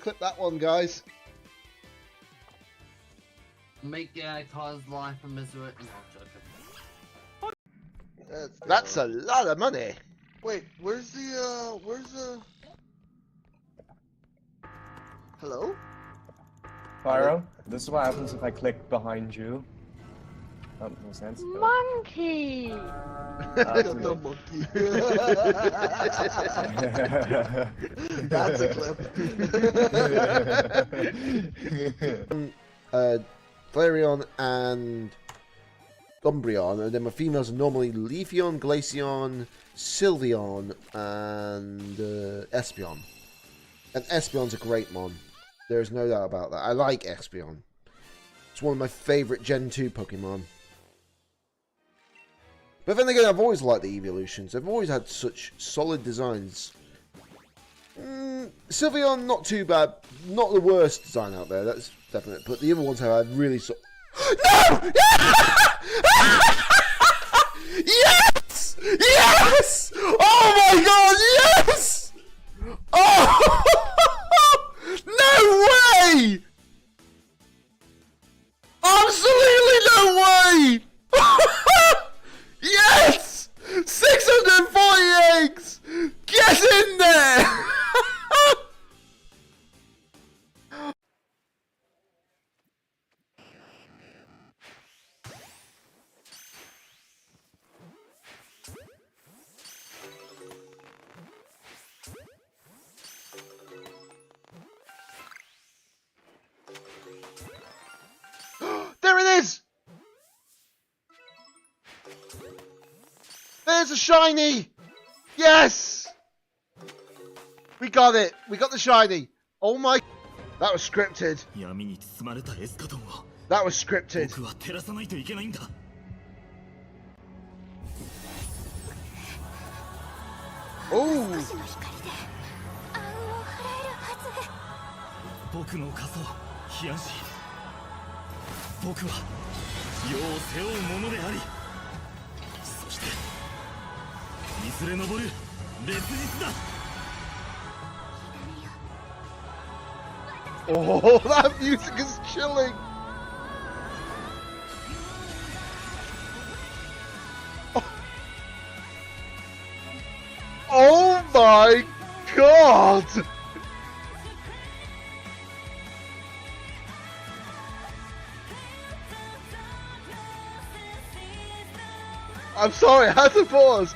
clip that one, guys. Make cause life a misery. No, joking. That's a lot of money. Wait, where's the Hello? Pyro, this is what happens if I click behind you. Oh, no sense. Monkey! The monkey. That's a clip. Flareon and Umbreon, and then my females are normally Leafeon, Glaceon, Sylveon, and Espeon. And Espeon's a great mon. There's no doubt about that. I like Espeon. It's one of my favourite Gen 2 Pokemon. But then again, I've always liked the evolutions. They've always had such solid designs. Sylveon, not too bad. Not the worst design out there, that's definite. But the other ones have had really No! Yes! Yes! Oh my god, yes! Oh! No way! Absolutely no way! Yes! 640 eggs! Get in there! There it is! There's a shiny! Yes! We got it! We got the shiny! Oh my... That was scripted. That was scripted. Oh! Oh, that music is chilling. Oh my god! I'm sorry, I had to pause.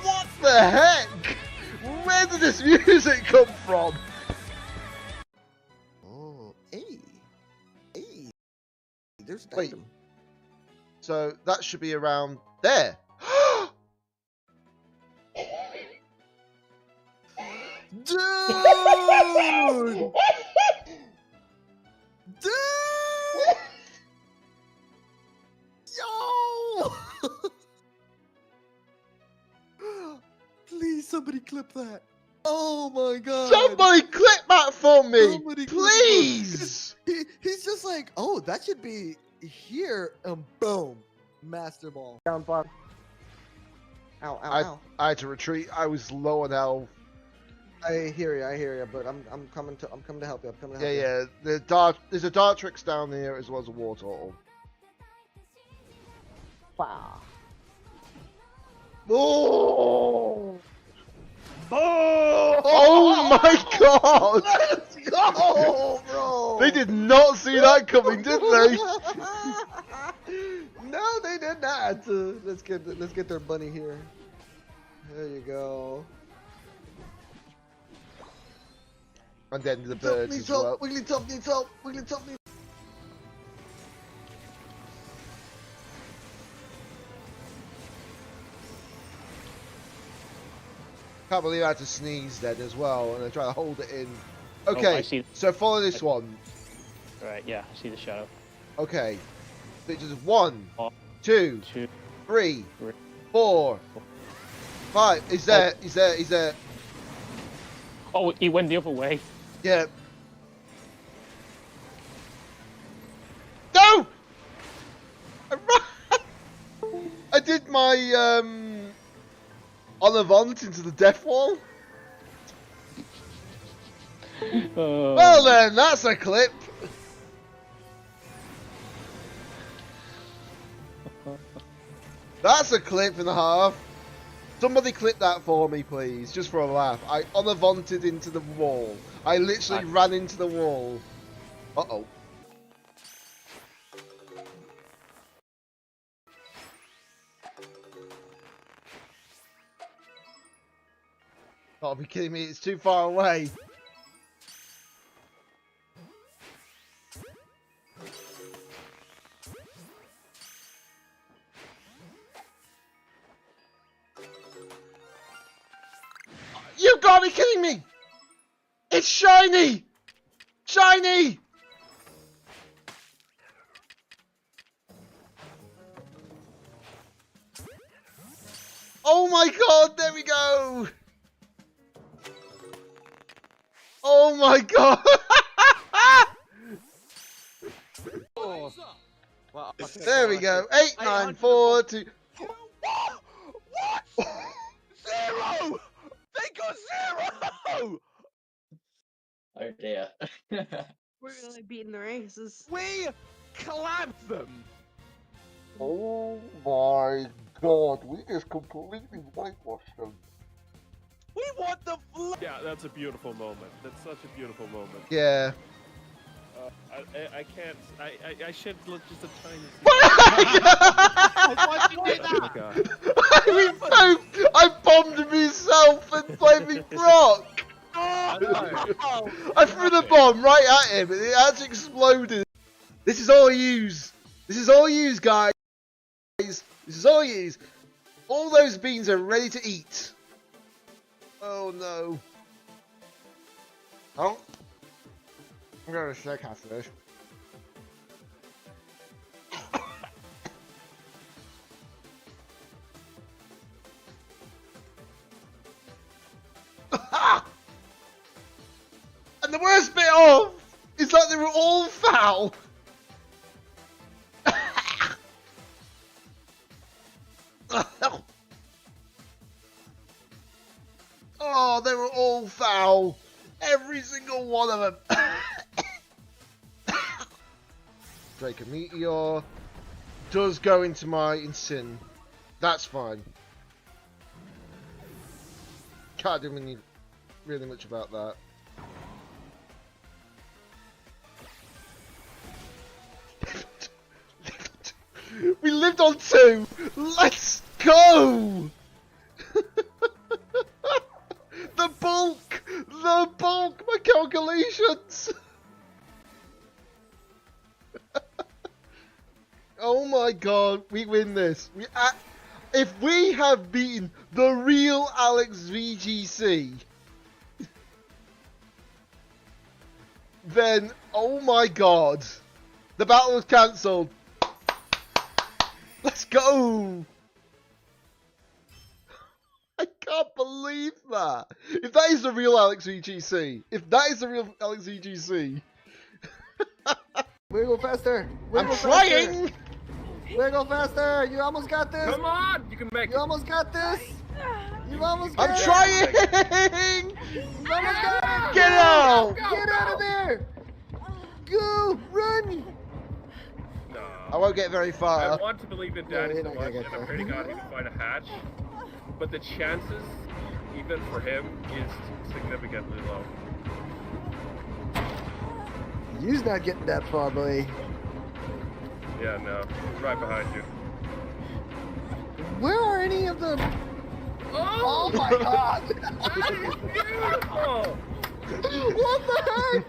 What the heck? Where did this music come from? Oh, hey. There's an Wait. item. So that should be around there. Dude! Dude! Yo! Please, somebody clip that. Oh my god. Somebody clip that for me, Somebody clip please. that. He's just like, oh, that should be here, and boom, Master Ball. Down five. Ow, ow, ow. I had to retreat. I was low on health. I hear you, but I'm coming to help you. I'm coming to help you. Yeah. There's a Dartrix down here as well as a War Turtle. Wow. Oh! Oh my god! Let's go, bro! They did not see that coming, did they? No, they did not. Let's get their bunny here. There you go. And then the birds as well. Wigglytuff needs help. Wigglytuff needs. Can't believe I had to sneeze then as well, and I try to hold it in. I Okay, see. so follow this one. Right, yeah, I see the shadow. Okay, so it's just 1, One, 2, 2, 3, 3, 4, 5. He's there. He's there. He's there. Oh, he went the other way. Yeah. No! I did my Olivant into the death wall. Well then, that's a clip. That's a clip and a half. Somebody clip that for me, please, just for a laugh. I unavonted into the wall. I literally ran into the wall. Uh-oh. Oh, be kidding me, it's too far away. You gotta be kidding me! It's shiny! Shiny! Oh my god, there we go! Oh my god! Oh. Well, There we go. 8, 9, 4, 2. What? Zero! They got zero! Oh dear. We're really beating the races. We clapped them! Oh my god, we just completely whitewashed them. We want the Yeah, that's a beautiful moment. That's such a beautiful moment. Yeah. I can't. I shed just a tiny. Why'd you do Oh my that? god. I bombed myself and blaming Brock! Oh, I threw the bomb right at him and it actually exploded. This is all use. This is all use, guys. This is all use. All those beans are ready to eat. Oh no. Oh. I'm going to shake after this. And the worst bit of is that they were all foul. Oh, they were all foul. Every single one of them. Drake a Meteor does go into my Insin. That's fine. Can't do really much about that. We lived on 2. Let's go. The bulk, my calculations. Oh my god, we win this. If we have beaten the real Alex VGC, then oh my god, the battle was cancelled. Let's go. I can't believe that. If that is the real Alex VGC, Wiggle faster! I'm trying. Wiggle faster! You almost got this! Come on, you can make You it. almost got this! You almost got I'm it! trying. You almost got it! Get out. Get out of there! Go! Run! No. I won't get very I far. want to believe in Yeah, Daddy you're so not gonna much, get and I there. pray to God he can find a hatch. But the chances, even for him, is significantly low. You's not getting that far, boy. Yeah, no. Right behind you. Where are any of the... Oh my god! That is beautiful! What the heck?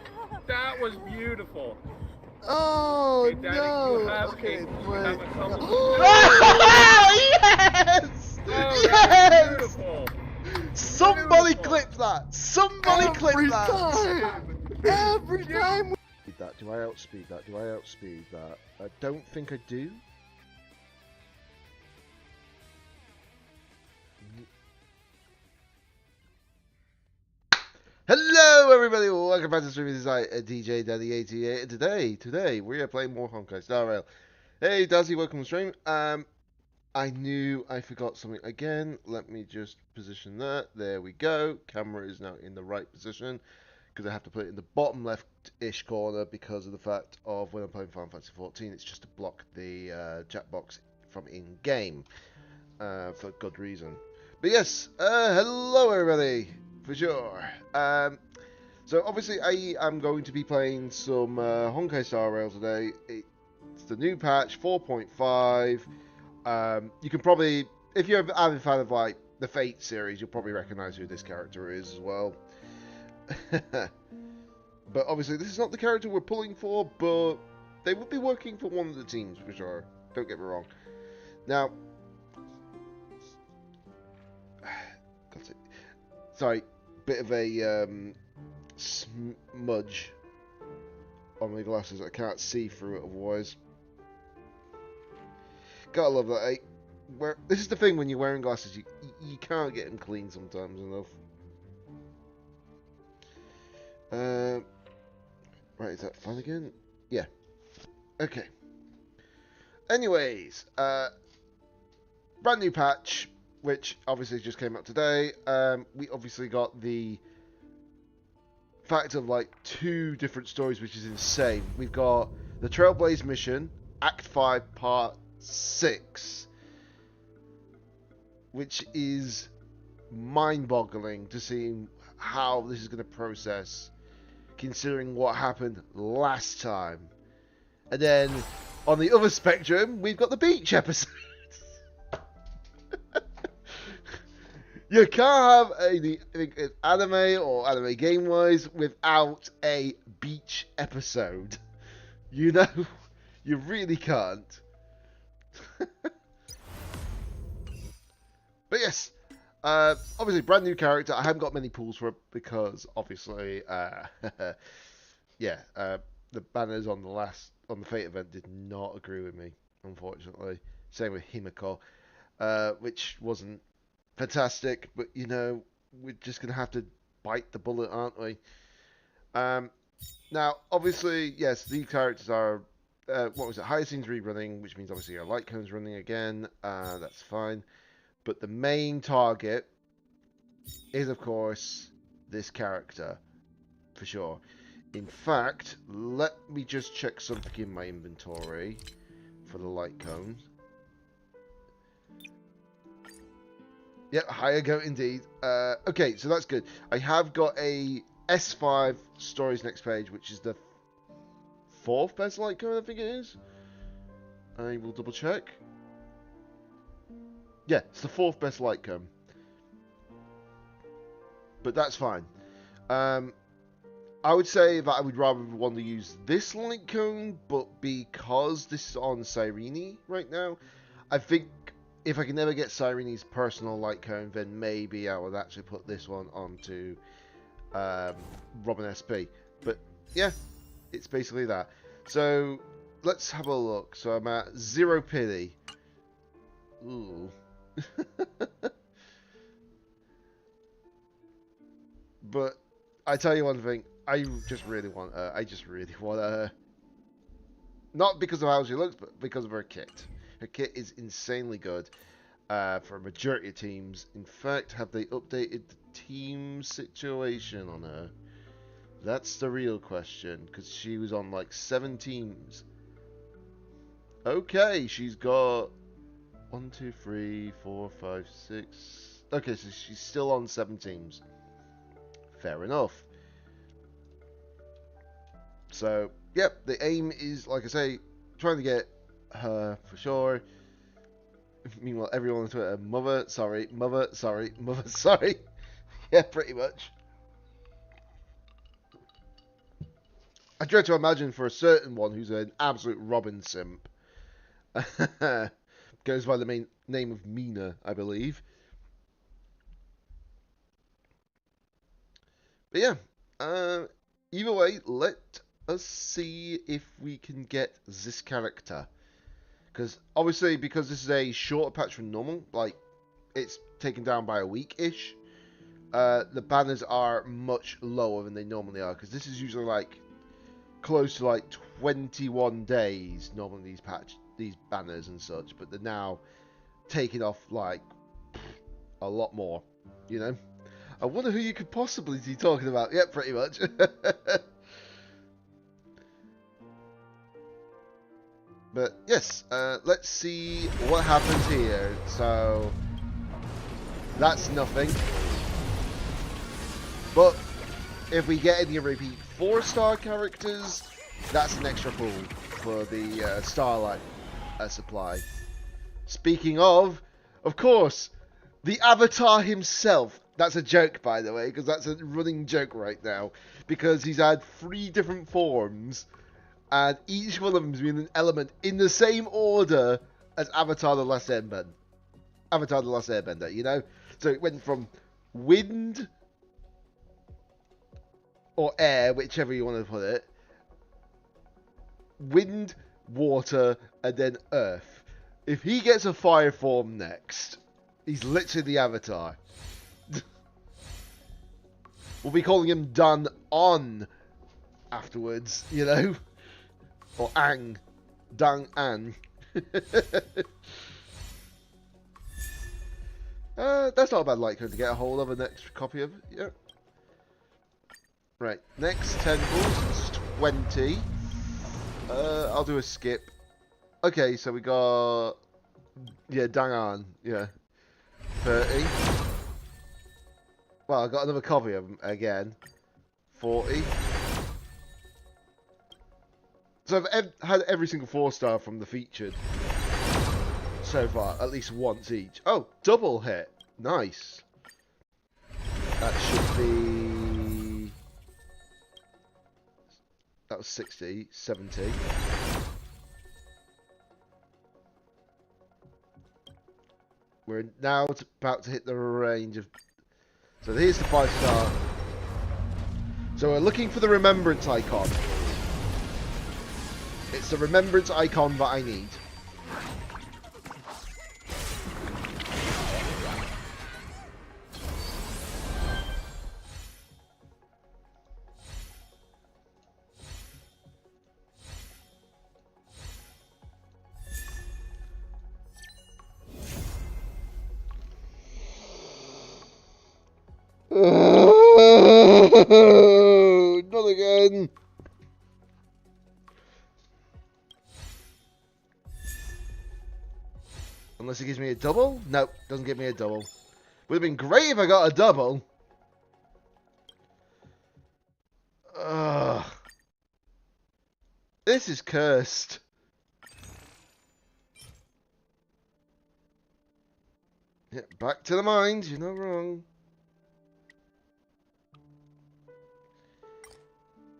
That was beautiful. Oh Hey, Daddy, no! you have Okay, you wait. have a couple. Yes! Oh, that was Yes! beautiful. Somebody Beautiful. clip that! Somebody clip Every that! time! Every time! That. Do I outspeed that? Do I outspeed that? I don't think I do. Hello everybody, welcome back to stream. This is DJ Daddy 88 and today we are playing more Honkai Star Rail. Hey Dazzy, welcome to the stream. I knew I forgot something again. Let me just position that. There we go. Camera is now in the right position. because I have to put it in the bottom left-ish corner because of the fact of when I'm playing Final Fantasy 14, it's just to block the chat box from in-game for good reason. But yes, hello everybody, for sure. So obviously I am going to be playing some Honkai Star Rail today. It's the new patch 4.5. You can probably, if you're an avid fan of like the Fate series, you'll probably recognize who this character is as well. But obviously this is not the character we're pulling for, but they would be working for one of the teams for sure. Don't get me wrong. Now, sorry, bit of a smudge on my glasses. I can't see through it otherwise. Gotta love that. This is the thing when you're wearing glasses, you can't get them clean sometimes enough. Right, is that fun again? Yeah. Okay. Anyways, brand new patch, which obviously just came out today. We obviously got the fact of like 2 different stories, which is insane. We've got the Trailblaze mission, Act 5, Part 6, which is mind-boggling to see how this is going to process, considering what happened last time. And then, on the other spectrum, we've got the beach episode. You can't have anything anime or anime game-wise without a beach episode. You know? You really can't. But yes, obviously brand new character. I haven't got many pulls for it because obviously, yeah, the banners on the Fate event did not agree with me, unfortunately. Same with Himiko, which wasn't fantastic, but you know, we're just gonna have to bite the bullet, aren't we? Now, obviously, yes, these characters are what was it? Hyacinth's rerunning, which means obviously our light cone's running again. That's fine. But the main target is, of course, this character, for sure. In fact, let me just check something in my inventory for the light cone. Yep, higher go indeed. Okay, so that's good. I have got a S5 stories next page, which is the 4th best light cone, I think it is. I will double check. Yeah, it's the 4th best light cone. But that's fine. I would say that I would rather want to use this light cone, but because this is on Cyrene right now, I think if I can never get Cyrene's personal light cone, then maybe I would actually put this one onto Robin SP. But yeah, it's basically that. So let's have a look. So I'm at 0 pity. Ooh. But I tell you one thing, I just really want her. Not because of how she looks, but because of her kit. Her kit is insanely good for a majority of teams. In fact, have they updated the team situation on her? That's the real question, because she was on like 7 teams. Okay, she's got 1, 2, 3, 4, 5, 6. Okay, so she's still on 7 teams. Fair enough. So, yep, the aim is, like I say, trying to get her for sure. Meanwhile, everyone on Twitter, mother, sorry, mother, sorry, mother, sorry. Yeah, pretty much. I dread to imagine for a certain one who's an absolute Robin simp. Goes by the name of Mina, I believe. But yeah, either way, let us see if we can get this character. Because obviously, because this is a shorter patch from normal, like it's taken down by a week-ish, the banners are much lower than they normally are. Because this is usually like close to like 21 days normally these banners and such, but they're now taking off like a lot more, you know. I wonder who you could possibly be talking about. Yeah, pretty much. But yes, let's see what happens here. So that's nothing. But if we get any repeat 4-star characters, that's an extra pool for the Starlight supply. Speaking of course, the Avatar himself. That's a joke, by the way, because that's a running joke right now. Because he's had 3 different forms, and each one of them's been an element in the same order as Avatar the Last Airbender. Avatar the Last Airbender, you know? So it went from wind or air, whichever you want to put it. Wind, water, and then earth. If he gets a fire form next, he's literally the Avatar. We'll be calling him Dun On afterwards, you know? Or Ang. Dung An. That's not a bad likelihood to get a hold of an extra copy of. Yeah. Right, next 10 balls is 20. I'll do a skip. Okay, so we got... Yeah, Dangan. Yeah. 30. Well, I got another copy of them again. 40. So I've had every single 4-star from the featured so far, at least once each. Oh, double hit. Nice. That should be... That was 60, 70. We're now about to hit the range of... So here's the 5-star. So we're looking for the remembrance icon. It's the remembrance icon that I need. Not again. Unless it gives me a double? Nope, doesn't give me a double. Would have been great if I got a double. Ugh. This is cursed. Yeah, back to the mines, you're not wrong.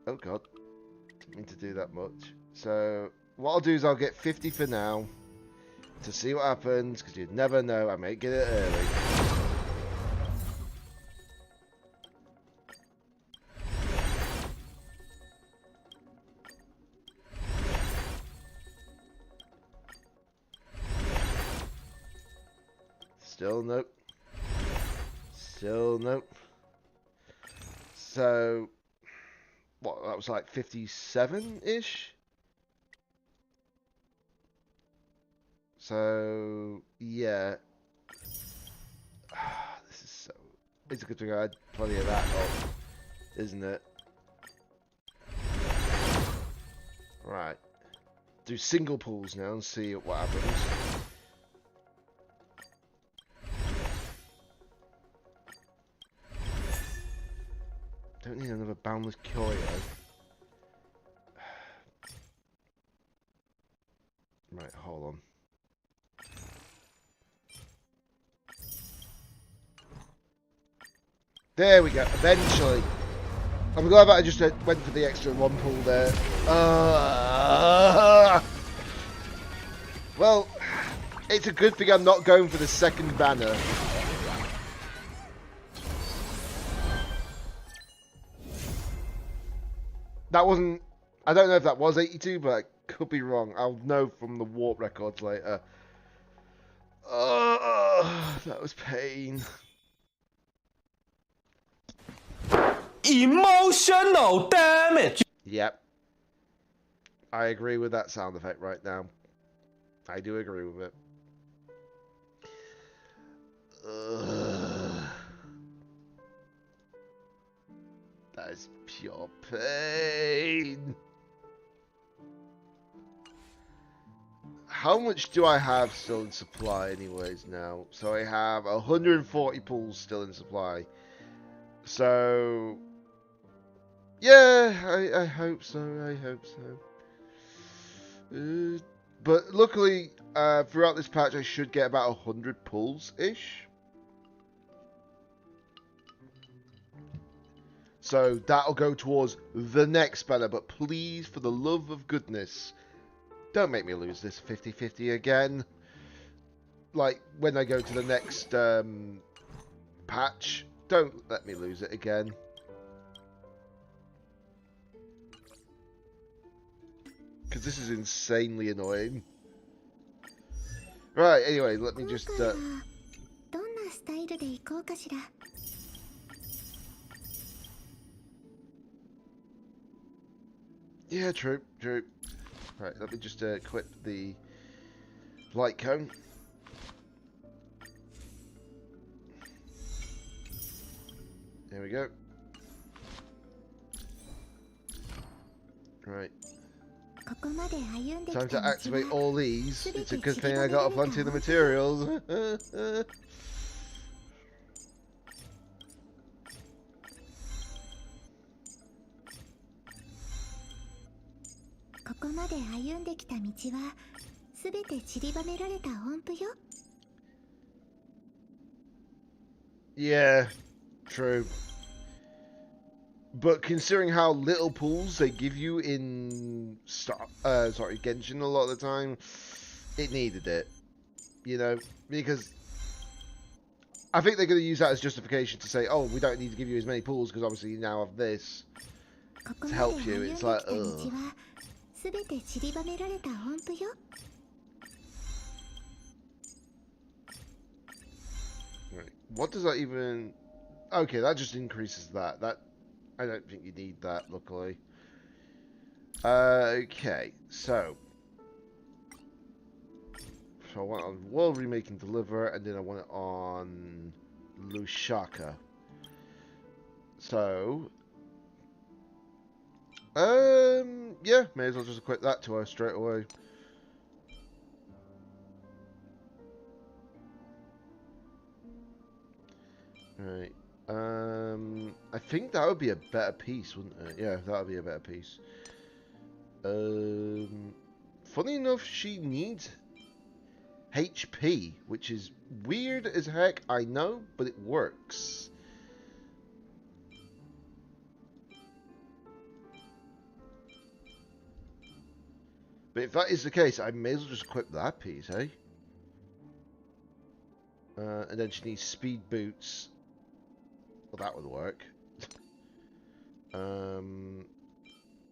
Oh god. Didn't mean to do that much. So, what I'll do is I'll get 50 for now. To see what happens, because you'd never know, I may get it early. Still nope. Still nope. So, what, that was like 57-ish? So, yeah. This is so... It's a good thing I had plenty of that up, isn't it? Right. Do single pulls now and see what happens. Don't need another boundless Kyoyo. Right, hold on. There we go, eventually. I'm glad that I just went for the extra 1 pull there. Well, it's a good thing I'm not going for the second banner. That wasn't... I don't know if that was 82, but I could be wrong. I'll know from the warp records later. That was pain. Emotional damage. Yep. I agree with that sound effect right now. I do agree with it. That is pure pain. How much do I have still in supply anyways now? So I have 140 pools still in supply. So, yeah, I hope so. I hope so. But luckily, throughout this patch, I should get about 100 pulls-ish. So that'll go towards the next banner. But please, for the love of goodness, don't make me lose this 50-50 again. Like, when I go to the next patch, don't let me lose it again. Because this is insanely annoying. Right, anyway, let me just... Yeah, true. Right, let me just equip the light cone. There we go. Right. Time to activate all these. It's a good thing I got plenty of the materials. Yeah, true. But considering how little pools they give you in Genshin a lot of the time, it needed it. You know, because I think they're going to use that as justification to say, oh, we don't need to give you as many pools because obviously you now have this to help you. It's like, ugh. Right. What does that even... Okay, that just increases that. I don't think you need that, luckily. Okay, so I want it on World Remake and Deliver, and then I want it on Lusaka. So, yeah, may as well just equip that to her straight away. Right. I think that would be a better piece, wouldn't it? Yeah, that would be a better piece. Funny enough, she needs HP, which is weird as heck, I know, but it works. But if that is the case, I may as well just equip that piece, eh? And then she needs speed boots. Well, that would work.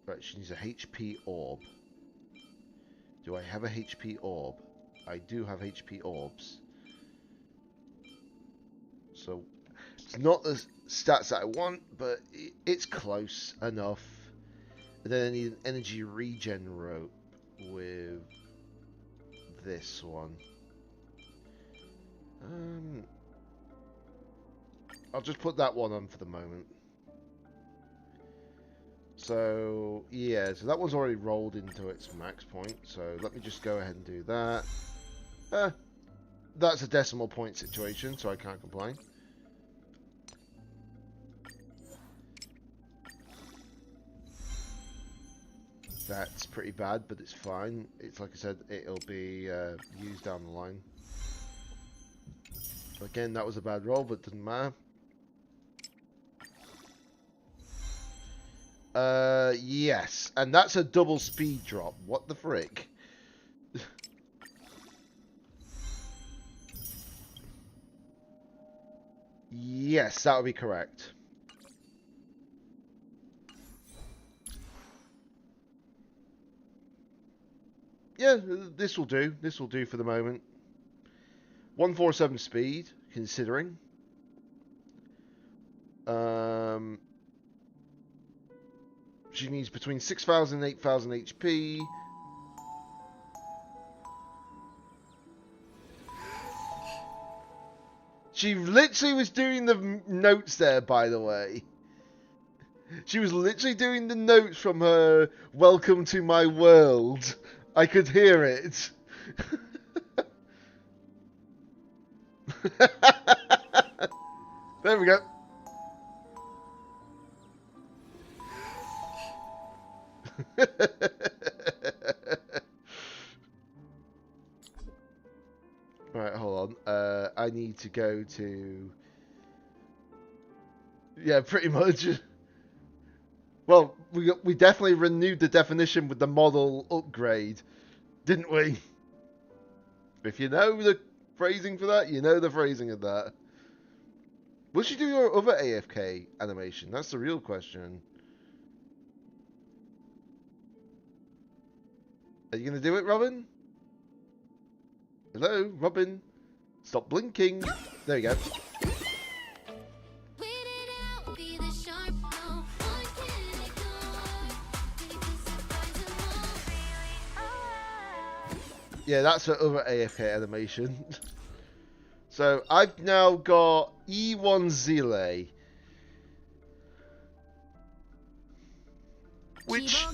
Right, she needs a HP orb. Do I have a HP orb? I do have HP orbs. So, it's not the stats that I want, but it's close enough. And then I need an energy regen rope with this one. I'll just put that one on for the moment. So, yeah, so that one's already rolled into its max point, so let me just go ahead and do that. That's a decimal point situation, so I can't complain. That's pretty bad, but it's fine. It's like I said, it'll be used down the line. Again, that was a bad roll, but doesn't matter. Yes, and that's a double speed drop. What the frick? Yes, that would be correct. Yeah, this will do. This will do for the moment. 147 speed, considering. She needs between 6,000 and 8,000 HP. She literally was doing the notes there, by the way. She was literally doing the notes from her "Welcome to My World." I could hear it. There we go. Right, hold on. I need to go to... Yeah, pretty much. Well, we definitely renewed the definition with the model upgrade, didn't we? If you know the phrasing for that, you know the phrasing of that. Will she do your other AFK animation? That's the real question. Are you going to do it, Robin? Hello, Robin? Stop blinking. There you go. Yeah, that's her other AFK animation. So I've now got E1 Zile, which,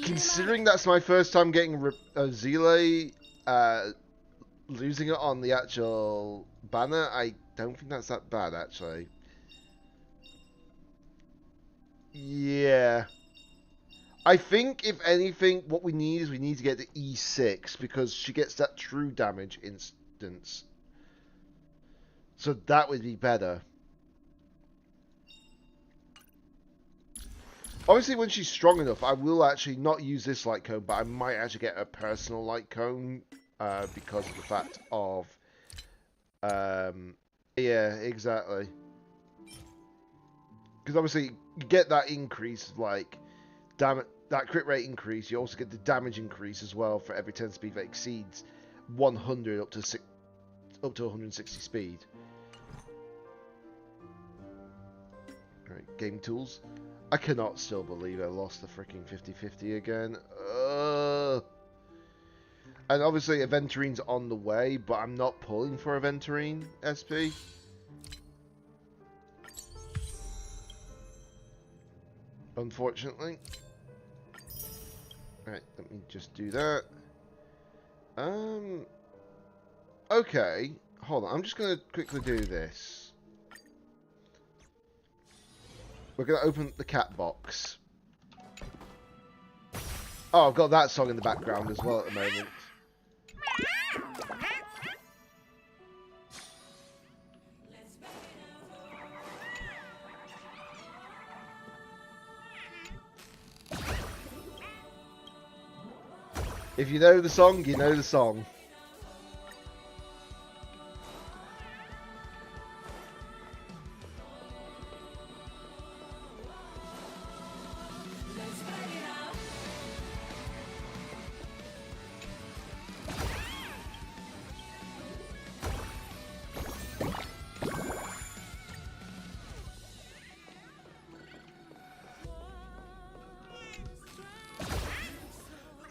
considering that's my first time getting a Zile, losing it on the actual banner, I don't think that's that bad, actually. Yeah. I think, if anything, what we need is we need to get to E6, because she gets that true damage instance. So that would be better. Obviously, when she's strong enough, I will actually not use this light cone, but I might actually get a personal light cone, because of the fact of... yeah, exactly. Because obviously, you get that increase, like, that crit rate increase, you also get the damage increase as well for every 10 speed that exceeds 100 up to 160 speed. Right, game tools. I cannot still believe I lost the freaking 50-50 again. And obviously Aventurine's on the way, but I'm not pulling for Aventurine SP. Unfortunately. Right, let me just do that. Okay, hold on. I'm just going to quickly do this. We're going to open the cat box. Oh, I've got that song in the background as well at the moment. If you know the song, you know the song.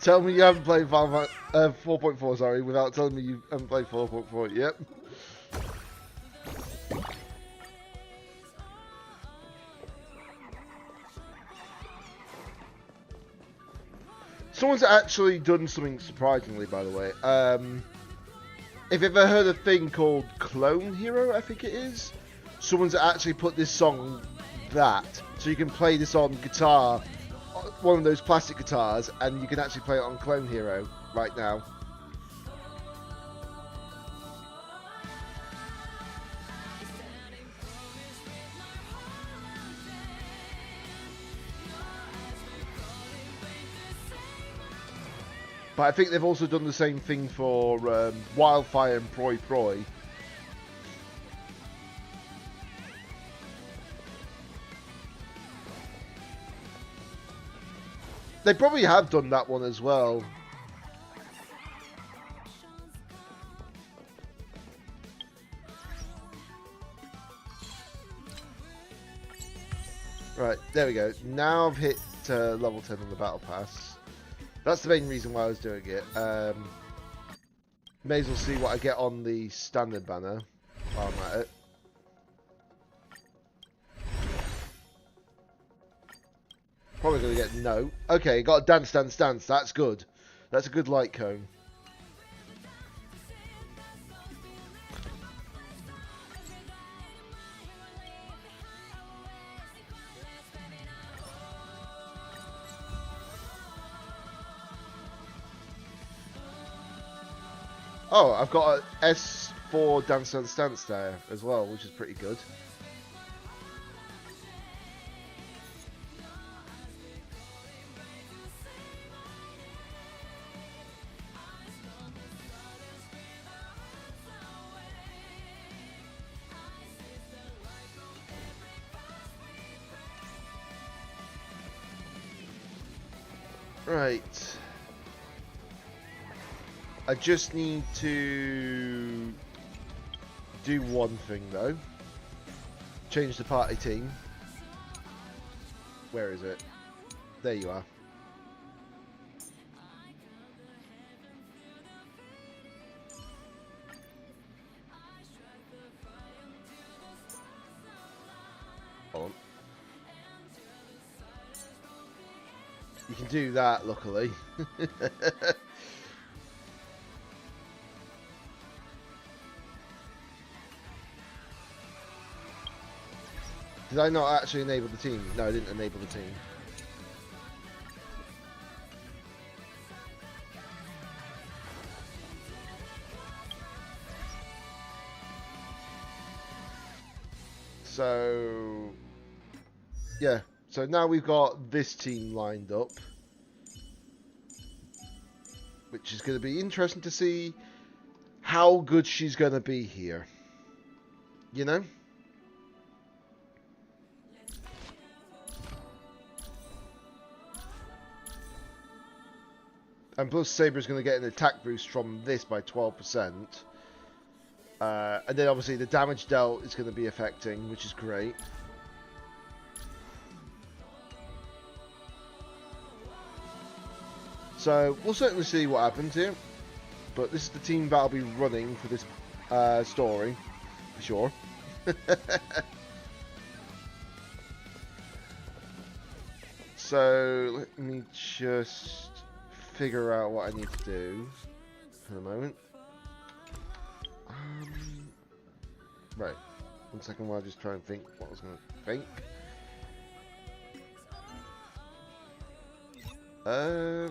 Tell me you haven't played 4.4, sorry, without telling me you haven't played 4.4. Yep. Someone's actually done something surprisingly, by the way. If you've ever heard a thing called Clone Hero, I think it is, someone's actually put this song that, so you can play this on guitar, one of those plastic guitars, and you can actually play it on Clone Hero right now. But I think they've also done the same thing for Wildfire and Proi Proi. They probably have done that one as well. Right, there we go. Now I've hit level 10 on the Battle Pass. That's the main reason why I was doing it. May as well see what I get on the standard banner while I'm at it. Probably going to get no. Okay, got a dance, dance, dance. That's good. That's a good light cone. Oh, I've got a S4 Dance Dance Dance there as well, which is pretty good. Right. I just need to do one thing though. Change the party team. Where is it? There you are. Hold on. You can do that, luckily. Did I not actually enable the team? No, I didn't enable the team. So, yeah. So now we've got this team lined up, which is going to be interesting to see how good she's going to be here. You know? And plus Saber's going to get an attack boost from this by 12%. And then obviously the damage dealt is going to be affecting, which is great. So we'll certainly see what happens here. But this is the team that I'll be running for this story, for sure. So let me just figure out what I need to do for the moment. Right. 1 second while I just try and think what I was going to think. I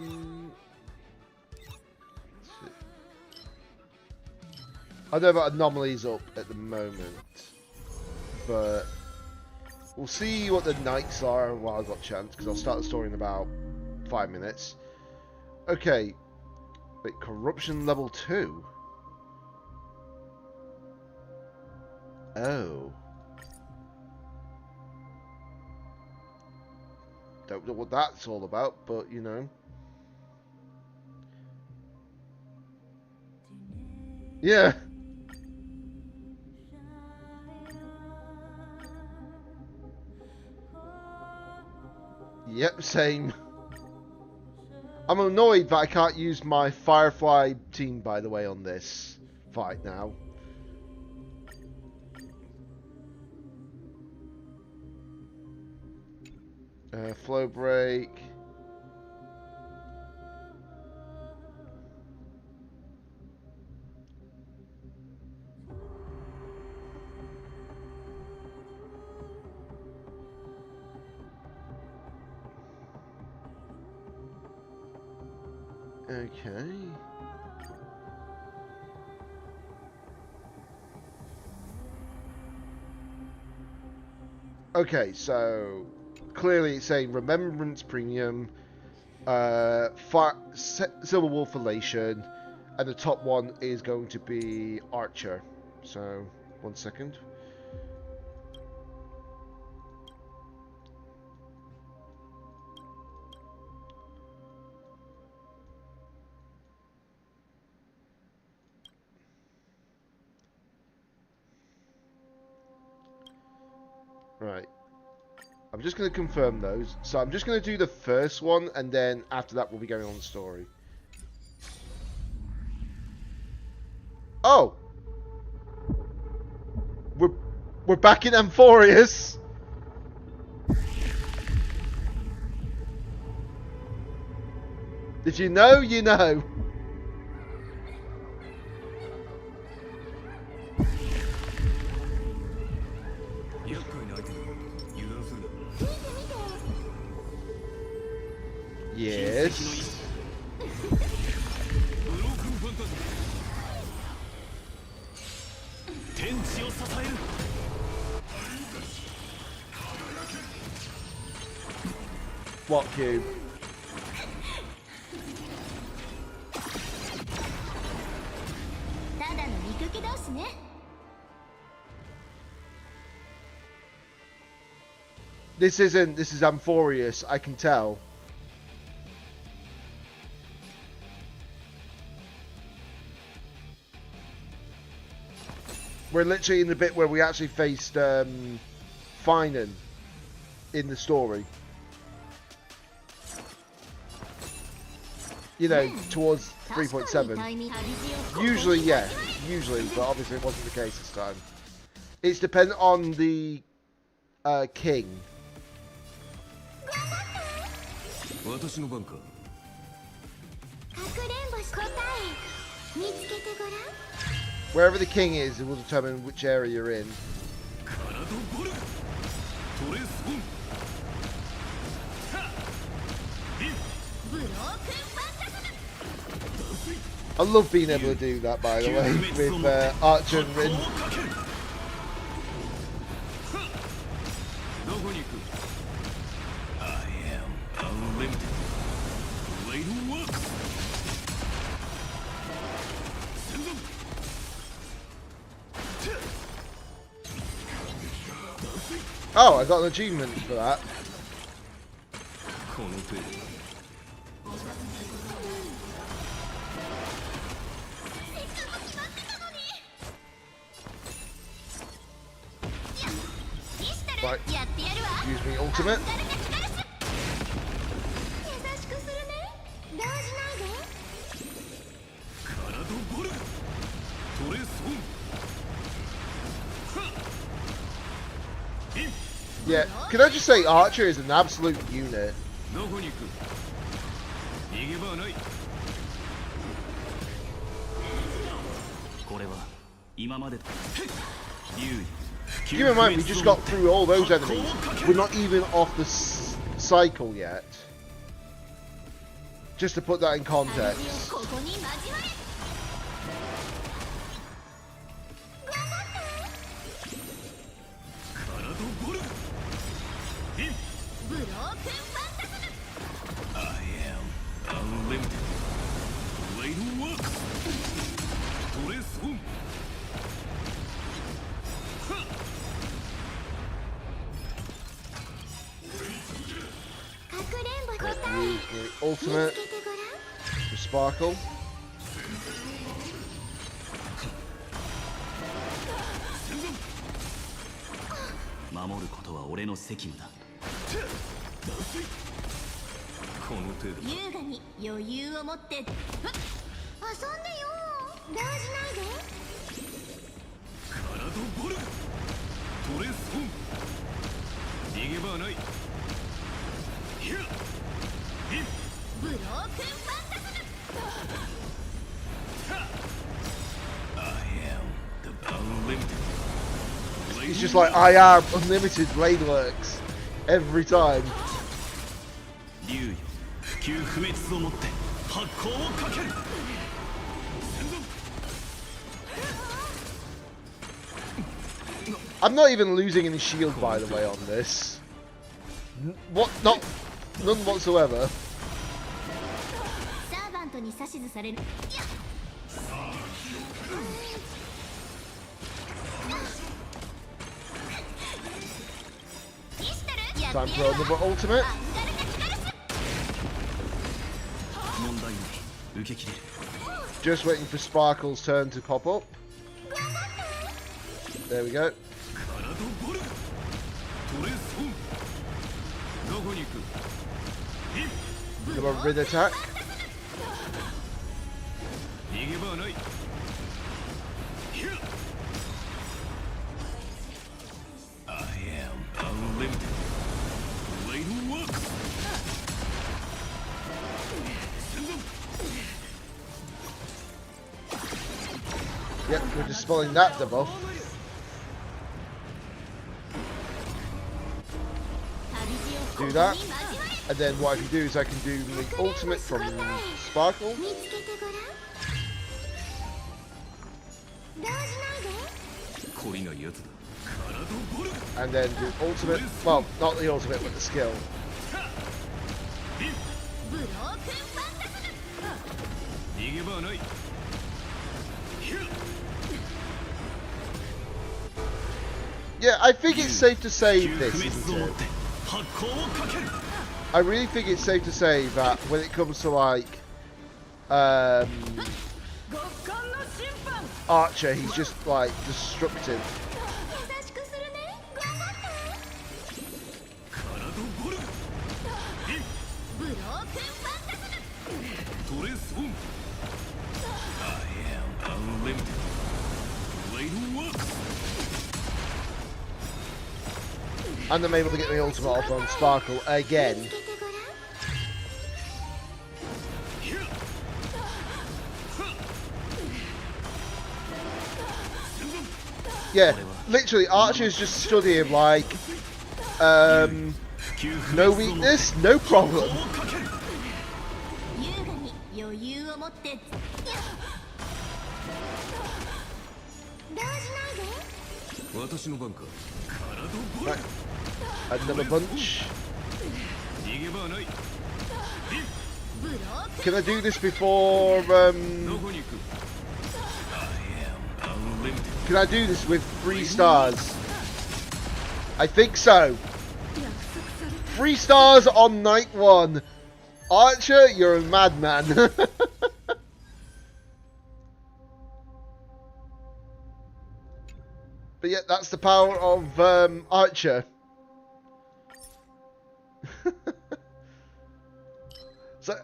know that Anomaly's up at the moment, but we'll see what the nights are while I've got a chance, because I'll start the story in about 5 minutes. Okay. Wait, corruption level 2? Oh. Don't know what that's all about, but you know. Yeah. Yep, same. I'm annoyed that I can't use my Firefly team, by the way, on this fight now. Flow break. Okay. Okay, so clearly it's saying Remembrance Premium, Silver Wolf Elation, and the top one is going to be Archer. So, 1 second. Right. I'm just going to confirm those. So I'm just going to do the first one, and then after that we'll be going on the story. Oh! We're back in Amphorius! Did you know? You know. Yes. What cube? This is Amphorius, I can tell. We're literally in the bit where we actually faced Finan in the story. You know, towards 3.7. Usually, yeah. Usually, but obviously it wasn't the case this time. It's dependent on the king. Wherever the king is, it will determine which area you're in. I love being able to do that, by the way, with Archer and Rin. Oh, I got an achievement for that. Right, use me ultimate. Yeah, can I just say Archer is an absolute unit. Keep in mind, we just got through all those enemies. We're not even off the cycle yet. Just to put that in context. Ultimate for Sparkle. He's just like, I am unlimited blade works every time. I'm not even losing any shield, by the way, on this. What? Not none whatsoever. Time for another ultimate. Just waiting for Sparkle's turn to pop up. There we go. Come on, Rid attack. Yep, we're just spelling that debuff. Do that, and then what I can do is I can do the ultimate from Sparkle. And then do ultimate, well, not the ultimate, but the skill. Yeah, I think it's safe to save this, isn't it? I really think it's safe to say that when it comes to like Archer, he's just like destructive. And I'm able to get my ultimate off on Sparkle again. Yeah, literally, Archer's just stood here like, no weakness, no problem. Right. Another bunch. Can I do this before, can I do this with 3 stars? I think so. 3 stars on night 1. Archer, you're a madman. But yeah, that's the power of Archer. So,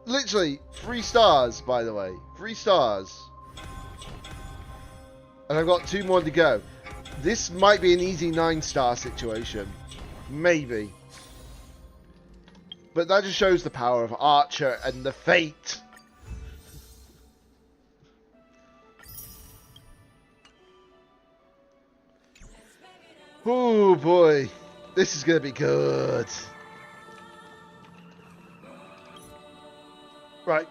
literally, 3 stars, by the way. 3 stars. And I've got 2 more to go. This might be an easy 9-star situation. Maybe. But that just shows the power of Archer and the fate. Oh boy. This is going to be good. Right.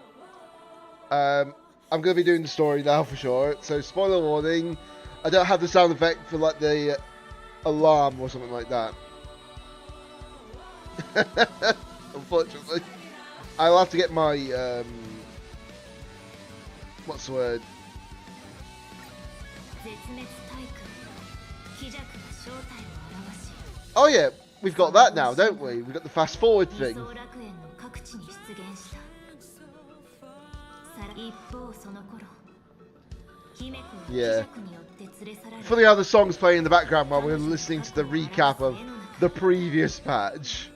I'm going to be doing the story now for sure. So, spoiler warning. I don't have the sound effect for like the alarm or something like that. Unfortunately. I'll have to get my, what's the word? Oh yeah, we've got that now, don't we? We've got the fast forward thing. Yeah. Funny how the song's playing in the background while we're listening to the recap of the previous patch.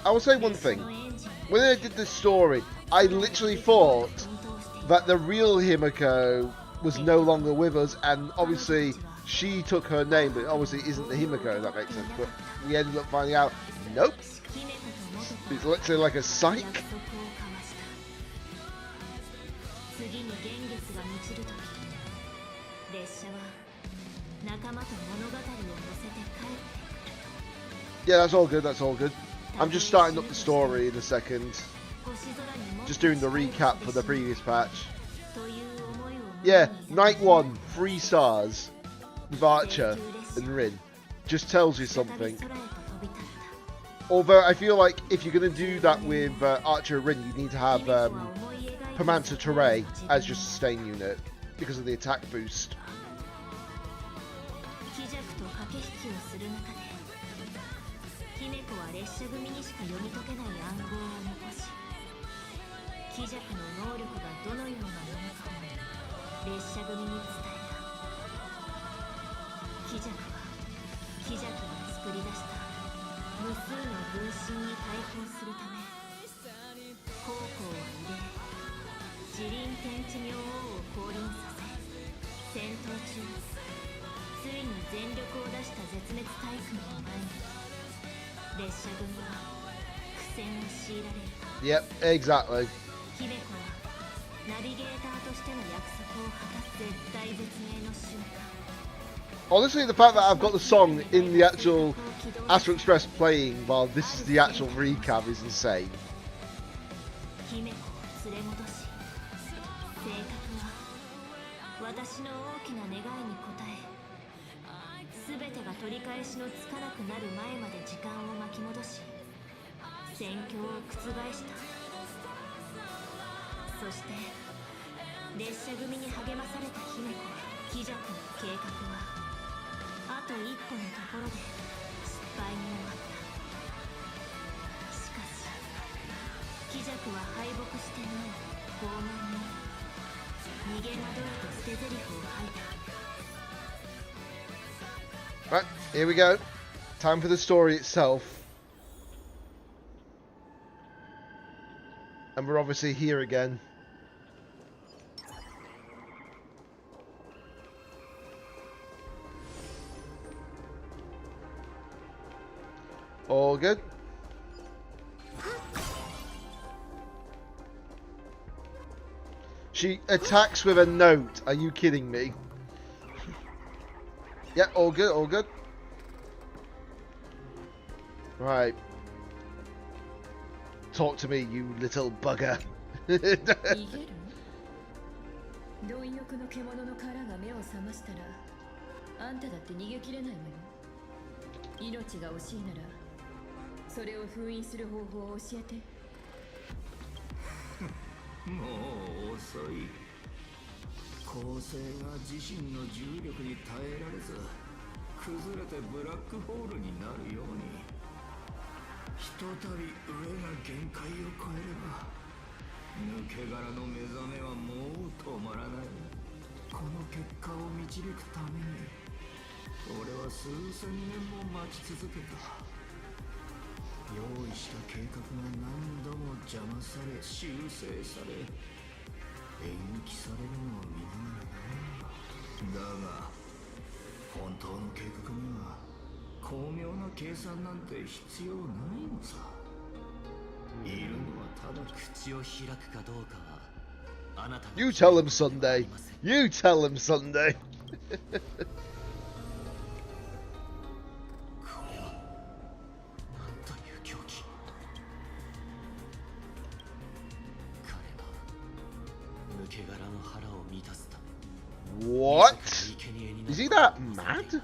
I will say one thing. When I did this story, I literally thought that the real Himiko was no longer with us, and obviously she took her name, but it obviously isn't the Himiko, if that makes sense. But we ended up finding out, nope. It's literally like a psych. Yeah, that's all good, that's all good. I'm just starting up the story in a second. Just doing the recap for the previous patch. Yeah, night 1, 3 stars with Archer and Rin. Just tells you something. Although I feel like if you're going to do that with Archer and Rin, you need to have Pimanta Teray as your sustain unit because of the attack boost. Yep, exactly. Honestly, the fact that I've got the song in the actual Astro Express playing while this is the actual recap is insane. Right, here we go. Time for the story itself. And we're obviously here again. All good. She attacks with a note. Are you kidding me? Yeah, all good, all good. Right. Talk to me, you little bugger. You tell him Sunday. You tell him Sunday. What? Is he that mad?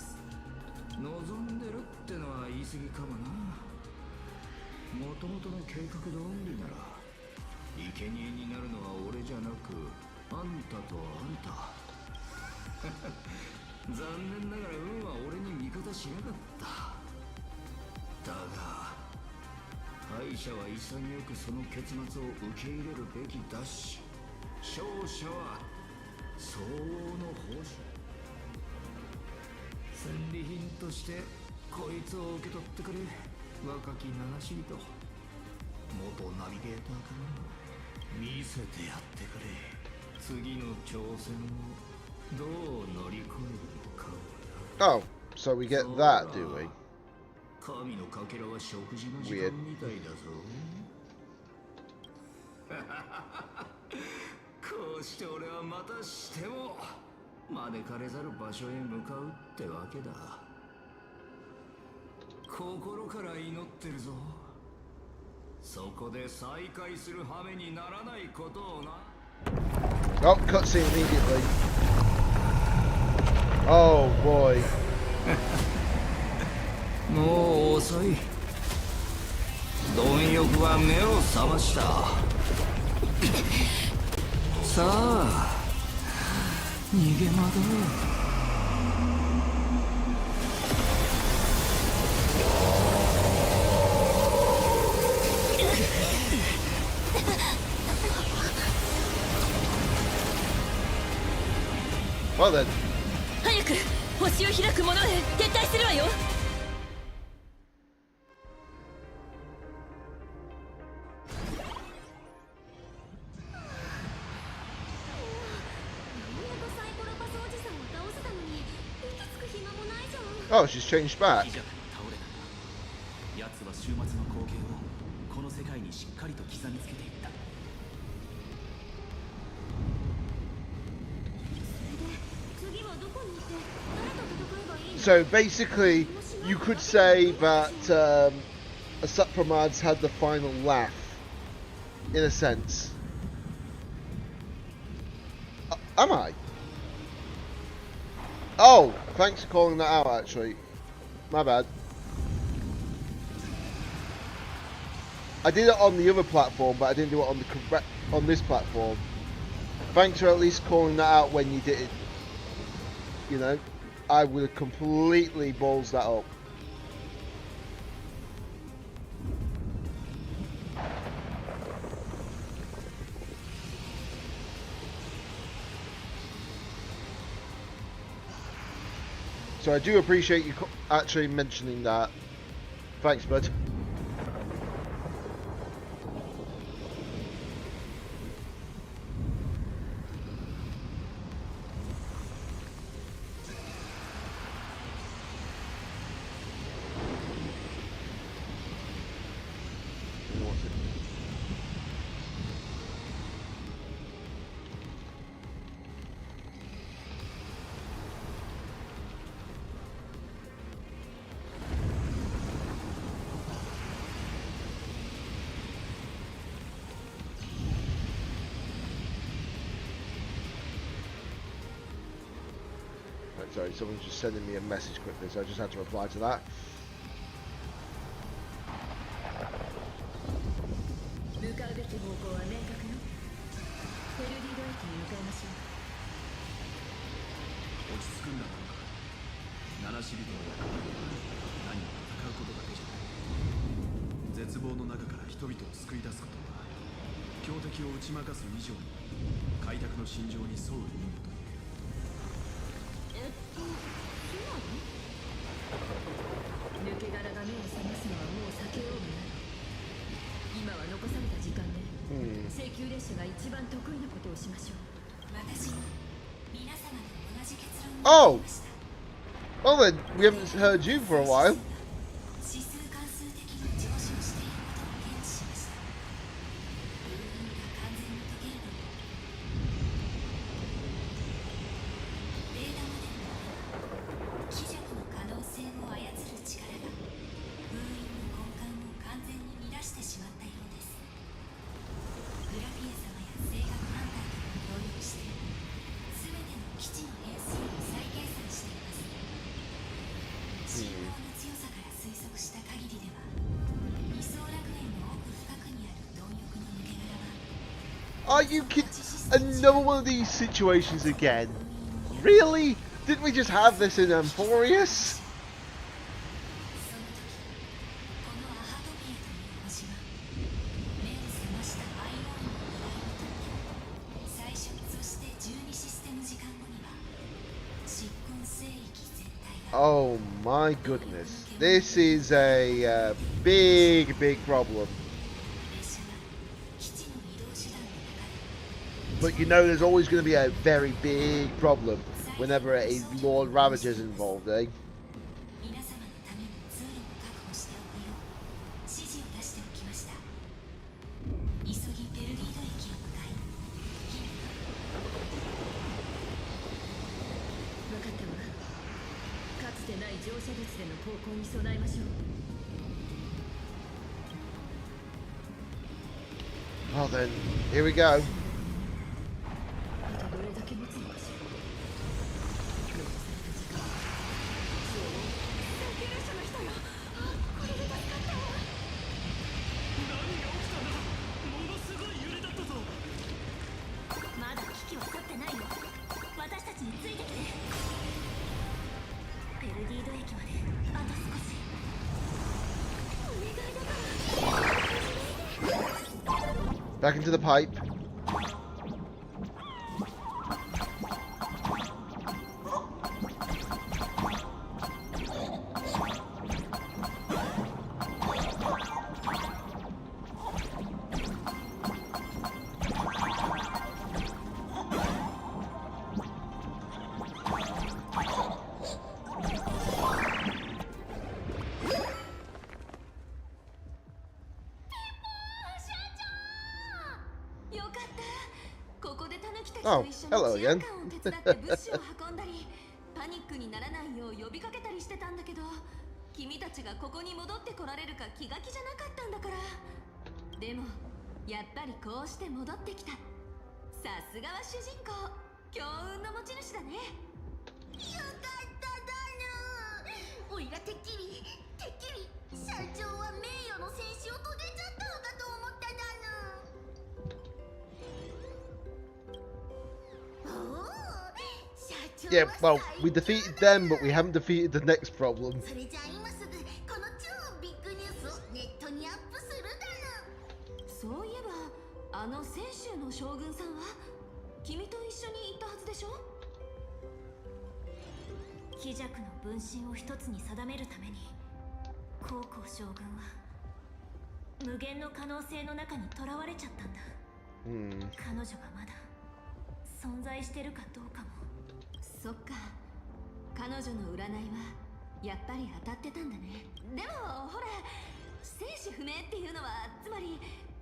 Oh, so we get that, do we? Weird. Oh, cutscene immediately. Oh boy. もう遅い。貪欲は目を覚ました。さあ、逃げ惑う。 Well then. 早く星を開く者へ撤退するわよ。Oh, she's changed back. So basically, you could say that Asapramad's had the final laugh, in a sense. Am I? Oh, thanks for calling that out, actually. My bad. I did it on the other platform, but I didn't do it on this platform. Thanks for at least calling that out when you did it. You know, I would have completely balls that up. So I do appreciate you actually mentioning that. Thanks, bud. Sorry, someone's just sending me a message quickly, so I just had to reply to that. Oh! Well then, we haven't heard you for a while. Are you kidding? Another one of these situations again? Really? Didn't we just have this in Amphorius? Oh my goodness. This is a big problem. But you know there's always going to be a very big problem whenever a Lord Ravager is involved, eh? Well then, here we go. Back into the pipe. Oh, hello again. パニックにならないよう呼びかけたりしてたんだけど、君たちがここに戻ってこられるか気が気じゃなかったんだから。でもやっぱりこうして戻ってきた。さすがは主人公、強運の持ち主だね。よかっただぬ。おいらてっきり社長は名誉の戦士を遂げちゃったのかと思っただぬ。おお、社長は Yeah, well, we defeated them, but we haven't defeated the next problem. それじゃあ今すぐこの超ビッグニュースをネットにアップするだぬ。そういえばあの泉州の将軍さんは君と一緒に行ったはずでしょ。貴弱の分身を一つに定めるために高校将軍は無限の可能性の中に囚われちゃったんだ。彼女がまだ存在してるかどうかも。そっか、彼女の占いはやっぱり当たってたんだね。でもほら、生死不明っていうのはつまり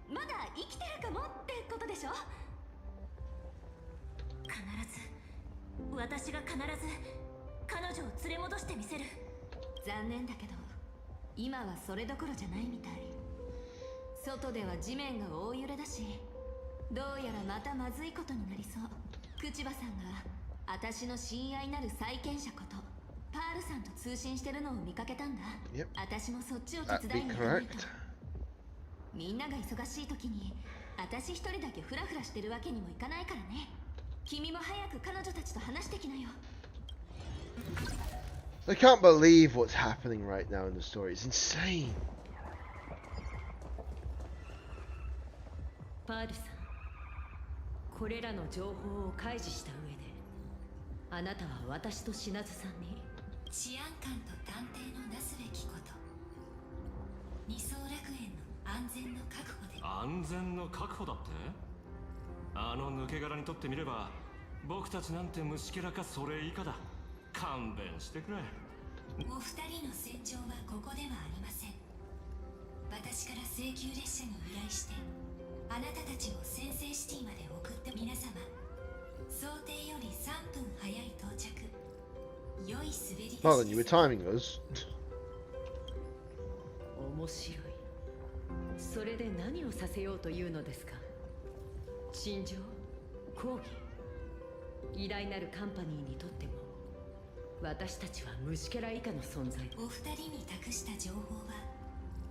まだ生きてるかもってことでしょ。私が必ず彼女を連れ戻してみせる。残念だけど今はそれどころじゃないみたい。外では地面が大揺れだし、どうやらまたまずいことになりそう。クチバさんが私の親愛なる債権者ことパールさんと通信してるのを見かけたんだ。私もそっちを手伝いに行かないと。みんなが忙しい時に私一人だけフラフラしてるわけにもいかないからね。君も早く彼女たちと話してきなよ。I can't believe what's happening right now in the story. It's insane. パールさん、これらの情報を開示した上で、あなたは私とシナズさんに治安官と探偵のなすべきこと、二層楽園の安全の確保で。安全の確保だって？あの抜け殻にとってみれば僕たちなんて虫けらかそれ以下だ。勘弁してくれ。お二人の戦場はここではありません。私から請求列車に依頼してあなたたちを先制シティまで送って。皆様、想定より3分早い到着。良い滑り出し。 Well, then you were timing us. 面白い。それで何をさせようというのですか。陳情、抗議。偉大なるカンパニーにとっても私たちは虫けら以下の存在。お二人に託した情報は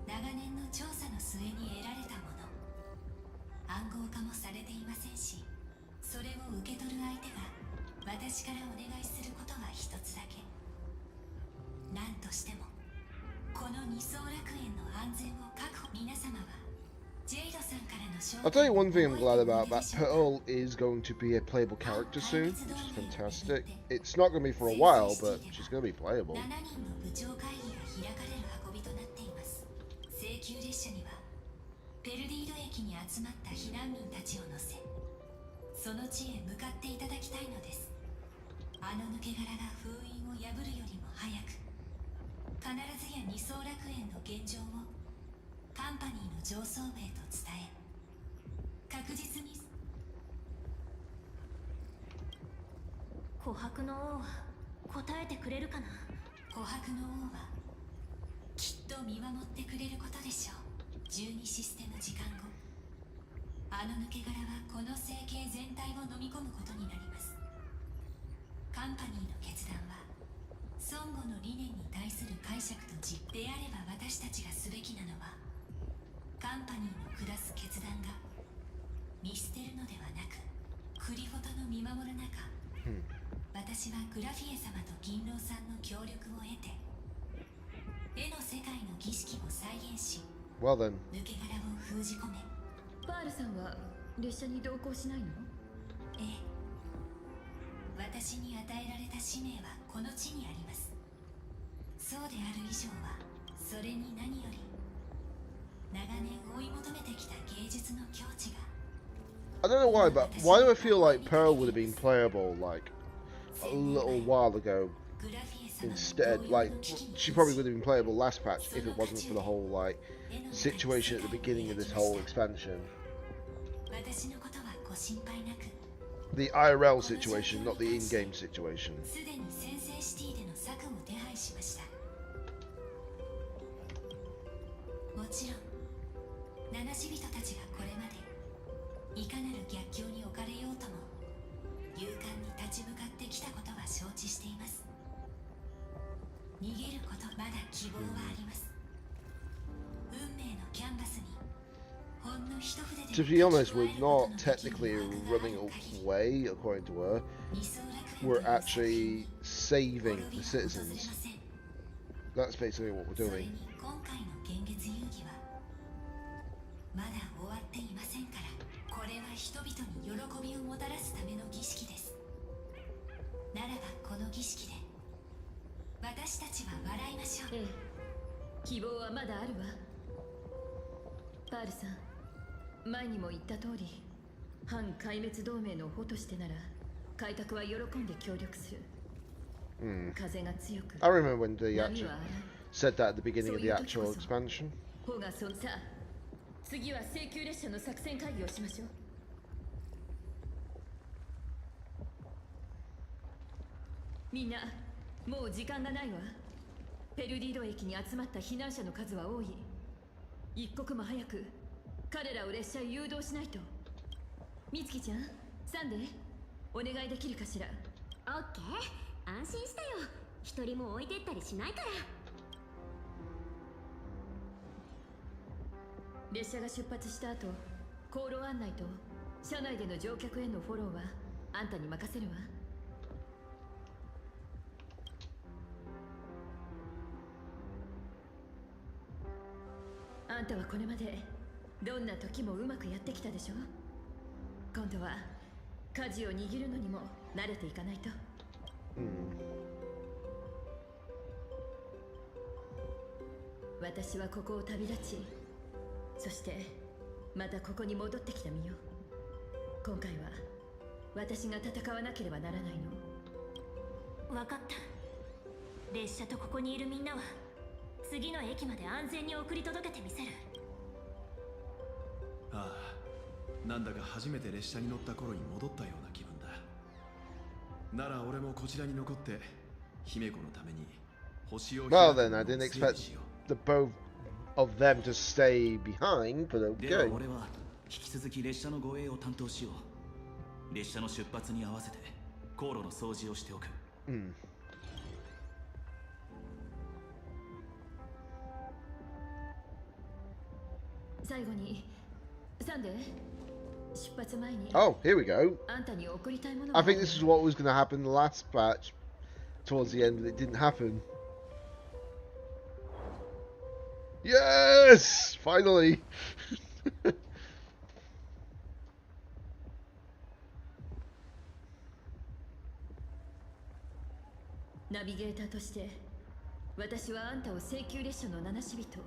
長年の調査の末に得られたもの。暗号化もされていませんし、それを受け取る相手が私からお願いすることは一つだけ。何としてもこの二層楽園の安全を確保。皆様はジェイドさんからの紹介。 I'll tell you one thing I'm glad about, that Pearl is going to be a playable character soon, which is fantastic. It's not going to be for a while, but she's going to be playable. 7人の部長会議が開かれる運びとなっています。請求列車にはペルディード駅に集まった避難民たちを乗せ、その地へ向かっていただきたいのです。あの抜け殻が封印を破るよりも早く、必ずや二層楽園の現状をカンパニーの上層部へと伝え、確実に。琥珀の王は答えてくれるかな。琥珀の王はきっと見守ってくれることでしょう。12システム時間後、あの抜け殻はこの星系全体を飲み込むことになります。カンパニーの決断は孫悟の理念に対する解釈と実であれば、私たちがすべきなのはカンパニーの下す決断が見捨てるのではなく、クリフォトの見守る中、私はグラフィエ様と銀狼さんの協力を得て絵の世界の儀式を再現し、Well then. 抜け殻を封じ込め。パールさんは列車に同行しないの？ええ、私に与えられた使命はこの地にあります。そうである以上は、それに何より長年追い求めてきた芸術の境地が。 I don't know why, but why do I feel like Pearl would have been playable like a little while ago instead? Like, she probably would have been playable last patch if it wasn't for the whole like situation at the beginning of this whole expansion. The IRL situation, not the in-game situation. すでに先制シティでの策を手配しました。もちろん七死人たちがこれまでいかなる逆境に置かれようとも勇敢に立ち向かってきたことは承知しています。逃げることまだ希望はあります。運命のキャンバスにほんの一筆で To be honest, we're not technically running away, according to her. We're actually saving the citizens. That's basically what we're doing. 今回の現月遊戯はまだ終わっていませんから、これは人々に喜びをもたらすための儀式です。ならばこの儀式で私たちは笑いましょう。ええ、希望はまだあるわ。パールさん、前にも言った通り、反壊滅同盟の補としてなら開拓は喜んで協力する。風が強く、 I remember when they actually said that at the beginning of the actual expansion. ほがそさあ、次は請求列車の作戦会議をしましょう。みんな、もう時間がないわ。ペルディード駅に集まった避難者の数は多い。一刻も早く彼らを列車へ誘導しないと。みつきちゃん、サンデー、お願いできるかしら。オッケー、安心したよ。一人も置いてったりしないから。列車が出発した後、航路案内と車内での乗客へのフォローはあんたに任せるわ。あんたはこれまでどんな時もうまくやってきたでしょ。今度は舵を握るのにも慣れていかないと。私はここを旅立ち、そしてまたここに戻ってきた身よ。今回は私が戦わなければならないの。わかった。列車とここにいるみんなは次の駅まで安全に送り届けてみせる。ああ、なんだか初めて列車に乗った頃に戻ったような気分だ。なら俺もこちらに残って姫子のために星を。 Well then, I didn't expect the both of them to stay behind, but okay. では俺は引き続き列車の護衛を担当しよう。列車の出発に合わせて航路の掃除をしておく。最後にサンデー、出発前に。 Oh, here we go. あんたに送りたいもの。 I think this is what was going to happen in the last patch. Towards the end, but it didn't happen. Yes! Finally! ナビゲーターとして私はあんたを請求列車の七死人、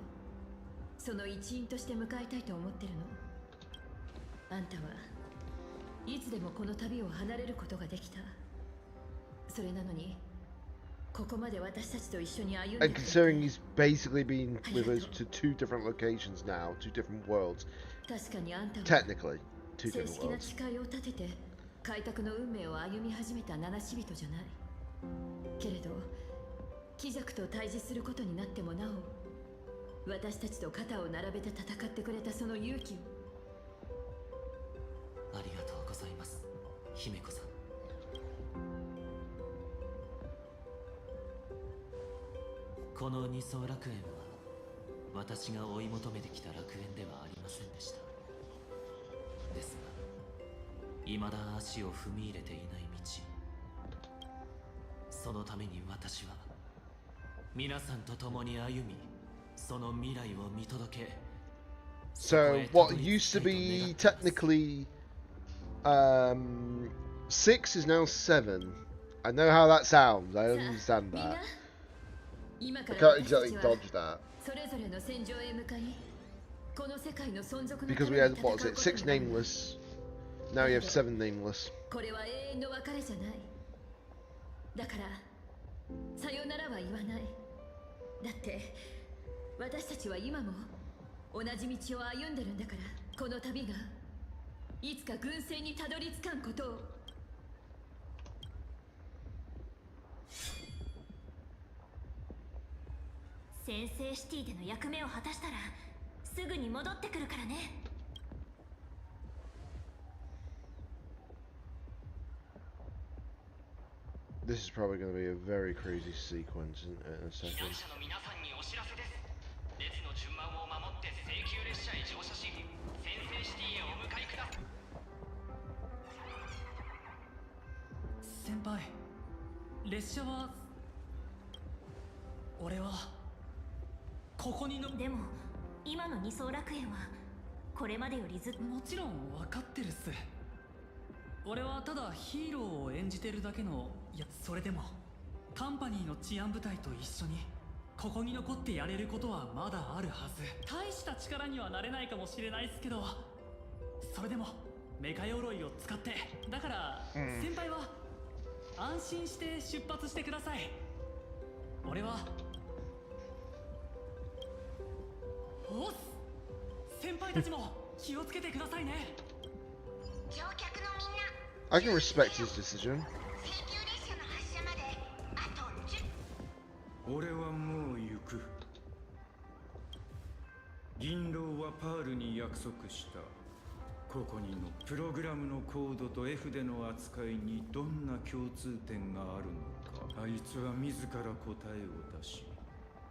その一員として迎えたいと思ってるの。あんたはいつでもこの旅を離れることができた。それなのにここまで私たちと一緒に歩んで And considering he's basically been with us to two different locations now, two different worlds. 確かにあんたは Technically, two 正 different 式な worlds. 誓いを立てて開拓の運命を歩み始めた七死人じゃない。けれど貴族と対峙することになってもなお、私たちと肩を並べて戦ってくれたその勇気を。ありがとうございます、姫子さん。この二層楽園は私が追い求めてきた楽園ではありませんでした。ですが未だ足を踏み入れていない道、そのために私は皆さんと共に歩み、その未来を見届け。 So what used to be technically 6 is now 7. I know how that sounds. I understand that. I can't exactly dodge that. Because we had, what was it, 6 nameless. Now you have 7 nameless. これは永遠の別れじゃない。だからさよならは言わない。だって私たちは今も同じ道を歩んでるんだから、この旅がいつか軍政にたどり着かんことを先制シティでの役目を果たしたらすぐに戻ってくるからね。This is probably going to be a very crazy sequence in a second. 先輩、列車は俺はここにのでも今の二層楽園はこれまでよりずっともちろん分かってるっす。俺はただヒーローを演じてるだけの、いやそれでもカンパニーの治安部隊と一緒にここに残ってやれることはまだあるはず。大した力にはなれないかもしれないっすけど、それでもメカ鎧を使って、だから、先輩は安心して出発してください。俺はおっ、先輩たちも気をつけてくださいね。 I can respect his decision. 俺はもう行く。銀狼はパールに約束した。ここにのプログラムのコードと F での扱いにどんな共通点があるのか、あいつは自ら答えを出し、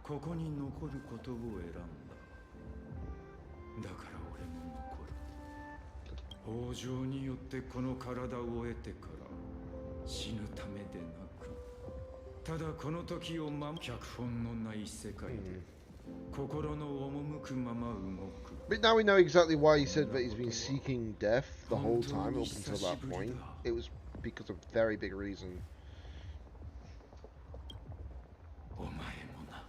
ここに残ることを選んだ。だから俺も残る。北条によってこの体を得てから死ぬためでなく、ただこの時を脚本のない世界で心の赴くまま動く。 But now we know exactly why he said that he's been seeking death the whole time up until that point. It was because of a very big reason. お前もな。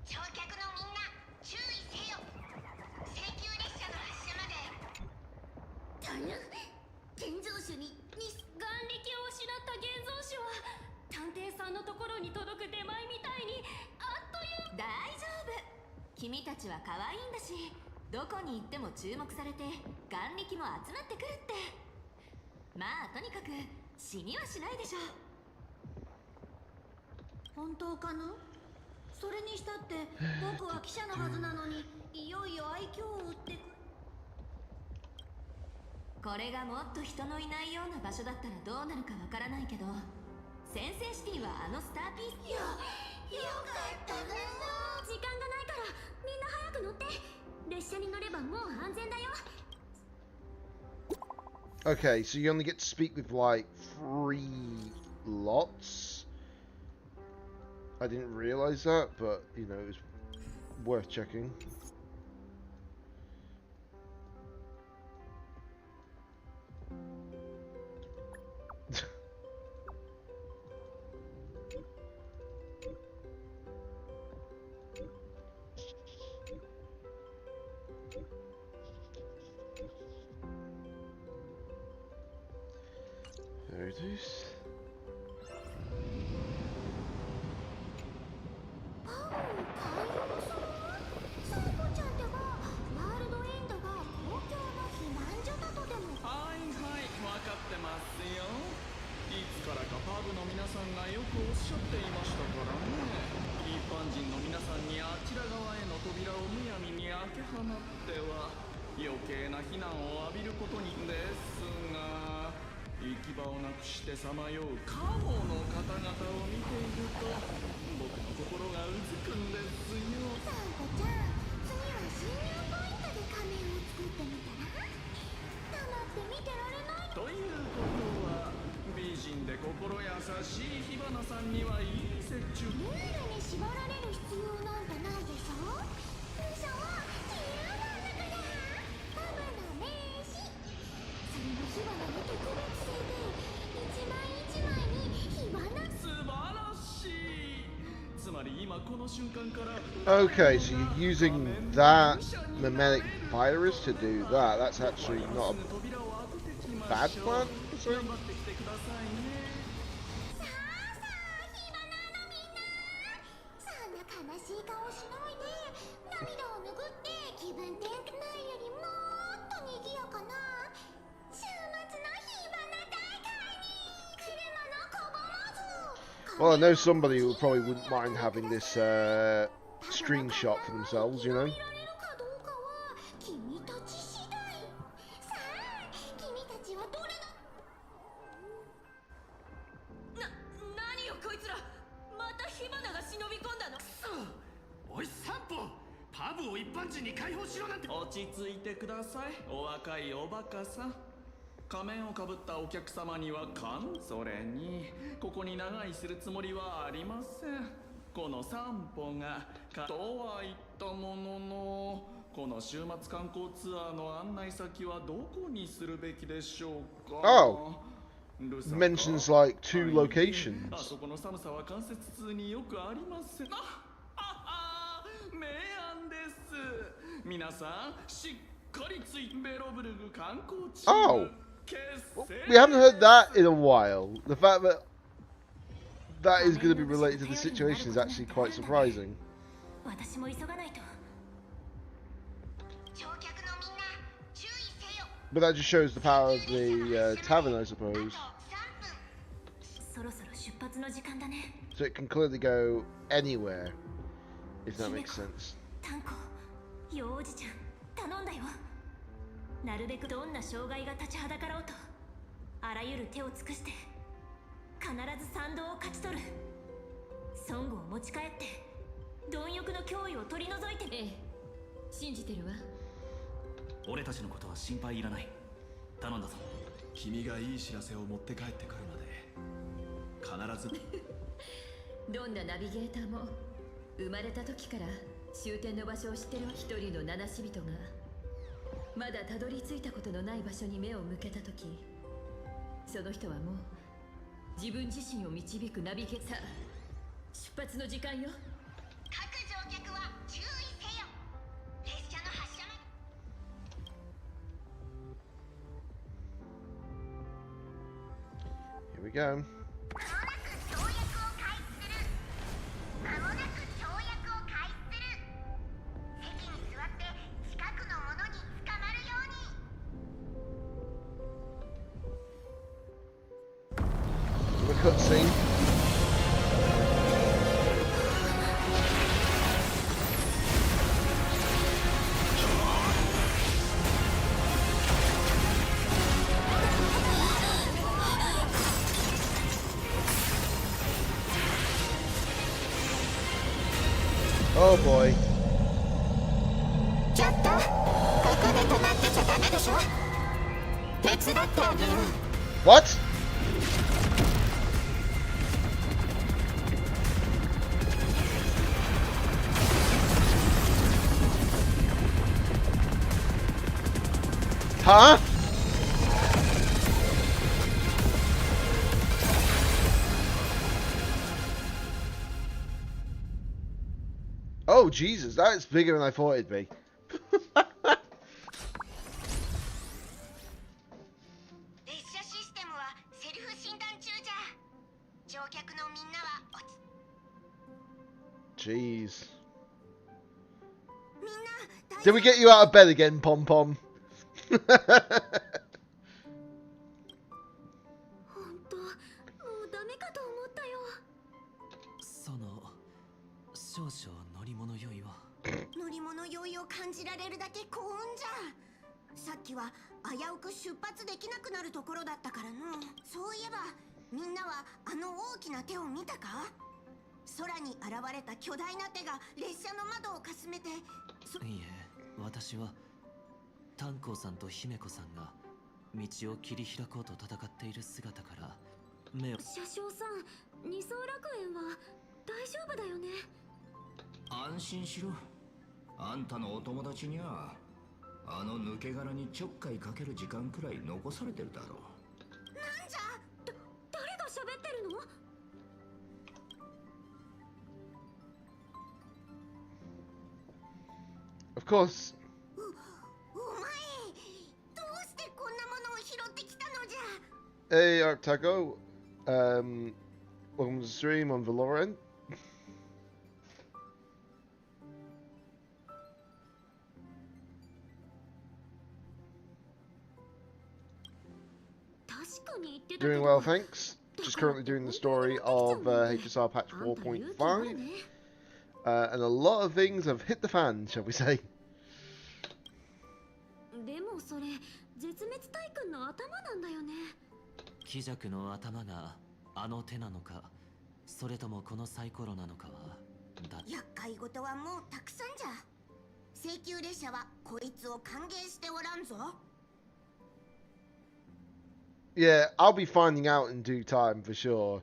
乗客のみんな注意せよ。請求列車の発車まで。だな、現像種に眼力を失った現像種は探偵さんのところに届く出前みたいにあっという。大丈夫、君たちは可愛いんだし、どこに行っても注目されて眼力も集まってくるって。まあとにかく死にはしないでしょ。本当かな。それにしたって僕は記者のはずなのに、いよいよ愛嬌を売ってく。これがもっと人のいないような場所だったらどうなるかわからないけど、先制シティはあのスターピース。よかったね。時間がないからみんな早く乗って。列車に乗ればもう安全だよ。 Okay, so you only get to speak with like 3 lots. I didn't realize that, but you know, it was worth checking. There it is. からかパブの皆さんがよくおっしゃっていましたからね。一般人の皆さんにあちら側への扉をむやみに開け放っては余計な非難を浴びることにですが、行き場をなくしてさまようカモの方々を見ていると僕の心がうずくんですよ。サンタちゃん、次は侵入ポイントで仮面を作ってみたら？黙って見てられない。ということは美人で心優しい火花さんにはいい折衷。ルールに縛られる必要なんてないでしょ。嘘、自由なんだから。パブの名刺。それも火花の特別製で一枚一枚に火花。素晴らしい。つまり今この瞬間から。Okay, so you're using that mimetic virus to do that. That's actually not a bad plan. さあさあ、火花のみんな、そんな悲しい顔しないで、涙を拭って気分転換。前よりもっと賑やかな週末の火花大会に車のこぼまず。Well, I know somebody who probably wouldn't mind having this screenshot for themselves, you know? 君たち次第。さあ、君たちはどれだ。何よこいつら。また火花が忍び込んだの。おい散歩パブを一般人に開放しろなんて。落ち着いてください、お若いおバカさん。仮面をかぶったお客様にはそれにここに長居するつもりはありません。この散歩がとは言ったものの、この週末観光ツアーの案内先はどこにするべきでしょうか。 Oh, mentions like 2 locations. あそこの寒さは関節痛によくありません。明暗です。皆さんしっかりついベロブルグ観光地。 Oh, we haven't heard that in a while. The fact that that is going to be related to the situation is actually quite surprising. 私も急がないと。 But that just shows the power of the tavern, I suppose. そろそろ出発の時間だね。 So it can clearly go anywhere, if that makes sense. タンコ、よおじちゃん、頼んだよ。なるべくどんな障害が立ちはだかろうと、あらゆる手を尽くして必ず賛同を勝ち取る。ソングを持ち帰って貪欲の脅威を取り除いて。ええ、信じてるわ。俺たちのことは心配いらない。頼んだぞ。君がいい知らせを持って帰ってくるまで必ず。どんなナビゲーターも生まれた時から終点の場所を知ってる一人の七死人がまだたどり着いたことのない場所に目を向けた時、その人はもう自分自身を導くナビゲーター。出発の時間よ。各乗客は注意せよ。列車の発車まで。 Here we go. The cutscene. Oh boy. ちょっと、ここで止まってちゃダメでしょ。手伝ってあげる。 What? Huh? Oh Jesus, that's bigger than I thought it'd be. 列車システムはセルフ診断中じゃ。乗客のみんなは Jeez. みんな Did we get you out of bed again, Pom Pom? 本当、もうダメかと思ったよ。その少々乗り物酔いは。乗り物酔いを感じられるだけ幸運じゃ。さっきは危うく出発できなくなるところだったからの。そういえばみんなはあの大きな手を見たか。空に現れた巨大な手が列車の窓をかすめて。いいえ、私は炭鉱さんと姫子さんが道を切り開こうと戦っている姿から目を。車掌さん、二層楽園は大丈夫だよね。安心しろ。あんたのお友達にはあの抜け殻にちょっかいかける時間くらい残されてるだろう。なんじゃ、誰が喋ってるの。 Of course. お前、どうしてこんなものを拾ってきたのじゃ。 Hey Arctago, welcome to the stream on Valorant. 確かに言ってたけ Doing ど well, thanks. Patch is currently doing the story of HSR Patch 4.5. And a lot of things have hit the fan, shall we say. でもそれ絶滅体君の頭なんだよね。キジャクの頭があの手なのか、それともこのサイコロなのかはだ。厄介事はもうたくさんじゃ。請求列車はこいつを歓迎しておらんぞ。Yeah, I'll be finding out in due time for sure.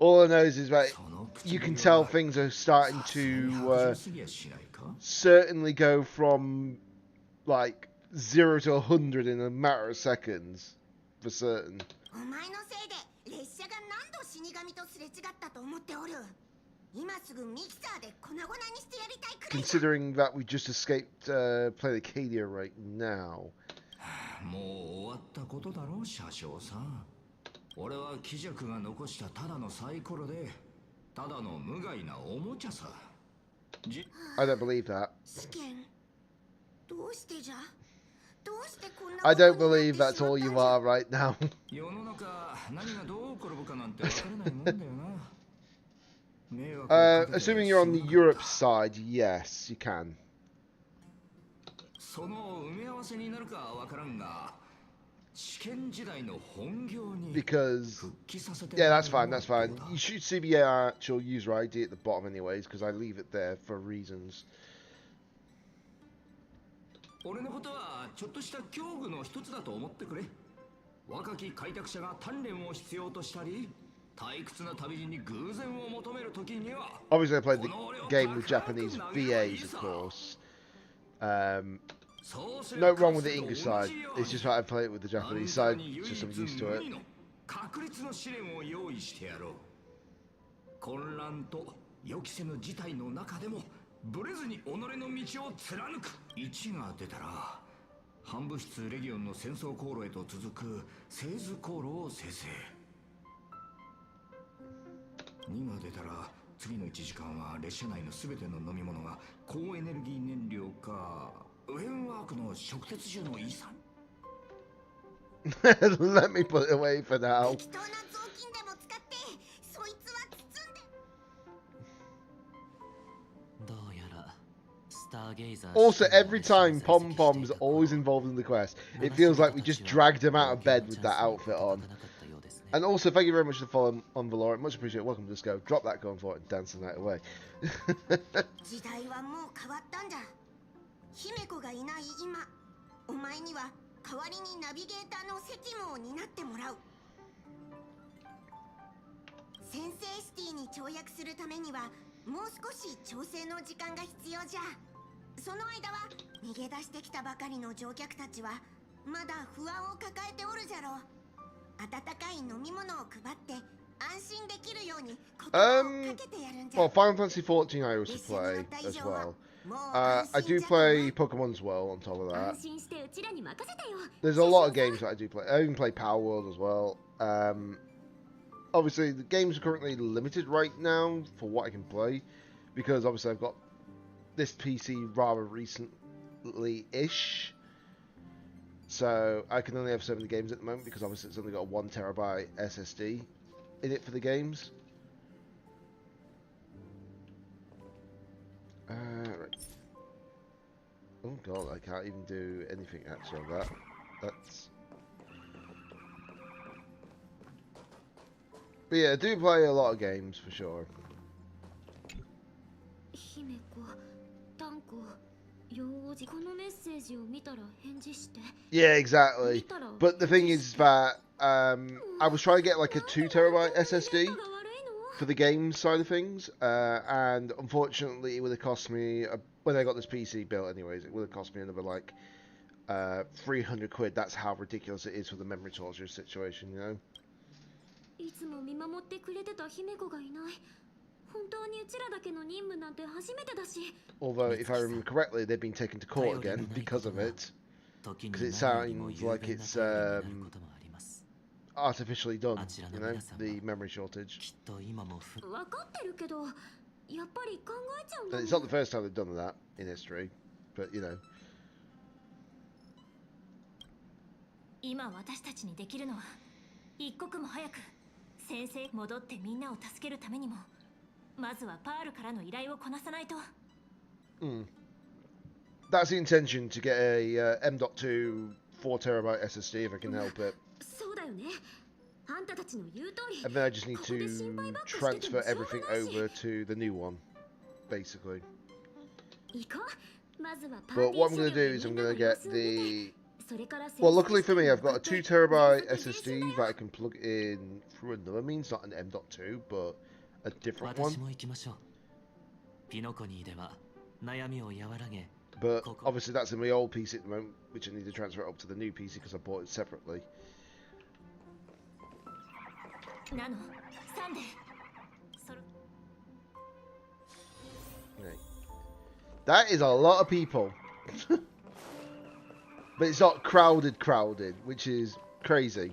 All I know is that you can tell things are starting to certainly go from like 0 to 100 in a matter of seconds, for certain. Considering that we just escaped playing Acadia right now. もう終わったことだろう、車掌さん。俺はキジャクが残したただのサイコロで、ただの無害なおもちゃさ。I don't believe that. 試験どうしてじゃ？どうしてこんな I don't believe that's all you are right now. 世の中何がどう転ぶかなんてわからないもんだよな。Assuming you're on the Europe side, yes, you can. その埋め合わせになるかわからんが、試験時代の本業に Because yeah, that's fine, that's fine. You should see the actual user ID at the bottom anyways, because I leave it there for reasons. 俺のことはちょっとした教具の一つだと思ってくれ。若き開拓者が鍛錬を必要としたり、退屈な旅路に偶然を求めるときには。Obviously, I played the game with Japanese VAs, of course. No wrong with the English side. It's just that I play it with the Japanese side, just I'm used to it. 確率の試練を用意してやろう。混乱と予期せぬ事態の中でもブレずに己の道を貫く。1が出たら半部室レギオンの戦争航路へと続く製図航路を生成。2が出たら次の1時間は列車内の全ての飲み物が高エネルギー燃料かウェンワークの食鉄銃の遺産。Let me put it away for now. Also, every time Pom Pom's always involved in the quest, it feels like we just dragged him out of bed with that outfit on. And also, thank you very much for the follow on Valorant. Much appreciated. Welcome to this go. Drop that going for it and dance the night away. 時代はもう変わったんだ。姫子がいない今、お前には代わりにナビゲーターの責務を担ってもらう。先生シティに跳躍するためにはもう少し調整の時間が必要じゃ。その間は逃げ出してきたばかりの乗客たちはまだ不安を抱えておるじゃろう。温かい飲み物を配って安心できるように言葉をかけてやるんじゃ。Well, Final Fantasy 14 I also play as well. I do play Pokemon as well on top of that. There's a lot of games that I do play. I even play Power World as well. Obviously, the games are currently limited right now for what I can play, because obviously I've got this PC rather recently-ish. So I can only have 70 games at the moment, because obviously it's only got a 1 terabyte SSD in it for the games. Right. Oh god, I can't even do anything actually on that. That's... But yeah, I do play a lot of games for sure. Yeah, exactly. But the thing is that I was trying to get like a 2 terabyte SSD for the game side of things, and unfortunately it would have cost me, when I got this PC built anyways, it would have cost me another like 300 quid. That's how ridiculous it is for the memory torture situation, you know? Although, if I remember correctly, they've been taken to court again because of it. Because it sounds like it's artificially done, you know, the memory shortage. And it's not the first time they've done that in history, but you know. 今私たちにできるのは一刻も早く先生戻ってみんなを助けるためにもまずはパールからの依頼をこなさないと。That's the intention, to get a M.2 4TB SSD if I can help it. そうだよね。あんたたちの言う通り。 And then I just need to transfer everything over to the new one, basically. But what I'm going to do is I'm going to get the... Well, luckily for me, I've got a 2TB SSD that I can plug in through another means, not an M.2, but a different one. But obviously that's in my old PC at the moment, which I need to transfer it up to the new PC because I bought it separately. Right. That is a lot of people. But it's not crowded, which is crazy.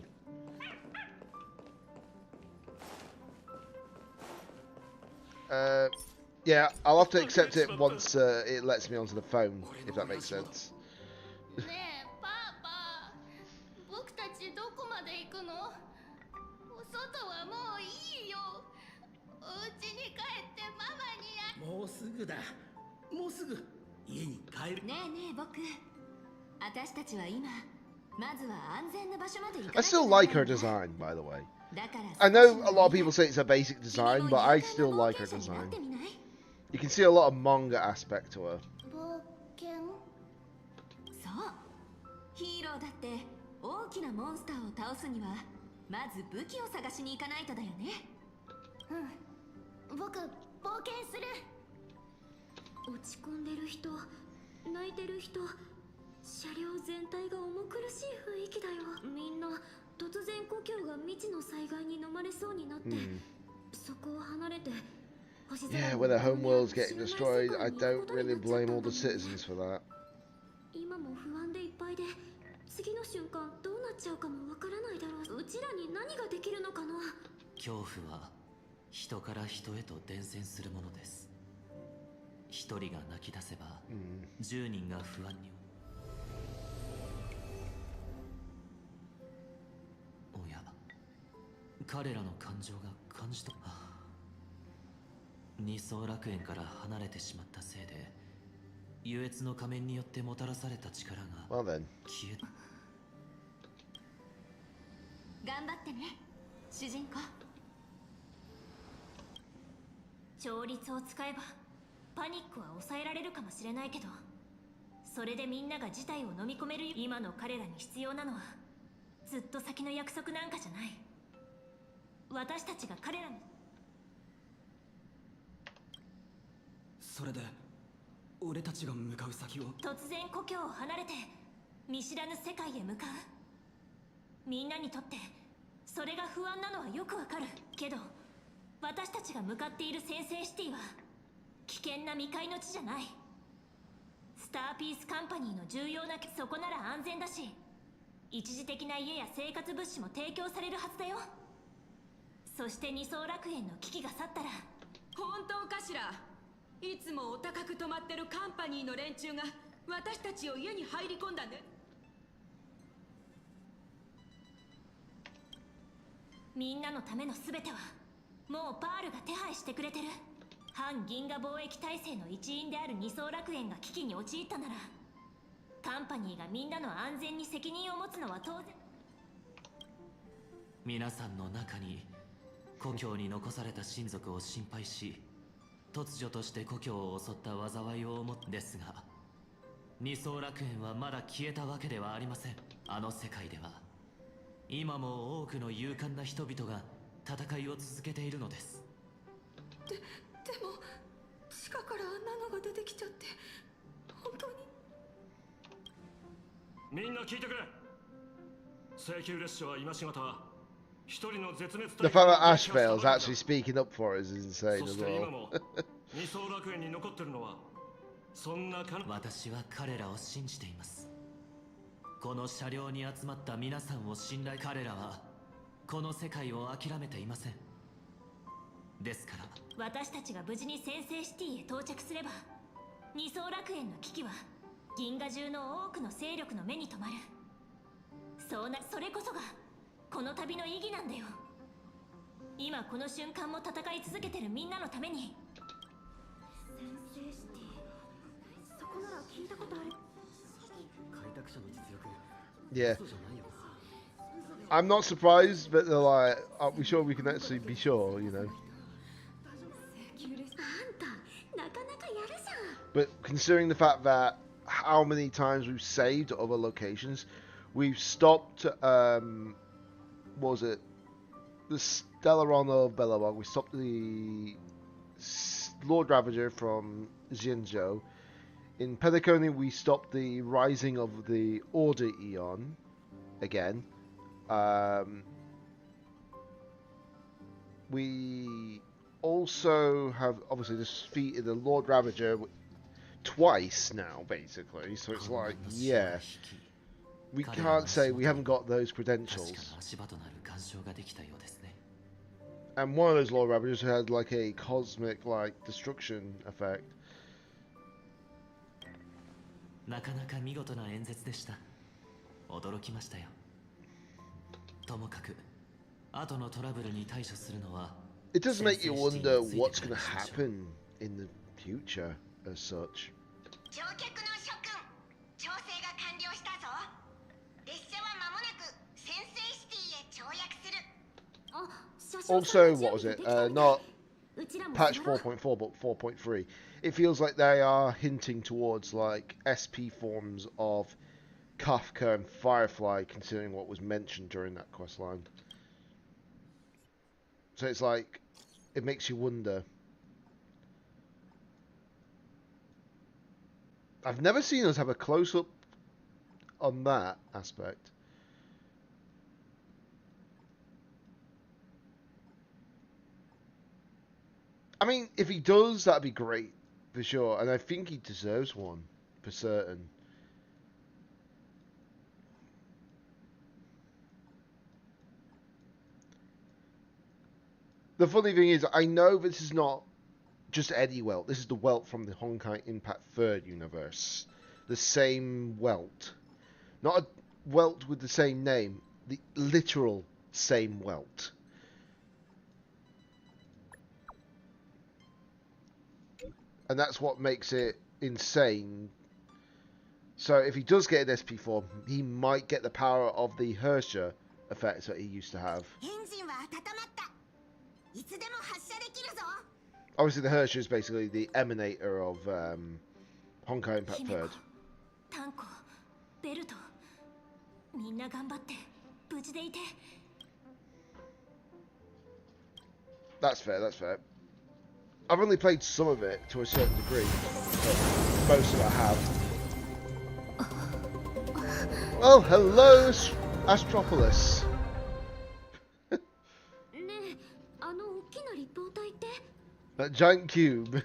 Yeah, I'll have to accept it once it lets me onto the phone, if that makes sense. I still like her design, by the way. I know a lot of people say it's a basic design, but I still like her design. You can see a lot of manga aspect to her. Yeah, when their homeworld's getting destroyed, I don't really blame all the citizens for that. Well then. 頑張ってね、主人公。調律を使えばパニックは抑えられるかもしれないけど、それでみんなが事態を飲み込める。今の彼らに必要なのはずっと先の約束なんかじゃない。私たちが彼らに。それで俺たちが向かう先を。突然故郷を離れて見知らぬ世界へ向かう。みんなにとってそれが不安なのはよくわかるけど、私たちが向かっている先制シティは危険な未開の地じゃない。スターピースカンパニーの重要なそこなら安全だし、一時的な家や生活物資も提供されるはずだよ。そして二層楽園の危機が去ったら。本当かしら。いつもお高く泊まってるカンパニーの連中が私たちを家に入り込んだね。みんなのための全てはもうパールが手配してくれてる。反銀河貿易体制の一員である二層楽園が危機に陥ったなら、カンパニーがみんなの安全に責任を持つのは当然。皆さんの中に故郷に残された親族を心配し、突如として故郷を襲った災いを思ってですが、二層楽園はまだ消えたわけではありません。あの世界では今も多くの勇敢な人々が戦いを続けているのです。でも地下からあんなのが出てきちゃって、本当に。みんな聞いてくれ。請求列車は今しがた一人の絶滅 The fact that Ashvale is actually speaking up for us is insane as そして今 well. も二層楽園に残ってるのはそんな私は彼らを信じています。この車両に集まった皆さんを信頼。彼らはこの世界を諦めていません。ですから私たちが無事に先制シティへ到着すれば、二層楽園の危機は銀河中の多くの勢力の目に留まる。それこそがこのの旅の意義なんだよ。今この瞬間も戦い続けてるみんなのために。先生シティ、そこなら聞いたことある。開拓者の実力。 Yeah. I'm not surprised, but they're like, are we sure we can actually be sure, you know? But considering the fact that how many times we've saved at other locations, we've stopped, what was it? The Stellaron of Bellawog, we stopped the Lord Ravager from Jinzhou. In Penacony, we stopped the rising of the Order Eon again. We also have obviously defeated the Lord Ravager twice now, basically. So it's like, yeah, we can't say we haven't got those credentials. And one of those Lord Ravagers had like a cosmic like destruction effect. なかなか見事な演説でした。驚きましたよ。ともかく、後のトラブルに対処するのは。It does make you wonder what's going to happen in the future, as such. 乗客の諸君、調整が完了したぞ。列車は間もなく先制シティへ跳躍する。Also, what was it? Not patch 4.4, but 4.3. It feels like they are hinting towards like SP forms of Kafka and Firefly, considering what was mentioned during that questline. So it's like, it makes you wonder. I've never seen us have a close-up on that aspect. I mean, if he does, that'd be great, for sure. And I think he deserves one, for certain. The funny thing is, I know this is not just any Welt. This is the Welt from the Honkai Impact 3rd universe. The same Welt. Not a Welt with the same name. The literal same Welt. And that's what makes it insane. So if he does get an SP form, he might get the power of the Hersher effect that he used to have. Obviously the Hersher is basically the emanator of Honkai Impact 3rd. That's fair, that's fair. I've only played some of it to a certain degree, but most of it I have. Oh, hello, Astropolis. That giant cube.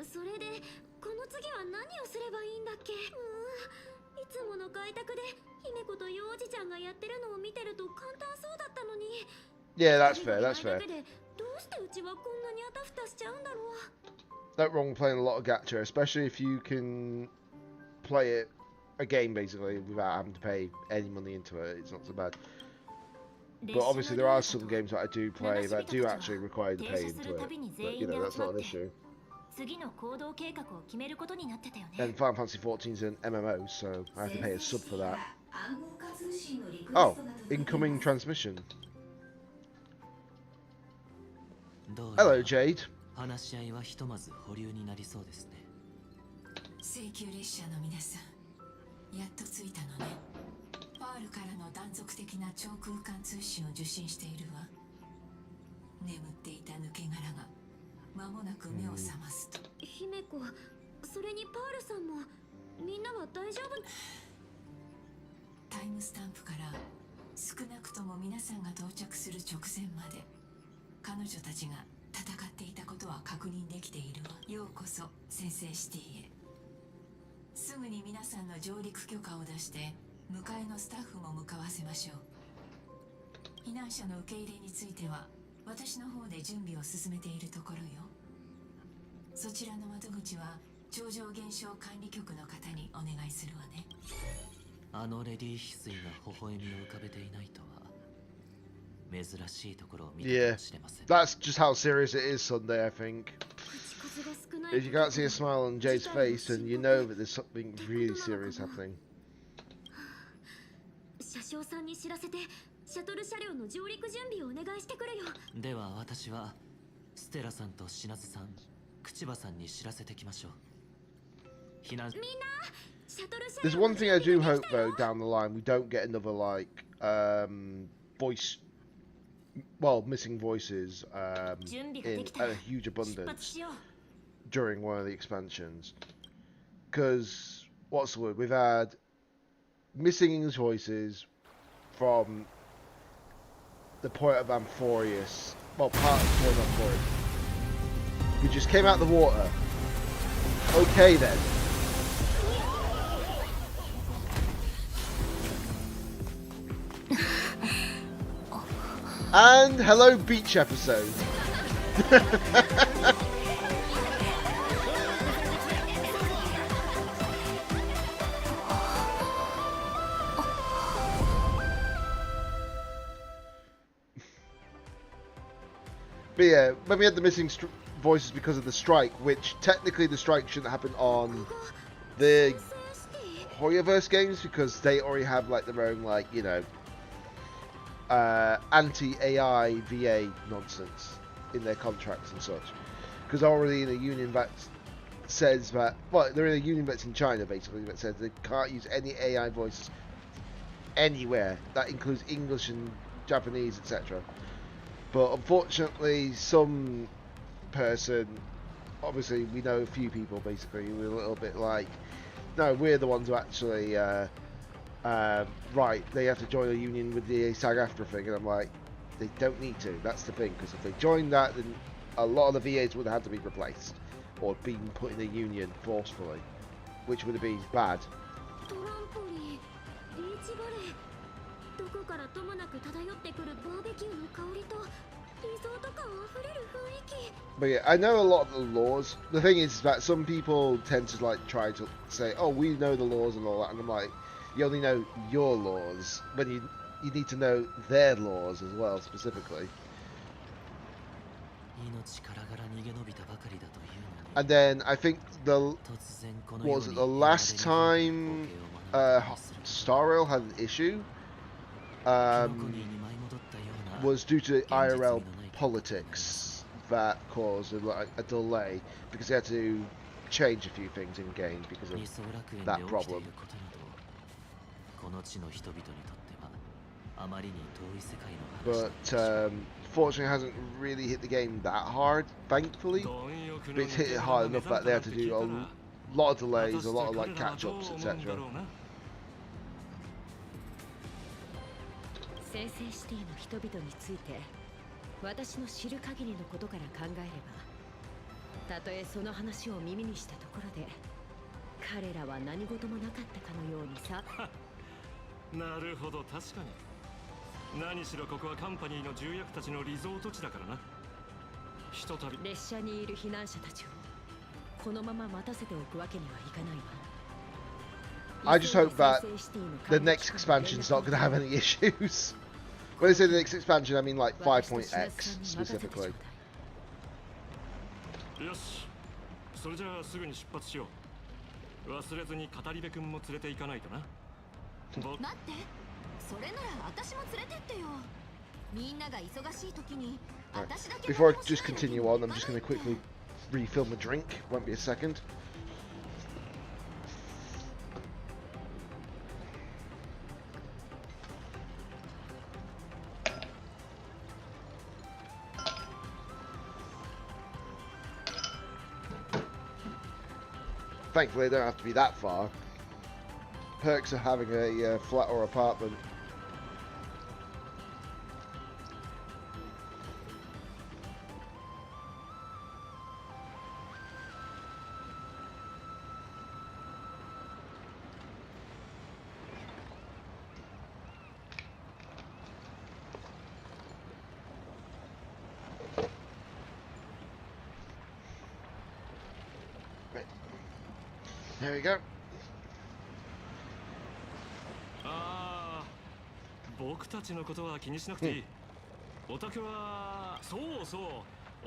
それでこの次は何をすればいいんだっけ。いつもの開拓で姫子と幼児ちゃんがやってるのを見てると簡単そうだったのに。Yeah, that's fair, that's fair. どうしてうちはこんなにあたふたしちゃうんだろう。 Not wrong playing a lot of gacha, especially if you can play it a game basically without having to pay any money into it. It's not so bad. But obviously there are some games that I do play that do actually require you to pay into it. But you know, that's not an issue. And Final Fantasy 14 is an MMO, so I have to pay a sub for that. Oh, incoming transmission. Hello, Jade. 話し合いはひとまず保留になりそうですね。請求列車の皆さん、やっと着いたのね。パールからの断続的な超空間通信を受信しているわ。眠っていた抜け殻が間もなく目を覚ますと。姫子、それにパールさんもみんなは大丈夫？タイムスタンプから少なくとも皆さんが到着する直前まで彼女たちが戦っていたことは確認できているわ。ようこそ先制シティへ。すぐに皆さんの上陸許可を出して迎えのスタッフも向かわせましょう。避難者の受け入れについては私の方で準備を進めているところよ。そちらの窓口は超常現象管理局の方にお願いするわね。あのレディ翡翠が微笑みを浮かべていないとは珍しいところを見たか Yeah, もしれません。 that's just how serious it is Sunday, I think. If you can't see a smile on Jay's face, then you know that there's something really serious happening. 車掌さんに知らせてシャトル車両の上陸準備をお願いしてくれよ。では私はステラさんとシナズさん、口場さんに知らせてきましょう。避難。 There's one thing I do hope though down the line we don't get another like voice, well, missing voices in a huge abundance during one of the expansions. Because what's the word? We've had missing English voices from the point of Amphorius, well, part of the point of Amphorius. We just came out the water. Okay then. And hello, beach episode. But yeah, when we had the missing voices because of the strike, which technically the strike shouldn't happen on the Hoyoverse games because they already have like their own, like, you know, anti-AI VA nonsense in their contracts and such. Because already in a union that says that, well, they're in a union that's in China basically that says they can't use any AI voices anywhere. That includes English and Japanese, etc. But unfortunately, some person, obviously we know a few people basically, who are a little bit like, no, we're the ones who actually, right, they have to join a union with the SAG-AFTRA thing, and I'm like, they don't need to, that's the thing, because if they join that, then a lot of the VAs would have to be replaced, or being put in a union forcefully, which would be bad. But yeah, I know a lot of the laws. The thing is that some people tend to like try to say, oh, we know the laws and all that, and I'm like, you only know your laws, when you need to know their laws as well, specifically. And then I think was it the last time Star Rail had an issue was due to IRL politics that caused a delay because they had to change a few things in game because of that problem. But fortunately it hasn't really hit the game that hard, thankfully. But it's hit it hard enough that they had to do a lot of delays, a lot of like catch-ups, etc. 生成シティの人々について私の知る限りのことから考えれば、たとえその話を耳にしたところで彼らは何事もなかったかのようにさ。なるほど、確かに。何しろここはカンパニーの重役たちのリゾート地だからな。ひとたび列車にいる避難者たちをこのまま待たせておくわけにはいかないわ。 I just hope that the next expansion's not going to have any issues. When I say the next expansion, I mean like 5.x specifically. よし、それじゃあすぐに出発しよう。忘れずに語り部君も連れて行かないとな。待って、それなら私も連れてってよ。みんなが忙しい時に私だけ。 Before I just continue on, I'm just going to quickly refill my drink. Won't be a second. Thankfully, I don't have to be that far. Perks of having a flat or apartment. There we go. ああ、僕たちのことは気にしなくていい。オタクは、そうそう、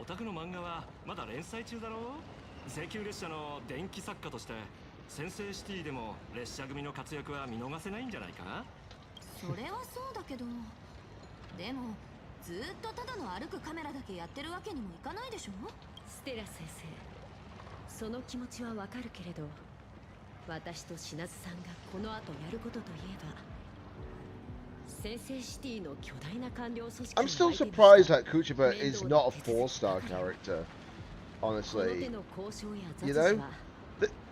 オタクの漫画はまだ連載中だろう。請求列車の電気作家として、先制シティでも列車組の活躍は見逃せないんじゃないか。それはそうだけど、でもずっとただの歩くカメラだけやってるわけにもいかないでしょ。ステラ先生、その気持ちはわかるけれど、私とシナズさんがこの後やることといえば、先制シティの巨大な官僚組織。 I'm still surprised that Kuchiba is not a 4-star character. Honestly, you know,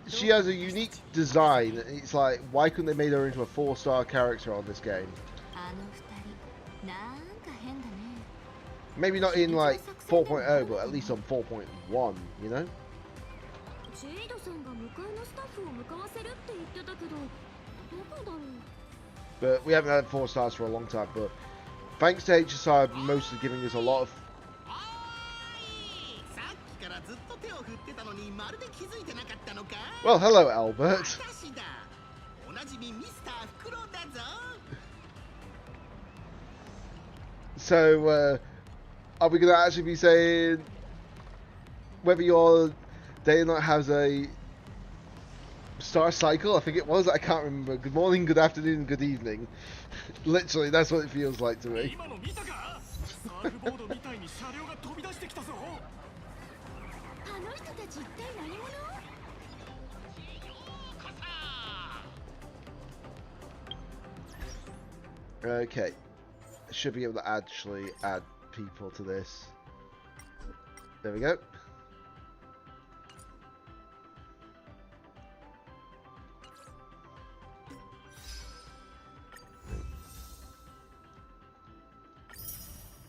she has a unique design. It's like, why couldn't they make her into a 4-star character on this game? Maybe not in like 4.0, but at least on 4.1, you know? But we haven't had 4 stars for a long time, but thanks to HSR mostly giving us a lot of... Well, hello, Albert. So, are we going to actually be saying whether your day or night has a star cycle? I think it was. I can't remember. Good morning, good afternoon, good evening. Literally, that's what it feels like to me. Okay. Should be able to actually add people to this. There we go.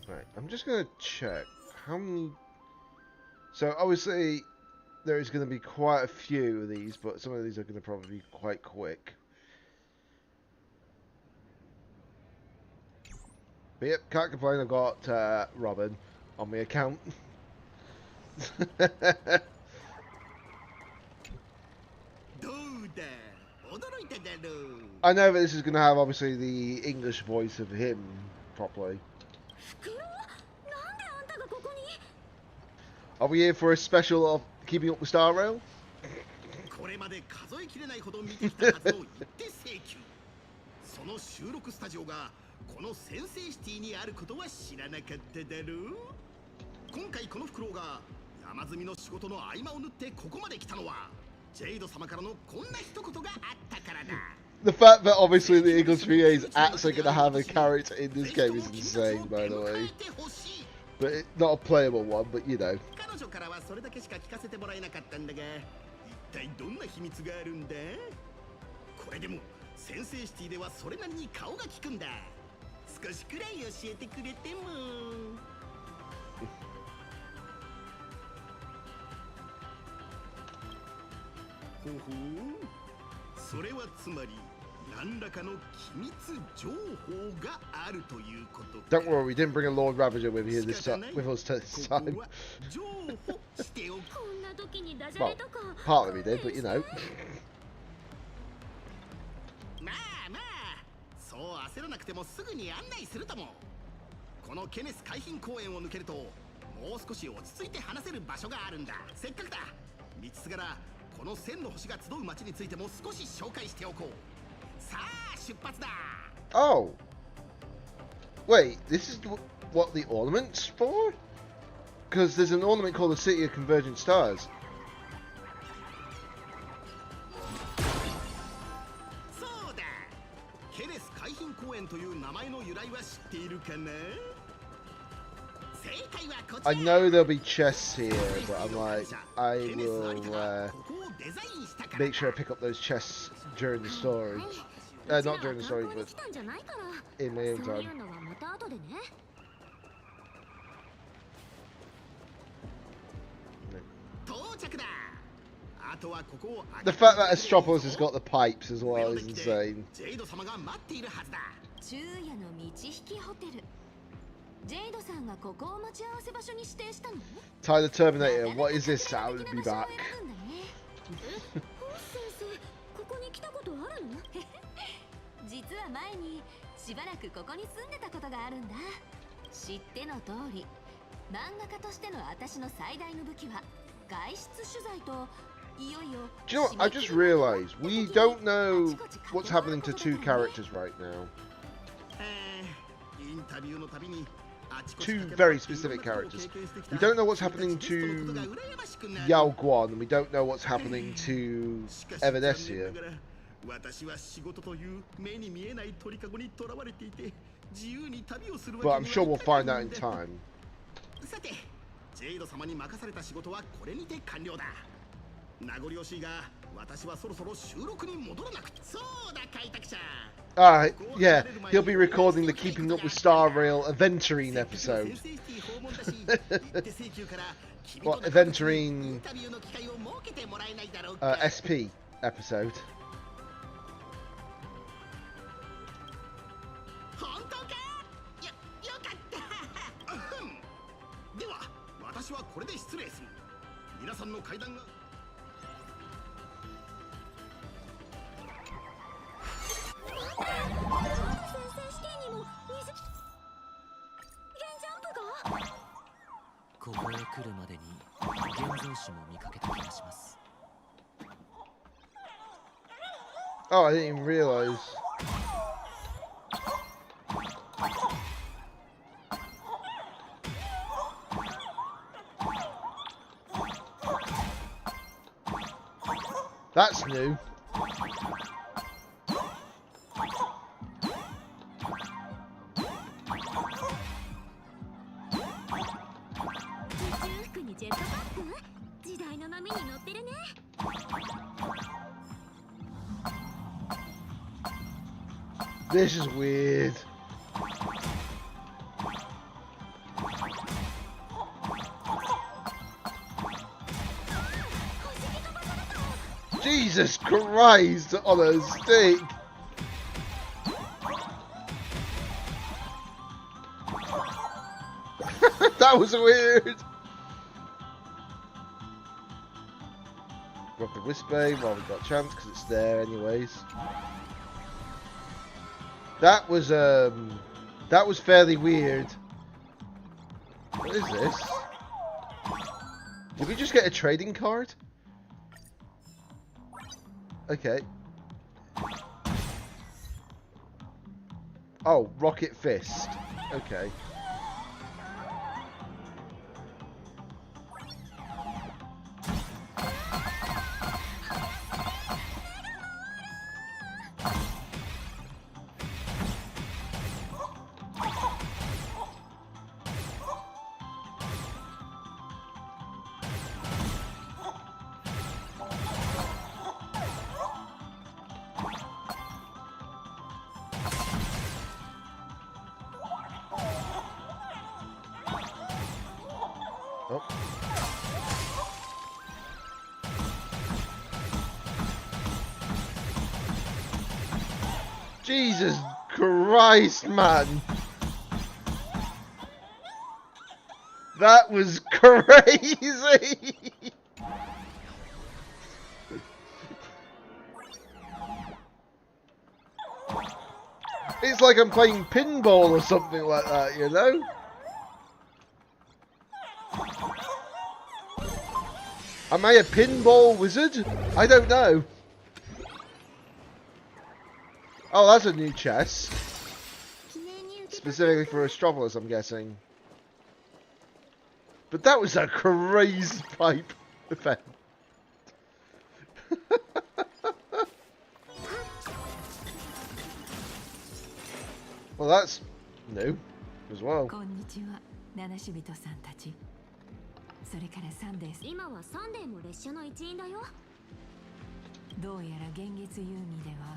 Right, I'm just going to check how many... So obviously there is going to be quite a few of these, but some of these are going to probably be quite quick. But yep, can't complain, I've got Robin on my account. I know that this is going to have obviously the English voice of him properly. Are we here for a special of Keeping Up with Star Rail? The fact that obviously the English VA is actually going to have a character in this game is insane, by the way. But not a playable one, but you know. Don't worry, we didn't bring a Lord Ravager with you this time, with us this time. Well, partly we did, but you know. Oh! Wait, this is what the ornament's for? Because there's an ornament called the City of Convergent Stars. I know there'll be chests here, but I'm like, I will make sure I pick up those chests during the story. Not during the story, but in my own time. The fact that Astropolis has got the pipes as well is insane. Ty the Terminator, what is this? I'll be back. 前にしばらくここに住んでたことがあるんだ。知っての通り、漫画家としての私の最大の武器は外出取材と。Do you know what? I just realised we don't know what's happening to two characters right now. Two very specific characters. We don't know what's happening to Yao Guan, and we don't know what's happening to Evanesia. But I'm sure we'll find out in time. ジェイド様に任された仕事はこれにて完了だ。名残惜しいが、私はそろそろ収録に戻らなくて。そうだ、開拓者。Yeah, he'll be recording the Keeping Up with Star Rail Aventurine episode. What, Aventurine SP episode. 本当か？よかった。では、私はこれで失礼する。皆さんの階段が。ここへ来るまでに現像種も見かけた気がします。 Oh, I didn't even realise. That's new. This is weird. Jesus Christ on a stick. That was weird. Grab the Whisper while we've got a chance because it's there anyways. That was fairly weird. What is this? Did we just get a trading card? Okay. Oh, Rocket Fist. Okay. Oh. Jesus Christ, man. That was crazy. It's like I'm playing pinball or something like that, you know? Am I a pinball wizard? I don't know. Oh, that's a new chest. Specifically for Astropolis, I'm guessing. But that was a crazy pipe effect. Well, that's new as well. それからサンデース。今はサンデーも列車の一員だよ。どうやら現実遊戯では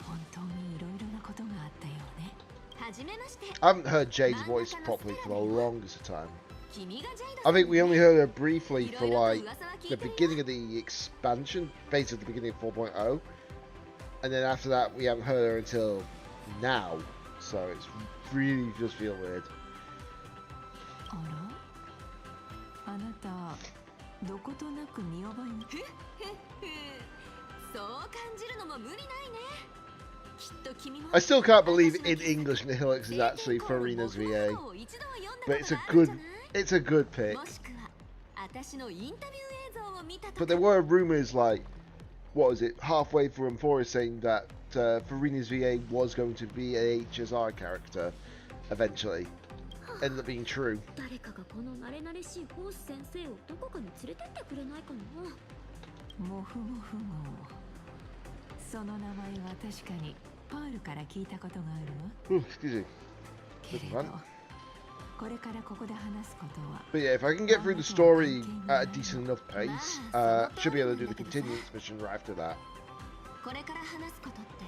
本当にいろいろなことがあったようね。はじめまして。I haven't heard Jade's voice properly for the longest time. I think we only heard her briefly for like the beginning of the expansion, basically the beginning of 4.0, and then after that we haven't heard her until now. So it's really just feel weird. あなたどことなく見覚えに。そう感じるのも無理ないね。I still can't believe in English Nihilix is actually Farina's VA, but it's a good pick. But there were rumors like, what was it, halfway through Emporia saying that Farina's VA was going to be a HSR character eventually. Ended up being true. 誰かがこの慣れ慣れしいホース先生をどこかに連れてってくれないかな。もふもふも。その名前は確かにパールから聞いたことがあるわ。Excuse me. けれど、これからここで話すことは。But yeah, if I can get through the story at a decent enough pace, should be able to do the continuance mission right after that. これから話すことって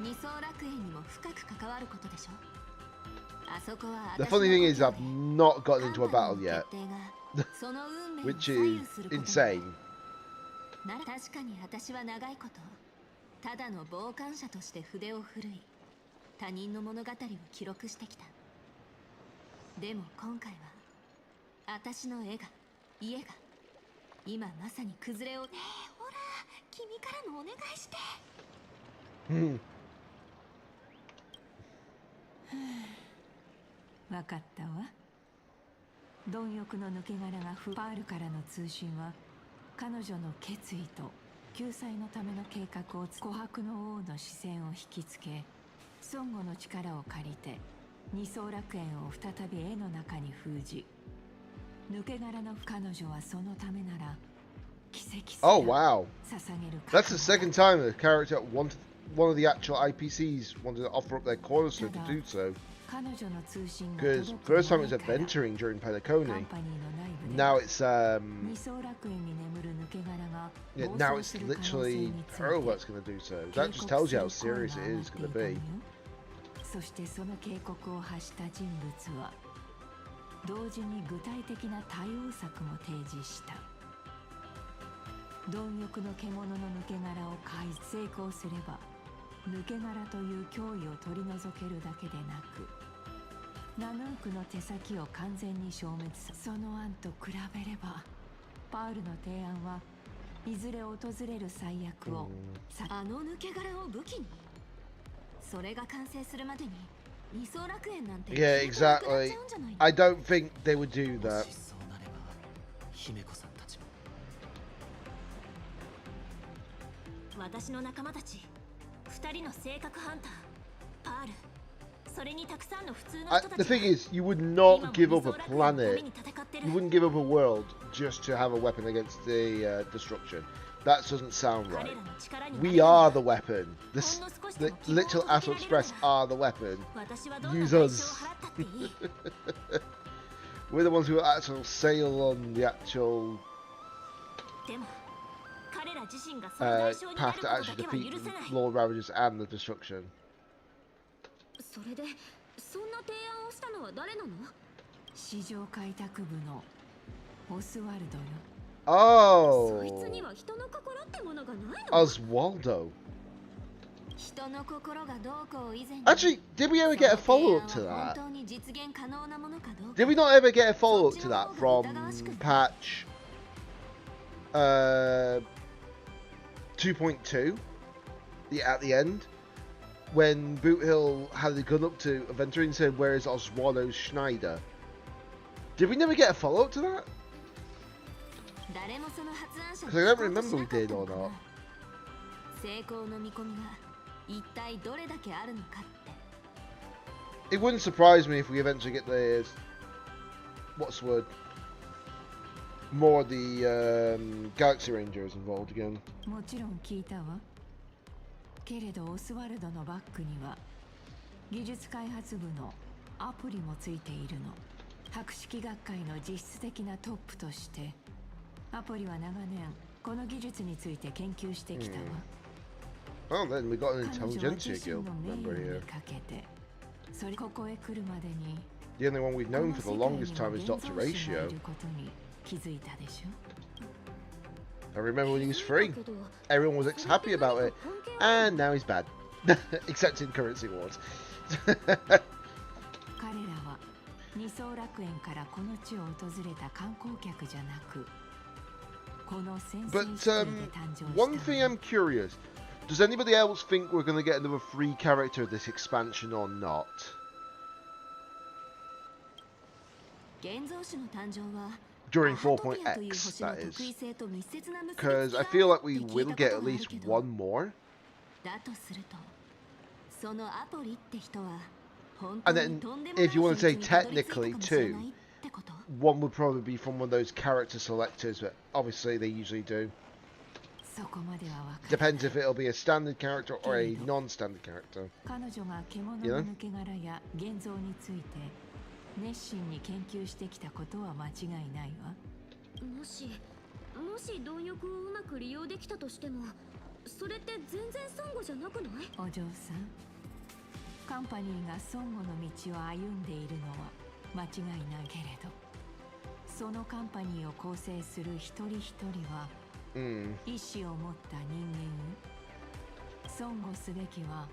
二層楽園にも深く関わることでしょ。 The funny thing is, I've not gotten into a battle yet, which is insane. 確かに私は長いことただの傍観者として筆を振るい他人の物語を記録してきた。でも今回は私の絵が家が今まさに崩れを。ねえほら君からのお願いして。わかったわ。貪欲の抜け殻がパールからの通信は彼女の決意と救済のための計画を琥珀の王の視線を引きつけ、孫悟の力を借りて二層楽園を再び絵の中に封じ、抜け殻の彼女はそのためなら奇跡すら Oh wow, 捧げる。 that's the second time a character wanted one of the actual IPCs wanted to offer up their cornerstone to do so. Because first time it was adventuring during Penacony. Now it's yeah, now it's literally Pearl that's going to do so. That just tells you how serious it is going to be. そしてその警告を発した人物は同時に具体的な対応策も提示した。貪欲の獣の抜け殻を成功すれば抜け殻という脅威を取り除けるだけでなく、ナヌークの手先を完全に消滅させ、その案と比べればパールの提案はいずれ訪れる最悪をあの抜け殻を武器にそれが完成するまでに二層楽園なんて Yeah, exactly. I don't think they would do that. 私の仲間たち2人の性格ハンターパール、それにたくさんの普通の人たち。 The thing is, you would not give up a planet, you wouldn't give up a world just to have a weapon against the destruction. That doesn't sound right. We are the weapon. The literal Astral Express are the weapon. Use us. We're the ones who actually sail on the actual path to actually defeat Lord Ravagers and the destruction. それでそんな提案をしたのは誰なの？市場開拓部のオスワルドよ。 Oh, そいつには人の心ってものがないの？ Oswaldo. 人の心がどうこう以前に Actually, did we ever get a follow-up to that? 本当に実現可能なものかどうか。 Did we not ever get a follow-up to that from patch 2.2 at the end? When Boot Hill had the gun up to Aventure and said, "Where is Oswaldo Schneider?" Did we never get a follow-up to that? Because I don't remember we did or not. It wouldn't surprise me if we eventually get the what's the word? More of the Galaxy Rangers involved again. もちろん聞いたわ。けれどオスワルドのバックには技術開発部のアプリもついているの。博識学会の実質的なトップとしてアプリは長年この技術について研究してきたわ。Oh, then we got an Intelligentsia Guild member here. それここへ来るまでに The only one we've known for the longest time is Dr. Ratio. 気づいたでしょ。 I remember when he was free. Everyone was happy about it. And now he's bad. Except in currency wars. 彼らは二層楽園からこの地を訪れた観光客じゃなく、この先生 But one thing I'm curious. Does anybody else think we're going to get another free character this expansion or not? During 4.x, that is. Because I feel like we will get at least one more. And then, if you want to say technically two, one would probably be from one of those character selectors, but obviously they usually do. Depends if it'll be a standard character or a non-standard character. You know? 熱心に研究してきたことは間違いないわ。もし貪欲をうまく利用できたとしても、それって全然損誤じゃなくない？お嬢さん、カンパニーが損誤の道を歩んでいるのは間違いないけれど、そのカンパニーを構成する一人一人は、意志を持った人間よ。損誤すべきは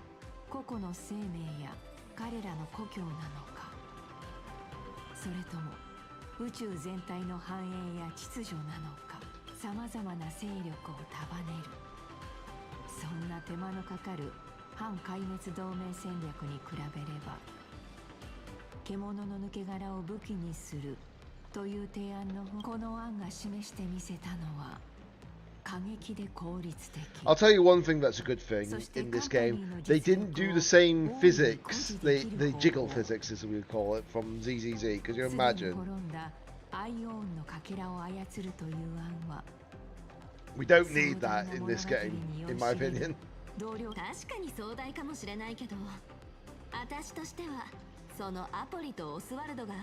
個々の生命や彼らの故郷なのか。それとも宇宙全体の繁栄や秩序なのか、さまざまな勢力を束ねる。そんな手間のかかる反壊滅同盟戦略に比べれば、獣の抜け殻を武器にするという提案のこの案が示してみせたのは、I'll tell you one thing that's a good thing in this game. They didn't do the same physics, the jiggle physics as we would call it, from ZZZ, because you imagine. We don't need that in this game, in my opinion. 確かに壮大かもしれないけど、私としてはそのアポリとオスワルドが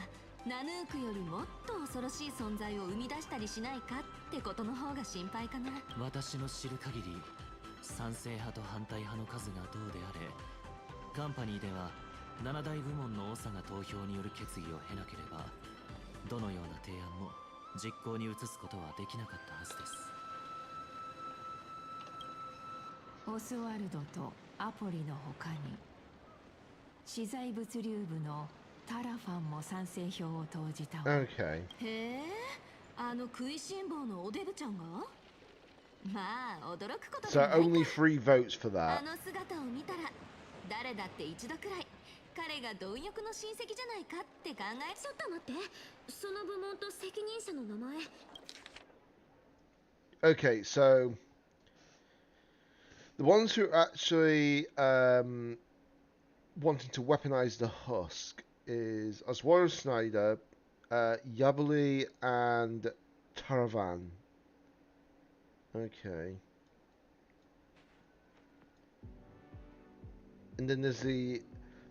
ナヌークよりもっと恐ろしい存在を生み出したりしないかってことの方が心配かな。私の知る限り、賛成派と反対派の数がどうであれ、カンパニーでは7大部門の長が投票による決議を経なければ、どのような提案も実行に移すことはできなかったはずです。オスワルドとアポリの他に、資材物流部のタラファンも賛成票を投じたわ。Okay. へえ、あの食いしん坊のおデブちゃんが？まあ驚くことだね。So only 3 votes for that. あの姿を見たら、誰だって一度くらい彼が貪欲の親戚じゃないかって考え。ちょっと待って、その部門と責任者の名前。Okay, so the ones who are actually wanting to weaponize the husk is Oswald Snyder, Yabuli, and Taravan. Okay. And then there's the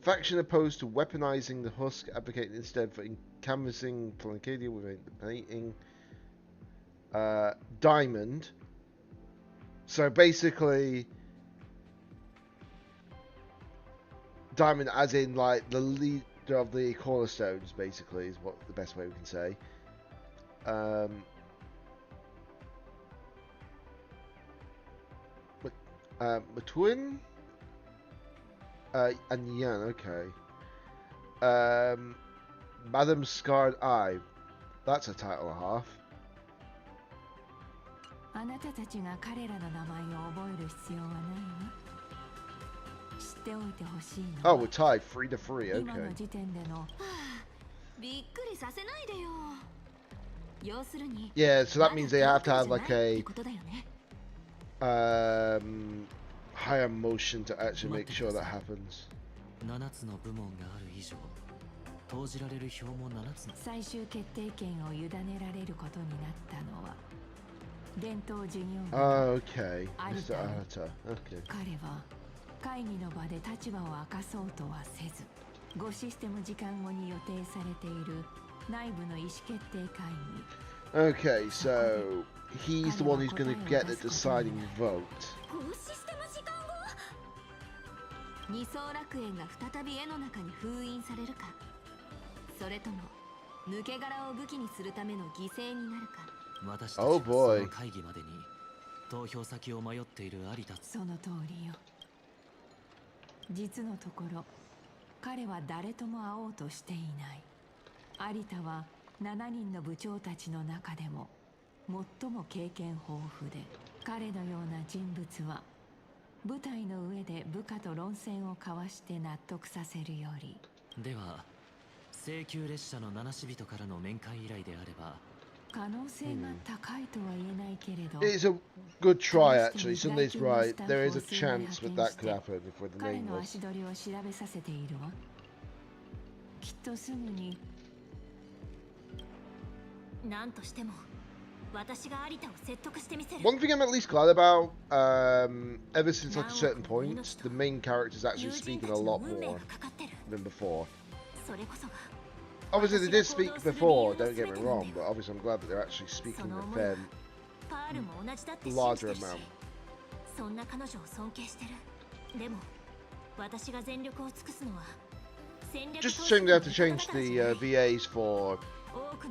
faction opposed to weaponizing the husk, advocating instead for canvassing Plancadia with painting. Diamond. So basically, Diamond as in like the leader of the cornerstones, basically, is what the best way we can say. Matuin? And Yan, okay. Madam Scarred Eye. That's a title and a half. あなたたちが彼らの名前を覚える必要はないわ。知っておいてほしいの。Oh, we're tied 3 to 3. 今 Okay. の時点での。びっくりさせないでよ。要するに。Yeah, so that means they have to have like a higher motion to actually make sure that happens. 7つの部門がある以上、投じられる票も7つの。最終決定権を委ねられることになったのは。伝統事業部 Okay, Mr. Arata. Okay. 彼は会議の場で立場を明かそうとはせず、5システム時間後に予定されている内部の意思決定会議。Okay, so he's the one who's going to get the deciding vote. 5システム時間後？二層楽園が再び絵の中に封印されるか、それとも抜け殻を武器にするための犠牲になるか。私たちはその会議までに投票先を迷っている有田。その通りよ。実のところ彼は誰とも会おうとしていない。有田は7人の部長たちの中でも最も経験豊富で、彼のような人物は舞台の上で部下と論戦を交わして納得させるより。では請求列車の七死人からの面会依頼であれば可能性が高いとは言えないけれど。 It's a good try actually. Sunday's right. There is a chance that that could happen if we're the 彼の nameless. 足取りを調べさせているわ。きっとすぐに。何としても私が有田を説得してみせる。 One thing I'm at least glad about, ever since like a certain point, the main character's actually speaking a lot more than before. それこそが Obviously they did speak before, don't get me wrong, but obviously I'm glad that they're actually speaking a fair パールも同じだって信 larger じてるし amount. そんな彼女を尊敬してる。でも私が全力を尽くすのは戦略 Just a shame they had to change the VAs for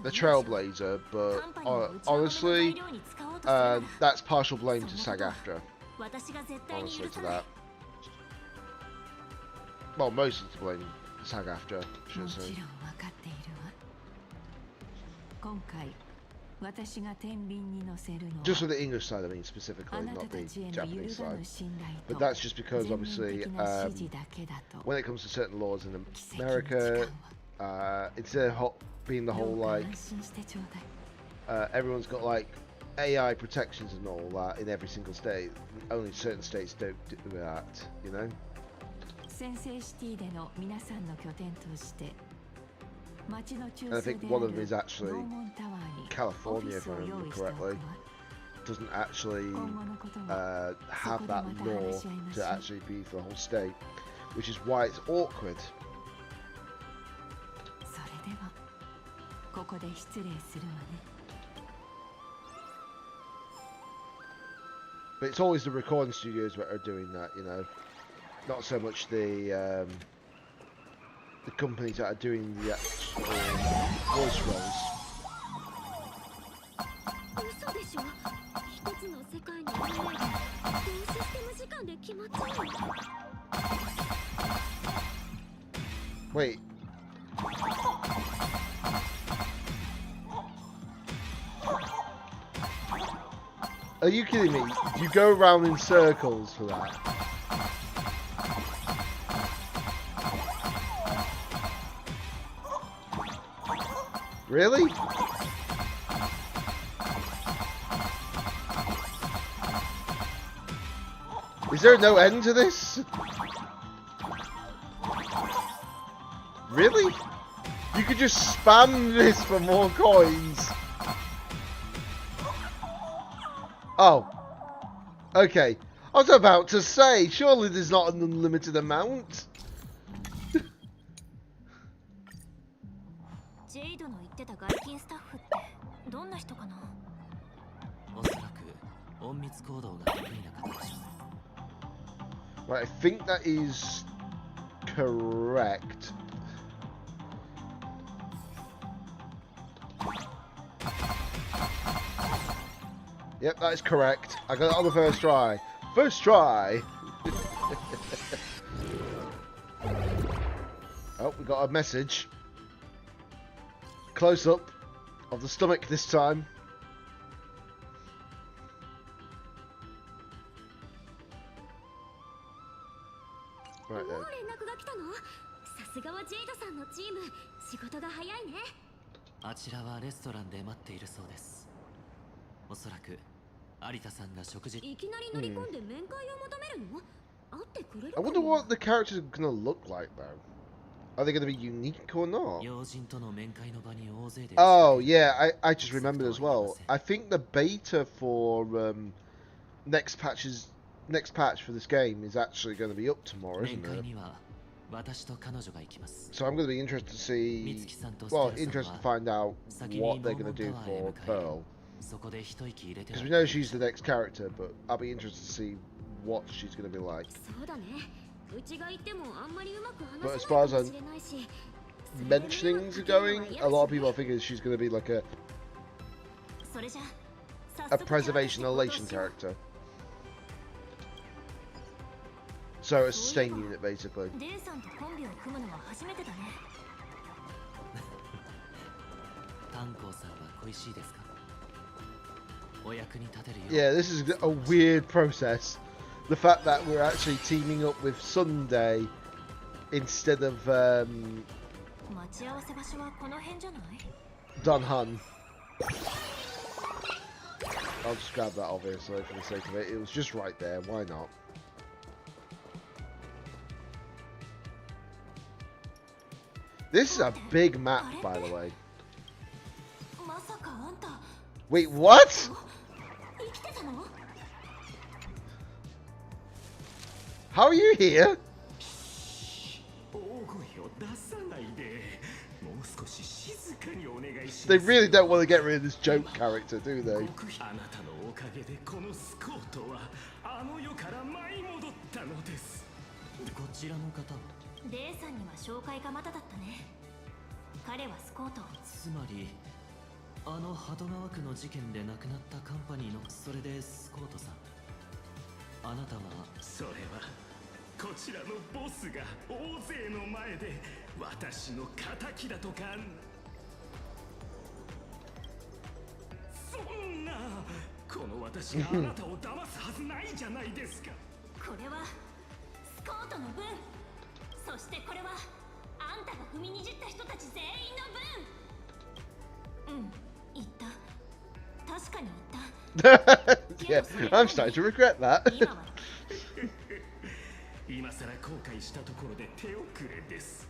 the Trailblazer, but honestly, that's partial blame to SAG-AFTRA. 私が絶対に Honestly, 許 to さない。 that. Well, mostly to blame SAG-AFTRA, も should ちろん I say. 分かっているわ。今回私が天秤に乗せるのは Just for the English side, I mean, specifically, あなた not た the ちへの Japanese 揺るが side. ぬ信頼 But と that's just because, 全面 obviously, 的な支持だけだと when it comes to certain laws in America, instead of being the whole, どうか like, 安心してちょうだい。 everyone's got, like, AI protections and all that in every single state. Only certain states don't do that, you know? 先制シティでの皆さんの拠点として街の中 And I 枢 think で one あ of them る is actually 拷問タワーに California, オ if フィ I スを用 remember 意しておく correctly. わ。 Doesn't actually 今後のことは have そこで that また law 話し合いまし to ょう。 actually be for the whole state, which is why it's awkward. それではここで失礼するわね。 But it's always the recording studios that are doing that, you know. Not so much the companies that are doing the actual voice roles. 嘘でしょ。一つの世界の運営が同システム時間で決まっちゃうの。 Wait. Are you kidding me? You go around in circles for that? Really? Is there no end to this? Really? You could just spam this for more coins. Oh. Okay. I was about to say, surely there's not an unlimited amount. ジェイドの言ってた外勤スタッフってどんな人かな。おそらく隠密行動が得意な方でしょう。 Right, I think that is correct. Yep, that is correct. I got it on the first try. First try! Oh, we got a message. Close up of the stomach this time. Right も then. う連絡が来たの。さすがはジェイドさんのチーム。仕事が早いね。あちらはレストランで待っているそうです。おそらく有田さんが食事。いきなり乗り込んで面会を求めるの？会ってくれる I か wonder な。 what the characters are gonna look like though. Are they gonna be unique or not? 要人との面会の場に大勢で。 Oh yeah, I just remembered as well. I think the beta for next patch for this game is actually going to be up tomorrow, 面 isn't 会 it? には私と彼女が行きます。 So I'm going to be interested to see. Well, interested to find out what they're going to do for Pearl. そこで一息入れて。 Because we know she's the next character, but I'll be interested to see what she's going to be like. そうだね。うちが行ってもあんまりうまく But 話 as せ far ない as か I'm もしれないし。 mentionings are going, a lot of people are thinking she's going to be like a それじゃ a preservation elation character. So a sustain unit basically. デンさんとコンビを組むのは初めてだね。炭鉱さんは恋しいですか？お役に立てるよう。 Yeah, this is a weird process. The fact that we're actually teaming up with Sunday instead of 待ち合わせ場所はこの辺じゃない？ Don Han. I'll just grab that obviously for the sake of it. It was just right there, why not? This is a big map, by the way. Wait, what? How are you here? They really don't want to get rid of this joke character, do they? レイさんには紹介がまだだったね。彼はスコート。つまりあの鳩川区の事件で亡くなったカンパニーのそれでスコートさん、あなたはそれはこちらのボスが大勢の前で私の仇だとか。そんなこの私があなたを騙すはずないじゃないですか。これはスコートの分、そしてこれはあんたが踏みにじった人たち全員の分。うん、言った。確かに言った。Yeah, I'm starting to regret that. 今さら後悔したところで手遅れです。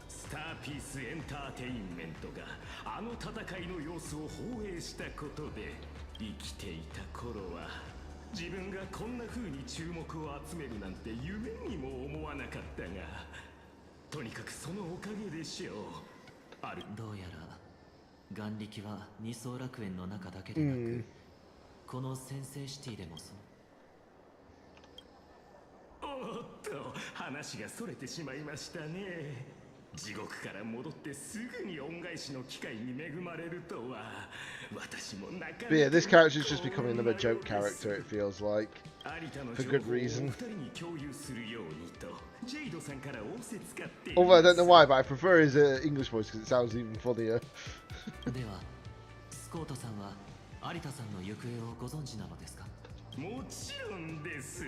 スターピースエンターテインメントがあの戦いの様子を放映したことで、生きていた頃は自分がこんな風に注目を集めるなんて夢にも思わなかったが、とにかくそのおかげでしょう。どうやら眼力は二層楽園の中だけでなく、この先制シティでもそう。おっと、話がそれてしまいましたね。地獄から戻ってすぐに恩返しの機会に恵まれるとは、私もなかなか。But yeah, this character is just becoming another joke character, it feels like. For good reason. Although I don't know why, but I prefer his English voice because it sounds even funnier. では、スコートさんは有田さんの行方をご存知なのですか？もちろんです。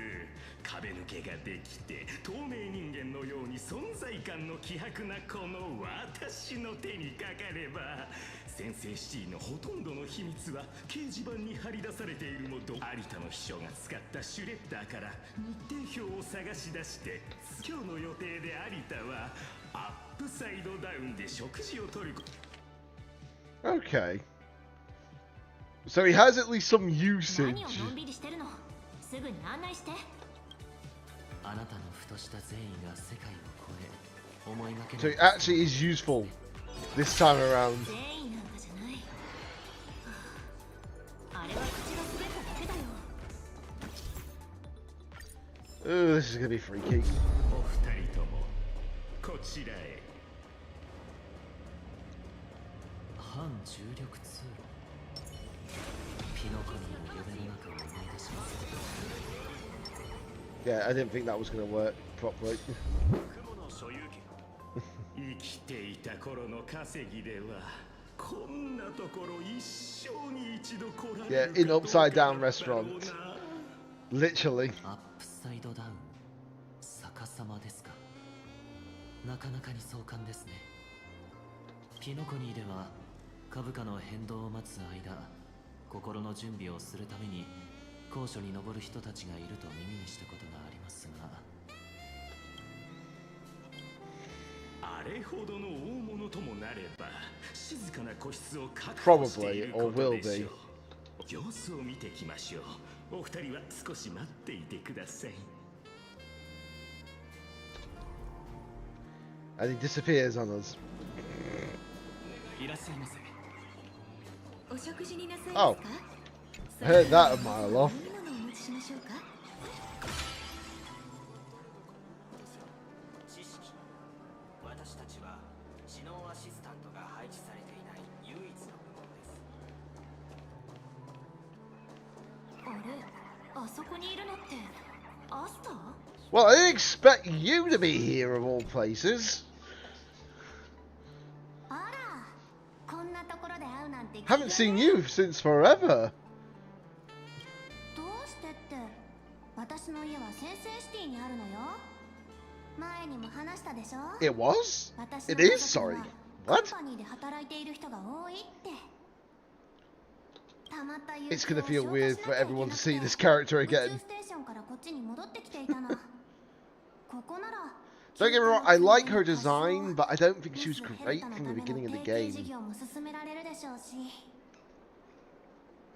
壁抜けができて透明人間のように存在感の希薄なこの私の手にかかれば、先制シティのほとんどの秘密は掲示板に貼り出されているのと、有田の秘書が使ったシュレッダーから日程表を探し出して、今日の予定で有田はアップサイドダウンで食事をとる。 Okay. So he has at least some usage. 何をのんびりしてるの？すぐに案内して。あなたのふとした善意が世界を超え、思いがけない。 So it actually is useful this time around. 善意なんかじゃない。あれは口が滑っただけだよ。Oh, this is gonna be freaky. お二人ともこちらへ。反重力通路。ピノコニーの夢の中を思い出します。 Yeah, I didn't think that was gonna work properly. 生きていた頃の稼ぎではこんなところ一生に一度来られる。 Yeah, in upside down restaurant. Literally. アップサイドダウン、逆さまですか。なかなかに壮観ですね。ピノコニーでは株価の変動を待つ間、心の準備をするために高所に登る人たちがいると耳にしたことがありますが、あれほどの大物ともなれば静かな個室を確保していることでしょう。様子を見てきましょう。お二人は少し待っていてください。 And he disappears on us. いらっしゃいませ。お食事になさいますか？ I heard that a mile off. 何をお持ちしましょうか？知識。私たちは知能アシスタントが配置されていない唯一の部門です。あれ、あそこにいるのってアスター？ Well, I didn't expect you to be here of all places. あら、こんなところで会うなんて。 Haven't seen you since forever. どうしてって、私のの家は先生シティにあるのよ。前にも話したでしょ。 It was? 私 It の is? 家族 Sorry. は What? カンパニーで働いている人が多いって。たまった友 It's 人 gonna を feel 消化 weird し for なきゃいけ everyone な to く see て this character 宇宙 again. ステーションからこっちに戻ってきていたの。ここなら Don't get me wrong, I like her design, but I don't think she was great from the beginning of the game.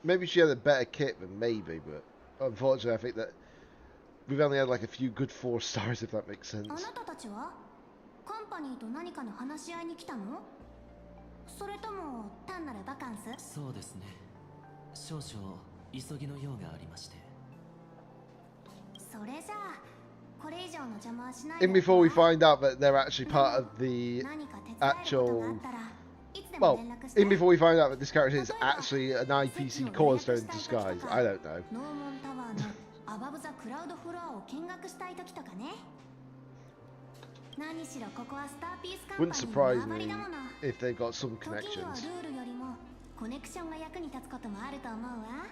Maybe she had a better kit than maybe, but unfortunately I think that we've only had like a few good 4 stars, if that makes sense. あなたたちはカンパニーと何かの話し合いに来たの？それとも単なるバカンス？そうですね。少々急ぎの用がありまして。それじゃあこれ以上の邪魔はしないで。 In before we find out that they're actually part of the actual... Well, in before we find out that this character is actually an IPC cornerstone in disguise. I don't know. ノーモンタワーのアバブザクラウドフロアを見学したい時とかね。何しろここはスターピースカンパニ Wouldn't ーの surprise 縄張り me だもの。 if they got some 時には connections. ルールよりもコネクションが役に立つこともあると思うわ。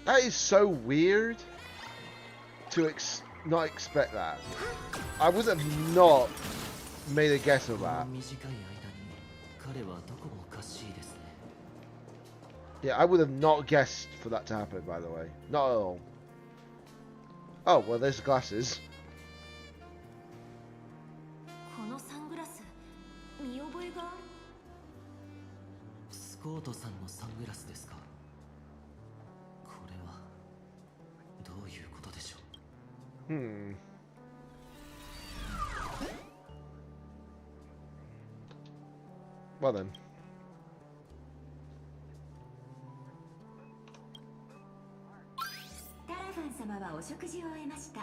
That is so weird to not expect that. I would have not made a guess of that. Yeah, I would have not guessed for that to happen, by the way. Not at all. Oh, well, there's the glasses. このサングラス見覚えが。スコートさんのサングラスですか。これはどういうことでしょう。Well then. タラファン様はお食事を終えました。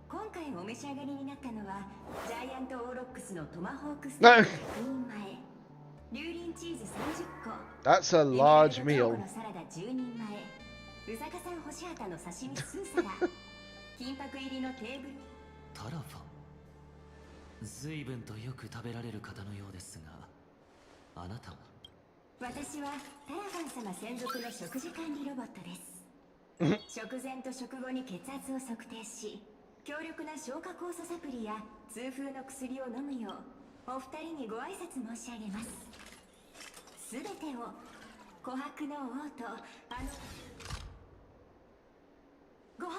今回お召し上がりになったのはジャイアントオーロックスのトマホークステーキ100人前、榴蓮チーズ30個、 That's a large meal. のサラダ10人前、宇坂さん干し旗の刺身数皿、金箔入りのテーブル。タラファン、随分とよく食べられる方のようですが、あなたは？私はタラファン様専属の食事管理ロボットです。食前と食後に血圧を測定し、強力な消化酵素サプリや痛風の薬を飲むようお二人にご挨拶申し上げます。すべてを琥珀の王とご飯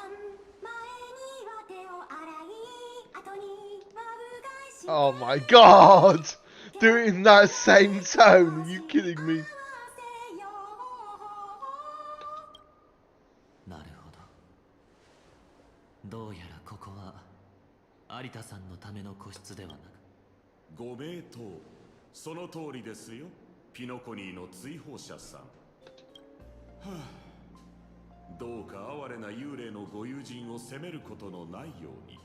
前には手を洗い、後にはうがいし。 Oh my god! Do it in that same tone. Are you kidding me? なるほど。どうやらここは有田さんのための個室ではなく。ご名答。その通りですよ。ピノコニーの追放者さん。はあ、どうか哀れな幽霊のご友人を責めることのないように。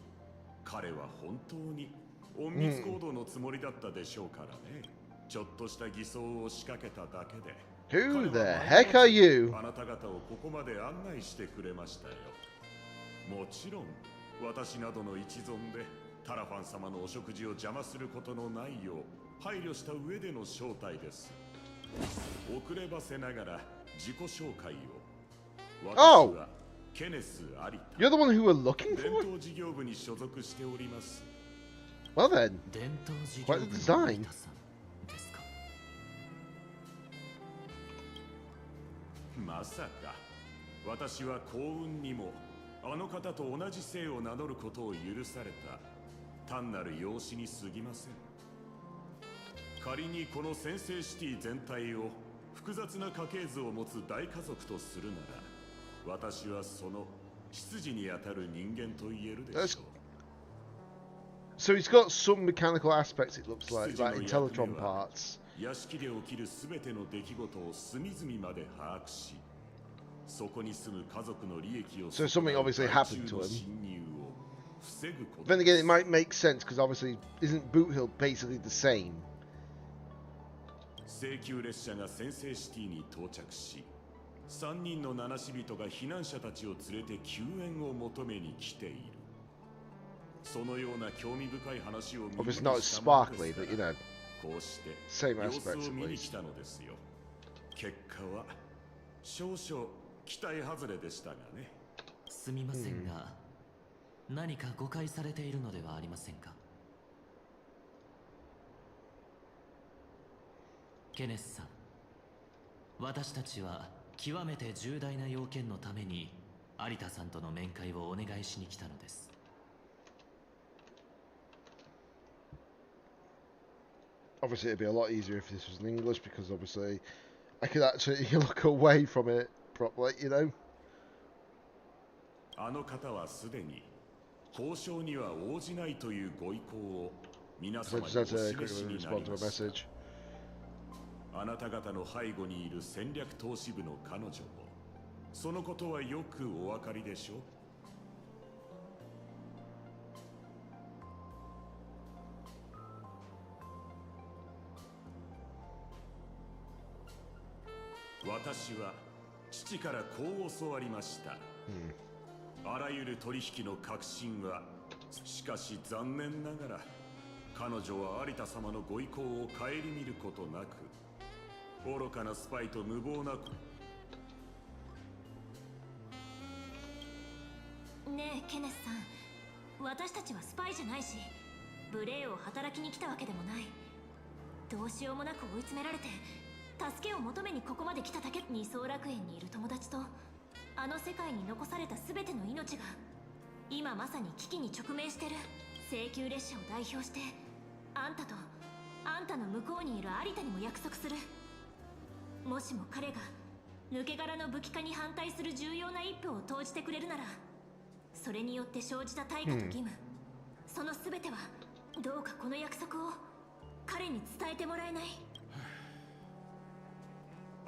彼は本当に隠密行動のつもりだったでしょうからね。ちょっとした偽装を仕掛けただけで。Who the heck are you? あなた方をここまで案内してくれましたよ。もちろん私などの一存でタラファン様のお食事を邪魔することのないよう配慮した上での招待です。遅ればせながら自己紹介を。私はケネス・アリタ。 You're the one who we're looking 伝 for? 統事業部に所属しております。 Well then, 伝統事業 quite 部 the の design. 有田さんですか。まさか私は幸運にもあの方と同じ姓を名乗ることを許された単なる養子に過ぎません。仮にこの先制シティ全体を複雑な家系図を持つ大家族とするなら、私はその執事にあたる人間と言えるでしょう。 So he's got some mechanical aspects, it looks like Intellitron parts. 屋敷で起きるすべての出来事を隅々まで把握し、そこに住む家族の利益を So something obviously happened to him. 侵入を防ぐこと。 Then again, it might make sense because obviously, isn't Boot Hill basically the same? 請求列車が先制シティに到着し、3人の七死人が避難者たちを連れて救援を求めに来ている。そのような興味深い話を見 Obviously not as sparkly, but you know, こうして same 様 aspects 子を at 見に least. 来たのですよ。結果は少々期待外れでしたがね。すみませんが、何か誤解されているのではありませんか？ケネスさん、私たちは極めて重大な要件のために有田さんとの面会をお願いしに来たのです。Obviously, it'd be a lot easier if this was in English because obviously I could actually look away from it properly, you know. あの方はすでに交渉には応じないというご意向を皆様にお示しになりました。あなた方の背後にいる戦略投資部の彼女もそのことはよくお分かりでしょう。私は父からこう教わりました。あらゆる取引の核心は、しかし残念ながら彼女は有田様のご意向を顧みることなく、愚かなスパイと無謀なねえケネスさん、私たちはスパイじゃないし無礼を働きに来たわけでもない。どうしようもなく追い詰められて助けを求めにここまで来ただけ。二層楽園にいる友達とあの世界に残された全ての命が今まさに危機に直面してる。請求列車を代表してあんたとあんたの向こうにいる有田にも約束する。もしも彼が抜け殻の武器化に反対する重要な一歩を投じてくれるなら、それによって生じた対価と義務、その全てはどうかこの約束を彼に伝えてもらえない？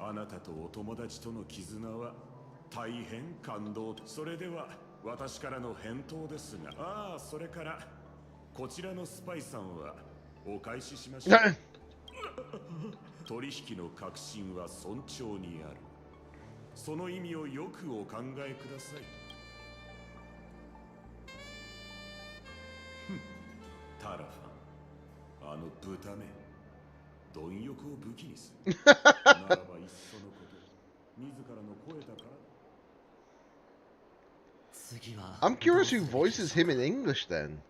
あなたとお友達との絆は大変感動。それでは私からの返答ですが、ああ、それからこちらのスパイさんはお返ししました。取引の核心は尊重にある。その意味をよくお考えください。タラファン、あの豚め、貪欲を武器にする。ならばいっそのこと、自らの超えたから。I'm curious who voices him in English then.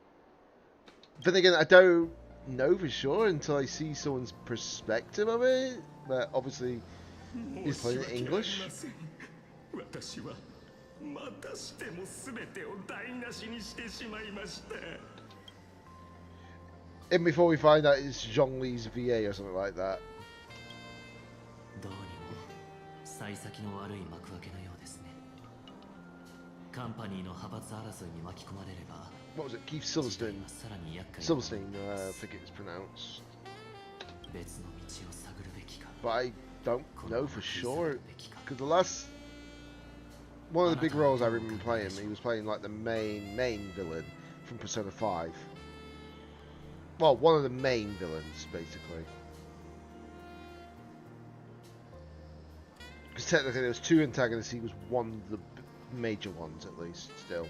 Then again, I don't know for sure until I see someone's perspective of it. But obviously, he's playing in English. 私はまたしても全てを台無しにしてしまいました。And before we find out it's Zhongli's VA or something like that. どうにも幸先の悪い幕開けのようですね。カンパニーの派閥争いに巻き込まれれば。What was it? Keith Silverstein. Silverstein, I think it's pronounced. 別の道を探るべきか。 But I don't know for sure. Because the last one of the big roles I remember playing, he was playing like the main villain from Persona 5. Well, one of the main villains, basically. Because technically there was two antagonists, he was one of the major ones at least, still.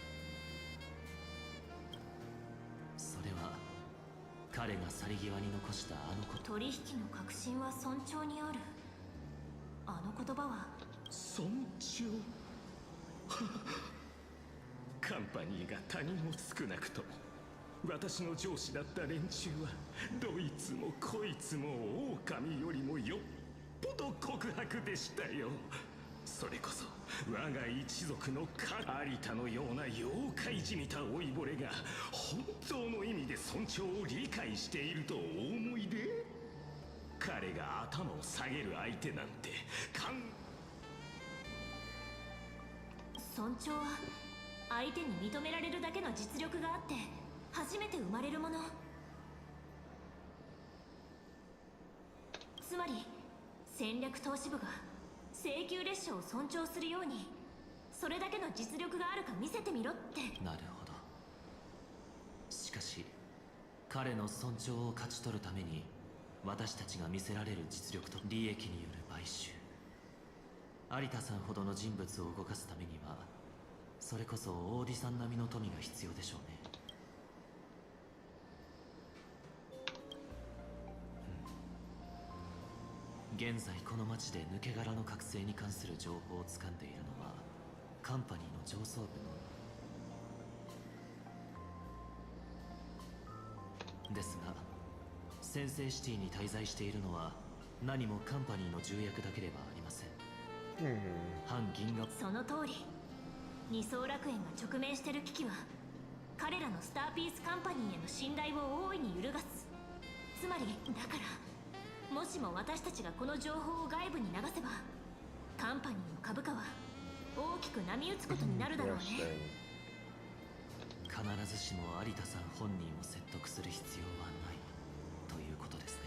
それは彼が去り際に残したあのこと。取引の核心は尊重にある。あの言葉は尊重。カンパニーが他人も少なくとも私の上司だった連中はどいつもこいつも狼よりもよっぽど告白でしたよ。それこそ我が一族の有田のような妖怪じみた老いぼれが本当の意味で尊重を理解しているとお思いで、彼が頭を下げる相手なんて尊重は相手に認められるだけの実力があって初めて生まれるもの。つまり戦略投資部が請求列車を尊重するようにそれだけの実力があるか見せてみろって。なるほど。しかし彼の尊重を勝ち取るために私たちが見せられる実力と利益による買収、有田さんほどの人物を動かすためにはそれこそオーディさん並みの富が必要でしょうね。現在この町で抜け殻の覚醒に関する情報を掴んでいるのはカンパニーの上層部のですが、先制シティに滞在しているのは何もカンパニーの重役だけではありません。反銀河その通り、二層楽園が直面してる危機は彼らのスターピースカンパニーへの信頼を大いに揺るがす。つまりだから、もしも私たちがこの情報を外部に流せば、カンパニーの株価は大きく波打つことになるだろうね。必ずしも有田さん本人を説得する必要はないということですね。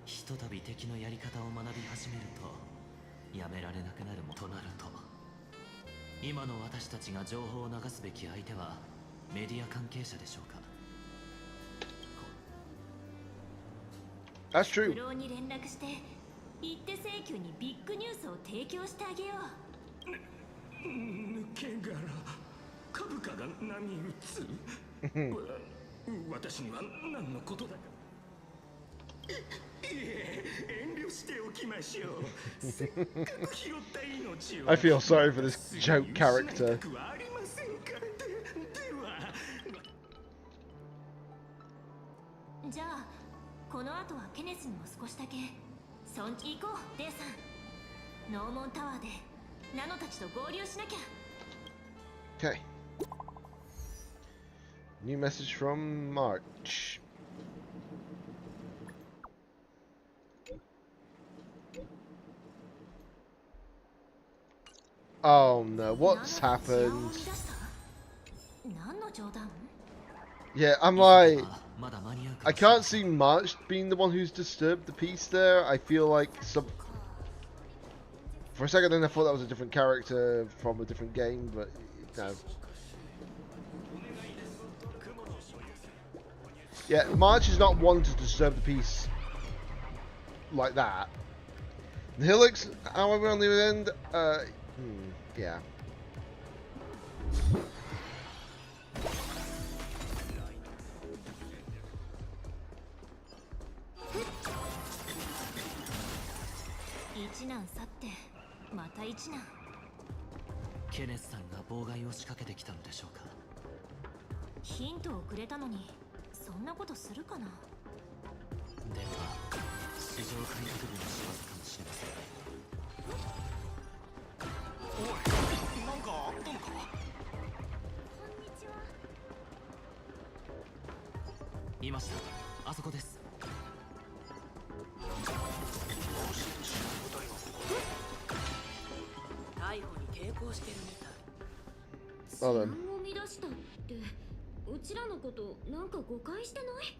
ひとたび敵のやり方を学び始めるとやめられなくなるもとなると、今の私たちが情報を流すべき相手はメディア関係者でしょうか。That's true. フローに連絡して一手請求にビッグニュースを提供してあげよう。抜け殻、株価が波打つ。私には何のことだか。いえ、遠慮しておきましょう。せっかく拾った命を。I feel sorry for this joke character. ありませんか。では。じゃあこの後はケネスにも少しだけそん行こう、デイさん。ノーモンタワーでナノたちと合流しなきゃ。 Okay. New message from March. Oh no, what's happened? Yeah, I'm like, I can't see March being the one who's disturbed the peace there. I feel like for a second then I thought that was a different character from a different game, but no. Yeah, March is not one to disturb the peace like that. Helix, however, on the other end, yeah.ケネスさんが妨害を仕掛けてきたのでしょうか。ヒントをくれたのにそんなことするかな。では市場開拓部の仕業かもしれませんね。おい、なんかあったのか。こんにちは。いました、あそこです。逮捕に抵抗してるみたい。治安を乱したってうちらのことなんか誤解してない？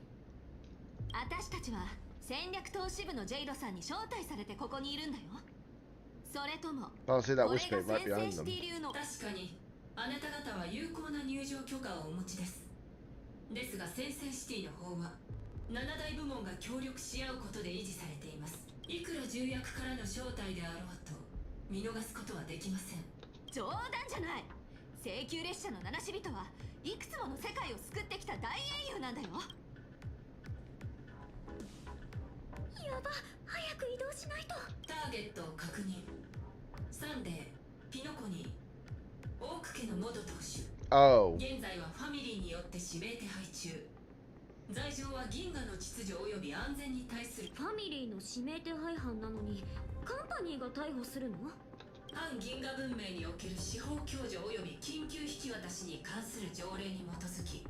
私たちは戦略投資部のジェイロさんに招待されてここにいるんだよ。それとも I'll see that これ whisper が right 先 behind 制シ them. ティ流の。確かにあなた方は有効な入場許可をお持ちです。ですが先制シティの方は7大部門が協力し合うことで維持されています。いくら重役からの招待であろうと見逃すことはできません。冗談じゃない。請求列車の七死人はいくつもの世界を救ってきた大英雄なんだよ。やば、早く移動しないと。ターゲットを確認。サンデー、ピノコニー、オーク家の元当主。Oh. 現在はファミリーによって指名手配中。罪状は銀河の秩序及び安全に対する。ファミリーの指名手配犯なのにカンパニーが逮捕するの？反銀河文明における司法共助及び緊急引き渡しに関する条例に基づき、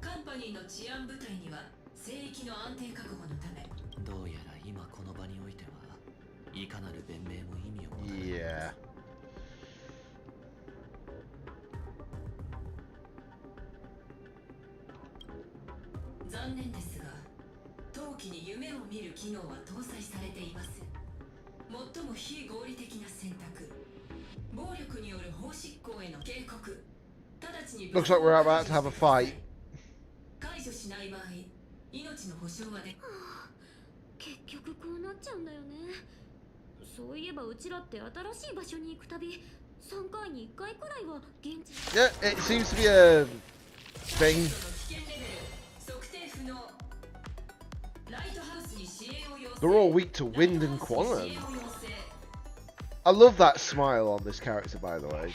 カンパニーの治安部隊には聖域の安定確保のため。どうやら今この場においてはいかなる弁明も意味を持たない。Yeah. 残念ですが、陶器に夢を見る機能は搭載されていません。最も非合理的な選択、暴力による法執行への警告、直ちに Looks like we're about to have a fight. 解除しない場合、命の保証はね。結局こうなっちゃうんだよね。そういえばうちらって新しい場所に行くたび3回に1回くらいは現地。 Yeah, it seems to be a thing. They're all weak to wind and quantum. I love that smile on this character, by the way.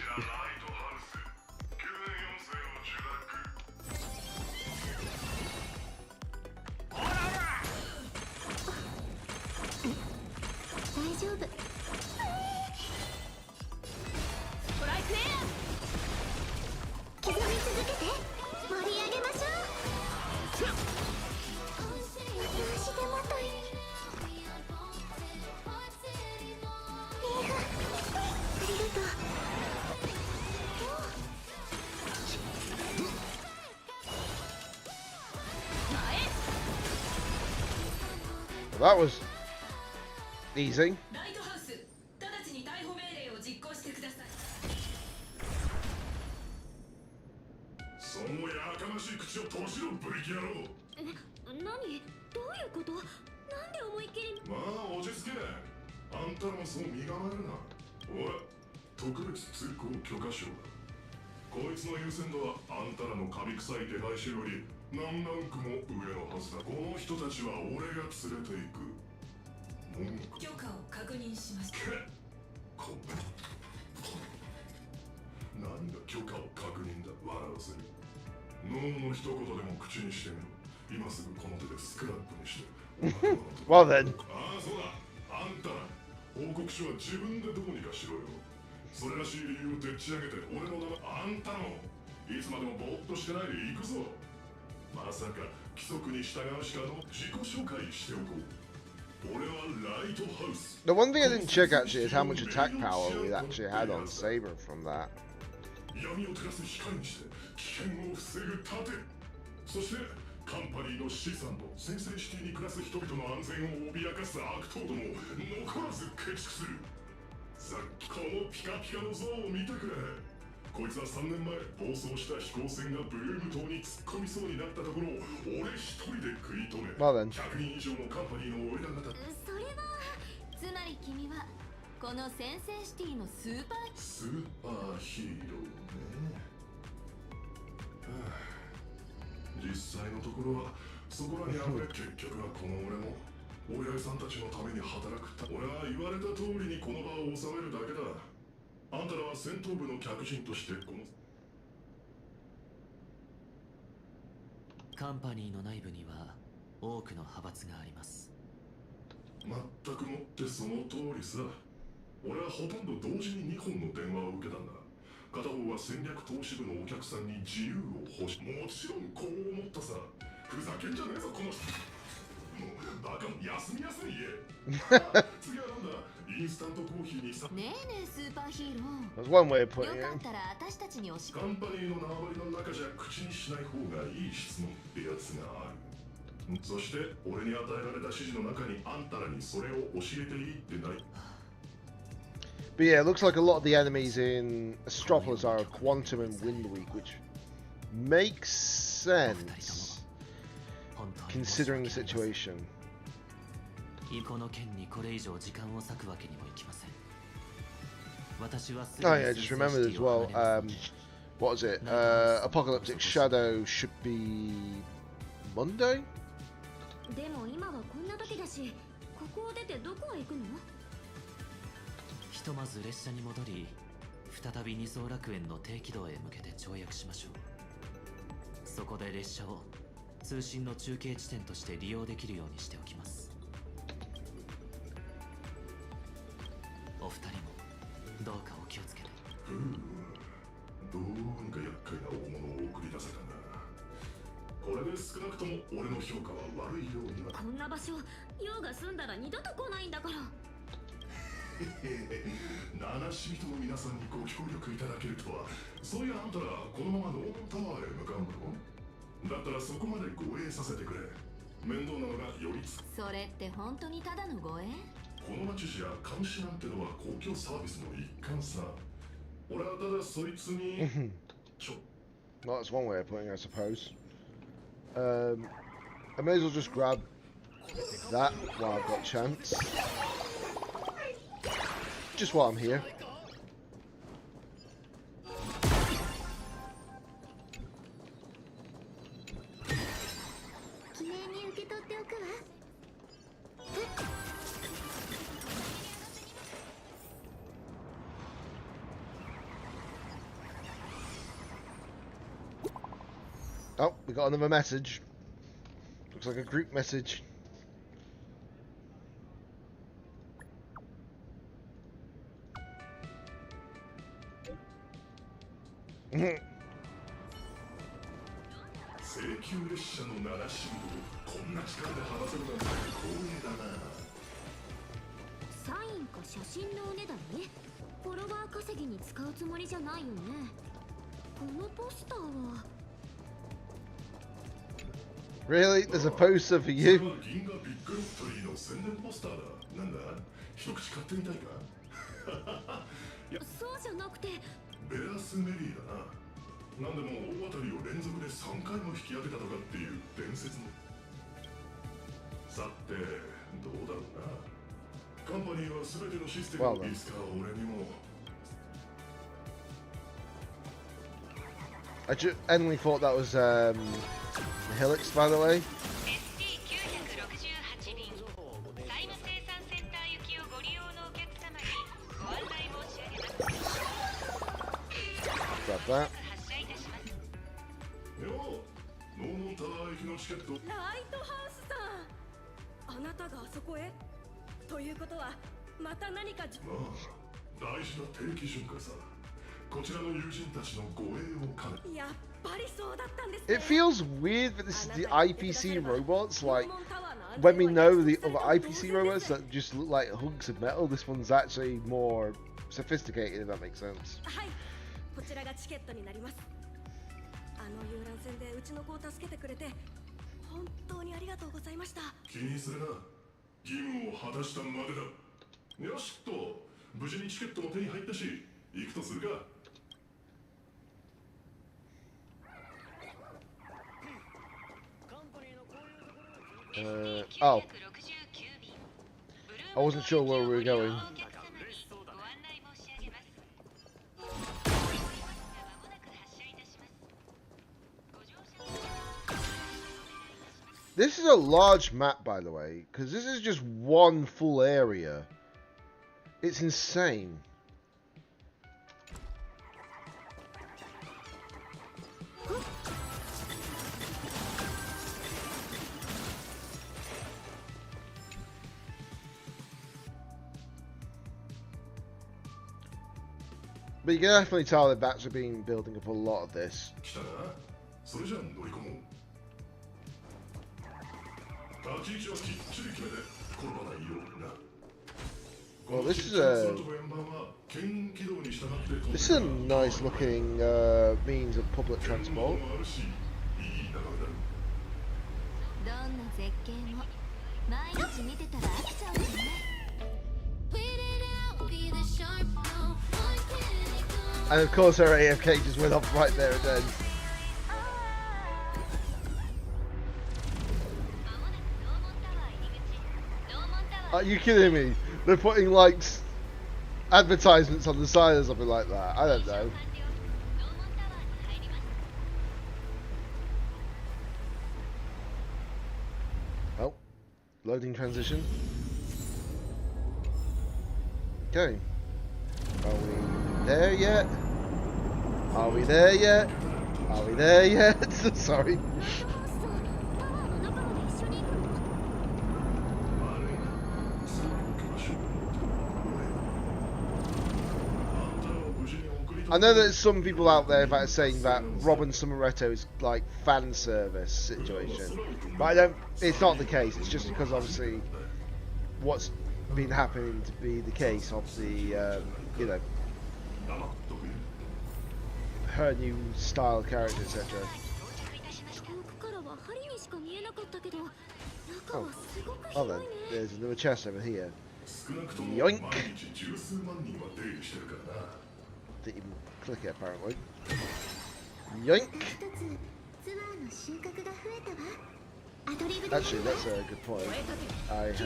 'That was easy. そのやかましい口を閉じろ、ブリキ野郎。何？どういうこと？なんで思いっきり。まあ落ち着け。あんたらもそう身構えるな。ほら、特別通行許可証だ。こいつの優先度はあんたらのカビ臭い手配書より何ランクも上のはずだ。この人たちは俺が連れて行く。許可を確認します。こんな何が許可を確認だ。笑わせる。ノーの一言でも口にしてみろ。今すぐこの手でスクラップにして。Well then. ああ、そうだ。あんたら報告書は自分でどうにかしろよ。それらしい理由をでっち上げて俺の名前あんたもいつまでもぼーっとしてないで行くぞ。まさか規則に従うしかの自己紹介しておこう。 The one thing I didn't check actually is how much attack power we actually had on Saber from that. 闇を照らす光にして危険を防ぐ盾。そしてカンパニーの資産と先制シティに暮らす人々の安全を脅かす悪党どもを残らず駆逐する。さっきこのピカピカの像を見てくれ。こいつは3年前暴走した飛行船がブルーム島に突っ込みそうになったところを俺一人で食い止め、100人以上のカンパニーの俺ら方。それはつまり君はこの先制シティのスーパーヒーローね。実際のところはそこらにあふれ結局はこの俺も親父さんたちのために働く。俺は言われた通りにこの場を収めるだけだ。あんたらは戦闘部の客人としてこのカンパニーの内部には多くの派閥があります。全くもってその通りさ。俺はほとんど同時に2本の電話を受けたんだ。片方は戦略投資部のお客さんに自由を欲しもちろんこう思ったさ。ふざけんじゃねえぞこの人。もうバカも休み休み言え。次はなんだ。インスタントコーヒーにさ。ねえねえスーパーヒーロー。 That's one way of putting it. よかったら私たちに教えて。カンパニーの縄張りの中じゃ口にしない方がいい質問ってやつがある。そして俺に与えられた指示の中にあんたらにそれを教えていいってない。 But yeah, it looks like a lot of the enemies in Astropolis are Quantum and Windweak, which makes sense considering the situation. この件にこれ以上時間を割くわけにもいきません。私は Oh yeah, just remembered as well. What is it? Apocalyptic Shadow should be Monday. でも今はこんな時だし、ここを出てどこへ行くの？ひとまず列車に戻り、再び二層楽園の低軌道へ向けて跳躍しましょう。そこで列車を通信の中継地点として利用できるようにしておきます。お二人もどうかお気をつけて。どうにか厄介な大物を送り出せたな。これで少なくとも俺の評価は悪いようには。こんな場所、用が済んだら二度と来ないんだから。七し人の皆さんにご協力いただけるとは。そういやあんたらこのままノータワーへ向かうの？だったらそこまで護衛させてくれ。面倒なのがよりつ。それって本当にただの護衛？この町じゃ監視なんてのは公共サービスの一環さ。俺はただそいつにWell, that's one way of putting it, I suppose. I may as well just grab that while I've got a chance. Just while I'm here. Oh, we got another message. Looks like a group message. Mhm. 請求列車の七シンボルこんな力で話せるなんて光栄だな。サインか写真のおねだり？フォロワー稼ぎに使うつもりじゃないよね。このポスターは Really? There's a poster for you? 銀河ビッグロットリーの宣伝ポスターだ。なんだ一口買ってみたいかいやそうじゃなくてベアスメリーだな。なんでも大当たりを連続で3回も引き当てたとかっていう伝説の。さてどうだろうな。カンパニーは全てのシステムをいつか俺にも。I genuinely thought that was Helix, by the way. Grab that. ノーモンタワー駅のチケット。ライトハウスさん、あなたがあそこへということはまた何か。まあ大事な定期巡回さ。こちらの友人たちの護衛を兼ね。やっぱりそうだったんですね。 It feels weird that this is the IPC robots. Like, when we know the other IPC robots that just look like hunks of metal, this one's actually more sophisticated, if that makes sense. はい、こちらがチケットになります。あの遊覧船でうちの子を助けてくれて本当にありがとうございました。気にするな。義務を果たしたまでだ。よしっと無事にチケットも手に入ったし行くとするか。Oh. I wasn't sure where we were going. This is a large map, by the way, because this is just one full area. It's insane. But you can definitely tell that Bats have been building up a lot of this. Well, this is a nice looking means of public transport. And of course her AFK just went off right there and then. Are you kidding me? They're putting like advertisements on the side or something like that. I don't know. Oh, loading transition. Okay. Are we there yet? Are we there yet? Are we there yet? Sorry. I know there's some people out there that are saying that Robin Summeretto is like fan service situation, but I don't. It's not the case. It's just because obviously what's been happening to be the case of the you know, her new style character, etc. Oh then, there's another chest over here. Yoink! Didn't even click it apparently. Yoink! Actually, that's a good point. I have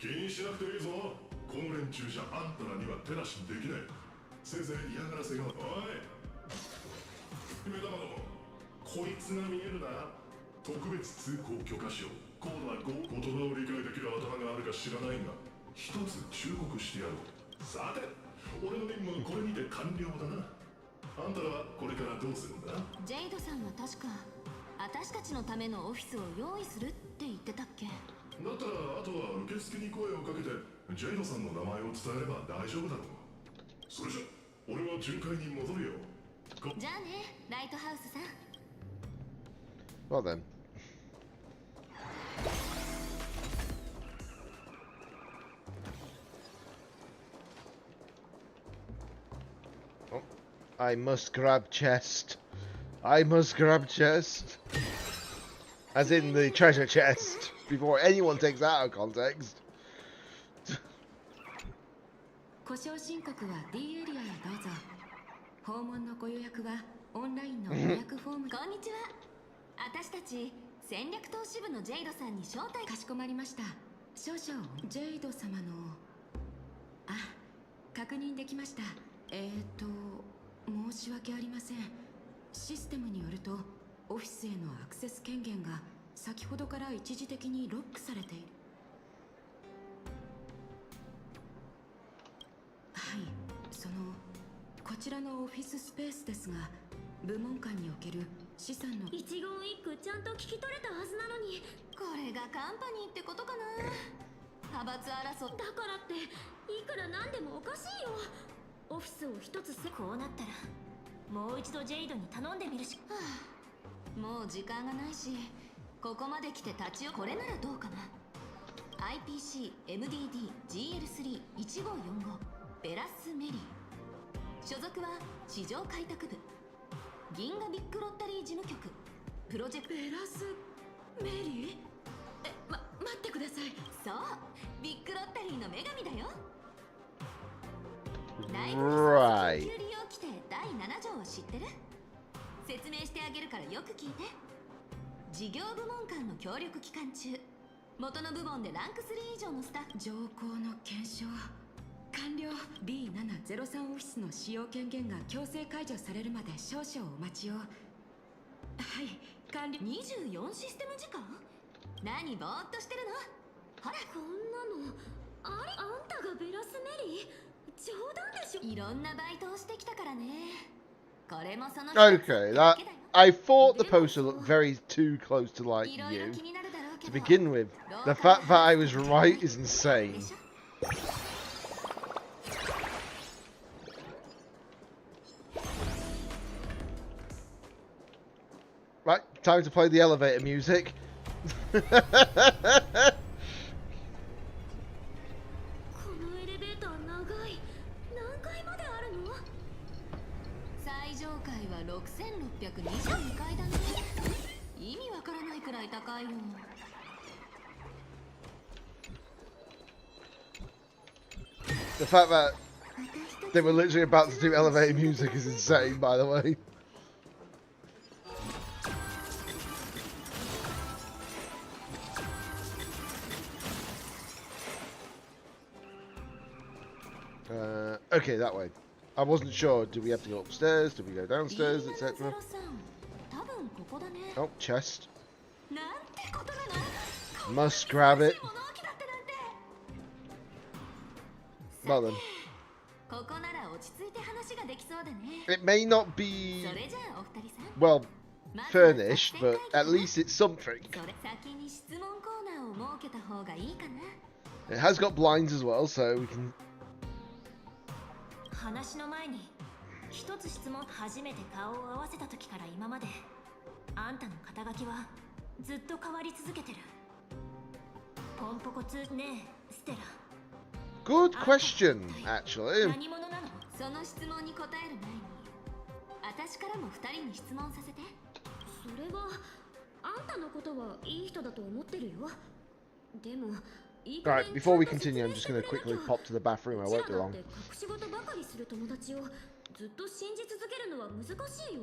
気にしなくていいぞ。この連中じゃあんたらには手出しできない。せいぜい嫌がらせが。おい目玉ども、こいつが見えるな。特別通行許可証。コードは5。言葉を理解できる頭があるか知らないが、一つ忠告してやろう。さて、俺の任務はこれにて完了だな。あんたらはこれからどうするんだ？ジェイドさんは確か私たちのためのオフィスを用意するって言ってたっけ？だったらあとは受付に声をかけてジェイドさんの名前を伝えれば大丈夫だろう。それじゃ俺は巡回に戻るよ。じゃあね、ライトハウスさん。Well then. Oh, I must grab chest. I must grab chest. As in the treasure chest. Before anyone takes that out of context. 故障申告は D エリアへどうぞ。訪問のご予約はオンラインの予約フォーム。こんにちは。私たち戦略投資部のジェイドさんに招待。かしこまりました。少々ジェイド様の確認できました。申し訳ありません。システムによるとオフィスへのアクセス権限が先ほどから一時的にロックされている。はい、こちらのオフィススペースですが、部門間における資産の一言一句ちゃんと聞き取れたはずなのに。これがカンパニーってことかな。派閥争いだからっていくらなんでもおかしいよ。オフィスを一つこうなったらもう一度ジェイドに頼んでみるし。もう時間がないし、ここまで来て立ち寄これならどうかな。 IPC MDD GL31545 ベラスメリー。所属は市場開拓部。銀河ビッグロッタリー事務局。プロジェクトベラスメリー。待ってください。そう、ビッグロッタリーの女神だよ。 Right. 緊急利用規定第7条を知ってる？説明してあげるからよく聞いて。事業部門間の協力期間中、元の部門でランク3以上のスタッフ。条項の検証完了。 B703 オフィスの使用権限が強制解除されるまで少々お待ちを。はい、完了。24システム時間？何ぼーっとしてるの？ほら、こんなのあれ、あんたがベラスメリー？冗談でしょ。いろんなバイトをしてきたからね。これもその Okay, that I thought the poster looked very too close to like you to begin with. The fact that I was right is insane. Right, time to play the elevator music. 6622階だね。意味わからないくらい高いよ。The fact that they were literally about to do elevator music is insane, by the way. Okay, that way. I wasn't sure. Do we have to go upstairs? Do we go downstairs, etc.? Oh, chest. Must grab it. Well then. It may not be well furnished, but at least it's something. It has got blinds as well, so we can. 話の前に一つ質問。初めて顔を合わせた時から今まであんたの肩書きはずっと変わり続けてる。ポンポコ2ねえステラ。 Good question, actually. 何者なの？その質問に答える前に私からも2人に質問させて。それはあんたのことはいい人だと思ってるよ。でも Alright, before we continue, I'm just going to quickly pop to the bathroom. I won't be long. 隠し事ばかりする友達をずっと信じ続けるのは難しいよ。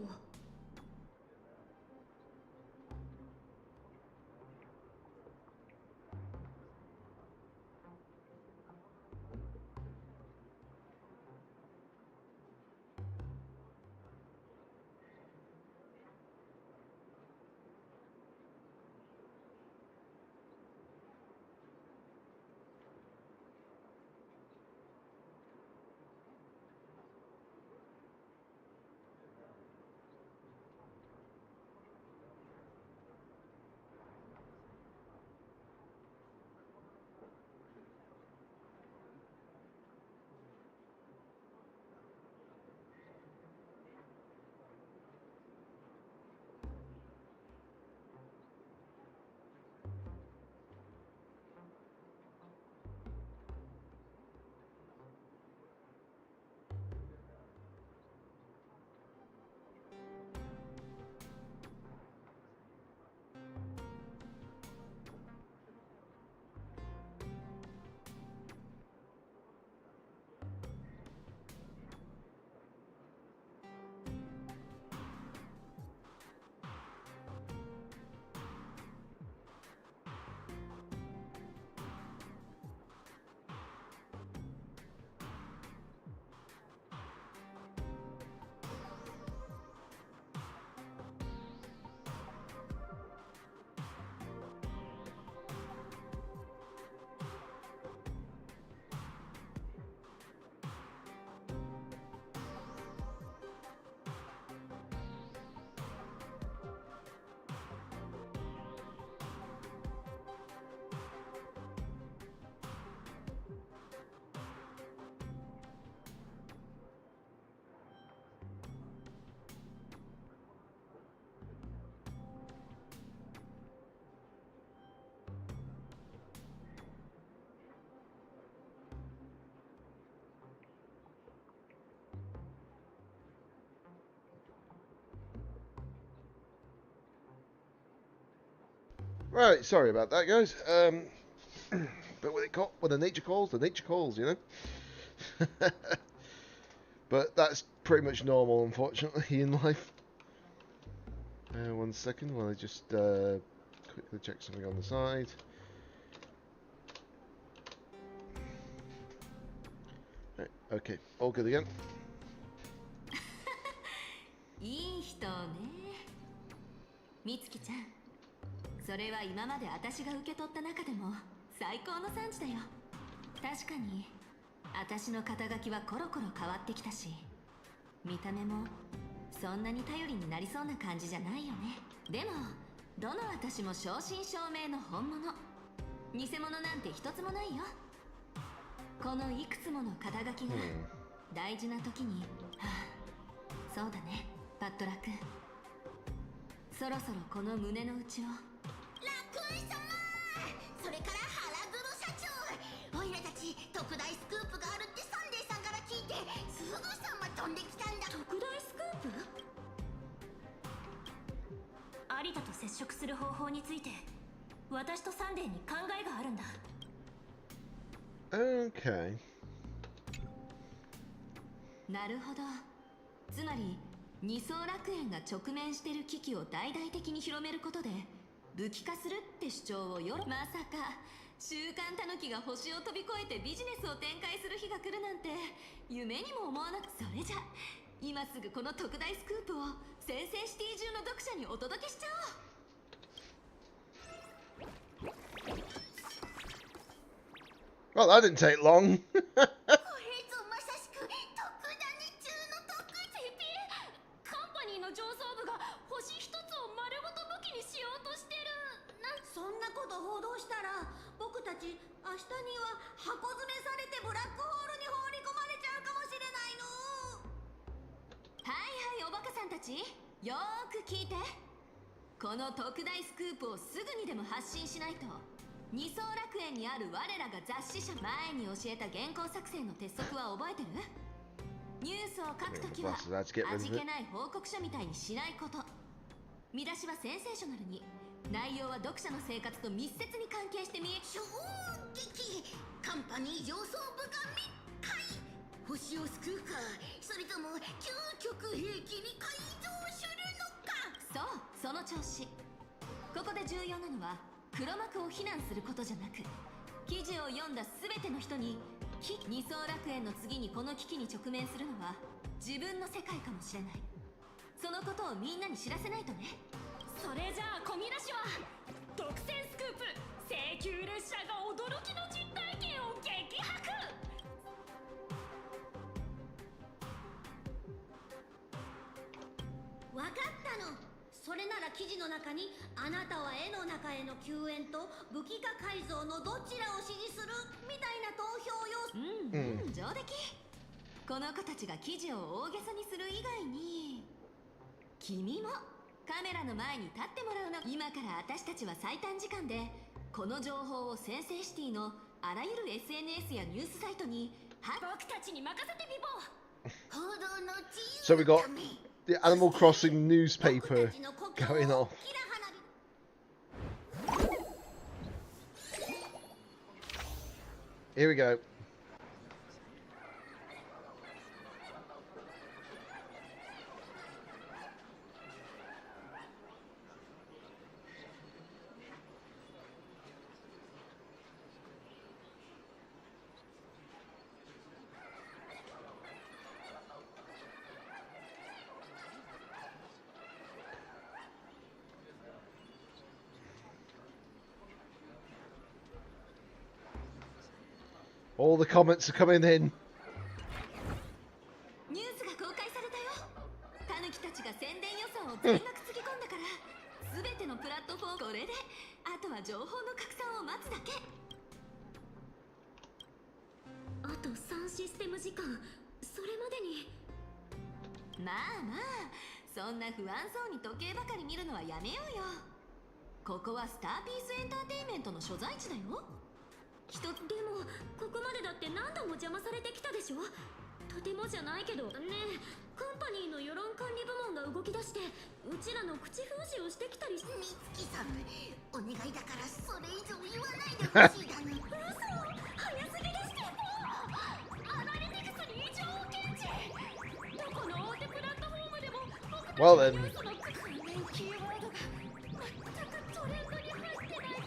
Right, sorry about that, guys. But when the nature calls, you know. But that's pretty much normal, unfortunately, in life. 1 second while I just quickly check something on the side. Right, okay, all good again. いい人ね。みつきちゃん、それは今まで私が受け取った中でも最高の産地だよ。確かに私の肩書きはコロコロ変わってきたし、見た目もそんなに頼りになりそうな感じじゃないよね。でもどの私も正真正銘の本物、偽物なんて一つもないよ。このいくつもの肩書きが大事な時に、そうだね、パッドラ君。そろそろこの胸の内を。ラクーン様、それから腹黒社長、おいらたち特大スクープがあるってサンデーさんから聞いてすぐさま飛んできたんだ。特大スクープ？有田と接触する方法について私とサンデーに考えがあるんだ。Okay. なるほど。つまり二層楽園が直面してる危機を大々的に広めることで武器化するって主張をまさか週刊タヌキが星を飛び越えてビジネスを展開する日が来るなんて夢にも思わなく。それじゃ今すぐこの特大スクープをセンセイシティ中の読者にお届けしちゃおう。Well, that didn't take long. これぞまさしく特ダネ中の特ゼピ。カンパニーの上層部が星一つを丸ごと武器にしようとしてる。そんなこと報道したら僕たち明日には箱詰めされてブラックホールに放り込まれちゃうかもしれないの。はいはい、おバカさんたち、よーく聞いて。この特大スクープをすぐにでも発信しないと。二層楽園にある我らが雑誌社、前に教えた原稿作成の鉄則は覚えてる？ニュースを書くときは味気ない報告書みたいにしないこと。見出しはセンセーショナルに、内容は読者の生活と密接に関係して衝撃。カンパニー上層部が密会。星を救うか、それとも究極兵器に改造するのか。そう、その調子。ここで重要なのは黒幕を非難することじゃなく、記事を読んだ全ての人に二層楽園の次にこの危機に直面するのは自分の世界かもしれない。そのことをみんなに知らせないとね。それじゃあ小見出しは独占スクープ、請求列車が驚きの実体験を激白。わかったの。それなら記事の中にあなたは絵の中への救援と武器化改造のどちらを支持するみたいな投票用。上出来。この子たちが記事を大げさにする以外に、君もカメラの前に立ってもらうの。今から私たちは最短時間でこの情報をセンセイシティのあらゆる SNS やニュースサイトに僕たちに任せてビボー。報道の自由。 So we got the Animal Crossing newspaper going off. Here we go. All the comments are coming in. ニュースが公開されたよ。タヌキたちが宣伝予算を全額つぎ込んだから、全てのプラットフォーム、これであとは情報の拡散を待つだけ。あと3システム時間、それまでに。まあまあ、そんな不安そうに時計ばかり見るのはやめようよ。ここはスターピースエンターテインメントの所在地だよ。でもここまでだって何度も邪魔されてきたでしょ。ととてもじゃないけどねえ、カンパニーの世論管理部門が動き出してうちらの口封じをしてきたりし。美月さん、お願いだからそれ以上言わないでほしいだな。嘘、早すぎですけど。アナリティクスに異常を検知。どこの大手プラットフォームでも僕たち Well then. のニュースのキーワードが全くトレンドに入ってない。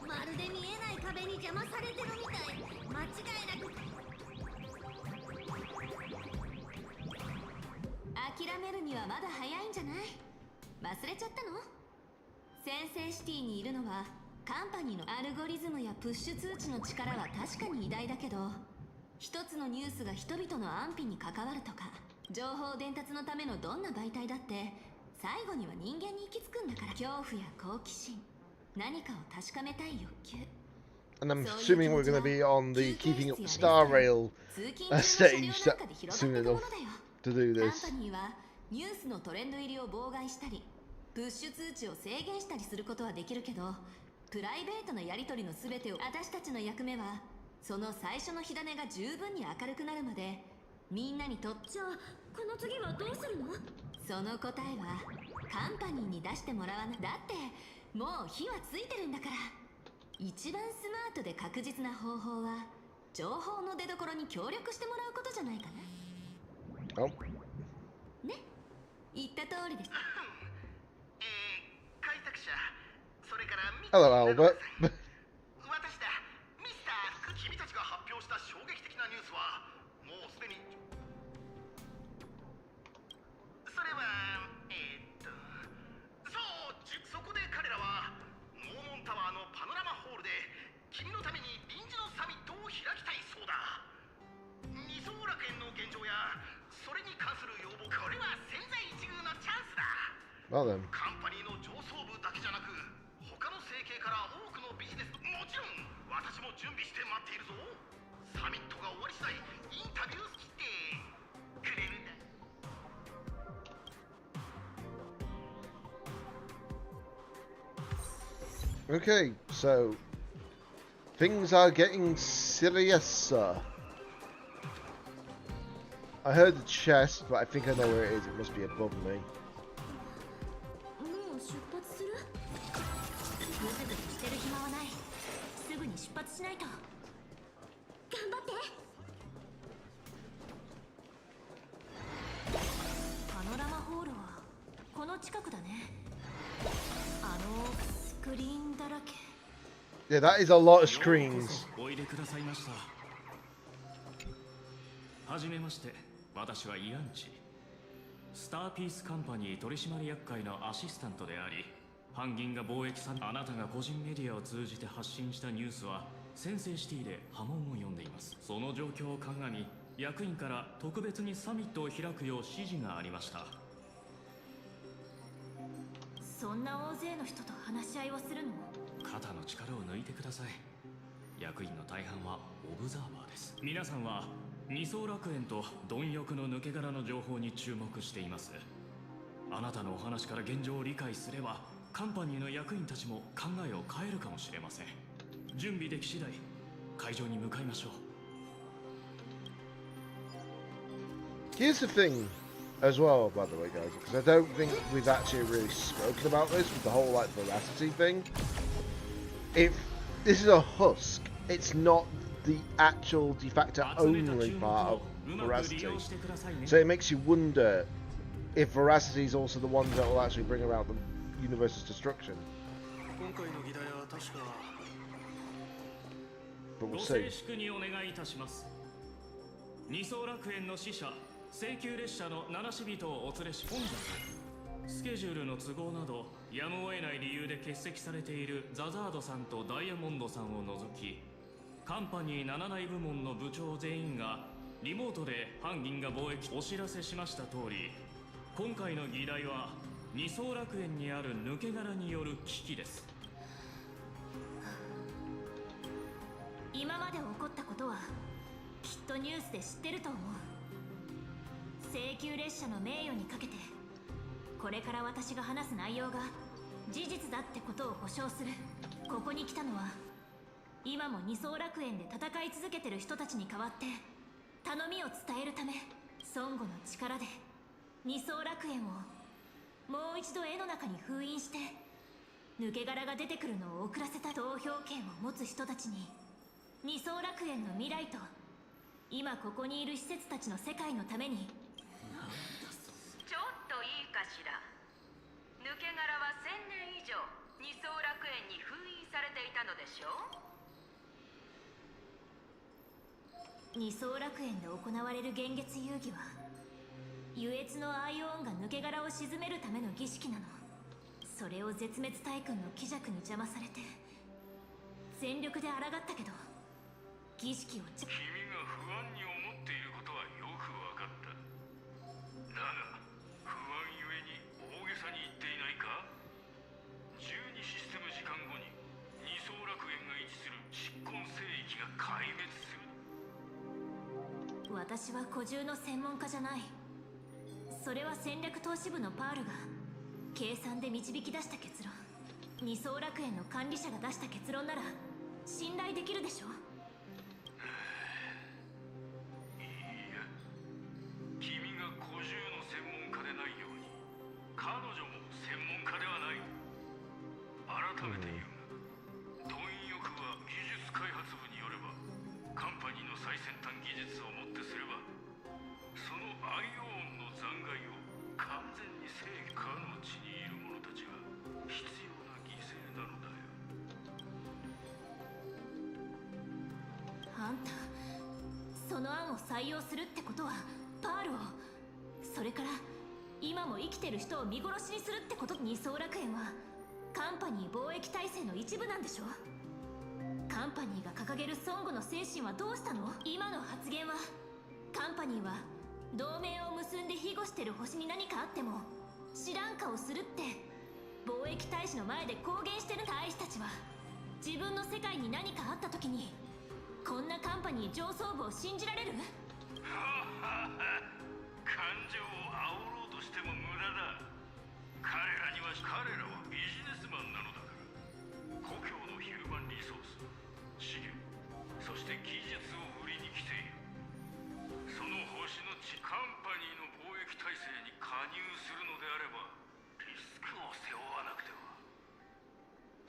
まるで見えない壁に邪魔されてるみたい。間違いなく諦めるにはまだ早いんじゃない？忘れちゃったの？先生シティにいるのはカンパニーのアルゴリズムやプッシュ通知の力は確かに偉大だけど、一つのニュースが人々の安否に関わるとか情報伝達のためのどんな媒体だって最後には人間に行き着くんだから。恐怖や好奇心、何かを確かめたい欲求。 And I'm assuming we're going to be on the Keeping Up the Star Rail stage soon enough to do カン this. パニーはニュースのトレンド入りを妨害したりプッシュ通知を制限したりすることはできるけど、プライベートなやり取りの全てを私たちの役目はその最初の火種が十分に明るくなるまでみんなにとって。じゃあこの次はどうするの？その答えはカンパニーに出してもらわな。だってもう火はついてるんだから。一番スマートで確実な方法は情報の出所に協力してもらうことじゃないかな。ね、言った通りです。開拓者、それから Hello, Albert. 私だ、ミスター福。君たちが発表した衝撃的なニュースはもうすでに。それはそこで彼らはノーモンタワーのパノラマホールで君のために臨時のサミットを開きたいそうだ。二層楽園の現状やそれに関する要望、これは千載一遇のチャンスだ。 Well then. カンパニーの上層部だけじゃなく他の整形から多くのビジネス、もちろん私も準備して待っているぞ。サミットが終わり次第インタビューしてくれるんだ。 Okay, so things are getting serious. I heard the chest, but I think I know where it is. It must be above me. もう出発する？ぐずぐずしてる暇はない。すぐに出発しないと。頑張って。パノラマホールはこの近くだね。あのスクリーンだらけ。 Yeah, that is a lot of screens. おいでくださいました。はじめまして、私はイアンチ。スターピースカンパニー取締役会のアシスタントであり、反銀河貿易産。あなたが個人メディアを通じて発信したニュースはセンセイシティで波紋を呼んでいます。その状況を鑑み、役員から特別にサミットを開くよう指示がありました。そんな大勢の人と話し合いをするの？肩の力を抜いてください。役員の大半はオブザーバーです。皆さんは二層楽園と貪欲の抜け殻の情報に注目しています。あなたのお話から現状を理解すればカンパニーの役員たちも考えを変えるかもしれません。準備でき次第会場に向かいましょう。 Here's the thing as well, by the way, guys, because I don't think we've actually really spoken about this with the whole like veracity thing. If this is a husk, it's not the actual de facto only part of veracity. So it makes you wonder if veracity is also the one that will actually bring about the universe's destruction. But we'll see. 二層楽園の使者、請求列車の七死人をお連れし、本日スケジュールの都合などやむを得ない理由で欠席されているザザードさんとダイヤモンドさんを除き、カンパニー7大部門の部長全員がリモートで反銀河貿易。お知らせしました通り、今回の議題は二層楽園にある抜け殻による危機です。今まで起こったことはきっとニュースで知ってると思う。請求列車の名誉にかけてこれから私が話す内容が事実だってことを保証する。ここに来たのは今も二層楽園で戦い続けてる人たちに代わって頼みを伝えるため孫悟の力で二層楽園をもう一度絵の中に封印して抜け殻が出てくるのを遅らせた投票権を持つ人たちに二層楽園の未来と今ここにいる施設たちの世界のために。ちょっといいかしら。抜け殻は1000年以上二層楽園に封印されていたのでしょう。二層楽園で行われる幻月遊戯は優越のアイオンが抜け殻を鎮めるための儀式なの。それを絶滅大君の気弱に邪魔されて全力で抗ったけど儀式を君が不安に思っていることはよくわかった。だが不安ゆえに大げさに言っていないか。12システム時間後に二層楽園が位置する執根聖域が壊滅する。私は古獣の専門家じゃない。それは戦略投資部のパールが計算で導き出した結論。二層楽園の管理者が出した結論なら信頼できるでしょ。いいや、君が古獣の専門家でないように彼女も専門家ではない。改めて言うが、貪欲は技術開発部によればカンパニーの最先端技術をもってすればそのアイオーンの残骸を完全に正義かの地にいる者たちが必要な犠牲なのだよ。あんたその案を採用するってことはパールを、それから今も生きてる人を見殺しにするってこと。二層楽園はカンパニー貿易体制の一部なんでしょ。カンパニーが掲げる孫悟の精神はどうしたの。今の発言はカンパニーは同盟を結んで庇護してる星に何かあっても知らん顔するって貿易大使の前で公言してる。大使たちは自分の世界に何かあった時にこんなカンパニー上層部を信じられる。感情を煽ろうとしても無駄だ。彼らはビジネスマンなのだから。故郷のヒューマンリソース、資源、そして技術を売りに来ている。その星のカンパニーの貿易体制に加入するのであればリスクを背負わなくては。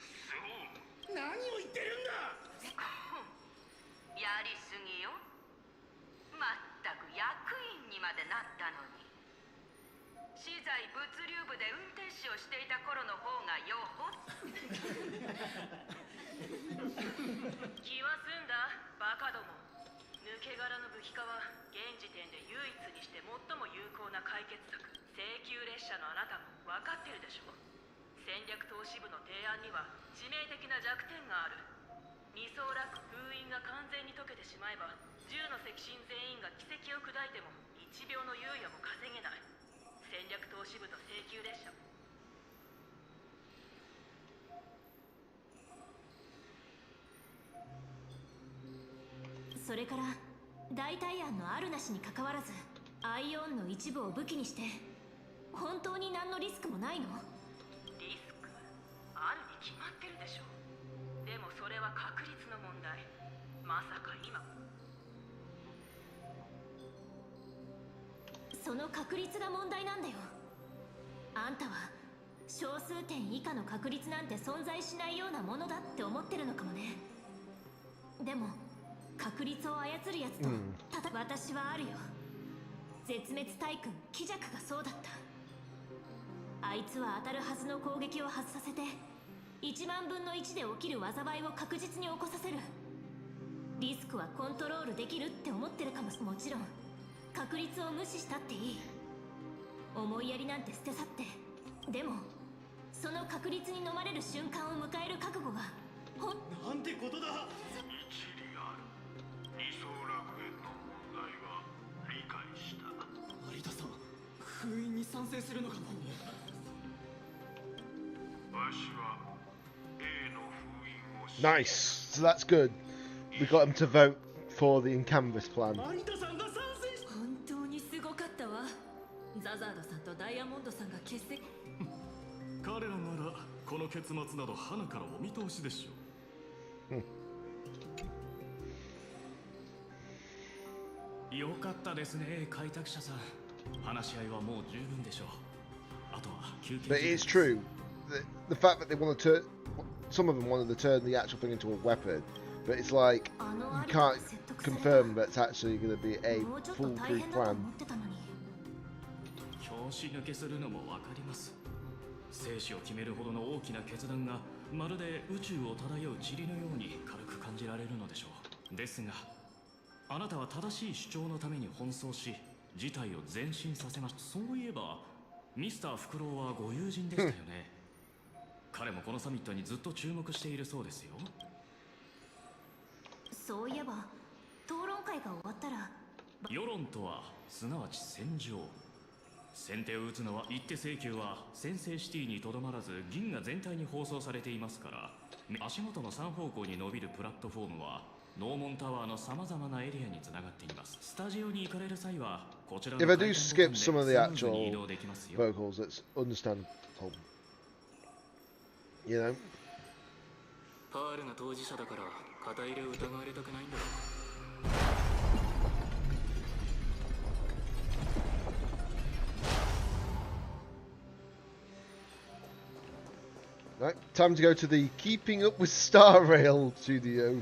そう。何を言ってるんだ。やりすぎよ。まったく役員にまでなったのに。資材物流部で運転士をしていた頃の方がよほ気は済んだバカども。抜け殻の武器化は現時点で唯一にして最も有効な解決策。請求列車のあなたも分かってるでしょ。戦略投資部の提案には致命的な弱点がある。二層楽封印が完全に解けてしまえば10の赤心全員が奇跡を砕いても1秒の猶予も稼げない。戦略投資部と請求列車。それから代替案のあるなしにかかわらずアイオンの一部を武器にして本当に何のリスクもないの。リスクあるに決まってるでしょ。でもそれは確率の問題。まさか今その確率が問題なんだよ。あんたは小数点以下の確率なんて存在しないようなものだって思ってるのかもね。でも確率を操るやつと、私はあるよ。絶滅大君気弱がそうだった。あいつは当たるはずの攻撃を外させて1万分の1で起きる災いを確実に起こさせる。リスクはコントロールできるって思ってるかも。もちろん確率を無視したっていい。思いやりなんて捨て去って。でもその確率に飲まれる瞬間を迎える覚悟がなんてことだ。一理ある。二層楽園の問題は理解した。有田さん、封印に賛成するのかも。わしは A の封印を Nice. So that's good. We got him to vote for the in-canvas plan. 有田さんが賛成し。本当にすごかったわ。ザザードさんとダイヤモンドさんが欠席。彼らならこの結末など花からお見通しでしょう。よかったですね、開拓者さん。話し合いはもう十分でしょう。あとは休憩。 But it's true. The fact that they want to turn, some of them wanted to turn the actual thing into a weapon, but it's like you can't confirm that it's actually going to be a foolproof plan. 拍子抜けするのもわかります。生死を決めるほどの大きな決断がまるで宇宙を漂う塵のように軽く感じられるのでしょう。ですが、あなたは正しい主張のために奔走し、事態を前進させました。そういえば、ミスターフクロウはご友人でしたよね。彼もこのサミットにずっと注目しているそうですよ。そういえば、討論会が終わったら、世論とはすなわち戦場。先手を打つのは一手請求は先制シティにとどまらず銀河全体に放送されていますから、足元の3方向に伸びるプラットフォームはノーモンタワーのさまざまなエリアにつながっています。スタジオに行かれる際はこちらの If I do skip some of the actual vocals, it's understandable. You know? パールが当事者だから肩入れを疑われたくないんだろう。Right, time to go to the Keeping Up with Star Rail studio.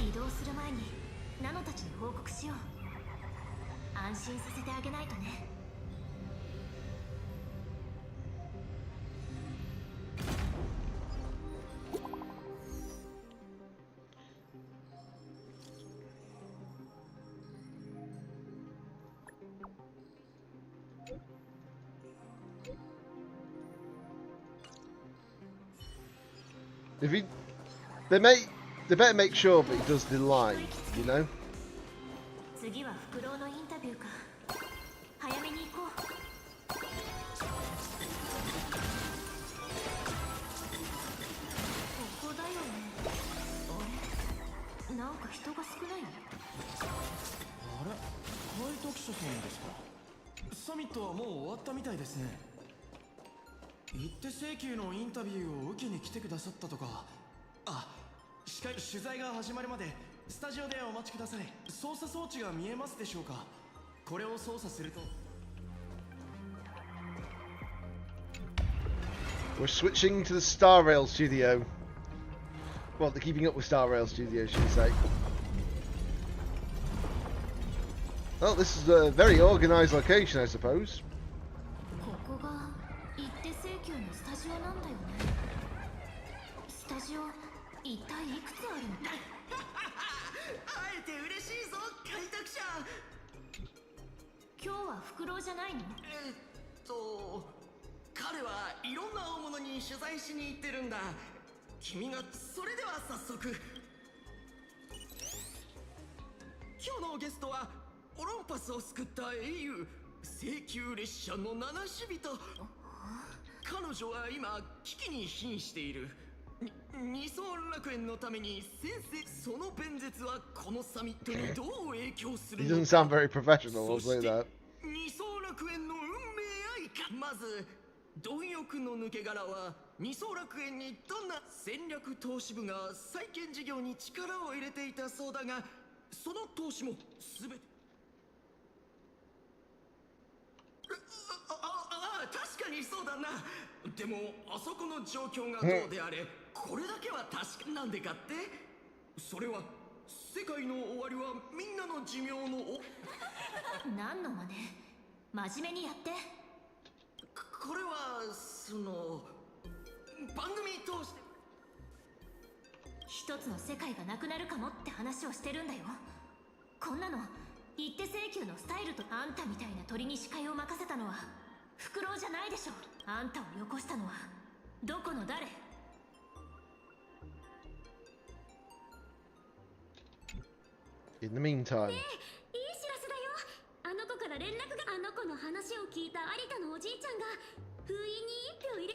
移動する前にナノたちに報告しよう。安心させてあげないとね。If he, they better make sure that he does the line, you know. 次はフクロウのインタビューか。早めに行こう。ここだよね。あれ、なんか人が少ない。あれ、開拓者さんですか。サミットはもう終わったみたいですね。一手請求のインタビューを受けに来てくださったとか。あ、取材が始まるまでスタジオでお待ちください。操作装置が見えますでしょうか。これを操作すると。 We're switching to the Star Rail studio. Well, the Keeping Up with Star Rail studio, should we say. Well, this is a very organised location, I suppose. ここが一手請求のスタジオなんだよね。スタジオ、一体いくつあるの？会えて嬉しいぞ、開拓者。今日はフクロウじゃないの？彼はいろんな大物に取材しに行ってるんだ。君がそれでは早速。今日のゲストはオロンパスを救った英雄、請求列車の七種人。彼女は今危機に瀕している。二層楽園のために先生、その弁舌はこのサミットにどう影響する He の doesn't か。 sound very professional, I'll say that. 二層楽園の運命愛か。まず貪欲の抜け殻は二層楽園にどんな戦略投資部が再建事業に力を入れていたそうだが、その投資も全て確かにそうだな。でもあそこの状況がどうであれ、これだけは確かなんでかって。それは世界の終わりはみんなの寿命の何の真似？真面目にやって。これはその番組通して一つの世界がなくなるかもって話をしてるんだよ。こんなの一手請求のスタイルと。あんたみたいな鳥に視界を任せたのはフクロウじゃないでしょ。あんたをよこしたのはどこの誰？ In the meantime. いい知らせだよ。あの子から連絡が。あの子の話を聞いた有田のおじいちゃんが封印に一票入れ。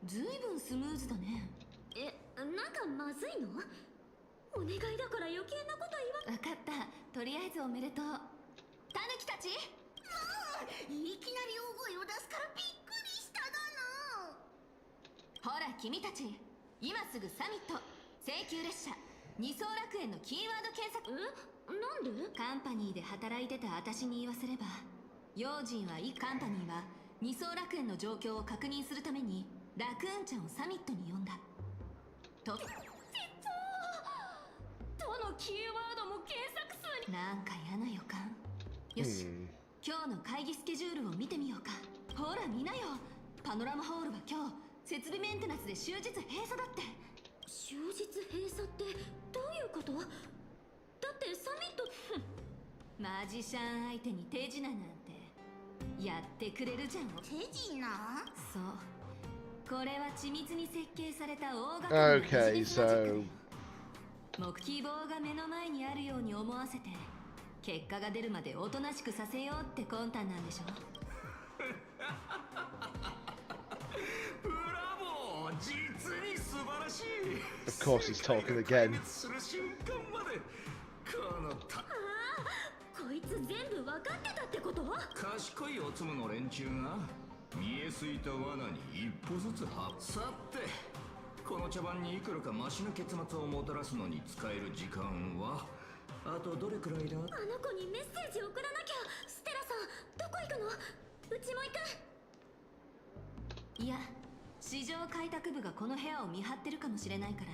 ずいぶんスムーズだね。なんかまずいの？お願いだから余計なこと言わ。分かった。とりあえずおめでとう。タヌキたち。いきなり大声を出すからびっくりしただな。ほら君たち、今すぐサミット、請求列車、二層楽園のキーワード検索。なんで？カンパニーで働いてた私に言わせれば、用心はいカンパニーは二層楽園の状況を確認するためにラクーンちゃんをサミットに呼んだと。どのキーワードも検索数に。なんか嫌な予感。よし、今日の会議スケジュールを見てみようか。ほら見なよ、パノラマホールは今日設備メンテナンスで終日閉鎖だって。終日閉鎖ってどういうこと？だってサミットマジシャン相手に手品なんてやってくれるじゃん。手品？そう、これは緻密に設計された大掛かりなビジネスマジック。希望が目の前にあるように思わせて結果が出るまでおとなしくさせようって魂胆なんでしょ。ブラボー、実に素晴らしい。 Of course he's talking again. する瞬間までこのた。こいつ全部分かってたってこと？賢いおつむの連中が見えすいた罠に一歩ずつさて、この茶番にいくらかマシな結末をもたらすのに使える時間はあとどれくらいだ？あの子にメッセージ送らなきゃ。ステラさん、どこ行くの？うちも行く。いや、市場開拓部がこの部屋を見張ってるかもしれないから、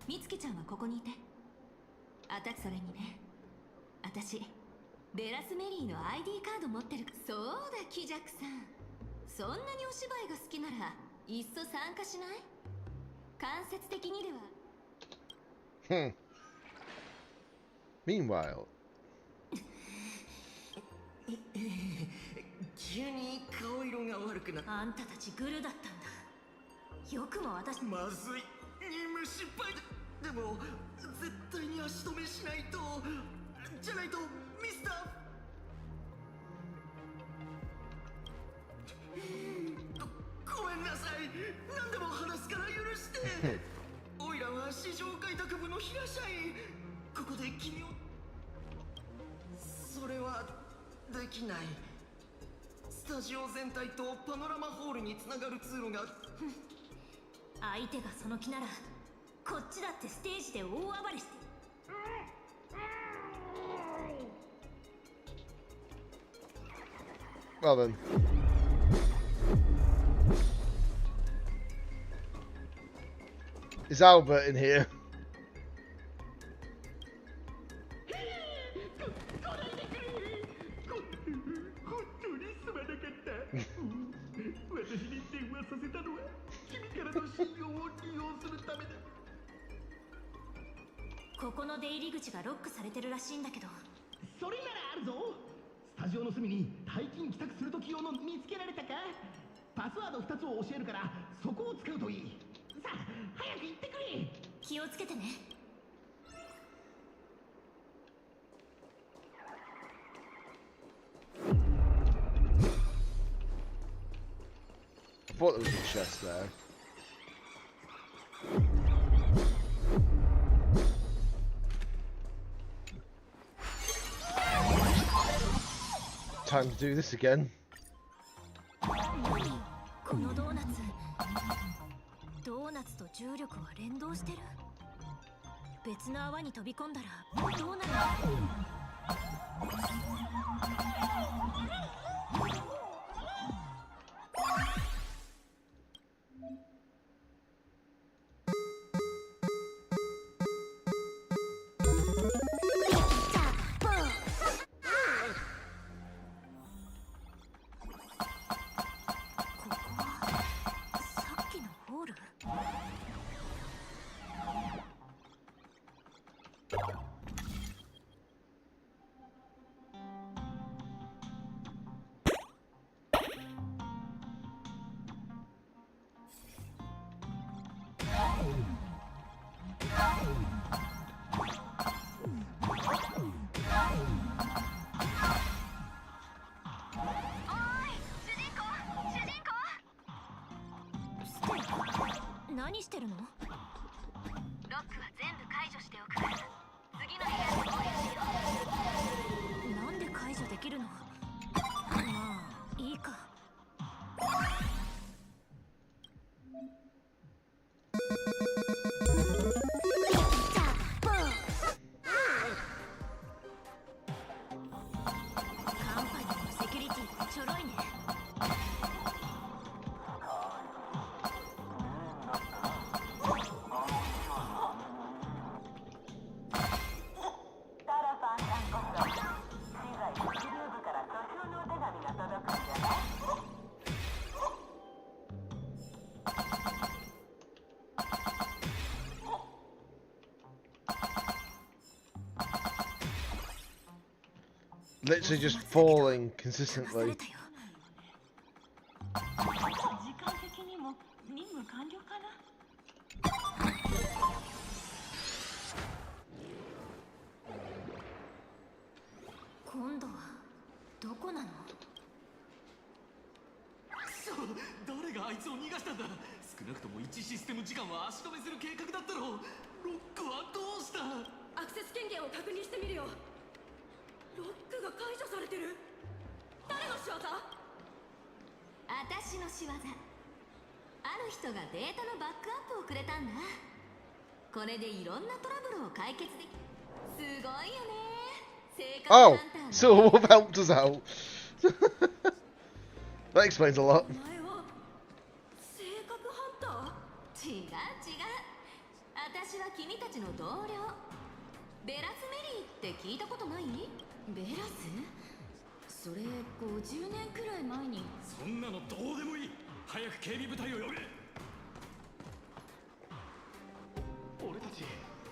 みつきちゃんはここにいて。それにね、私ベラスメリーの ID カード持ってる。そうだ、キジャクさん、そんなにお芝居が好きならいっそ参加しない？間接的にでは。Meanwhile. 急に顔色が悪くなった。あんたたちグルだったんだ。よくも私。まずい、任務失敗だ。でも絶対に足止めしないと。じゃないとミスター。ごめんなさい、何でも話すから許して。オイラは市場開拓部の平社員。ここで君を。それはできない。スタジオ全体とパノラマホールにつながる通路が。相手がその気ならこっちだってステージで大暴れして。Well then. Is Albert in here? 私に電話させたのは君からの信用を利用するためだ。ここの出入り口がロックされてるらしいんだけど。それならあるぞ。スタジオの隅に退勤帰宅する時用の見つけられたか？パスワード2つを教えるからそこを使うといい。さあ早く行ってくれ。気をつけてね。I thought there was a chest there. Time to do this again. このドーナツと重力は連動してる。別の泡に飛び込んだらどうなる？何してるの？ロックは全部解除しておくから次の部屋で合流しよう。なんで解除できるの？まあいいか。literally just falling consistently. 時間的にも任務完了かな。今度はどこなの？誰があいつを逃がしたんだ。少なくとも1システム時間は足止めする計画だったろう。ロックはどうした？アクセス権限を確認してみるよ。ロックが解除されてる。誰の仕業？私の仕業。ある人がデータのバックアップをくれたんだ。これでいろんなトラブルを解決できすごいよね。 Oh, Silverwolf helped us out. That explains a lot. 性格ハンター？違う違う。私は君たちの同僚。ベラスメリーって聞いたことない？ベラス？それ50年くらい前に。そんなのどうでもいい。早く警備部隊を呼べ。俺たち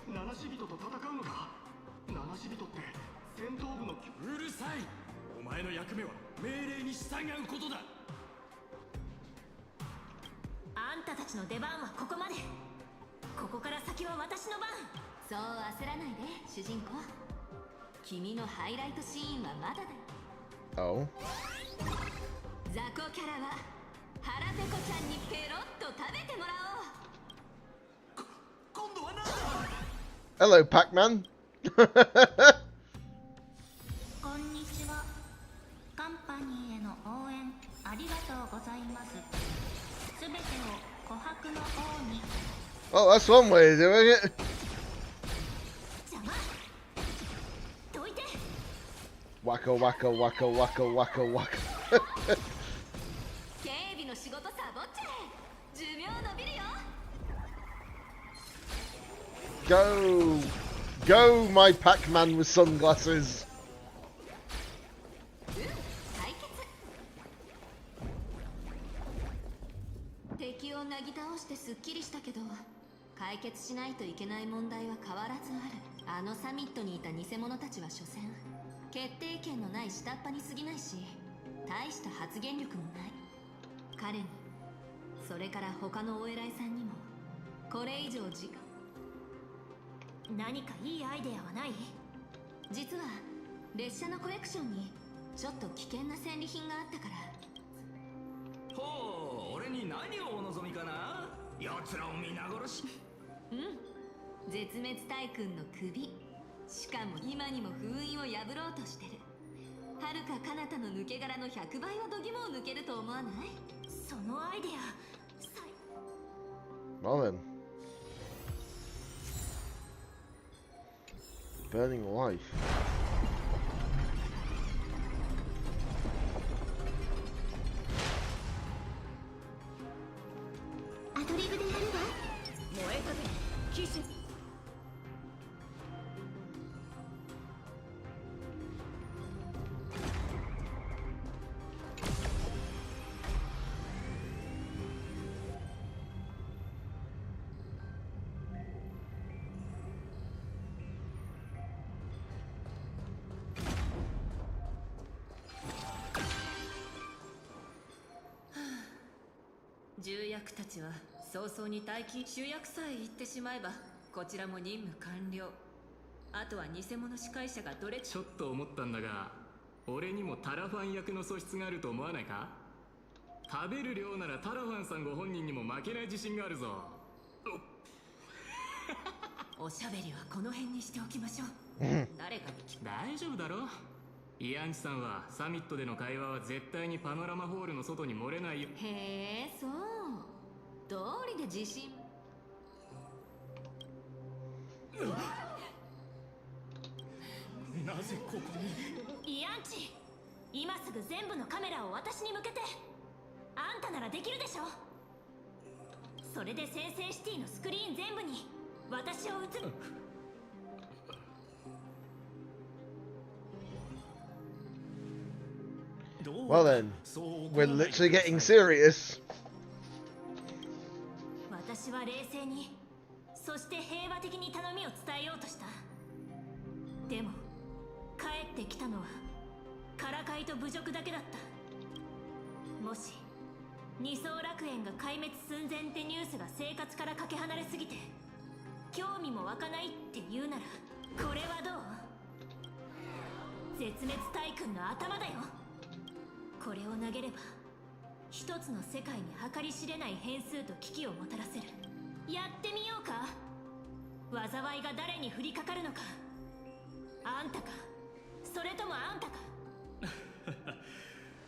七死人と戦うのか。七死人って戦闘部の。うるさい。お前の役目は命令に従うことだ。あんたたちの出番はここまで。ここから先は私の番。そう焦らないで主人公。君のハイライトシーンはまだだ。 Oh. 雑魚キャラは腹ペコちゃんにペロッと食べてもらおう。今度は何だ。 Hello, Pac-Man. こんにちは。カンパニーへの応援ありがとうございます。すべてを琥珀の王に。 Oh, that's one way of doing it. 邪魔。どいて。 Wacko, wacko, wacko, wacko, wacko, wacko. 警備の仕事サボっちゃえ。寿命伸びるよ。 Go, go, my Pac-Man with sunglasses. 解決。敵をなぎ倒してすっきりしたけど、解決しないといけない問題は変わらずある。あのサミットにいた偽者たちは所詮決定権のない下っ端に過ぎないし、大した発言力もない。彼に、それから他のお偉いさんにもこれ以上時間。何かいいアイデアはない？実は列車のコレクションにちょっと危険な戦利品があったから。ほう、俺に何をお望みかな。奴らを皆殺し。うん、絶滅大君の首。しかも今にも封印を破ろうとしてる。はるか彼方の抜け殻の100倍は度肝を抜けると思わない？そのアイデア。Well then. Burning life. アドリブでやるわ。燃えたぜ、騎士。重役たちは早々に待機。主役さえ言ってしまえばこちらも任務完了。あとは偽物司会者がどれ。ちょっと思ったんだが、俺にもタラファン役の素質があると思わないか。食べる量ならタラファンさんご本人にも負けない自信があるぞ。おしゃべりはこの辺にしておきましょう。誰かに聞く。大丈夫だろ。イアンチさんはサミットでの会話は絶対にパノラマホールの外に漏れないよ。へえ、そう。道理で自信。なぜここに。イアンチ、今すぐ全部のカメラを私に向けて。あんたならできるでしょ。それで先制シティのスクリーン全部に私を映る。Well then, we're literally getting serious. 私は冷静に、そして平和的に頼みを伝えようとした。でも帰ってきたのはからかいと侮辱だけだった。もし二層楽園が壊滅寸前ってニュースが生活からかけ離れすぎて興味も湧かないって言うなら、これはどう？絶滅大君の頭だよ。これを投げれば一つの世界に計り知れない変数と危機をもたらせる。やってみようか。災いが誰に降りかかるのか。あんたか、それともあんたか。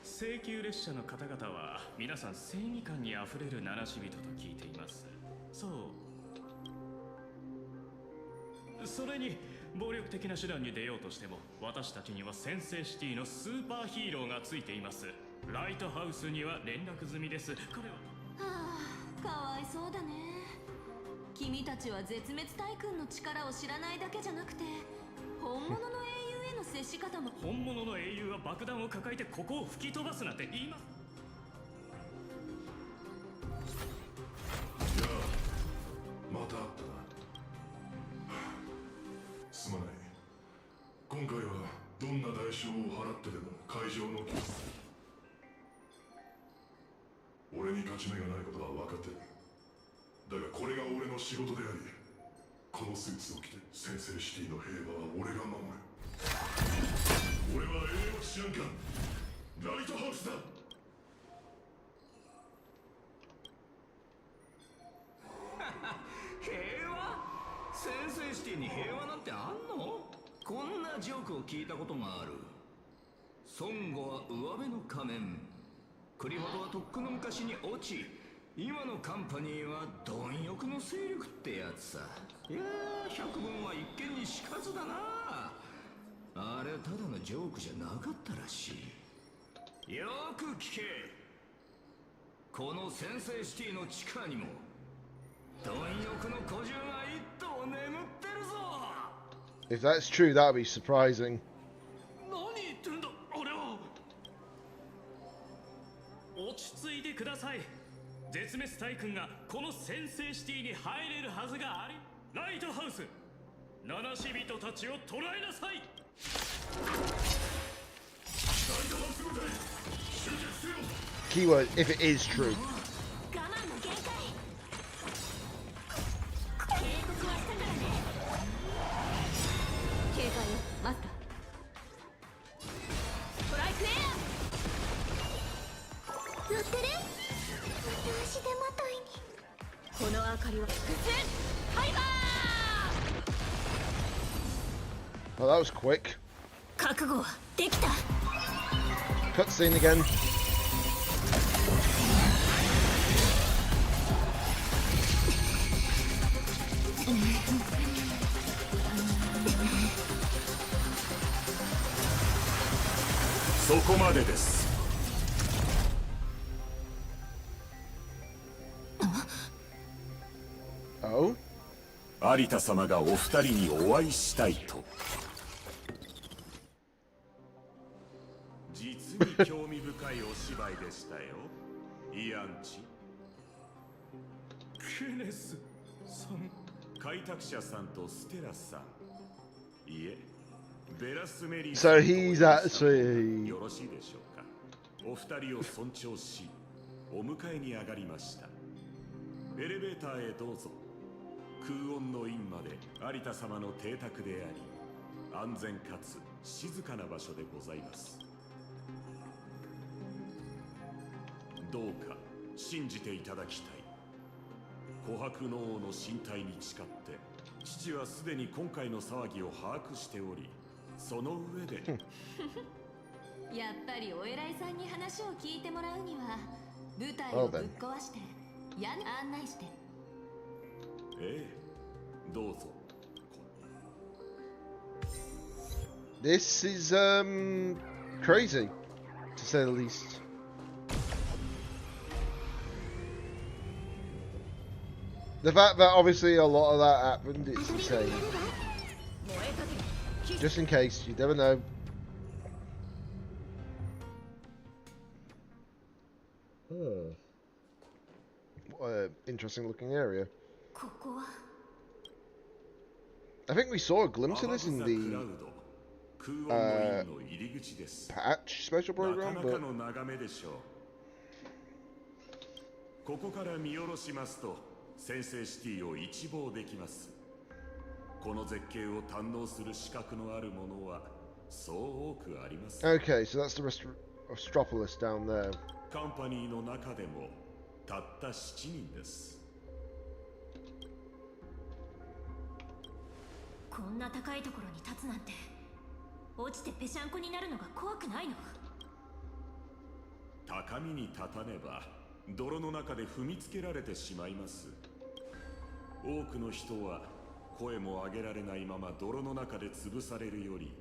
請求列車の方々は皆さん正義感にあふれる七死人と聞いています。そう、それに暴力的な手段に出ようとしても私たちには先制シティのスーパーヒーローがついています。ライトハウスには連絡済みです。彼ははあ、かわいそうだね。君たちは絶滅大君の力を知らないだけじゃなくて、本物の英雄への接し方も。本物の英雄は爆弾を抱えてここを吹き飛ばすなんて言います。じゃあまた会ったな。すまない。今回はどんな代償を払ってでも会場の決済。俺に勝ち目がないことは分かってる。だがこれが俺の仕事であり、このスーツを着て先制シティの平和は俺が守る。俺は栄養士なんかライトハウスだ。平和？先制シティに平和なんてあんの？こんなジョークを聞いたことがある。孫悟は上辺の仮面、クリほどはとっくの昔に落ち、今のカンパニーは貪欲の勢力ってやつさ。いやー、百聞は一見にしかずだな。あれただのジョークじゃなかったらしい。よく聞け。この先制シティの地下にも貪欲の古獣が一頭眠ってるぞ。 If that's true, that would be surprising. 何言ってんだ俺は。落ち着いてください。絶滅大君がこの先制シティに入れるはずがあり。ライトハウス、七死人たちを捕らえなさい。ライトハウス部隊集結せよ。 Keyword, if it is true. 我慢の限界。警告はしたからね。警戒よ、マスター。ストライクエア。乗ってる？足手まといに。この明かりはハイバー。 Oh, that was quick. 覚悟はできた。 Cutscene again. そこまでです。Oh? 有田様がお二人にお会いしたいと。実に興味深いお芝居でしたよ、イアンチ。ケネスさん。開拓者さんとステラさん、いえ、ベラスメリー So he's actually よろしいでしょうか。お二人を尊重しお迎えに上がりました。エレベーターへどうぞ。空音の院まで有田様の邸宅であり、安全かつ静かな場所でございます。どうか信じていただきたい。琥珀の王の身体に誓って父はすでに今回の騒ぎを把握しており、その上でやっぱりお偉いさんに話を聞いてもらうには舞台をぶっ壊して屋根案内して。ええ、どうぞ。This is crazy, to say the least. The fact that obviously a lot of that happened, it's insane. Just in case, you never know. Oh. What an interesting looking area. I think we saw a glimpse of this in the patch special program, なかなかの眺めでしょう。ここから見下ろしますと先制シティを一望できます。この絶景を堪能する資格のある者はそう多くあります。 Okay, so that's the Rostropolis down there. カンパニーの中でもたった7人です。こんな高いところに立つなんて、落ちてぺしゃんこになるのが怖くないの？高みに立たねば泥の中で踏みつけられてしまいます。多くの人は声も上げられないまま泥の中で潰されるより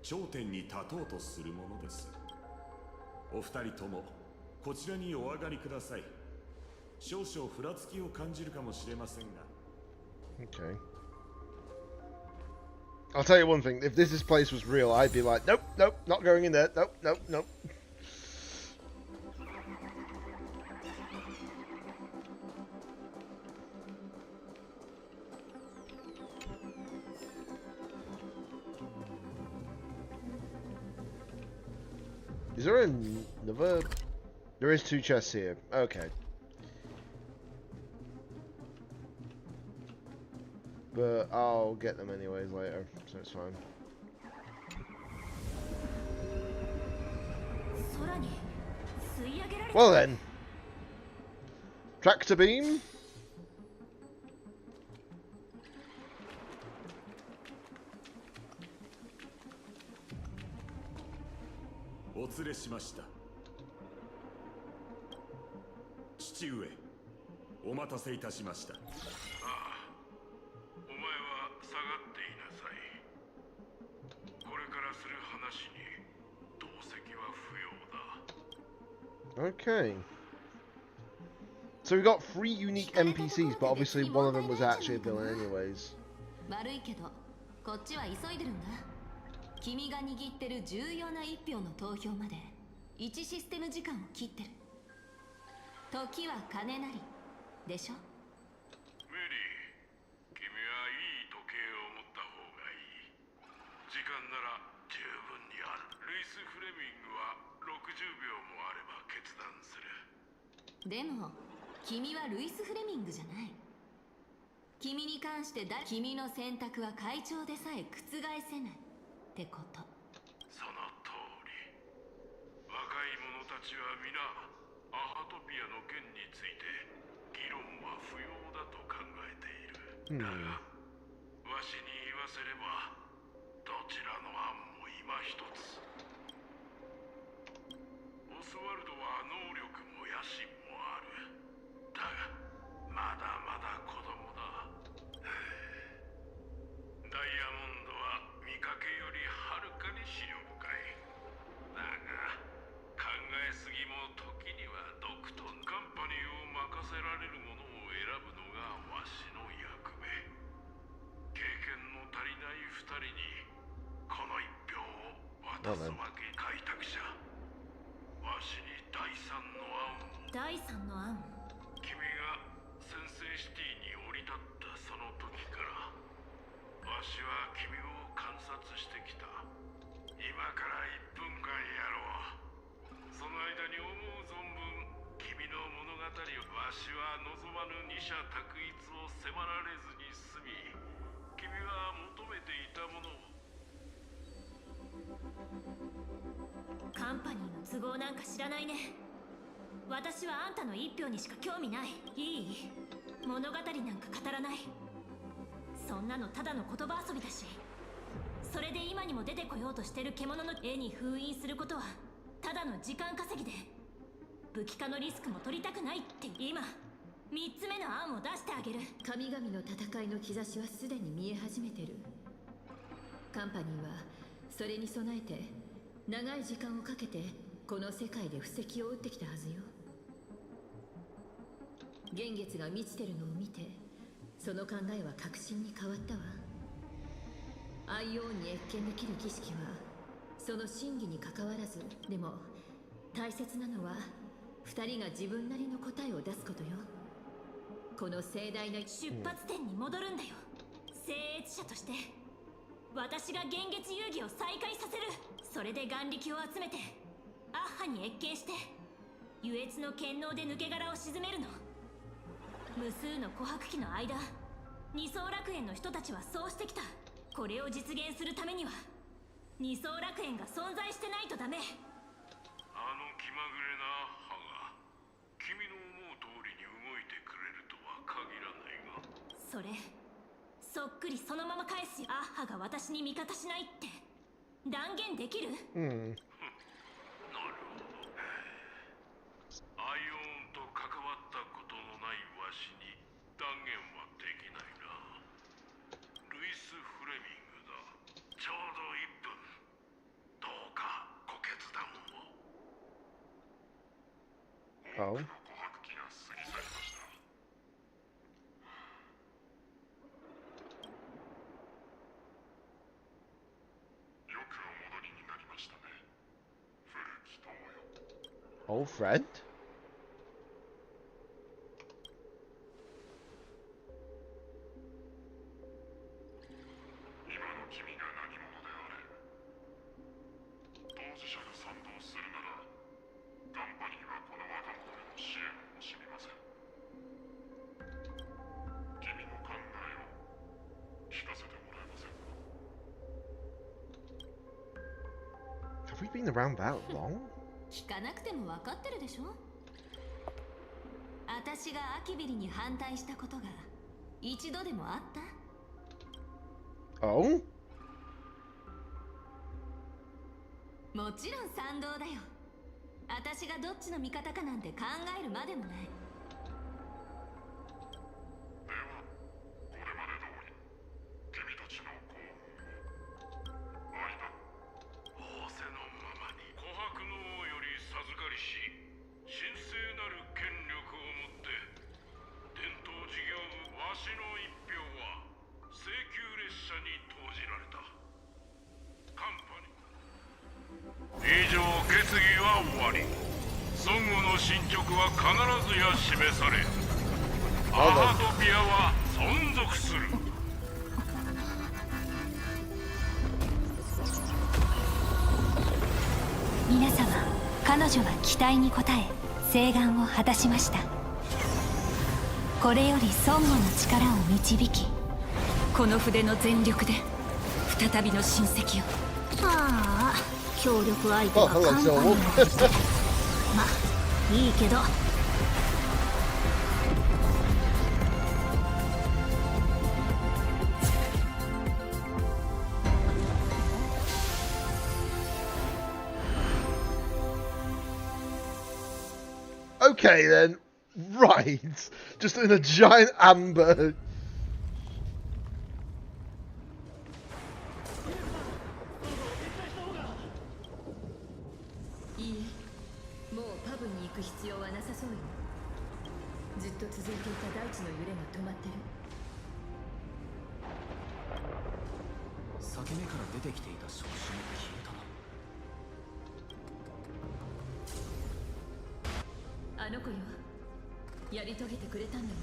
頂点に立とうとするものです。お二人ともこちらにお上がりください。少々ふらつきを感じるかもしれませんが。 Okay. I'll tell you one thing, if this place was real, I'd be like, nope, nope, not going in there, nope, nope, nope. Is there another? There is 2 chests here. Okay. But I'll get them anyways later, so it's fine. Well then. Tractor beam. Okay. So we got 3 unique NPCs, but obviously one of them was actually a villain anyways. 悪いけど、こっちは急いでるんだ。君が握ってる重要な1票の投票まで1システム時間を切ってる。時は金なりでしょ。メリー、君はいい時計を持った方がいい。時間なら十分にある。ルイス・フレミングは60秒もあれば決断する。でも君はルイス・フレミングじゃない。君に関して君の選択は会長でさえ覆せないってこと。その通り。若い者たちは皆アハトピアの件について議論は不要だと考えている。だがわしに言わせればどちらの案も今一つ。オスワルドは能力も野心もある。だがまだまだ子供だ。ダイヤモンドは見かけよりはるかに視力深い。だが考えすぎも時には毒と。カンパニーを任せられるものを選ぶのがわしの役目。経験の足りない二人にこの一票を渡すわけ。開拓者、わしに第三の案を。第三の案。君が先制シティに降り立ったその時からわしは君を観察してきた。今から1分間やろう。その間に思う存分君の物語を。わしは望まぬ二者択一を迫られずに済み、君は求めていたものを。カンパニーの都合なんか知らないね。私はあんたの一票にしか興味ない。いい？物語なんか語らない。そんなのただの言葉遊びだし、それで今にも出てこようとしてる獣の絵に封印することはただの時間稼ぎで、武器化のリスクも取りたくないって今3つ目の案を出してあげる。神々の戦いの兆しはすでに見え始めてる。カンパニーはそれに備えて長い時間をかけてこの世界で布石を打ってきたはずよ。幻月が満ちてるのを見てその考えは確信に変わったわ。愛王に謁見できる儀式はその真偽にかかわらず、でも大切なのは2人が自分なりの答えを出すことよ。この盛大な出発点に戻るんだよ。聖越者として私が幻月遊戯を再開させる。それで眼力を集めてアッハに謁見して、優越の剣能で抜け殻を沈めるの。無数の琥珀期の間、二層楽園の人たちはそうしてきた。これを実現するためには二層楽園が存在してないとダメ。あの気まぐれなアッハが君の思う通りに動いてくれるとは限らないが、それそっくりそのまま返すよ。アッハが私に味方しないって断言できる？なるほど。アイオンと関わったことのないわしに断言はできないな。ルイス・フレミングだ。ちょうど1分。どうかご決断を。Oh. 琥珀期が過ぎ去りました。よくお戻りになりましたね。古き友よ。Old friend? 今の君が何者であれ、当事者が賛同するなら、カンパニーはこの若者への支援を惜しみません。君の考えを聞かせてもらえませんか。 Have we been around that long? 聞かなくても分かってるでしょ。私がアキビリに反対したことが一度でもあった？ Oh? もちろん賛同だよ。私がどっちの味方かなんて考えるまでもない。では、これまで通り、君たちの幸運を愛だ。仰せのままに琥珀の王より授かりし神聖なる権力をもって伝統事業部わしの一票は請求列車に投じられた。カンパニー以上決議は終わり。孫悟の進捗は必ずや示され、アハトピアは存続する。皆様、彼女は期待に応え請願を果たしました。これより孫悟の力を導き、この筆の全力で再びの親戚を。ああ、協力相手はカンパニーなんてまあいいけど。Okay then. Right. Just in a giant amber. いいえ、もうパブに行く必要はなさそうよ。ずっと続いていた大地の揺れが止まってる。裂け目から出てきていた触手も消えたな。あの子よ、やり遂げてくれたんだわ。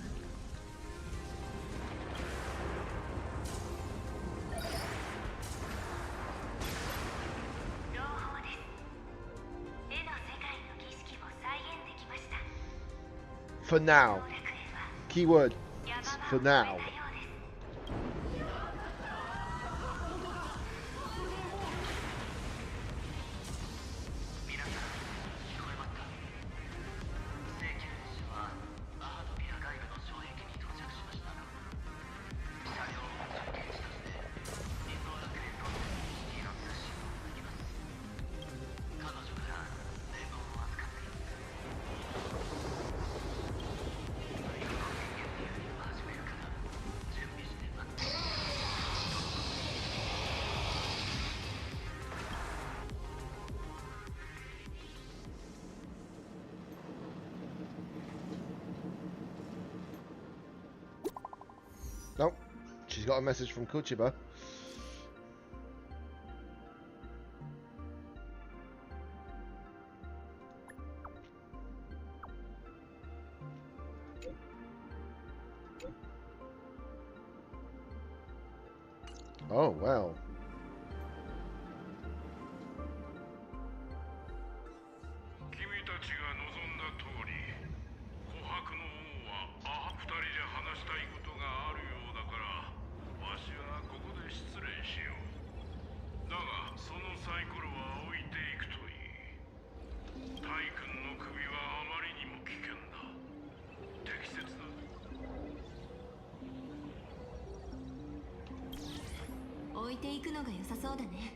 朗報です。絵の世界の儀式を再現できました。 For now. Keyword. For now. 'Nope. She's got a message from Kuchiba. Oh, well. いていくのが良さそうだね。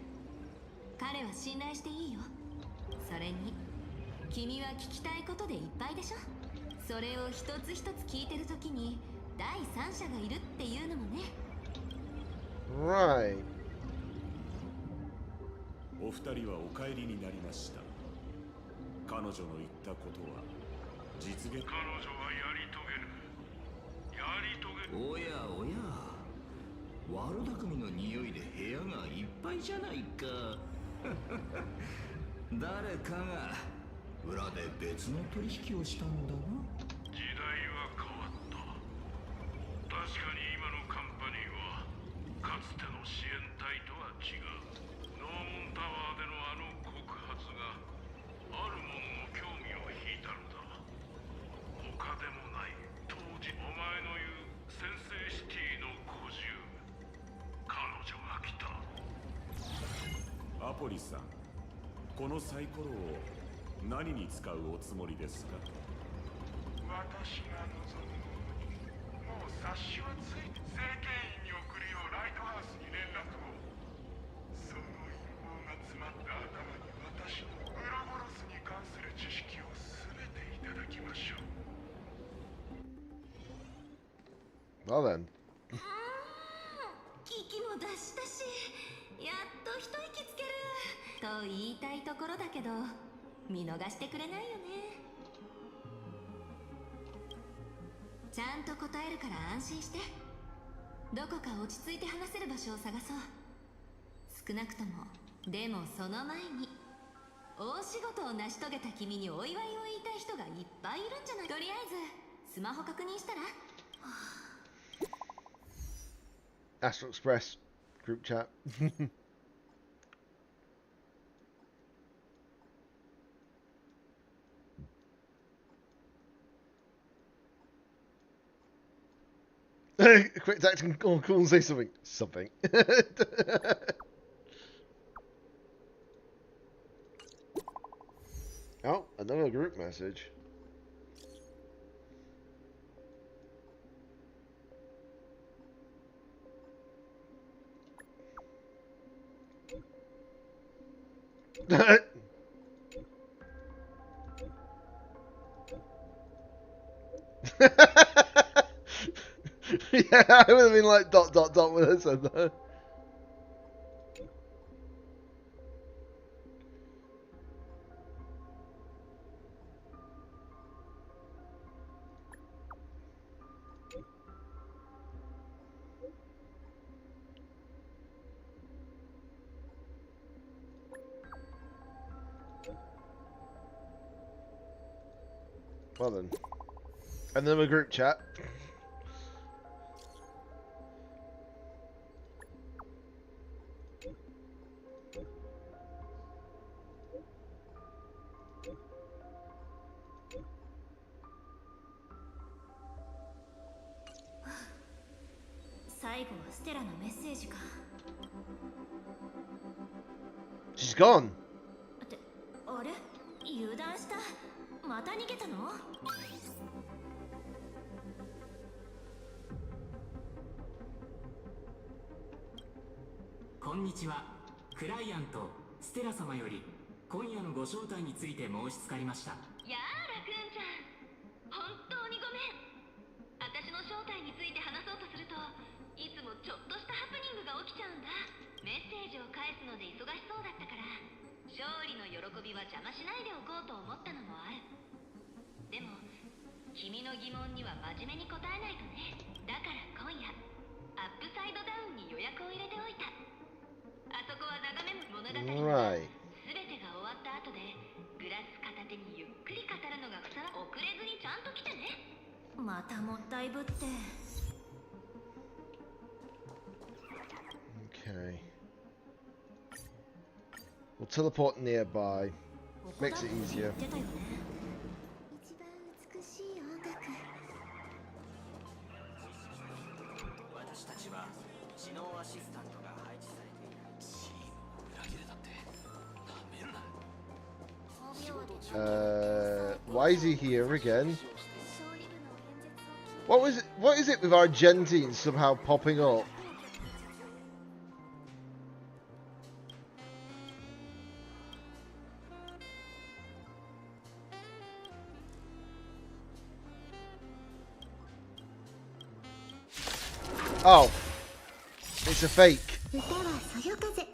彼は信頼していいよ。それに君は聞きたいことでいっぱいでしょ。それを一つ一つ聞いてるときに第三者がいるっていうのもね。Right. お二人はお帰りになりました。彼女の言ったことは実現。彼女はやり遂げる。やり遂げる。おやおや、悪巧みの匂いで部屋がいっぱいじゃないか。誰かが裏で別の取引をしたんだな。時代は変わった。確かに今のカンパニーはかつての支援隊とは違う。ノーモンタワーでのあの告発がある者の興味を引いたのだ。他でもない当時お前の言う先制シティの孤獣。彼女が来た。アポリさん、このサイコロを何に使うおつもりですか？私が望むものにもう察しはついて、政権員に送るようライトハウスに連絡を。その陰謀が詰まった頭に私のウロボロスに関する知識を全ていただきましょう。 Well then. 危機も脱したし、やっと一息つけると言いたいところだけど、見逃してくれないよね。ちゃんと答えるから安心して。どこか落ち着いて話せる場所を探そう。少なくとも、でもその前に大仕事を成し遂げた君にお祝いを言いたい人がいっぱいいるんじゃない？とりあえずスマホ確認したら。Astro Express group chat. Quick acting. Oh, cool. Say something. Something. Oh, another group message. Yeah, I would have been like ... when I said that. Well then. And then a group chat. She's gone. あれ？油断した。また逃げたの？こんにちは。クライアントステラ様より今夜のご招待について申し付かりました。やあ、ラクーンちゃん。本当にごめん。私の正体について話そうとすると、いつもちょっとしたハプニングが起きちゃうんだ。メッセージを返すので忙しそうだったから、勝利の喜びは邪魔しないでおこうと思ったのもある。でも君の疑問には真面目に答えないとね。だから今夜アップサイドダウンに予約を入れておいた。あそこは眺め物語が全てが終わった後でグラス片手にゆっくり語るのが遅れずにちゃんと来てね。またもったいぶって。Okay. We'll teleport nearby. Makes it easier. 私たちは知能アシスタントが配置されている。チームを裏切れたってなめんな。Why is he here again? What is it with Argentine somehow popping up? Oh. It's a fake. 歌はそよ風乗ってる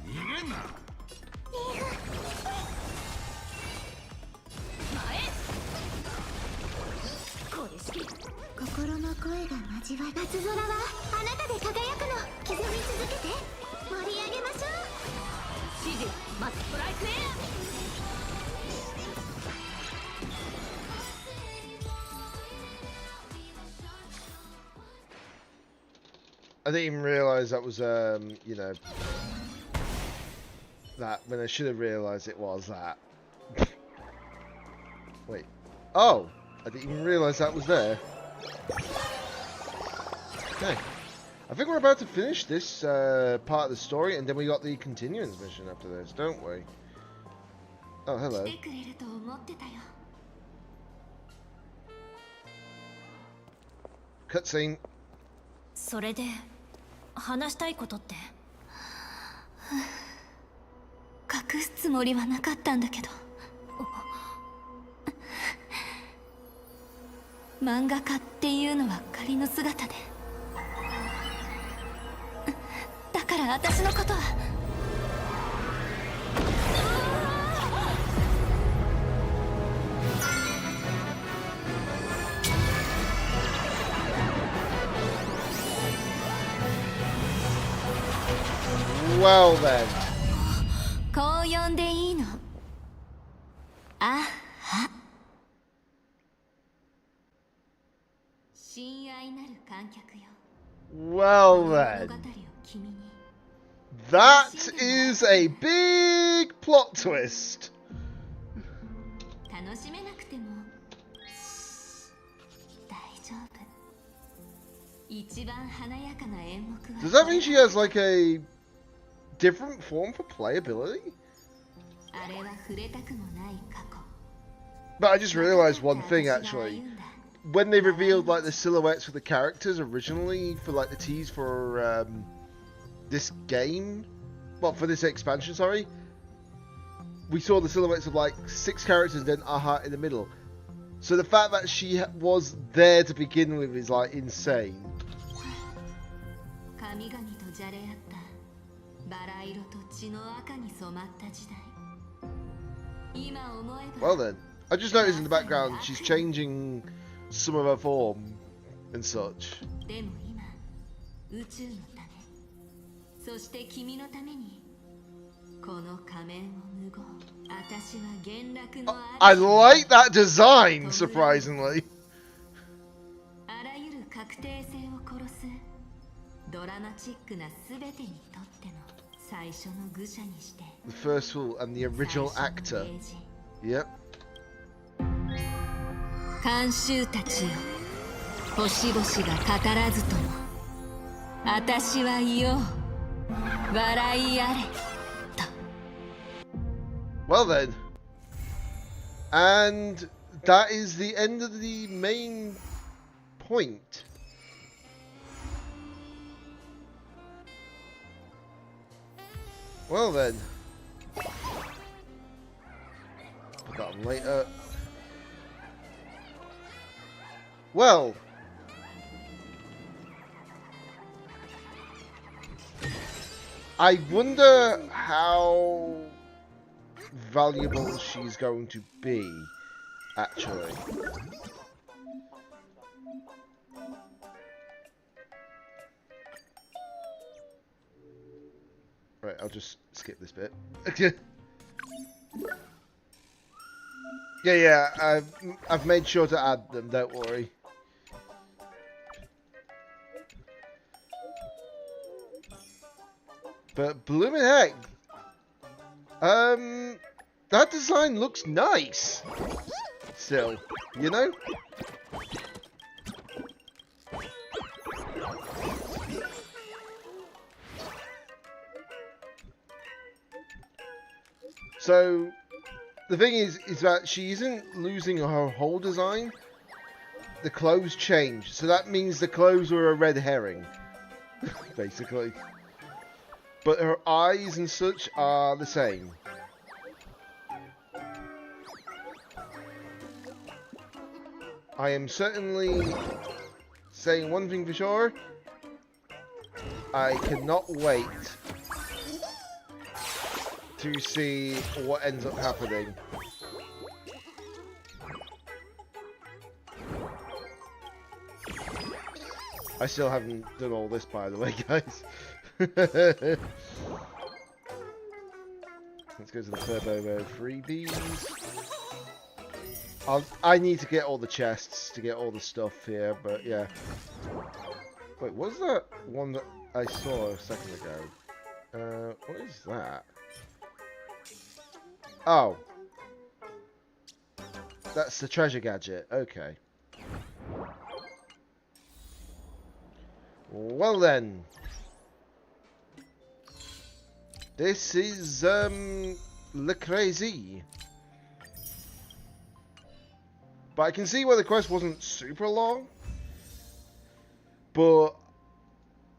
逃げんなこれ式心の声が交わる夏空はあなたで輝くの刻み続けて盛り上げましょう指示まずストライクエア I didn't even realise that was, you know, that, when I should have realised it was that. Wait. Oh! I didn't even realise that was there. Okay. I think we're about to finish this part of the story, and then we got the continuance mission after this, don't we? Oh, hello. Cutscene. それで話したいことって隠すつもりはなかったんだけど漫画家っていうのは仮の姿でだから私のことはWell then. こう呼んでいいのあは親愛なる観客よ Well then. That is a big plot twist. 楽しめなくても大丈夫一番華やかな演目は Does that mean she has like a different form for playability? あれは触れたくもない過去 But I just realised one thing actually. When they revealed like the silhouettes for the characters originally for like the tease for this game, well for this expansion, sorry, we saw the silhouettes of like 6 characters and then Aha in the middle. So the fact that she was there to begin with is like insane. 神々とじゃれ合ったバラ色と血の赤に染まった時代今思えば Well then, I just noticed in the background she's changing some of her form and such. でも今宇宙のためそして君のためにこの仮面を脱ごう私は元楽の I like that design, surprisingly. あらゆる確定性を殺すドラマチックな全てにとっての最初の愚者にして The first fool and the original actor. Yep. 観衆たちよ星々が語らずとも私は言おう笑いあれ Well then. And that is the end of the main point. Well then. Put that on later. Well. I wonder how valuable she's going to be, actually. Right, I'll just skip this bit. Yeah, I've made sure to add them, don't worry. But blooming heck, that design looks nice. Still, you know? So, the thing is that she isn't losing her whole design. The clothes changed, so that means the clothes were a red herring, basically. But her eyes and such are the same. I am certainly saying one thing for sure. I cannot wait to see what ends up happening. I still haven't done all this, by the way, guys. Let's go to the turbo mode. 3Ds. I need to get all the chests to get all the stuff here, but yeah. Wait, was that one that I saw a second ago? What is that? Oh. That's the treasure gadget. Okay. Well then. This is, Le Crazy. But I can see why the quest wasn't super long. But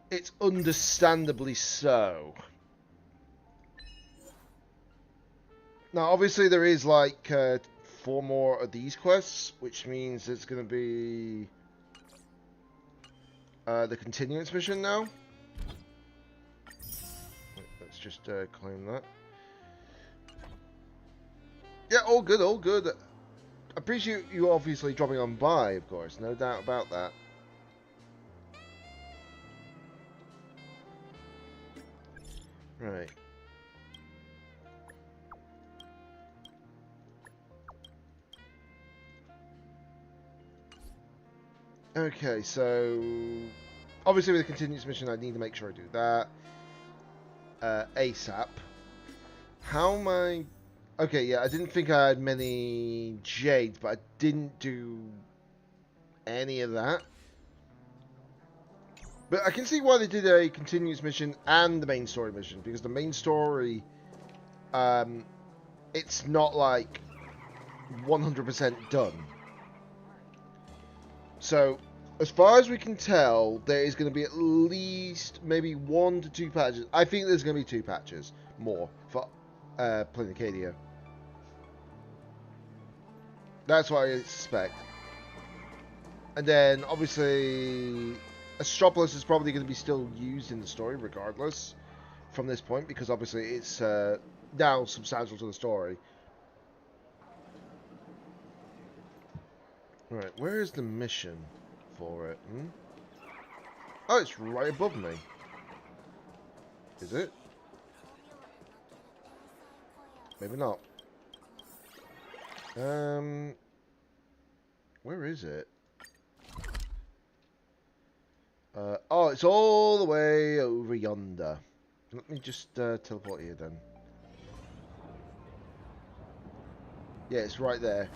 it's understandably so. Now, obviously there is like 4 more of these quests, which means it's going to be the continuance mission now. Let's just claim that. Yeah, all good, all good. Appreciate you obviously dropping on by, of course, no doubt about that. Right. Okay, so obviously with the continuous mission I need to make sure I do that ASAP. How am I... Okay, yeah, I didn't think I had many jades, but I didn't do any of that. But I can see why they did a continuous mission and the main story mission, because the main story, it's not like 100% done. So, as far as we can tell, there is going to be at least maybe 1 to 2 patches. I think there's going to be 2 patches more for Planet Acadia. That's what I suspect. And then, obviously, Astropolis is probably going to be still used in the story regardless from this point, because obviously it's now substantial to the story. Right, where is the mission for it? Oh, it's right above me. Is it? Maybe not. Where is it? Oh, it's all the way over yonder. Let me just teleport here then. Yeah, it's right there.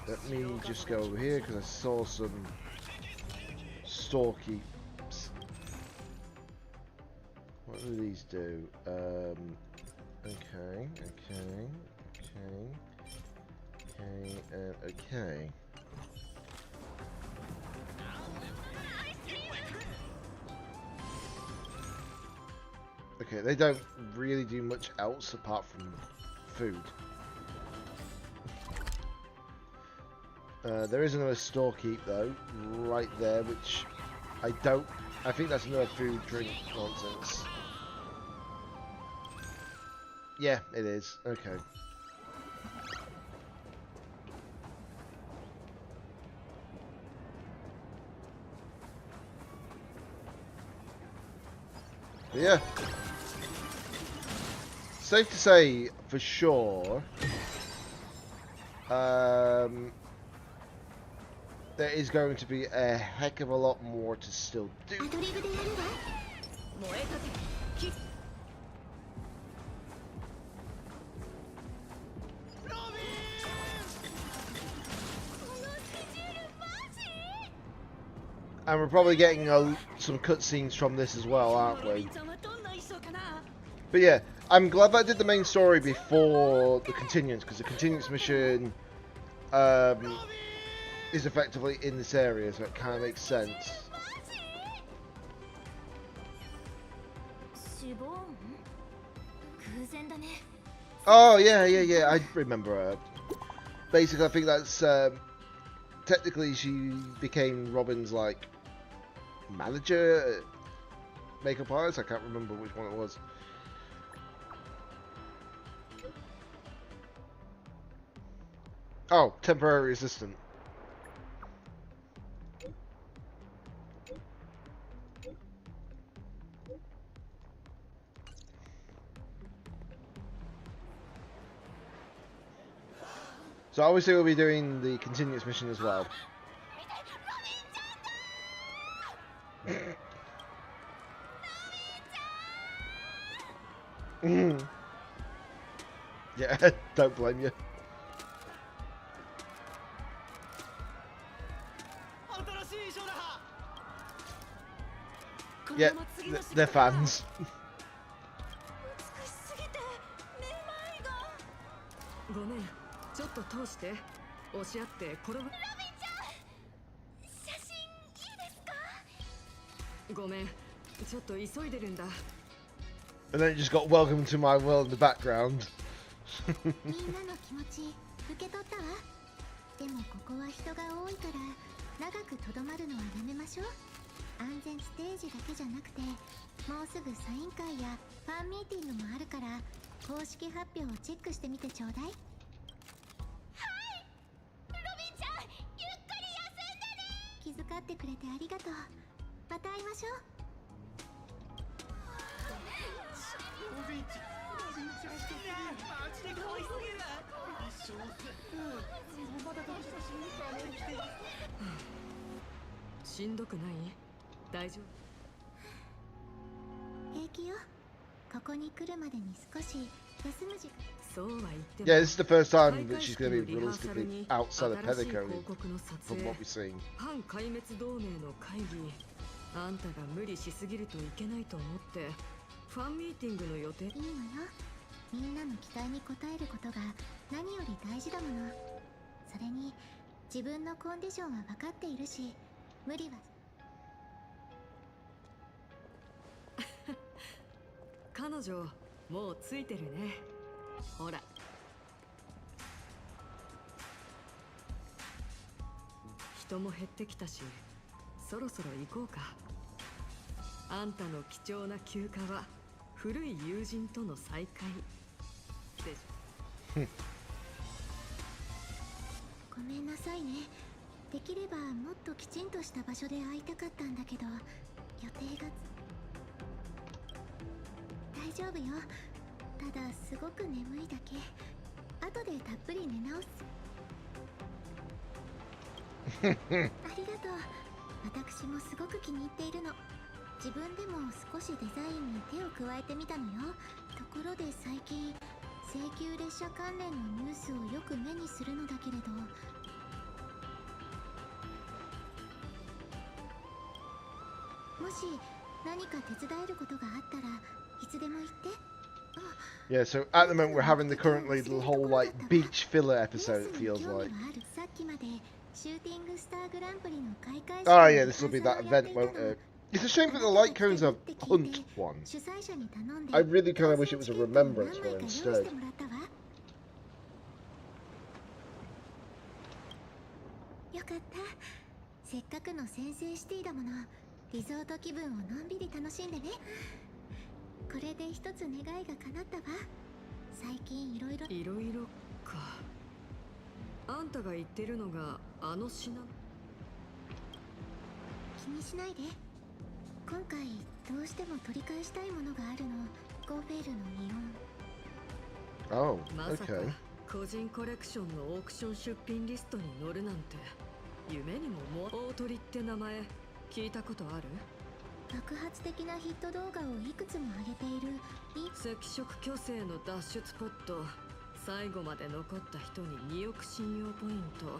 Let me just go over here because I saw some storekeeps. What do these do? Okay, and okay. Okay, they don't really do much else apart from food. There is another storekeep though, right there, which I think that's another food, drink nonsense. Yeah, it is. Okay. But yeah. Safe to say, for sure, there is going to be a heck of a lot more to still do. And we're probably getting some cutscenes from this as well, aren't we? But yeah, I'm glad that I did the main story before the continuance, because the continuance mission is effectively in this area, so it kind of makes sense. シボーン？偶然だね。 Oh yeah, yeah, yeah. I remember her. Basically, I think that's technically she became Robin's like manager, makeup artist. I can't remember which one it was. Oh, temporary assistant. So obviously we'll be doing the continuous mission as well. Yeah, don't blame you. Yeah, they're fans. ごめん、ちょっと通して。押し合って転ぶ。ロビンちゃん、写真いいですか？ごめん、ちょっと急いでるんだ。And then it just got welcome to my world in the background. みんなの気持ち受け取ったわ。でもここは人が多いから長くとどまるのはやめましょう。安全ステージだけじゃなくて、もうすぐサイン会やファンミーティングもあるから公式発表をチェックしてみてちょうだい。はい、ロビンちゃん、ゆっくり休んでね。気遣ってくれてありがとう。また会いましょう。ロビンちゃん素敵。マジで可愛すぎる。一生まだどうしたしんどくはね来ています。しんどくない？大丈夫？平気よ。ここに来るまでに少し休む時間。そうは言っても。 Yeah, this is the first time that she's going to be realistically outside of Pedico from what we're seeing. 反壊滅同盟の会議。あんたが無理しすぎるといけないと思ってファンミーティングの予定。いいのよ。みんなの期待に応えることが何より大事だもの。それに自分のコンディションは分かっているし、無理は。彼女もうついてるね。ほら。人も減ってきたし、そろそろ行こうか。あんたの貴重な休暇は古い友人との再会でしょ。ごめんなさいね。できればもっときちんとした場所で会いたかったんだけど、予定が。大丈夫よ。ただすごく眠いだけ。後でたっぷり寝直す。ありがとう。私もすごく気に入っているの。自分でも少しデザインに手を加えてみたのよ。ところで最近請求列車関連のニュースをよく目にするのだけれど、もし何か手伝えることがあったらいつでも言って。Yeah, so at the moment we're having the currently the whole like beach filler episode, it feels like. さっきまでシューティングスターグランプリの開会式。 Oh yeah, this will be that event, won't it? It's a shame that the light cone's a hunt one. I really kind of wish it was a remembrance one instead. よかった。せっかくの先制シティだもの。リゾート気分をのんびり楽しんでね。これで一つ願いが叶ったわ。最近いろいろか。あんたが言ってるのがあの品。気にしないで。今回どうしても取り返したいものがあるの。ゴーフェールのイオン。 Oh, まさか okay. 個人コレクションのオークション出品リストに載るなんて夢にも大鳥って名前聞いたことある？爆発的なヒット動画をいくつも上げている赤色巨星の脱出ポット。最後まで残った人に2億信用ポイント。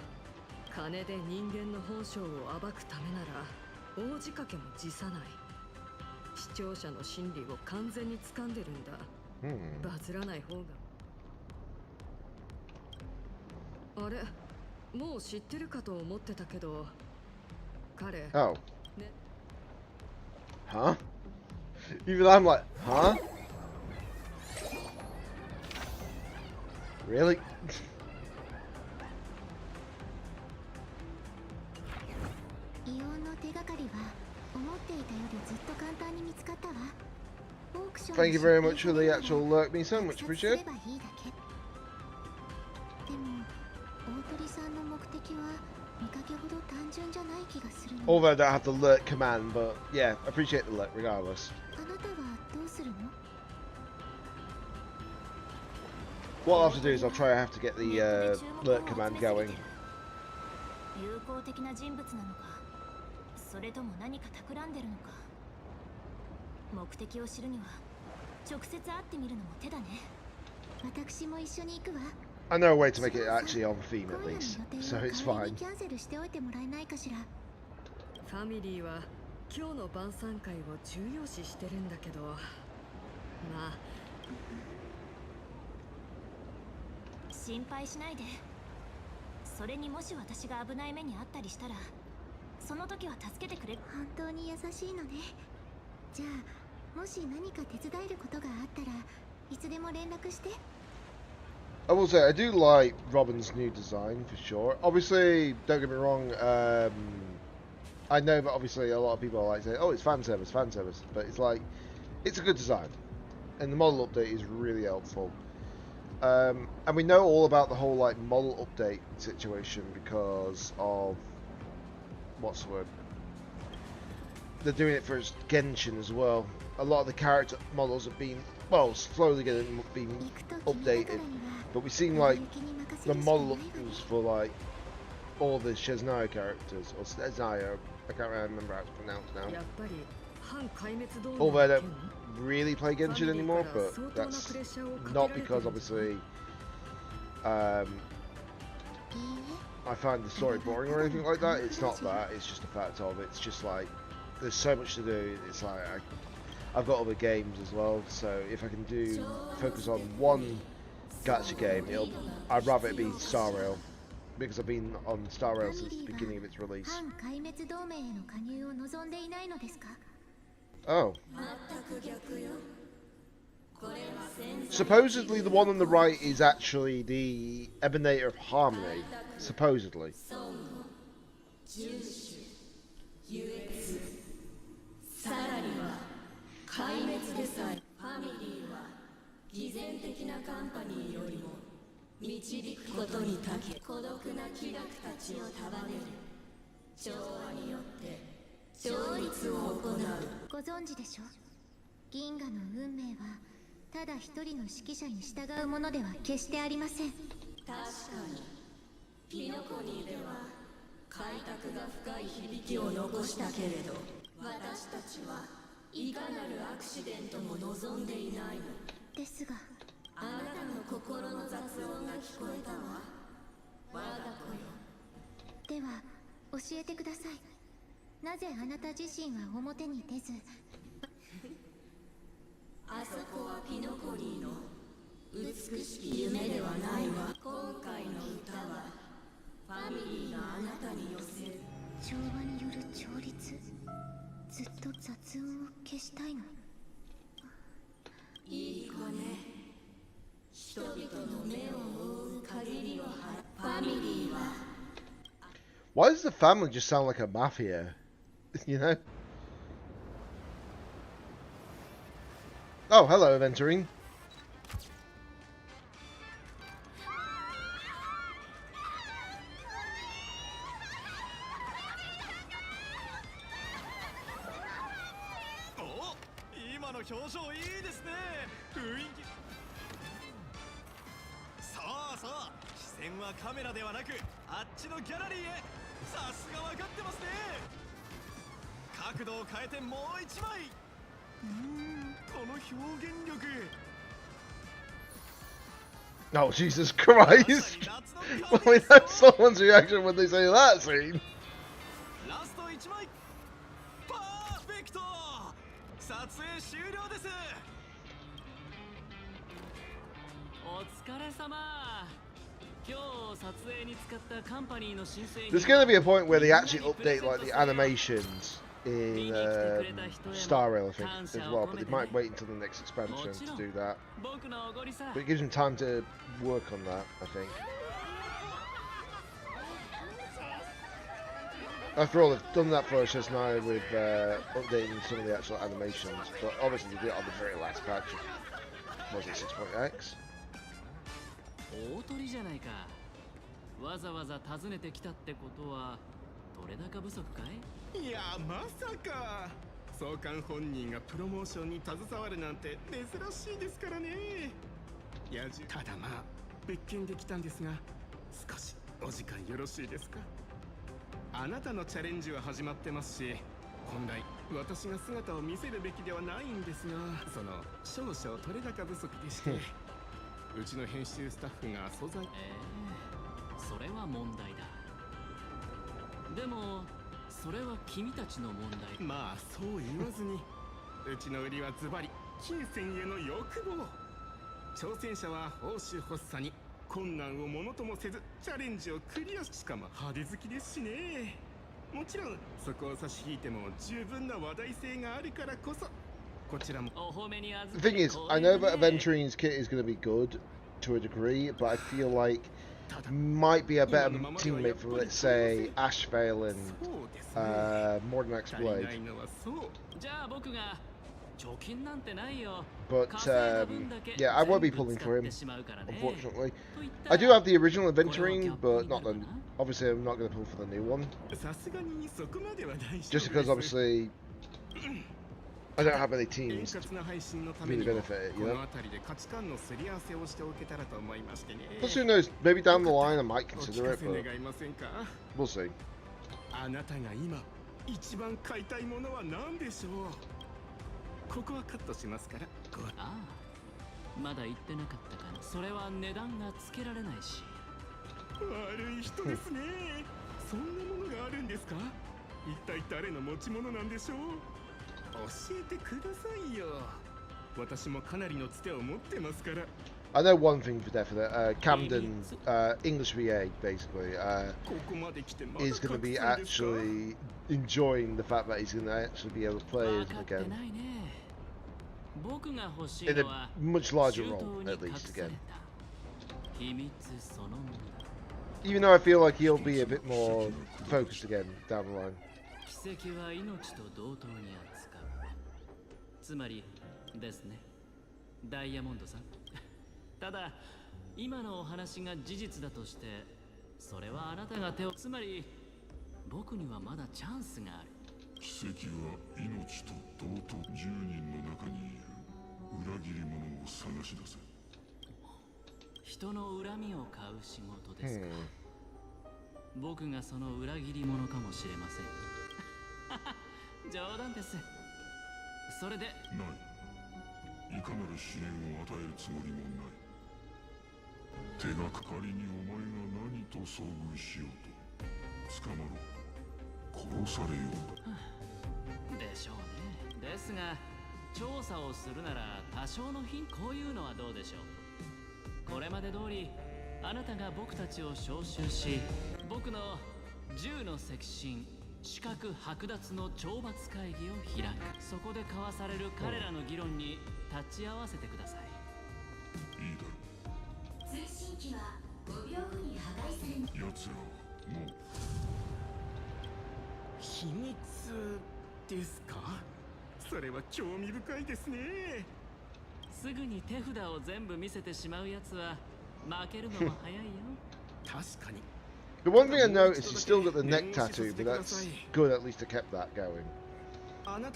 金で人間の本性を暴くためなら大仕掛けも辞さない。視聴者の心理を完全に掴んでるんだ。バズらない方が。あれ、もう知ってるかと思ってたけど、彼。Oh. Huh? Even I'm like, huh? Really? 異音の手がかりは思っていたよりずっと簡単に見つかったわ。オークション Thank you very much for the actual lurk me so much appreciated. でも大鳥さんの目的は見かけほど単純じゃない気がするの。 Although I don't have the lurk command, but yeah, appreciate the lurk regardless. あなたはどうするの？ What I'll have to do is I'll try have to get the lurk command going. 友好的な人物なのか、それとも何か企んでるのか。目的を知るには直接会ってみるのも手だね。私も一緒に行くわ。 I know a way to make it actually on theme at least, so it's fine. キャンセルしておいてもらえないかしら。ファミリーは今日の晩餐会を重要視してるんだけど、まあ心配しないで。それにもし私が危ない目にあったりしたら、その時は助けてくれ。本当に優しいのね。じゃあもし何か手伝えることがあったらいつでも連絡して。 I will say I do like Robin's new design for sure. Obviously, don't get me wrong. I know that obviously a lot of people are like saying, "Oh, it's fan service," but it's like it's a good design, and the model update is really helpful. And we know all about the whole like model update situation because of what's the word? They're doing it for Genshin as well. A lot of the character models have been, well, slowly getting being updated, but we've seen like the model updates for like all the Shesnaya characters, or Shesnaya, I can't really remember how it's pronounced now. Although I don't really play Genshin anymore, but that's not because obviously I find the story boring or anything like that. It's not that, it's just a fact of it's just like there's so much to do. It's like I've got other games as well, so if I can focus on one gacha game, I'd rather it be Star Rail, because I've been on Star Rail since the beginning of its release. Oh. Supposedly the one on the right is actually the Emanator of Harmony. Supposedly. さらには壊滅でさえファミリーは偽善的なカンパニーよりも導くことに長け孤独な気学たちを束ねる調和によって調律を行う。ご存知でしょ？銀河の運命はただ一人の指揮者に従うものでは決してありません。確かにピノコニーでは開拓が深い響きを残したけれど、私たちはいかなるアクシデントも望んでいないのですが、あなたの心の雑音が聞こえたわ。我が子よ。では教えてください。なぜあなた自身は表に出ず。あそこはピノコニーの美しき夢ではないわ。今回の歌はファミリーがあなたに寄せる調和による調律。ずっと雑音を消したいの。いい子ね。人々の目を覆う限りをファミリーは。Why does the family just sound like a mafia? You know? Oh, hello, Venturine. Oh, 今の表情いいですね。雰囲気。そうそう。視線はカメラではなく、あっちのギャラリーへ。さすが分かってますね。角度を変えてもう一枚。この表現力。 Oh, Jesus Christ! Well, we know someone's reaction when they say that scene. ラスト1枚。パーフェクト。撮影終了です。お疲れ様。今日撮影に使ったカンパニーの申請。 There's going to be a point where they actually update like the animations in Star Rail, I think, as well. But they might wait until the next expansion to do that. But it gives them time to work on that, I think. After all, they've done that for us just now with updating some of the actual animations. But obviously, they did it on the very last patch. Was it 6.x? 大鳥じゃないか。わざわざ訪ねてきたってことは取れ高不足かい？いやまさか総監本人がプロモーションに携わるなんて珍しいですからね。ただまあ別件できたんですが少しお時間よろしいですか？あなたのチャレンジは始まってますし本来私が姿を見せるべきではないんですがその少々取れ高不足でしてうちの編集スタッフが素材それは問題だ。でもそれは君たちの問題。まあそう言わずにうちの売りはズバリ金銭への欲望。挑戦者は報酬欲しさに困難をものともせずチャレンジをクリアしかも派手好きですしね。もちろんそこを差し引いても十分な話題性があるからこそこちらも。 The thing is, I know that Aventurine's kit is going to be good to a degree, but I feel like might be a better teammate for, let's say, Ashvale and Modern X Blade. But yeah, I won't be pulling for him, unfortunately. I do have the original Aventurine, but not the. Obviously, I'm not going to pull for the new one. Just because, obviously, I don't have any teams to really benefit it, you know? Plus, who knows, maybe down the line I might consider it, but we'll see. あなたが今一番買いたいものは何でしょう？ここはカットしますから。ああ、まだ言ってなかったかな。それは値段がつけられないし。悪い人ですね。そんなものがあるんですか？一体誰の持ち物なんでしょう？教えてくださいよ。私もかなりのつてを持ってますから。I know one thing for definite. Camden, English VA, basically, is going to be actually enjoying the fact that he's going to actually be able to play as him again. In a much larger role, at least, again. Even though I feel like he'll be a bit more focused again down the line. つまりですね、ダイヤモンドさん。ただ今のお話が事実だとして、それはあなたが手を、つまり僕にはまだチャンスがある。奇跡は命と同等。10人の中にいる裏切り者を探し出せ。人の恨みを買う仕事ですか。僕がその裏切り者かもしれません。冗談です。それでない。いかなる試練を与えるつもりもない。手がかりにお前が何と遭遇しようと捕まろう。殺されよう。でしょうね。ですが調査をするなら多少のヒント、こういうのはどうでしょう。これまで通りあなたが僕たちを招集し、僕の10の赤心資格剥奪の懲罰会議を開く。そこで交わされる彼らの議論に立ち会わせてください。いいだろう。通信機は5秒後に破壊される。奴らはもう秘密ですか？それは興味深いですね。すぐに手札を全部見せてしまうやつは負けるのも早いよ。確かに。The one thing I noticed, he's still got the neck tattoo, but that's good at least to keep that going.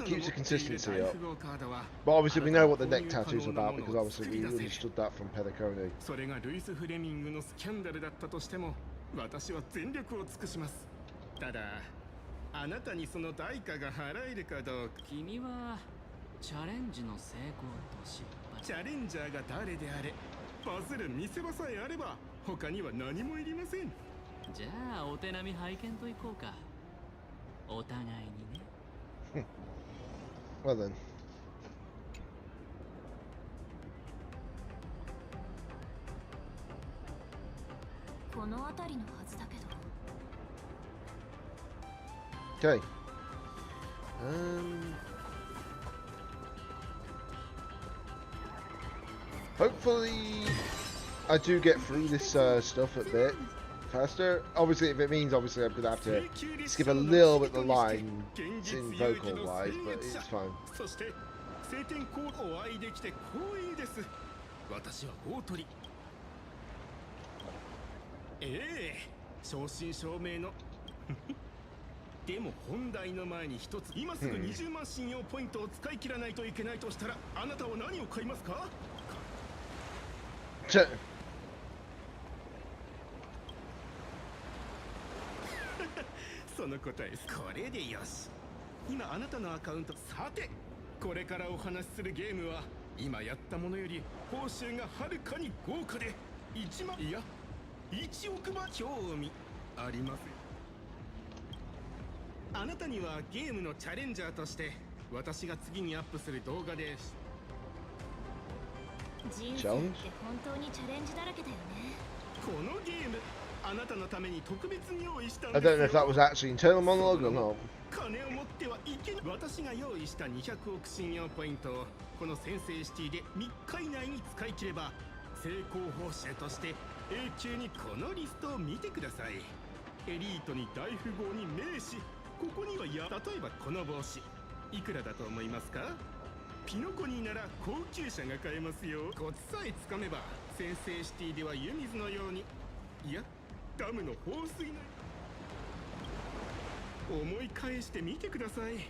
Keeps the consistency up. But obviously we know what the neck tattoo is about, because obviously we understood that from Pedicone. それがルイス・フレミングのスキャンダルだったとしても、私は全力を尽くします。ただ、あなたにその代価が払えるかどうか。君はチャレンジの成功と失敗。チャレンジャーが誰であれ、バズる見せ場さえあれば、他には何もいりません。じゃあお手並み拝見といこうか。お互いにね。Well then. この辺りのはずだけど。Okay. Hopefully, I do get through this stuff a bit faster. Obviously, if it means I'm gonna have to skip a little bit of the line in vocal wise, but it's fine. そして晴天コードお会いできて光栄です。私は大鳥。正真正銘の。でも本題の前に一つ、今すぐ20万信用ポイントを使い切らないといけないとしたら、あなたは何を買いますか？その答えです。これでよし。今あなたのアカウント。さて、これからお話しするゲームは今やったものより報酬がはるかに豪華で1万いや1億倍興味あります。あなたにはゲームのチャレンジャーとして私が次にアップする動画です。人生って本当にチャレンジだらけだよね。このゲーム、あなたのために特別に用意したん I ですよ。 don't know if that was actually internal monologue or not. 金を持ってはいけない。私が用意した200億信用ポイントをこの先制シティで3日以内に使い切れば成功報酬として永久にこのリストを見てください。エリートに大富豪に名士、ここには例えばこの帽子いくらだと思いますか？ピノコニーなら高級車が買えますよ。コツさえつかめば先制シティでは湯水のように、いやダムの放水の思い返してみてください。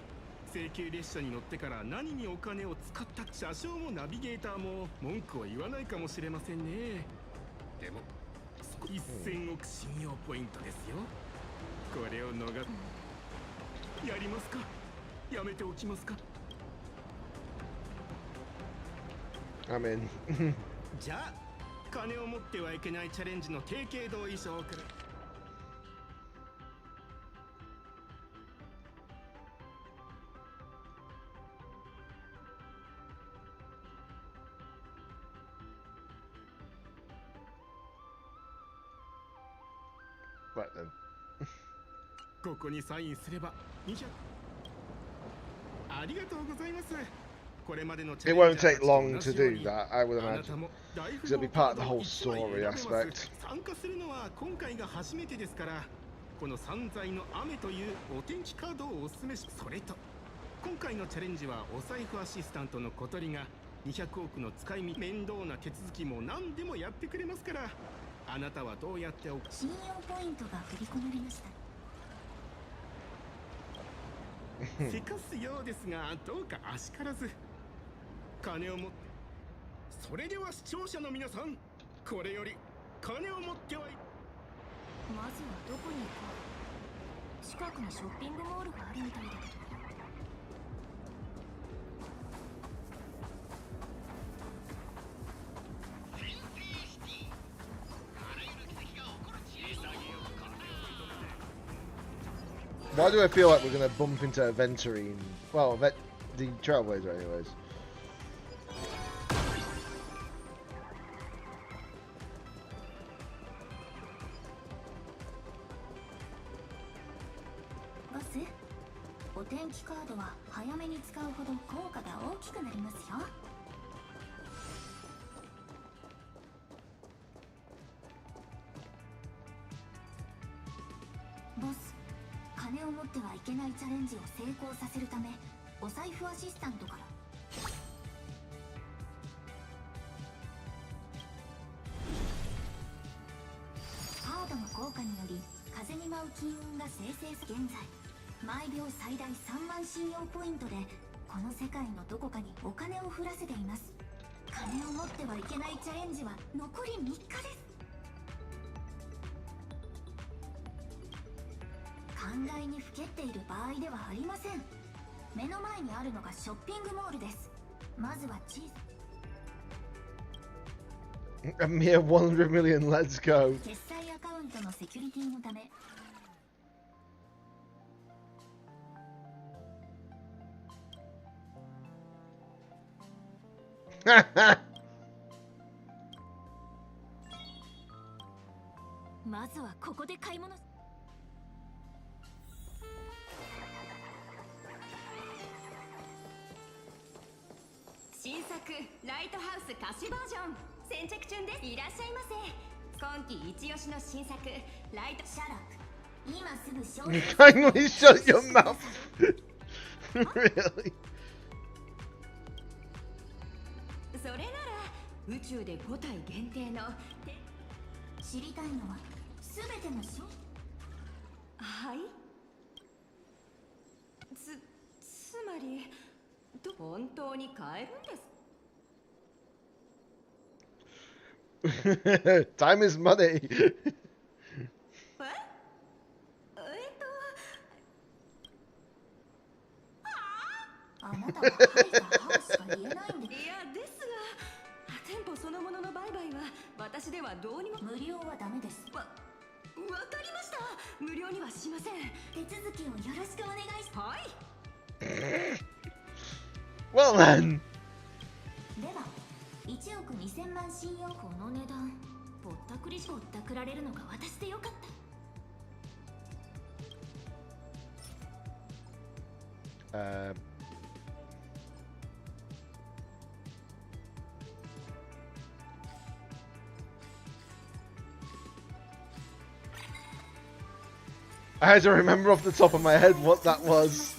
請求列車に乗ってから何にお金を使った車掌もナビゲーターも文句を言わないかもしれませんね。でも1000億信用ポイントですよ。これを逃やりますか？やめておきますか？ I'm in. じゃあ金を持ってはいけないチャレンジの定型同意書を送る。Right then. ここにサインすれば200。ありがとうございます。これまでの It won't take long to do that, I would imagine. Because it'll be part of the whole story aspect. 参加するのは今回が初めてですから、この散財の雨というお天気カードをお勧めし、それと今回のチャレンジはお財布アシスタントの小鳥が200億の使い道、面倒な手続きも何でもやってくれますから、あなたはどうやって信用ポイントが振り込まれました。せかすようですが、どうかあしからず金を持って。それでは視聴者の皆さん、これより金を持ってはいまずはどこに行こう。近くにショッピングモールがあるみたいだけど。Why do I feel like we're going to bump into Aventurine? Well, the Trailblazer anyways. Boss, お天気カードは早めに使うほど効果が大きくなりますよ。ボス、金を持ってはいけないチャレンジを成功させるため、お財布アシスタントからカードの効果により風に舞う金運が生成。現在毎秒最大3万信用ポイントでこの世界のどこかにお金を降らせています。金を持ってはいけないチャレンジは残り3日です。考えにふけっている場合ではありません。目の前にあるのがショッピングモールです。まずは小さ A mere 100 million, let's go. 決済アカウントのセキュリティのためまずはここで買い物。ライトハウス歌詞バージョン先着中です。いらっしゃいませ。今季一押しの新作ライトシャラック今すぐ消費 Kindly shut your mouth. Really? それなら宇宙で5体限定の知りたいのは全ての書はいつまり本当に買えるんです Time is money. あなたははいかはしか言えないんでいやですが店舗そのものの売買は私ではどうにも無料はダメですわかりました無料にはしません手続きをよろしくお願いしはい Well then. では1億2000万信用この値段ぼったくりぼったくられるのが私でよかった I had to remember off the top of my head what that was.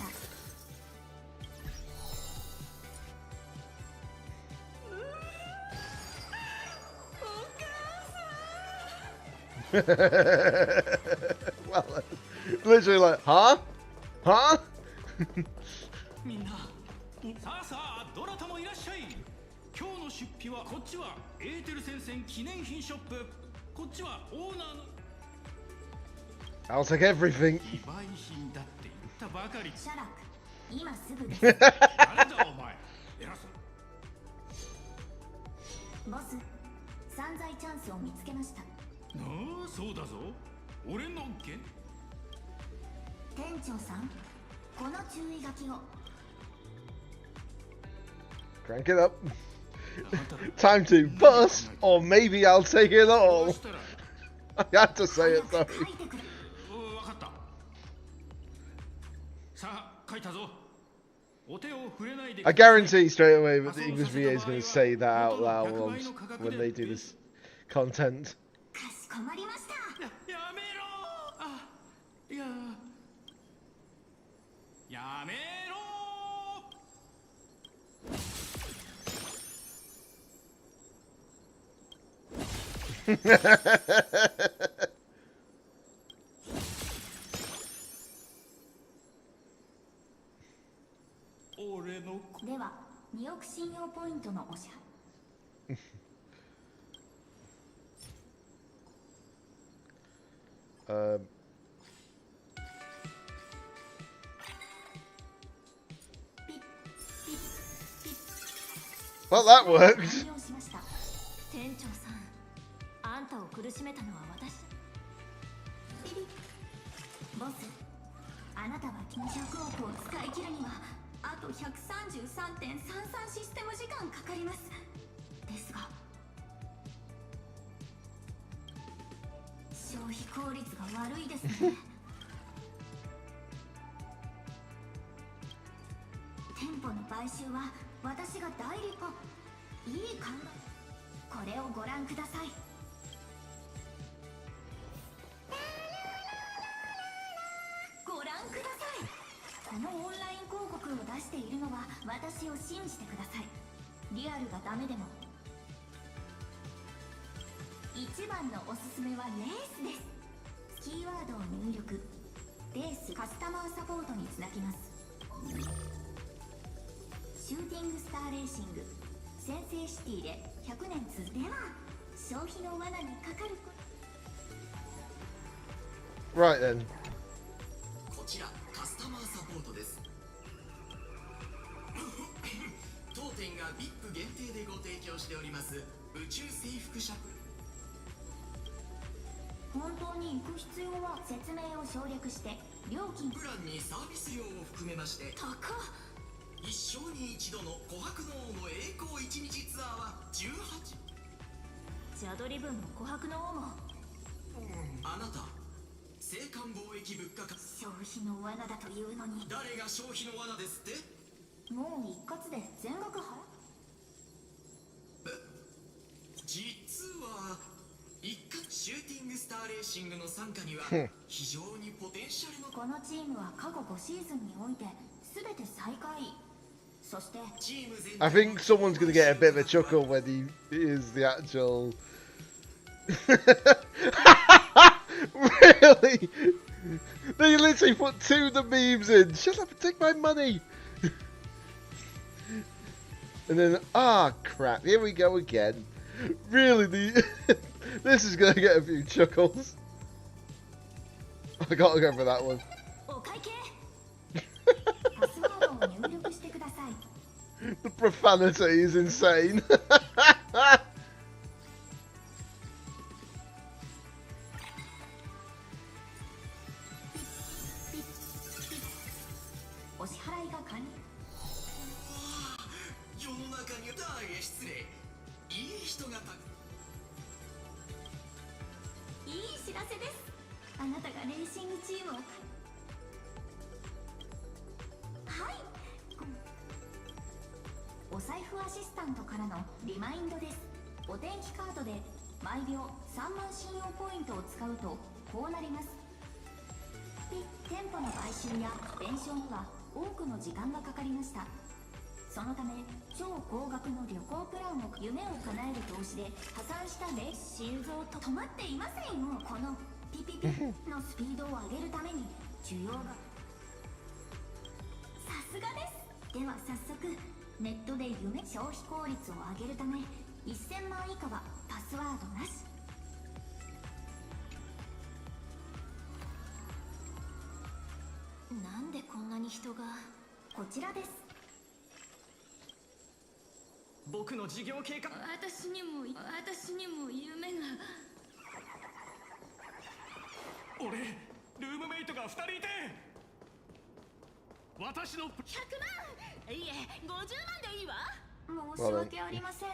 Well, literally like, huh? Huh? みんな、さあさあ、どなたもいらっしゃい。今日の出費はこっちはエーテル戦線記念品ショップ、こっちはオーナーの。I'll take everything. 非売品だって言ったばかり。シャラク、今すぐです。誰だお前。偉そう。ボス、散財チャンスを見つけました。ああ、そうだぞ。俺の件。店長さん、この注意書きを。Crank it up. Time to bust, or maybe I'll take it all. I had to say it, sorry. わかった。さあ、書いたぞ。お手を触れないで。 I guarantee straight away that the English VA is going to say that out loud when they do this content. かしこまりました。やめろ。あ、いや。やめろ。俺のでは2億信用ポイントのお支払いWell, that worked. 店長さん、あんたを苦しめたのは私。ボス、あなたは200億を使い切るにはあと 133.33 システム時間かかります。ですが消費効率が悪いですね。店舗の買収は私が代理化。いい考え。これをご覧ください。ご覧ください。このオンライン広告を出しているのは私を信じてください。リアルがダメでも一番のおすすめはレースです。キーワードを入力。レースカスタマーサポートにつなぎます。シューティングスターレーシング先制シティで100年続では消費の罠にかかる。 Right then. こちらカスタマーサポートです。当店が VIP 限定でご提供しております宇宙征服シャプ。本当に行く必要は説明を省略して料金プランにサービス料を含めまして高っ。一生に一度の琥珀の王の栄光一日ツアーは18。ジャドリブンも琥珀の王も、あなた青函貿易物価消費の罠だというのに。誰が消費の罠ですって。もう一括で全額払スターレーシングの傘下には非常にポテンシャルのこのチームは過去5シーズンにおいて全て最下位。そして I think someone's going to get a bit of a chuckle when he is the actual. Really? They literally put 2 of the memes in. Shut up and take my money. And then, crap, here we go again. Really, this is going to get a few chuckles. I gotta go for that one. The profanity is insane. お支払いが完了。世の中に失礼。いい人がいい知らせです。あなたがレーシングチームを。はい。お財布アシスタントからのリマインドです。お天気カードで毎秒3万信用ポイントを使うとこうなります。店舗の買収や弁償には多くの時間がかかりました。そのため超高額の旅行プランを夢を叶える投資で破産した心臓と止まっていませんよ。このピピピのスピードを上げるために需要が。さすがです。では早速ネットで夢消費効率を上げるため1000万以下はパスワードなし。なんでこんなに人が。こちらです。僕の事業計画。私にも夢が。俺ルームメイトが2人いて、私の100万。いえ50万でいいわ。申し訳ありません。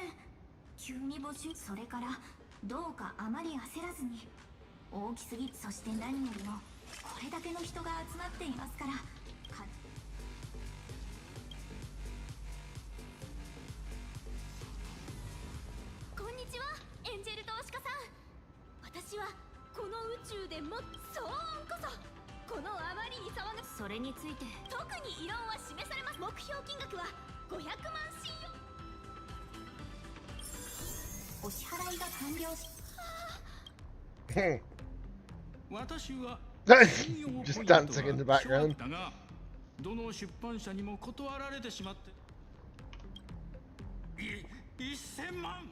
急に募集。それからどうかあまり焦らずに。大きすぎ。そして何よりもこれだけの人が集まっていますから。こんにちは、エンジェル投資家さん。私はこの宇宙でも騒音こそこのあまりに騒ぐ。それについて特に異論は示されます。目標金額は500万信用。お支払いが完了し。私は Just dancing in the background. だがどの出版社にも断られてしまって。1000万。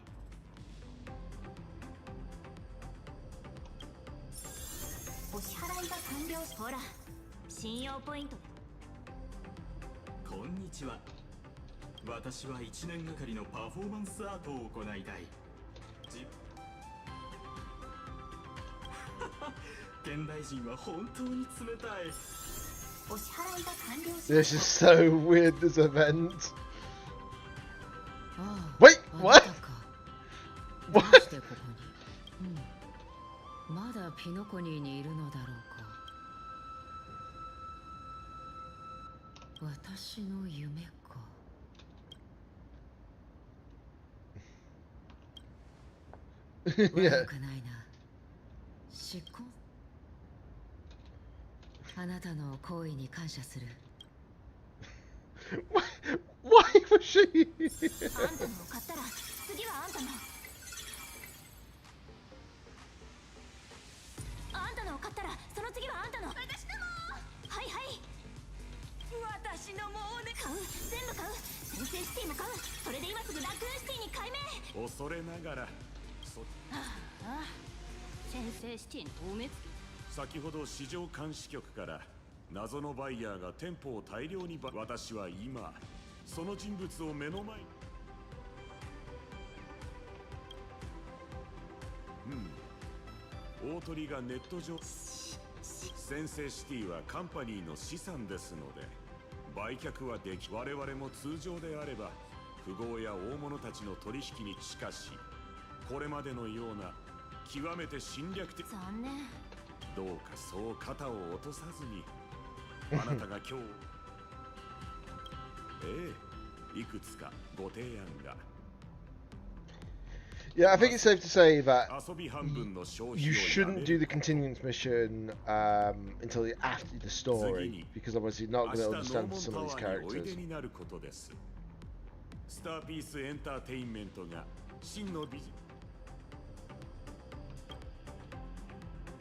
お支払いが完了し。ほら信用ポイント。こんにちは。私は1年がかりのパフォーマンスアートを行いたい。現代人は本当に冷たい。お支払いが完了し。 This is so weird, this event. Wait, what? どうしてここに、まだピノコニーにいるのだろうか。私の夢か。悪くないな。執行。あなたの行為に感謝する。Why was she? あんたのを買ったら次はあんたの。あんたのを買ったらその次はあんたの。私のも。はいはい。私のもね。買う。全部買う。先制シティも買う。それで今すぐラクーンシティに改名。恐れながら先制シティの透明付き。先ほど市場監視局から謎のバイヤーが店舗を大量に私は今その人物を目の前に。大鳥がネット上。先制シティはカンパニーの資産ですので売却はでき、我々も通常であれば富豪や大物たちの取引に。しかしこれまでのような極めて侵略的。残念。どうかそう肩を落とさずに。あなたが今日いくつかご提案が。Yeah, I think it's safe to say that you shouldn't do the continuance mission until you're after the story, because obviously you're not going to understand some of these characters. スターピースエンターテインメントが真のビジ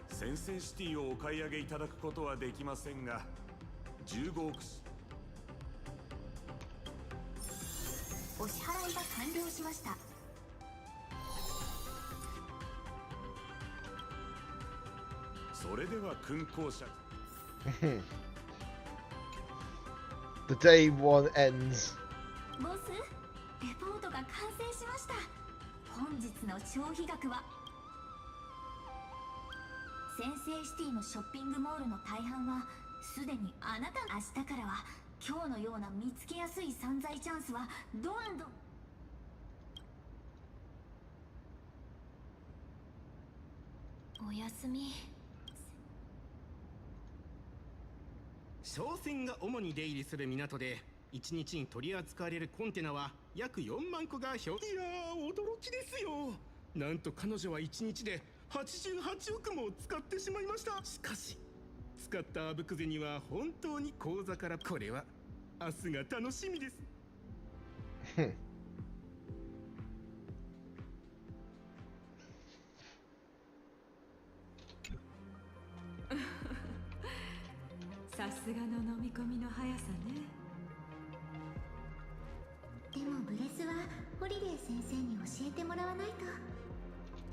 先制シティをお買い上げいただくことはできませんが15億お支払いが完了しました。それでは勲功者 The day one ends. ボス、レポートが完成しました。本日の消費額は先制シティのショッピングモールの大半はすでにあなた。明日からは今日のような見つけやすい散財チャンスはどんどん。おやすみ。商船が主に出入りする港で1日に取り扱われるコンテナは約4万個がいやー驚きですよ。なんと彼女は1日で88億も使ってしまいました。しかし使ったあぶく銭は本当に口座から。これは明日が楽しみです。さすがの飲み込みの速さね。でもブレスはホリデー先生に教えてもらわないと。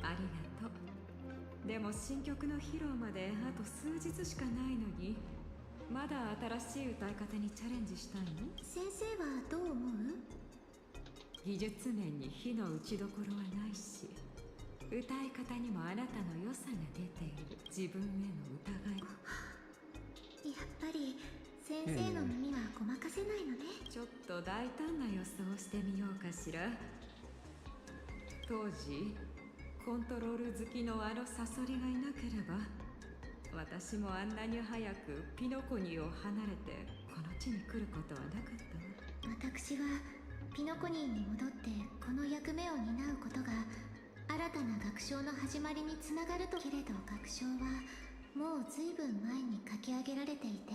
ありがとう。でも新曲の披露まであと数日しかないのに、まだ新しい歌い方にチャレンジしたいの？先生はどう思う？技術面に火の打ちどころはないし、歌い方にもあなたの良さが出ている。自分への疑い。やっぱり先生の耳はごまかせないのね。ちょっと大胆な予想をしてみようかしら。当時コントロール好きのあのサソリがいなければ、私もあんなに早くピノコニーを離れてこの地に来ることはなかったわ。私はピノコニーに戻ってこの役目を担うことが新たな学章の始まりにつながると。けれど学章はもうずいぶん前に書き上げられていて、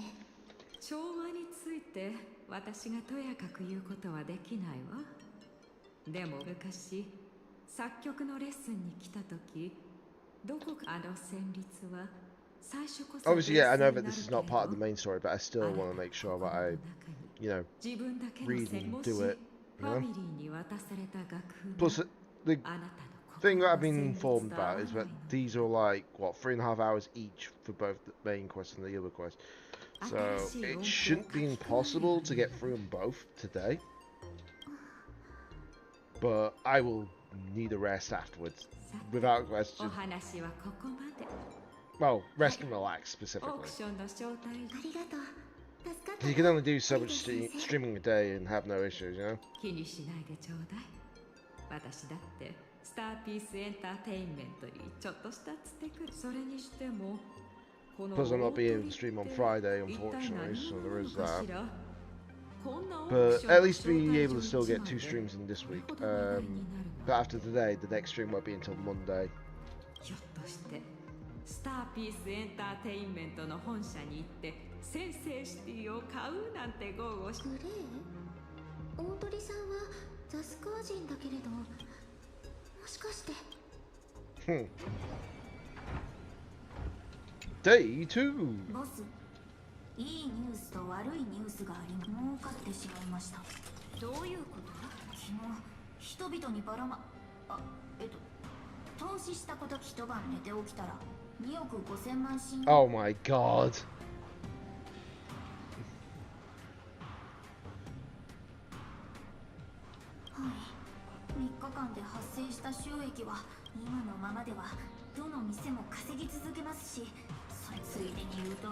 調和について私がとやかく言うことはできないわ。でも昔作曲のレッスンに来た時、どこかあの旋律は最初こそ Obviously, yeah, I know that this is not part of the main story, but I still want to make sure that I, you know, read and do it. You know? Plus, the thing that I've been informed about is that these are like, what, 3.5 hours each for both the main quest and the other quest. So it shouldn't be impossible to get through them both today. But I will need a rest afterwards, without question. Well, rest and relax specifically. You can only do so much streaming a day and have no issues, you know? 気にしないでちょうだい。私だってスターピースエンターテインメントにちょっとしたつてくる。それにしても Plus, I'm not being able to stream on Friday, unfortunately, so there is that. But at least be able to still get 2 streams in this week. But after today, the next stream won't be until Monday. ひょっとしてスターピースエンターテインメントの本社に行って先制シティを買うなんて豪語し。グレー？大鳥さんはザスカー人だけれど、もしかして。Day 2. ボス、いいニュースと悪いニュースがあり、儲かってしまいました。どういうこと？昨日人々にばらま投資したこと一晩寝て起きたら2億5000万新。Oh my god. はい、3日間で発生した収益は今のままではどの店も稼ぎ続けますし、それついでに言うと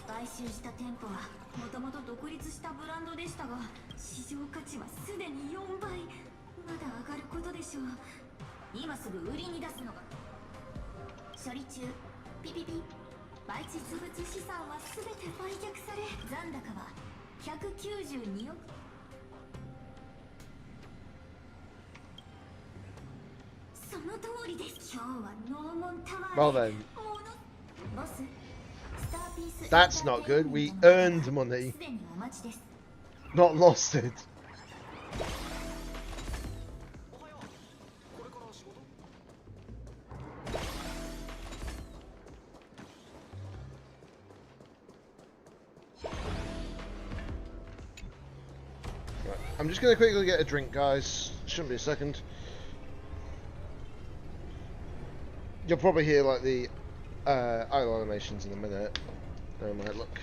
買収した店舗はもともと独立したブランドでしたが、市場価値はすでに4倍。まだ上がることでしょう。今すぐ売りに出すのが。処理中。ピピピ。売実物資産は全て売却され、残高は192億。その Well then, that's not good. We earned money, not lost it. Right, I'm just going to quickly get a drink, guys. Shouldn't be a second. You'll probably hear like the idle animations in a minute. Never mind, look.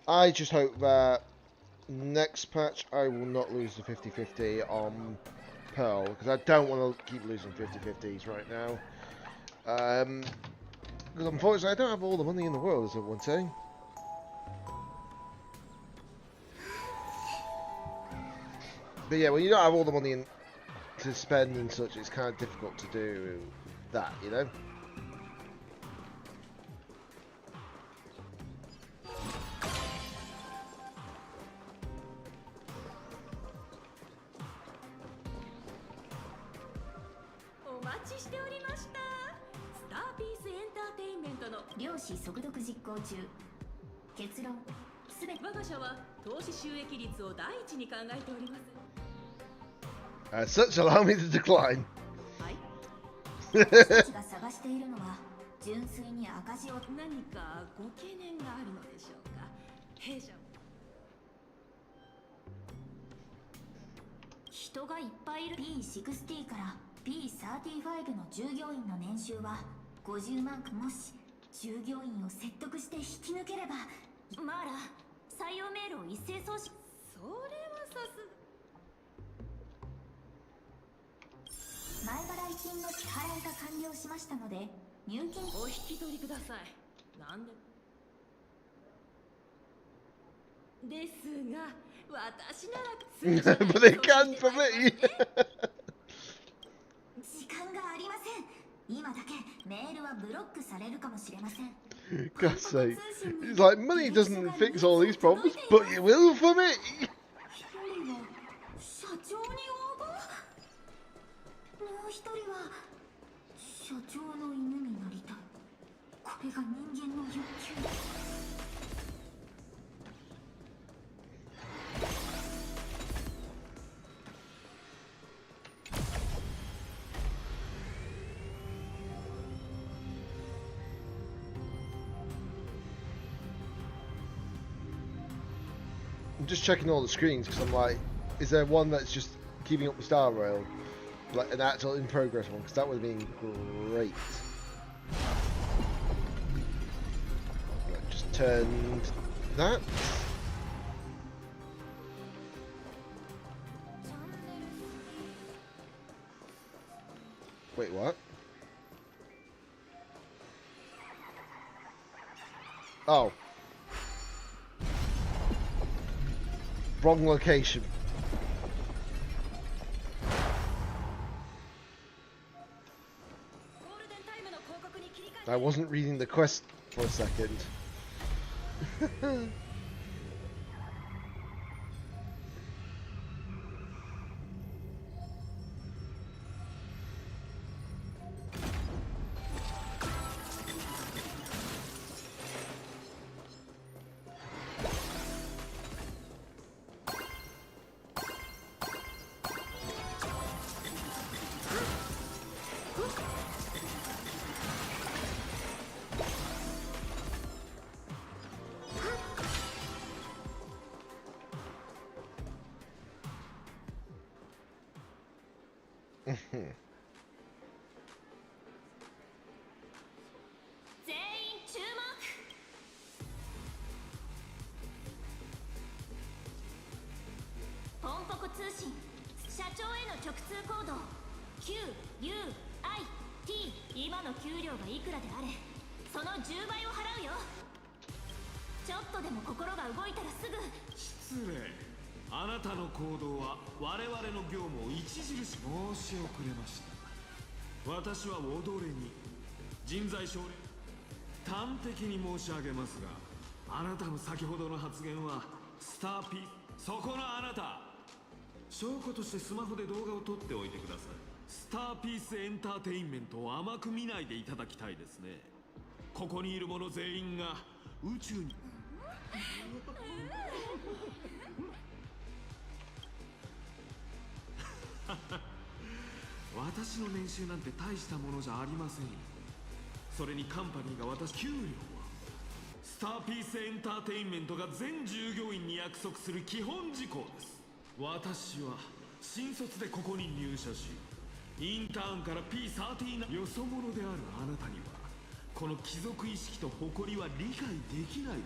I just hope that next patch I will not lose the 50-50 on Pearl, because I don't want to keep losing 50-50s right now. Because unfortunately I don't have all the money in the world, as everyone's saying. But yeah, when you don't have all the money to spend and such, it's kind of difficult to do that, you know? Such allow me to decline. P60 から P35 の従業員の年収は50万くもし従業員を説得して引き抜ければマーラ採用メールを一斉送信それはさす前払い金の支払いが完了しましたので入金お引き取りくださいなんでですが私なら But they can't for me. 時間がありません今だけメールはブロックされるかもしれません God's sake. It's like, money doesn't fix all these problems, but it will for me. 社長に応募もう一人は社長の犬になりたいこれが人間の欲求I'm just checking all the screens because I'm like, is there one that's just keeping up the star rail? Like an actual in progress one, because that would have been great. Right, just turned that. Wait, what? Oh. Wrong location. I wasn't reading the quest for a second. QUIT 今の給料がいくらであれその10倍を払うよちょっとでも心が動いたらすぐ失礼あなたの行動は我々の業務を著しく申し遅れました私は踊れに人材奨励端的に申し上げますが、あなたの先ほどの発言はスターピース、そこのあなた、証拠としてスマホで動画を撮っておいてください。スターピースエンターテインメントを甘く見ないでいただきたいですね。ここにいる者全員が宇宙に私の年収なんて大したものじゃありませんよ。それにカンパニーが私給料はスターピースエンターテインメントが全従業員に約束する基本事項です。私は新卒でここに入社し、インターンから P13 よそ者であるあなたにはこの貴族意識と誇りは理解できない。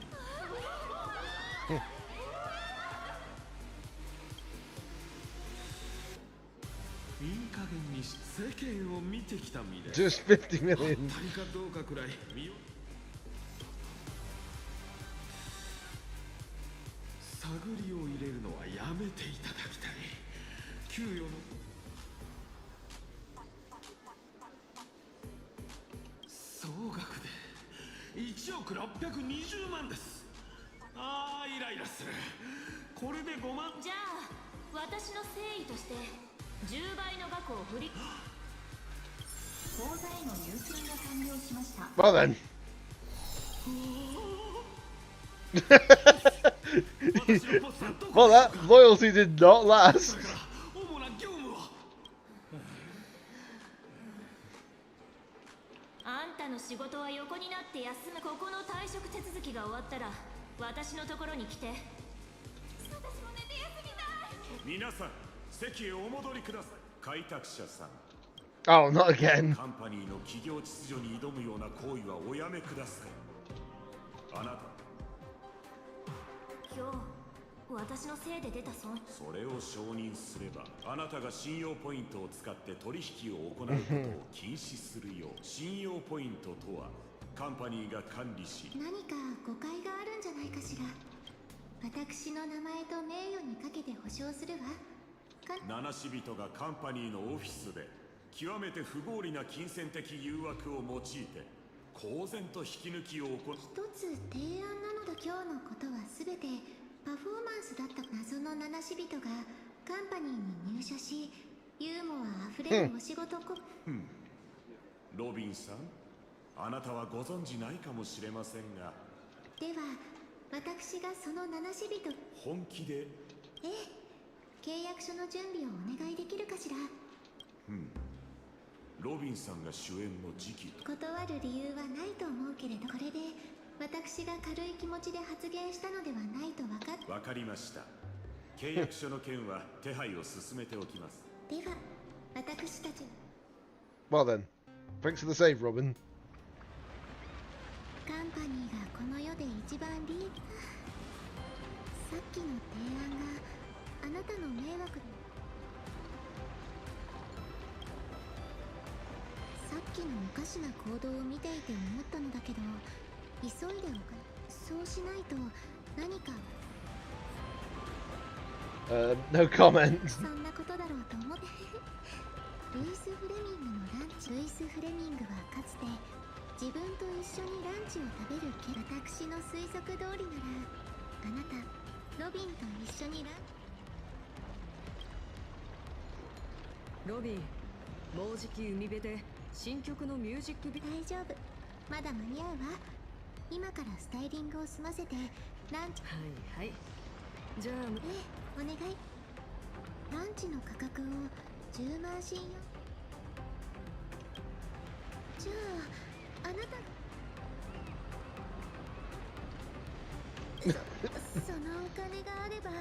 いい加減にし世間を見てきた身で Just 50 million 当たりかどうかくらい見よ探りを入れるのはやめていただきたい。給与の総額で1億620万です。ああ、イライラする。これで5万。じゃあ私の誠意として10倍の額を振り口座への入金が完了しました。Well then. Well, that loyalty did not last. 主な業務はあんたの仕事は横になって休む。ここの退職手続きが終わったら私のところに来て。私も寝て休みたい。皆さん席へお戻りください。開拓者さん、 Oh, not again. カンパニーの企業秩序に挑むような行為はおやめください。あなた、今日私のせいで出た損。それを承認すればあなたが信用ポイントを使って取引を行うことを禁止するよう。信用ポイントとはカンパニーが管理し、何か誤解があるんじゃないかしら。私の名前と名誉にかけて保証するわ。七死人がカンパニーのオフィスで極めて不合理な金銭的誘惑を用いて公然と引き抜きを行う。一つ提案なのだ。今日のことは全てパフォーマンスだった。謎の七死人がカンパニーに入社し、ユーモアあふれるお仕事ロビンさん、あなたはご存じないかもしれませんが、では私がその七死人。本気で。ええ、契約書の準備をお願いできるかしら。ロビンさんが主演の時期。断る理由はないと思うけれど、これで私が軽い気持ちで発言したのではないとわかりました。契約書の件は手配を進めておきます。では私たち。 Well then, thanks for the save, Robin. カンパニーがこの世で一番さっきの提案があなたの迷惑。さっきのおかしな行動を見ていて思ったのだけど、急いでそうしないと何か。No comment. そんなことだろうと思って。ルイス・フレミングのランチ。ルイス・フレミングはかつて自分と一緒にランチを食べる私の推測通りなら、あなたロビンと一緒にロビン、もうじき海辺で新曲のミュージックビ大丈夫、まだ間に合うわ。今からスタイリングを済ませてランチ。はいはい、じゃあお願い。ランチの価格を10万新よ。じゃああなたそのお金があれば。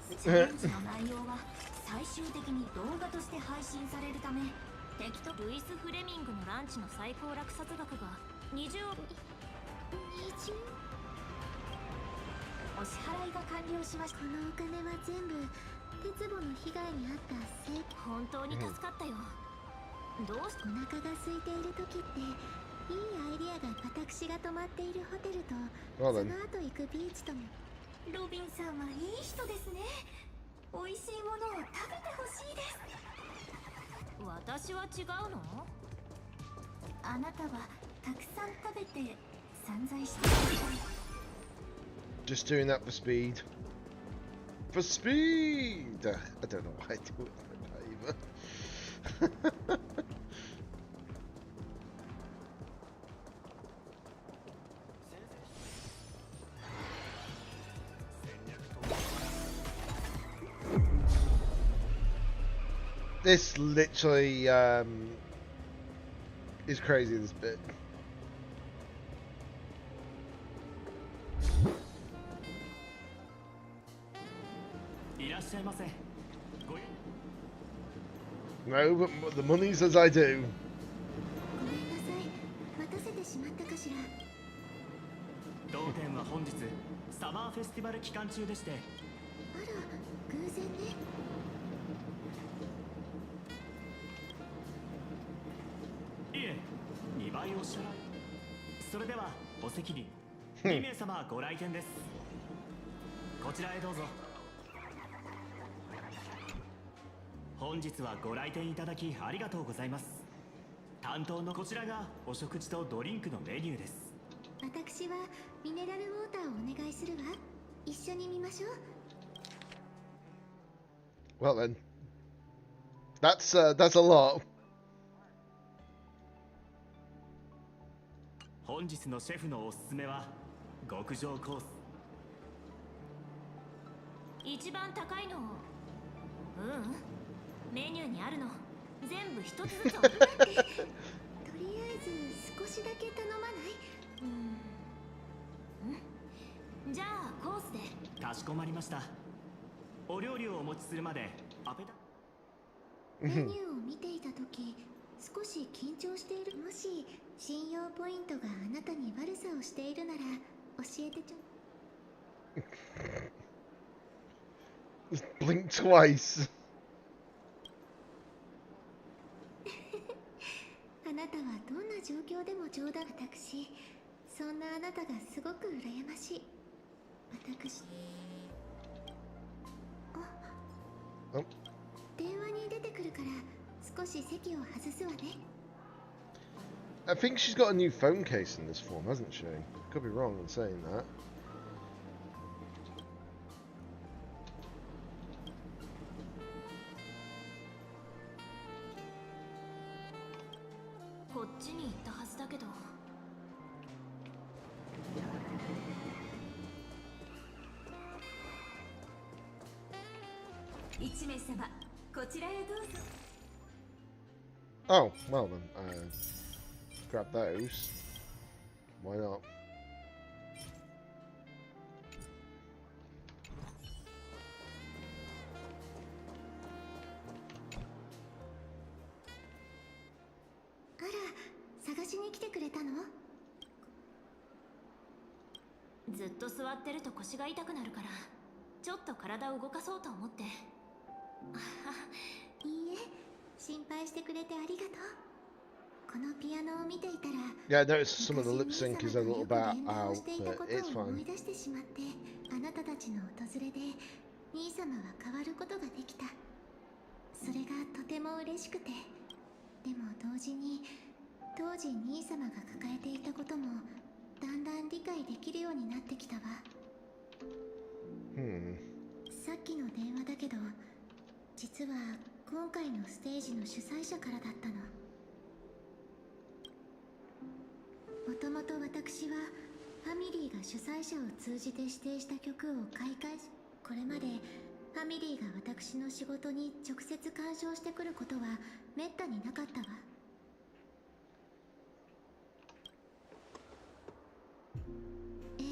チャレンジの内容は最終的に動画として配信されるため、敵とルイス・フレミングのランチの最高落札額が20億。お支払いが完了しました。このお金は全部鉄棒の被害に遭った本当に助かったよ。どうしお腹が空いている時っていいアイデアが。私が泊まっているホテルとその後行くビーチとも。ロビンさんはいい人ですね。美味しいものを食べてほしいです。私は違うの？あなたはたくさん食べて散財してください。 Just doing that for speed. For speed! I don't know why I do it like that either. This literally is crazy, this bit. No, but the money says I do. ごめんなさい、待たせてしまったかしら。当店は本日サマーフェスティバル期間中でして。あら、偶然ね。いえ、2倍お支払い。それではお席に2名様ご来店です。こちらへどうぞ。本日はご来店いただきありがとうございます。担当のこちらがお食事とドリンクのメニューです。私はミネラルウォーターをお願いするわ。一緒に見ましょう。 Well then, that's a lot. 本日のシェフのおすすめは極上コース。一番高いの。メニューにあるの全部一つずつ送るって。とりあえず少しだけ頼まない？じゃあコースで。かしこまりました。お料理をお持ちするまでアペタ。メニューを見ていた時少し緊張している。もし信用ポイントがあなたに悪さをしているなら教えてちょ。Blink twice. あなたはどんな状況でも冗談。私、そんなあなたがすごく羨ましい。私、電話に出てくるから少し席を外すわね。I think she's got a new phone case in this form, hasn't she? Could be wrong in saying that. こっちに行ったはずだけど。1名様、こちらへどうぞ。 Oh, well then, grab those. Why not? あら、探しに来てくれたの？ずっと座ってると腰が痛くなるから、ちょっと体を動かそうと思って。いいえ、心配してくれてありがとう。このピアノを見ていたら、 Yeah, I noticed some of the lip sync is a little bit out, but it's 思 fine. い出してしまって、あなたたちの訪れで兄様は変わることができた。それがとても嬉しくて、でも同時に当時兄様が抱えていたこともだんだん理解できるようになってきたわ。さっきの電話だけど、実は今回のステージの主催者からだったの。もともと私はファミリーが主催者を通じて指定した曲を開会し、これまでファミリーが私の仕事に直接干渉してくることはめったになかったわ。え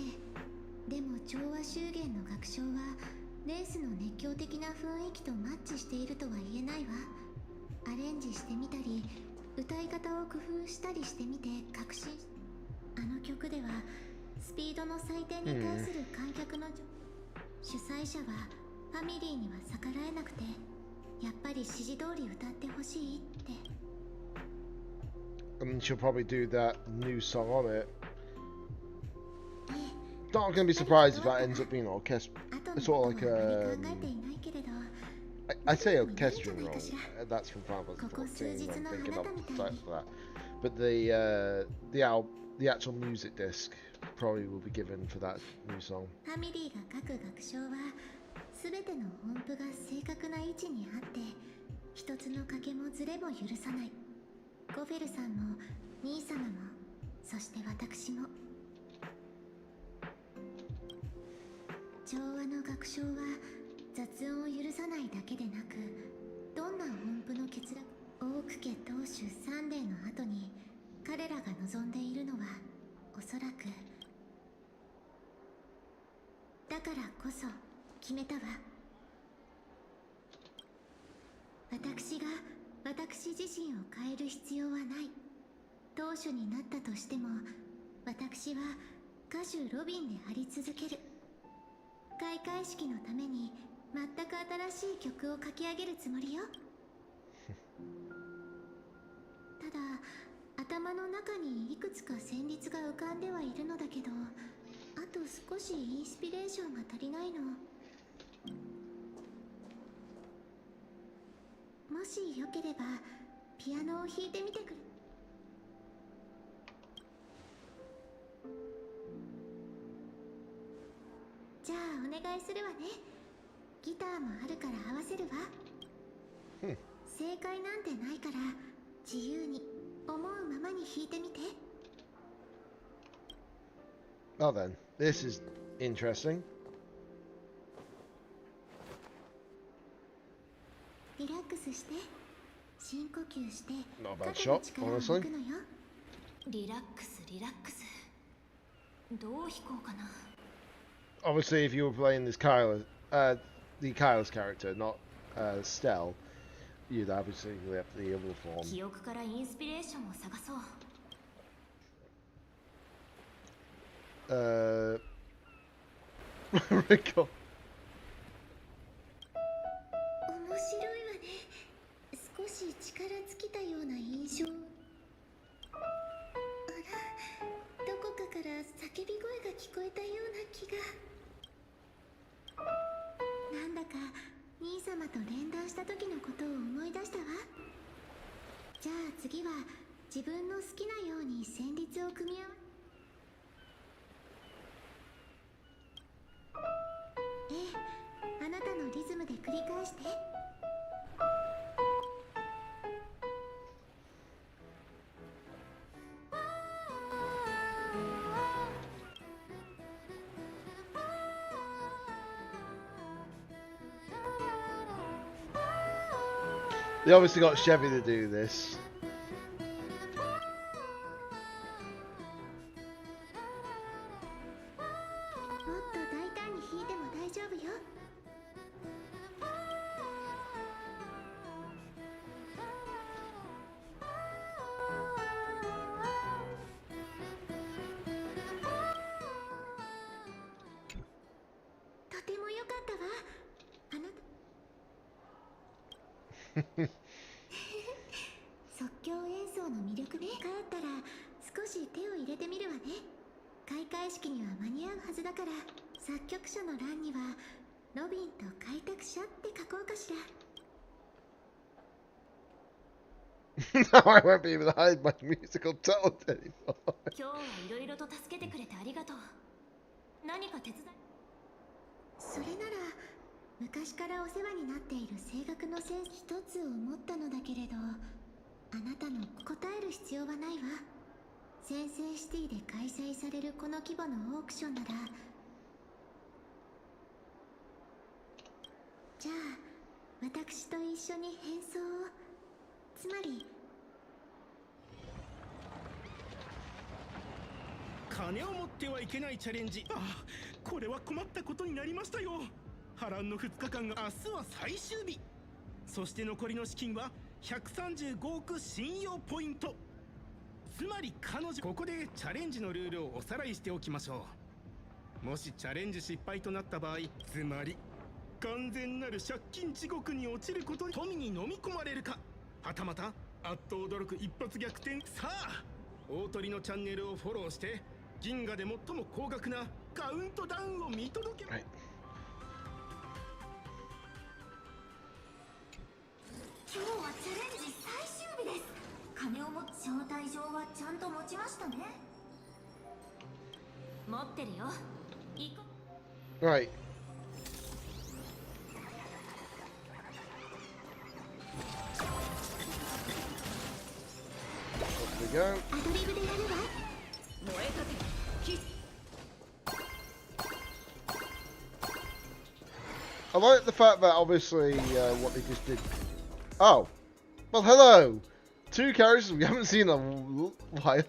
え、でも調和修験の楽章はレースの熱狂的な雰囲気とマッチしているとは言えないわ。アレンジしてみたり歌い方を工夫したりしてみて確信。あの曲ではスピードの採点に対する観客の主催者はファミリーには逆らえなくて、やっぱり指示通り歌ってほしいって。 And she'll probably do that new song on it. Not gonna be surprised if that ends up being orchestra. Sort of like I say orchestral role. That's from Final Fantasy 14. I'm thinking of the title for that. but the actual music disc probably will be given for that new song. ファミリーが書く楽章は全ての音符が正確な位置にあって一つの掛けもズレも許さない。ゴフェルさんも兄様もそして私も。調和の楽章は雑音を許さないだけでなくどんな音符の欠落大久家当主3例の後に彼らが望んでいるのはおそらくだからこそ決めたわ。私が私自身を変える必要はない。当主になったとしても私は歌手ロビンであり続ける。開会式のために全く新しい曲を書き上げるつもりよ。ただ頭の中にいくつか旋律が浮かんではいるのだけどあと少しインスピレーションが足りないの。もしよければピアノを弾いてみてくれ。じゃあお願いするわね。ギターもあるから合わせるわ。正解なんてないから自由に思うままに弾いてみて。Oh then, this is interesting. リラックスして深呼吸して Not a bad 肩 shot, の力を honestly. 抜くのよ。リラックスリラックス。どう弾こうかな。 Obviously, if you were playing this the Kyle's character, not Stell, you'd obviously left the other form. 記憶からインスピレーションを探そう。Rico. 面白いわね。少し力尽きたような印象。あら、どこかから叫び声が聞こえたような気が。なんだか兄様と連弾した時のことを思い出したわ。じゃあ次は自分の好きなように旋律を組み合わええ、あなたのリズムで繰り返して。They obviously got Chevy to do this. もっと大胆に弾いても大丈夫よ。とても良かったわ。あなた即興演奏の魅力ね。帰ったら少し手を入れてみるわね。開会式には間に合うはずだから作曲者の欄にはロビンと開拓者って書こうかしら。Now I won't be able to hide my musical talent anymore. 今日はいろいろと助けてくれてありがとう。何か手伝い。それなら昔からお世話になっている声楽のセンス一つ思ったのだけれどあなたの答える必要はないわ。先生シティで開催されるこの規模のオークションなら。じゃあ私と一緒に変装を。つまり金を持ってはいけないチャレンジ。ああ、これは困ったことになりましたよ。波乱の2日間が明日は最終日。そして残りの資金は135億信用ポイント。つまり彼女、ここでチャレンジのルールをおさらいしておきましょう。もしチャレンジ失敗となった場合、つまり完全なる借金地獄に落ちることに富に飲み込まれるか、はたまたあっと驚く一発逆転。さあ大鳥のチャンネルをフォローして銀河で最も高額なカウントダウンを見届け、はい、今日はチャレンジ最終日です。金を持つ招待状はちゃんと持ちましたね。持ってるよ。行こう。 Right. Off we go. アドリブでやるわ。燃えたて。 I like the fact that obviously what they just did. Oh, well, hello. Two characters we haven't seen in a while.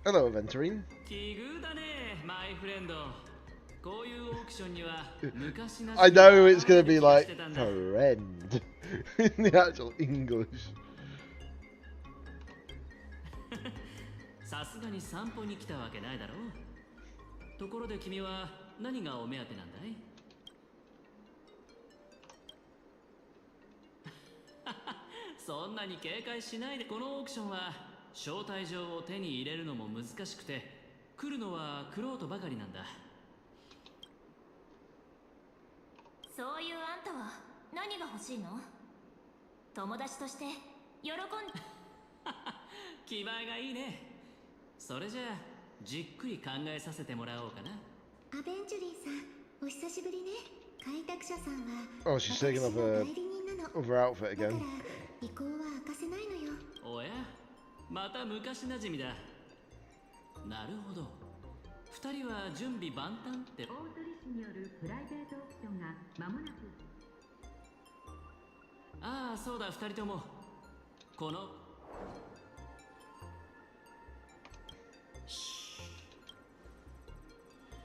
Hello, Aventurine. 奇遇だね、マイフレンド。こういうオークションには昔なし I know it's gonna be like friend in the actual English. さすがに散歩に来たわけないだろう。ところで君は何がお目当てなんだい？そんなに警戒しないで。このオークションは招待状を手に入れるのも難しくて、来るのは玄人ばかりなんだ。そういうあんたは何が欲しいの？友達として喜んで。気前がいいね。それじゃあじっくり考えさせてもらおうかな。アベンチュリーさん、お久しぶりね。開拓者さんは Oh, she's taking off her other outfit again. 意向は明かせないのよ。おや、また昔なじみだ。なるほど。二人は準備万端って。大鳥氏によるプライベートオークションが間もなく。ああ、そうだ、二人ともこの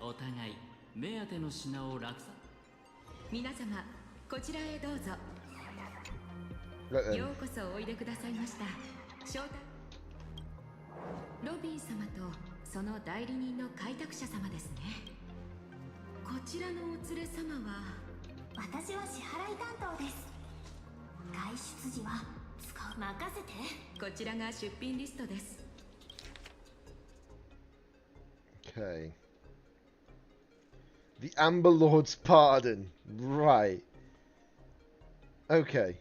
お互い目当ての品を落札。皆様こちらへどうぞ。ようこそおいでくださいました。招待ロビン様とその代理人の開拓者様ですね。こちらのお連れ様は。私は支払い担当です。外出時は使う。任せて。こちらが出品リストです。 Okay. The Amber Lord's Pardon. Right. Okay.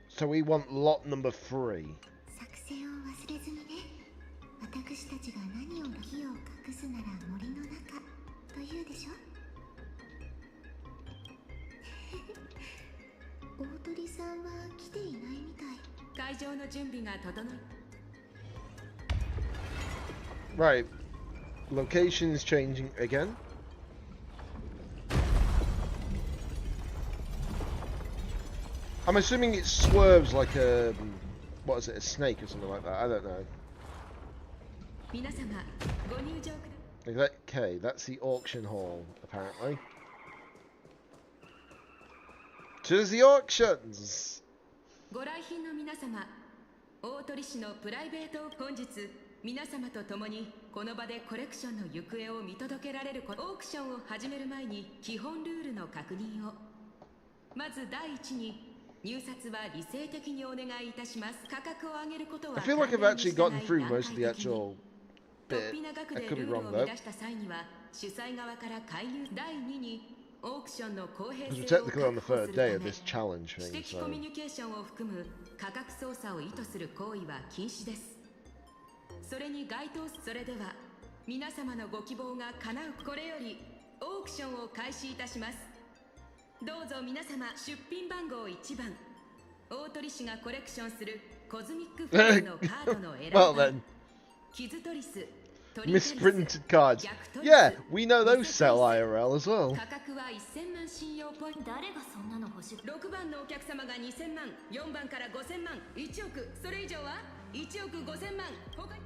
So we want lot number 3. 作戦を忘れずにね。私たちが何を火を隠すなら森の中というでしょ。大鳥さんは来ていないみたい。会場の準備が整い。 Right. Location is changing again. I'm assuming it swerves like a... What is it? A snake or something like that? I don't know. 皆様ご入場くだ。 Okay, that's the auction hall, apparently. To the auctions! ご来賓の皆様、大鳥氏のプライベートを本日皆様と共にこの場でコレクションの行方を見届けられるオークションを始める前に基本ルールの確認を。まず第一に入札は理性的にお願いいたします。価格を上げることは I feel like I've actually gotten through most of the actual bit. I could be wrong though. 出した際には主催側から介入。第2にオークションの公平 Because 性 we're を technically 確 on the 保す third る day た of め this challenge 私 thing, 的 so... コミュニケーションを含む価格操作を意図する行為は禁止です。それに該当す。それでは皆様のご希望が叶う。これよりオークションを開始いたします。どうぞ皆様出品番号1番大鳥氏がコレクションするコズミックフォースのカードの選び Well then. 傷トリス Misprinted cards. Yeah, we know those sell IRL as well. 価格は1000万信用ポイント。誰がそんなの欲しい。6番のお客様が2000万、4番から5000万、1億、それ以上は1億5000万。他に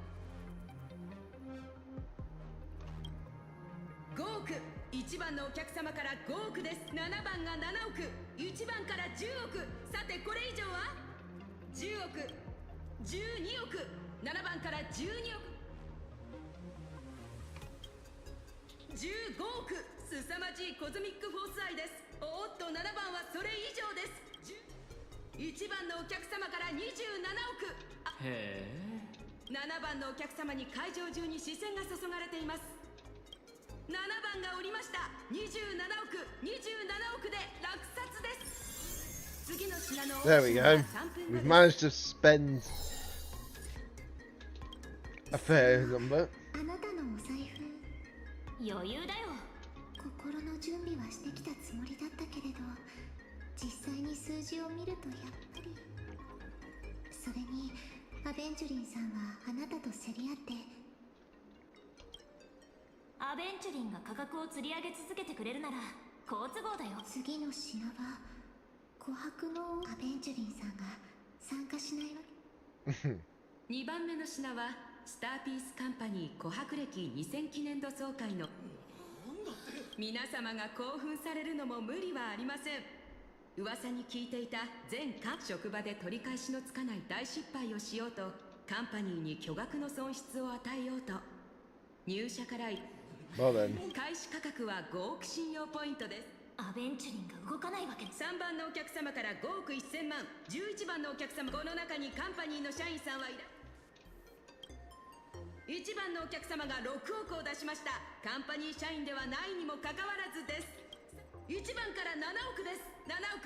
5億、1番のお客様から5億です。7番が7億、1番から10億。さてこれ以上は10億、12億、7番から12億、15億。凄まじいコズミックフォース愛です。おっと7番はそれ以上です。1番のお客様から27億。へえ、7番のお客様に会場中に視線が注がれています。7番が降りました。27億で落札です。次の品の There we go. We've managed to spend a fair number. あなたのお財布余裕だよ。心の準備はしてきたつもりだったけれど、実際に数字を見るとやっぱり。それにアベンチュリンさんはあなたと競り合って。アベンチュリンが価格を釣り上げ続けてくれるなら好都合だよ。次の品は琥珀のアベンチュリンさんが参加しないわけ。2番目の品はスターピースカンパニー琥珀歴2000記念度総会の。皆様が興奮されるのも無理はありません。噂に聞いていた全職場で取り返しのつかない大失敗をしようとカンパニーに巨額の損失を与えようと。入社から開始価格は5億信用ポイントです。アベンチュリンが動かないわけ。3番のお客様から5億1000万、11番のお客様、この中にカンパニーの社員さんはいら。1番のお客様が6億を出しました。カンパニー社員ではないにもかかわらずです。1番から7億です。7億、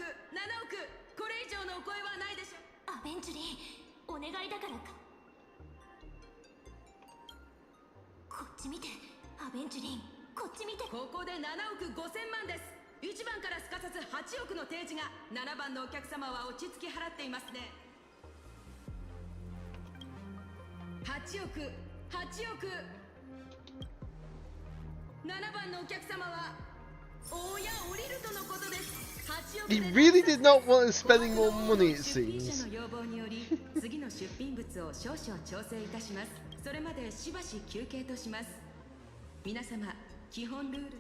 これ以上のお声はないでしょ。アベンチュリン、お願いだからか。こっち見て、アベンチュリン、こっち見て。ここで7億5000万です。1番からすかさず8億の提示が。7番のお客様は落ち着き払っていますね。8億。7番のお客様はおや降りるとのことです。8億。 He really did not want us spending more money, it 出品 seems. 者の要望により次の出品物を少々調整いたします。それまでしばし休憩とします。皆様基本ルール。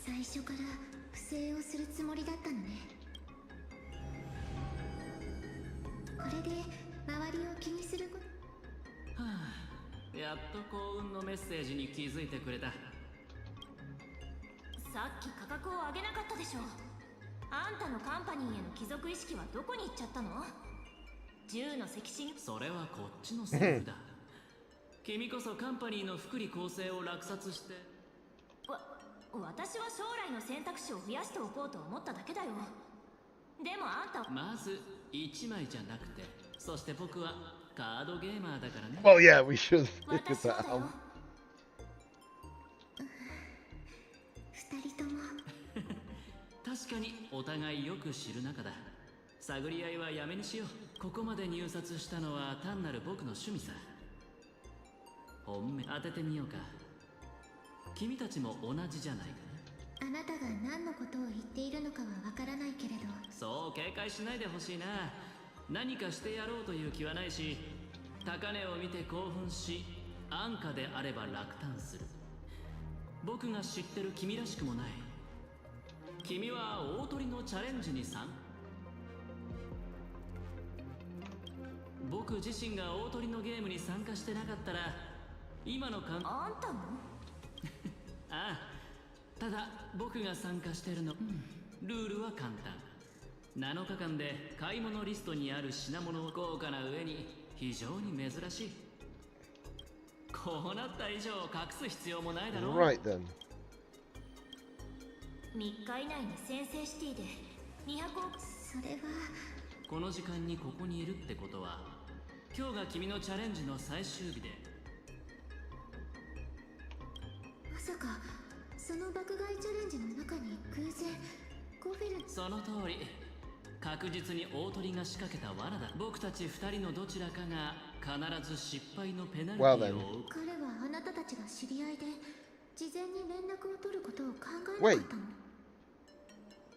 最初から不正をするつもりだったのね。これで周りを気にすること。はあ、やっと幸運のメッセージに気づいてくれた。さっき価格を上げなかったでしょ。あんたのカンパニーへの貴族意識はどこに行っちゃったの。銃の石心。それはこっちのセリフだ。君こそカンパニーの福利厚生を落札して。私は将来の選択肢を増やしておこうと思っただけだよ。でもあんたまず1枚じゃなくて、そして僕はカードゲーマーだからね。 Well, yeah, we should figure that out. 2人とも確かにお互いよく知る仲だ。探り合いはやめにしよう。ここまで入札したのは単なる僕の趣味さ。本命当ててみようか。君たちも同じじゃないかあなたが何のことを言っているのかはわからないけれど。そう警戒しないでほしいな。何かしてやろうという気はないし、高値を見て興奮し安価であれば落胆する。僕が知ってる君らしくもない。君は大鳥のチャレンジに僕自身が大鳥のゲームに参加してなかったら今の感あんたもああ、ただ僕が参加してるの、ルールは簡単。7日間で買い物リストにある品物を高価な上に非常に珍しい。こうなった以上隠す必要もないだろう。 Right then. 3日以内に先制シティで200億。それはこの時間にここにいるってことは今日が君のチャレンジの最終日で。まさかその爆買いチャレンジの中に偶然ゴフェル。その通り。確実に大鳥が仕掛けた罠だ。僕たち2人のどちらかが必ず失敗のペナルティーを負う。彼はあなたたちが知り合いで事前に連絡を取ることを考えなかったの。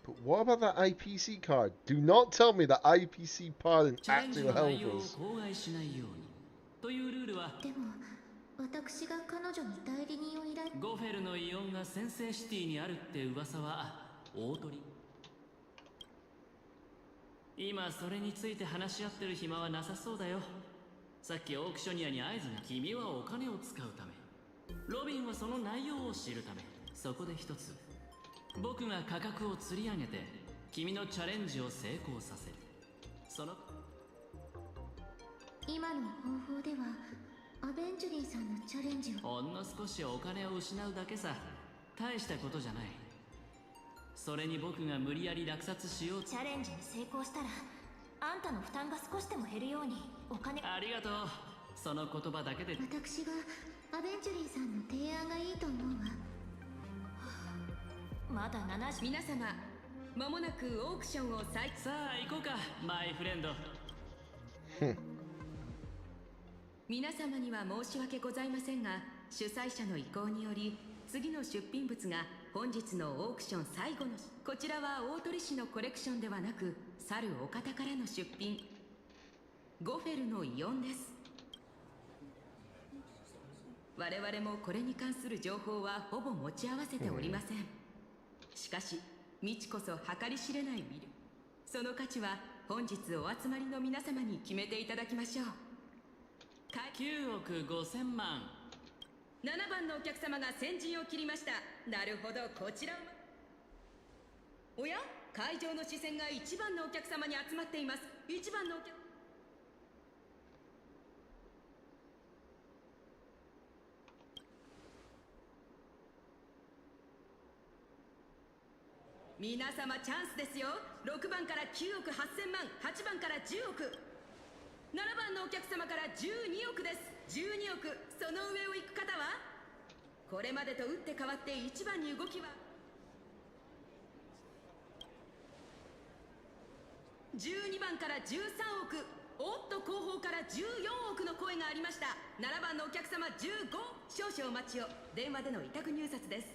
But what about that IPC card? Do not tell me that IPC part in チャレンジ actual の内容を helpers. 口外しないようにというルールは。でも私が彼女に代理人を依頼。ゴフェルのイオンが先制シティにあるって噂は大鳥。今それについて話し合ってる暇はなさそうだよ。さっきオークショニアに合図に君はお金を使うため、ロビンはその内容を知るため、そこで一つ僕が価格を釣り上げて君のチャレンジを成功させる。その今の方法ではアベンジュリーさんのチャレンジをほんの少しお金を失うだけさ。大したことじゃない。それに僕が無理やり落札しよう。チャレンジに成功したらあんたの負担が少しでも減るようにお金。ありがとう。その言葉だけで。私がアベンジュリーさんの提案がいいと思うわ。まだ70。皆様、間もなくオークションを再。さあ行こうかマイフレンド。皆様には申し訳ございませんが、主催者の意向により次の出品物が本日のオークション最後の。こちらは大鳥氏のコレクションではなく、去るお方からの出品、ゴフェルのイオンです。我々もこれに関する情報はほぼ持ち合わせておりません。しかし未知こそ計り知れない魅力。その価値は本日お集まりの皆様に決めていただきましょう。9億5000万。7番のお客様が先陣を切りました。なるほど、こちらを。おや、会場の視線が1番のお客様に集まっています。1番のお客。皆様チャンスですよ。6番から9億8000万、8番から10億、7番のお客様から12億です。12億、その上を行く方は。これまでと打って変わって1番に動きは。12番から13億、おっと後方から14億の声がありました。7番のお客様15、少々お待ちを。電話での委託入札です。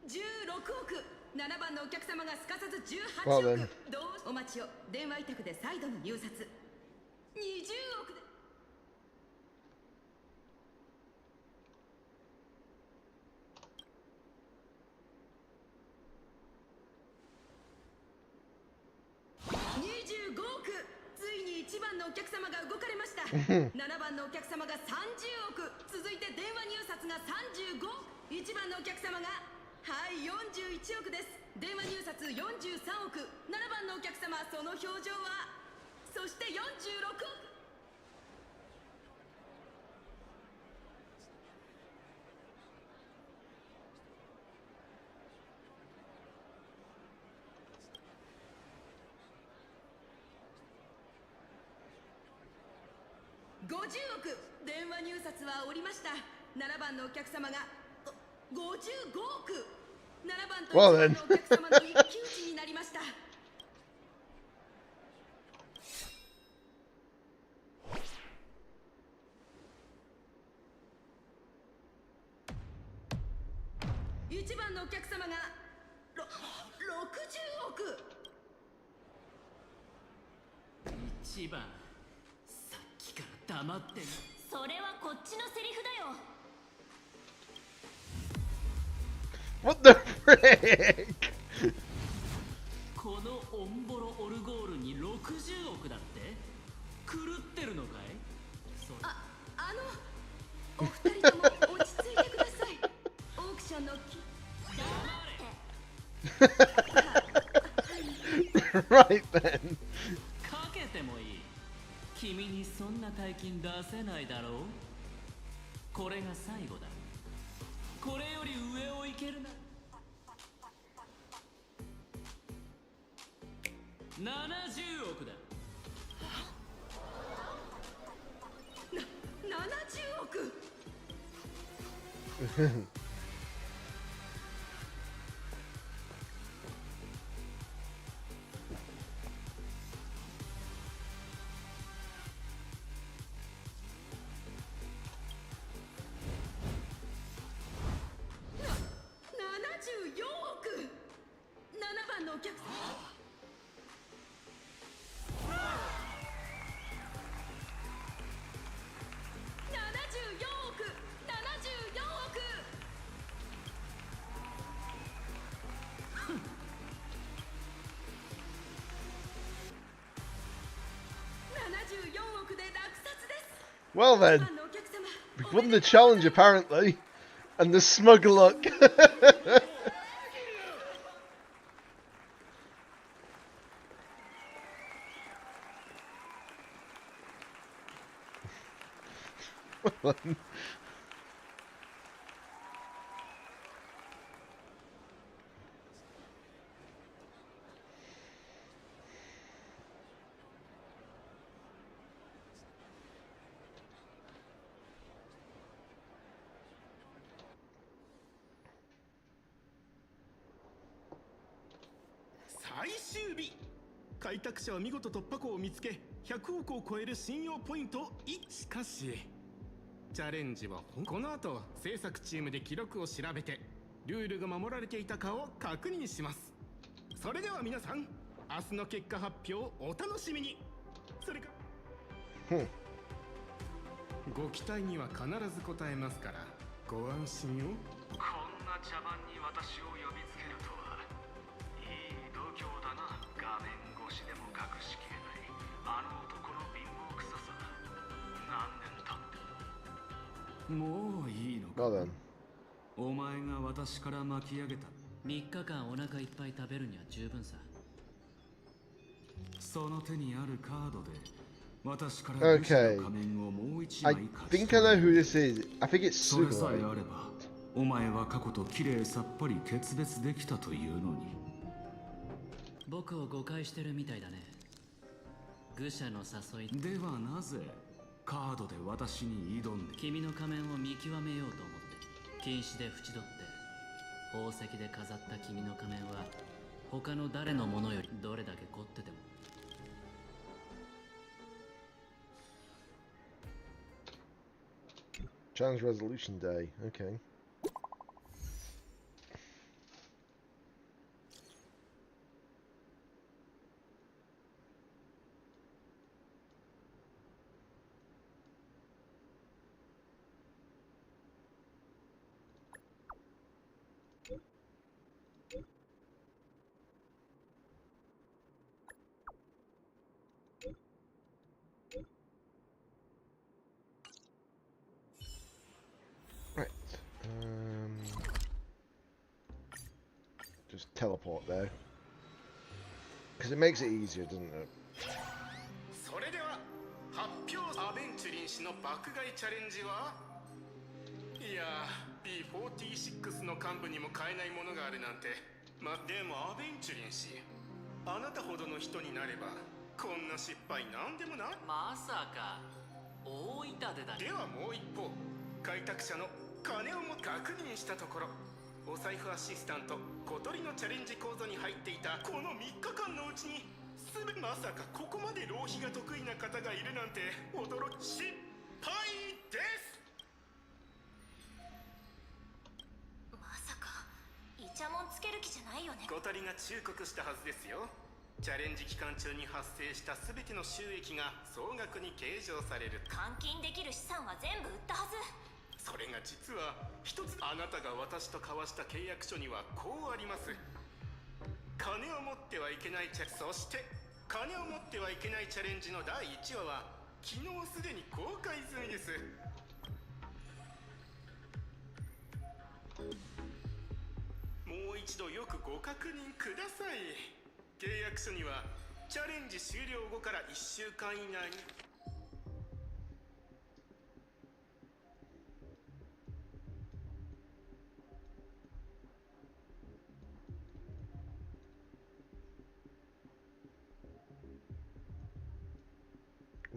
16億、7番のお客様がすかさず18億、どうお待ちを。電話委託で再度の入札。20億で。25億、ついに1番のお客様が動かれました。7番のお客様が30億、続いて電話入札が35、1番のお客様がはい41億です。電話入札43億、7番のお客様、その表情は。そして46億。50億、電話入札はおりました。7番のお客様が55億、7番と1番のお客様の一騎打ちになりました。1番のお客様が60億。1番、さっきから黙ってる。それはこっちのセリフだよ。What the frick? このオンボロオルゴールに60億だって。狂ってるのかい。お二人とも落ち着いてください。オークションのRight then. かけてもいい。君にそんな大金出せないだろう。これが最後だ。これより上をいけるな。70億だ。70億。74億。7番のお客様。74億。74億。Well then, we've won the challenge apparently, and the smug look. Well then.最終日、開拓者は見事突破口を見つけ100億を超える信用ポイントをしかしチャレンジはこの後制作チームで記録を調べてルールが守られていたかを確認します。それでは皆さん、明日の結果発表をお楽しみに。それかご期待には必ず応えますからご安心を。こんな茶番に私を呼びつけるとは、いい度胸だな。画面越しでも隠しきれないあの男の貧乏臭さ。何年経ってもういいのか。 Well then. お前が私から巻き上げた3日間お腹いっぱい食べるには十分さ。その手にあるカードで私から Okay. 仮面をもう一 I 枚貸 think し I 取 know る。 who this is. I think it's それさえ Sugoi. あればお前は過去ときれいさっぱり決別できたというのに。僕を誤解してるみたいだね。愚者の誘いではなぜカードで私に挑んで。君の仮面を見極めようと思って禁止で縁取って宝石で飾った君の仮面は他の誰のものよりどれだけ凝ってても。Challenge resolution day. Okay. Right. Just teleport there. Because it makes it easier, doesn't it? それでは発表。アベンチュリン氏の爆買いチャレンジは、いやー B46 の幹部にも買えないものがあるなんて。でもアベンチュリン氏、あなたほどの人になればこんな失敗なんでもない。まさか大痛手だ。ではもう一方、開拓者の金をも確認したところ、お財布アシスタント小鳥のチャレンジ講座に入っていたこの3日間のうちにまさかここまで浪費が得意な方がいるなんて驚き。失敗です。まさかイチャモンつける気じゃないよね。小鳥が忠告したはずですよ。チャレンジ期間中に発生した全ての収益が総額に計上される。換金できる資産は全部売ったはず。それが実は一つ、あなたが私と交わした契約書にはこうあります。金を持ってはいけないそして金を持ってはいけないチャレンジの第1話は昨日すでに公開済みです。もう一度よくご確認ください。契約書にはチャレンジ終了後から1週間以内に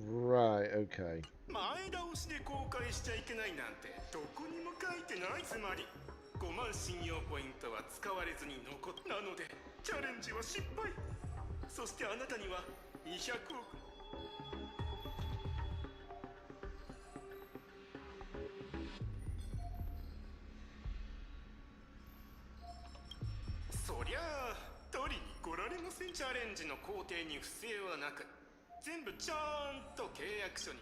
Right, okay. 前倒しで公開しちゃいけないなんてどこにも書いてない。つまり5万信用ポイントは使われずに残ったのでチャレンジは失敗。そしてあなたには200億。そりゃあ取りに来られません。チャレンジの工程に不正はなく全部ちゃんと契約書に。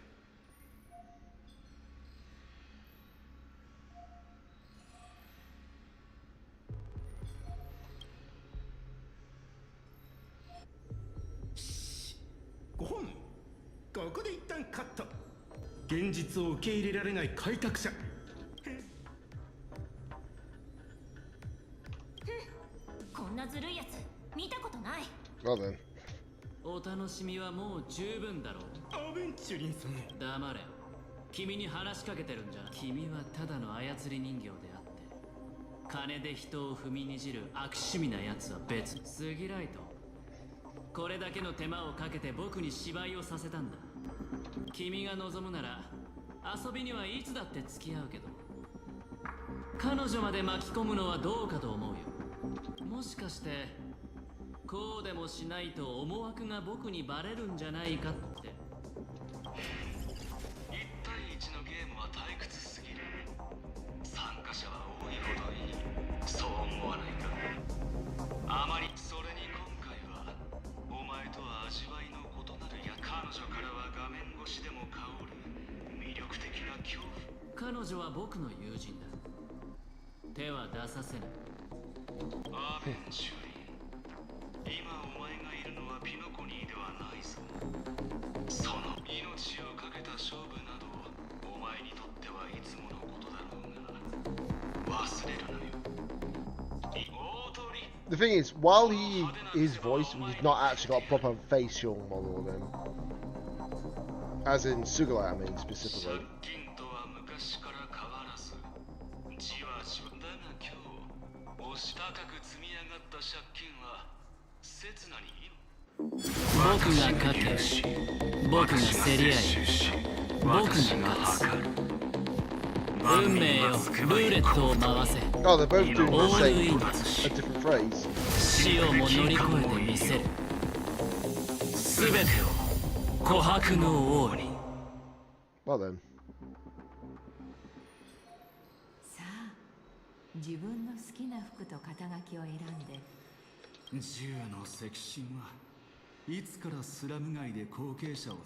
5本。ここで一旦カット。現実を受け入れられない開拓者。こんなずるいやつ見たことない。 Well then. お楽しみはもう十分だろう。アベンチュリンさん、黙れ。君に話しかけてるんじゃ。君はただの操り人形であって、金で人を踏みにじる悪趣味な奴は別。スギライト、これだけの手間をかけて僕に芝居をさせたんだ。君が望むなら遊びにはいつだって付き合うけど、彼女まで巻き込むのはどうかと思うよ。もしかしてこうでもしないと思惑が僕にバレるんじゃないかって。1対1のゲームは退屈すぎる。参加者は多いほどいい。そう思わないか。あまり。それに今回はお前とは味わいの異なる彼女からは画面越しでも香る魅力的な恐怖。彼女は僕の友人だ。手は出させない。アベンチュリー、今お前がいるのはピノコニーではないぞ。その命をかけた勝負などお前にとってはいつものことだろうが忘れるなよ。 The thing is, while his voice, he's not actually got a proper facial model of him. As in Sugala, I mean, specifically. 僕が勝て、僕が競り合い、僕が勝つ。運命よ、ルーレットを回せ。 Oh, they're both doing オ the ール same, イン。 a different phrase. 死をも乗り越えてみせる。すべてを琥珀の王に。 Well then. さあ、自分の好きな服と肩書きを選んで。銃の赤心はいつからスラム街で後継者を。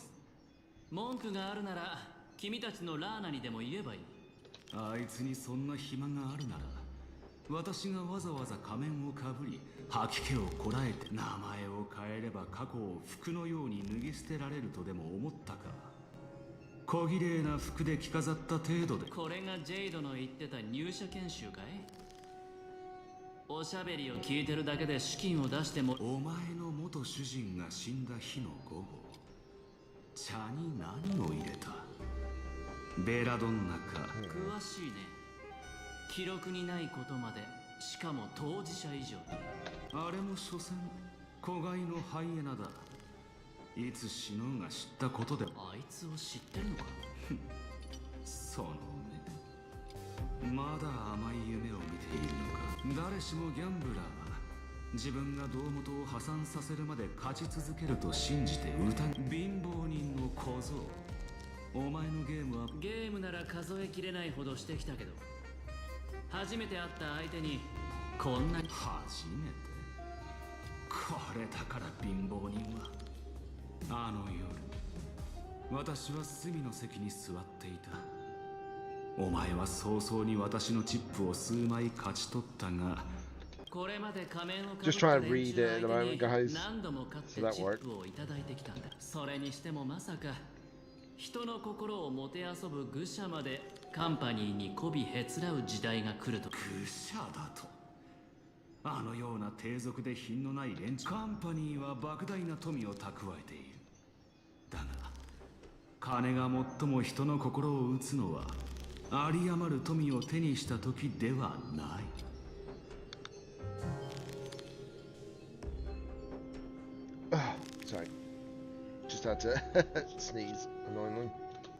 文句があるなら君たちのラーナにでも言えばいい。あいつにそんな暇があるなら私がわざわざ仮面をかぶり吐き気をこらえて名前を変えれば過去を服のように脱ぎ捨てられるとでも思ったか。小綺麗な服で着飾った程度で。これがジェイドの言ってた入社研修かい。おしゃべりを聞いてるだけで資金を出しても。お前の元主人が死んだ日の午後、茶に何を入れた。ベラドンナか。詳しいね。記録にないことまで、しかも当事者以上に。あれも所詮子飼いのハイエナだ。いつ死のうが知ったことで。あいつを知ってるのか。その目、まだ甘い夢を見ているのか。誰しもギャンブラーは自分が胴元を破産させるまで勝ち続けると信じて疑う。貧乏人の小僧。お前のゲームは。ゲームなら数えきれないほどしてきたけど、初めて会った相手にこんなに。初めて。これだから貧乏人は。あの夜私は隅の席に座っていた。お前は早々に私のチップを数枚勝ち取ったが。これまで仮面をかぶっ Just た try 連 and read it 中 at the 相 moment, 手 guys. に何度も勝って So that チ worked. ップをいただいてきたんだ。それにしてもまさか人の心をもてあそぶ愚者までカンパニーに媚びへつらう時代が来ると。愚者だと。あのような低俗で品のない連中。カンパニーは莫大な富を蓄えている。だが金が最も人の心を打つのは有り余る富を手にした時ではない。Sorry. Just had to sneeze annoyingly.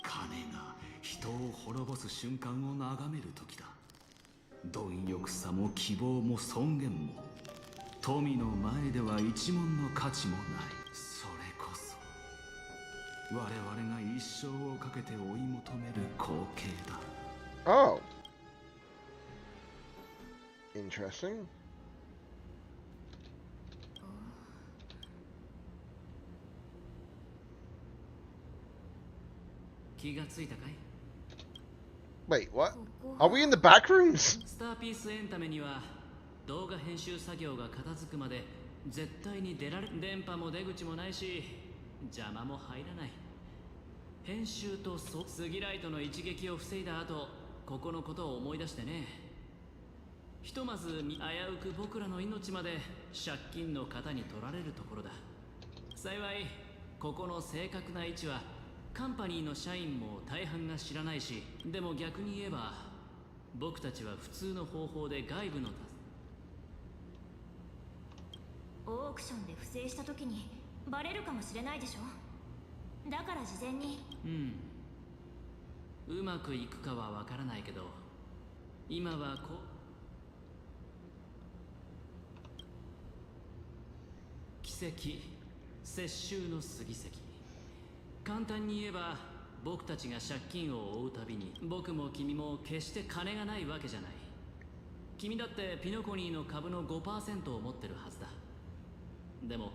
金が人を滅ぼす瞬間を眺める時だ。貪欲さも希望も尊厳も富の前では一文の価値もない。それこそ我々が一生をかけて追い求める光景だ。Oh. Interesting. 気がついたかい。 Wait, what? Are we in the back rooms? スターピースエンタメには動画編集作業が片付くまで絶対に出られ電波も出口もないし邪魔も入らない。編集とスギライトの一撃を防いだ後、ここのことを思い出してね。ひとまず危うく僕らの命まで借金の方に取られるところだ。幸いここの正確な位置はカンパニーの社員も大半が知らないし、でも逆に言えば僕たちは普通の方法で外部のオークションで不正した時にバレるかもしれないでしょ。だから事前に。うまくいくかはわからないけど、今は奇跡、接収の杉石。簡単に言えば僕たちが借金を負うたびに、僕も君も決して金がないわけじゃない。君だってピノコニーの株の 5% を持ってるはずだ。でも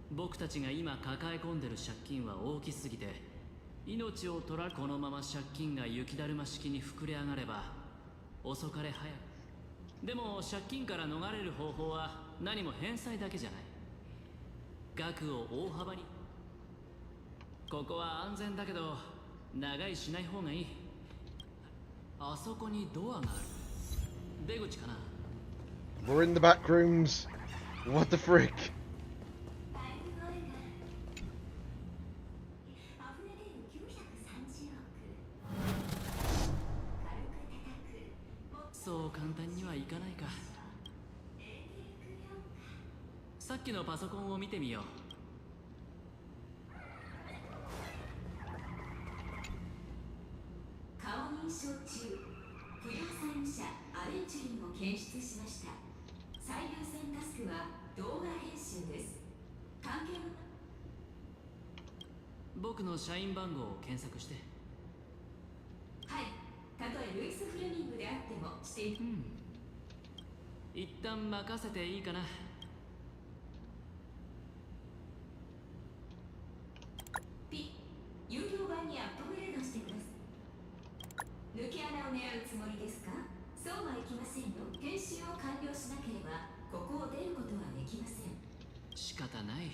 僕たちが今抱え込んでる借金は大きすぎて、命を取られ、このまま借金が雪だるま式に膨れ上がれば遅かれ早く。でも借金から逃れる方法は何も返済だけじゃない。額を大幅に。ここは安全だけど長居しない方がいい。あそこにドアがある。出口かな。 We're in the back rooms. What the frick?そう簡単にはいかないか。さっきのパソコンを見てみよう。顔認証中。不良債務者アベンチュリンを検出しました。最優先タスクは動画編集です。関係の僕の社員番号を検索して。はい。たとえルイス・フレミングであってもして一旦任せていいかな。有料版にアップグレードしてください。抜け穴を狙うつもりですか？そうはいきませんよ。編集を完了しなければここを出ることはできません。仕方ない。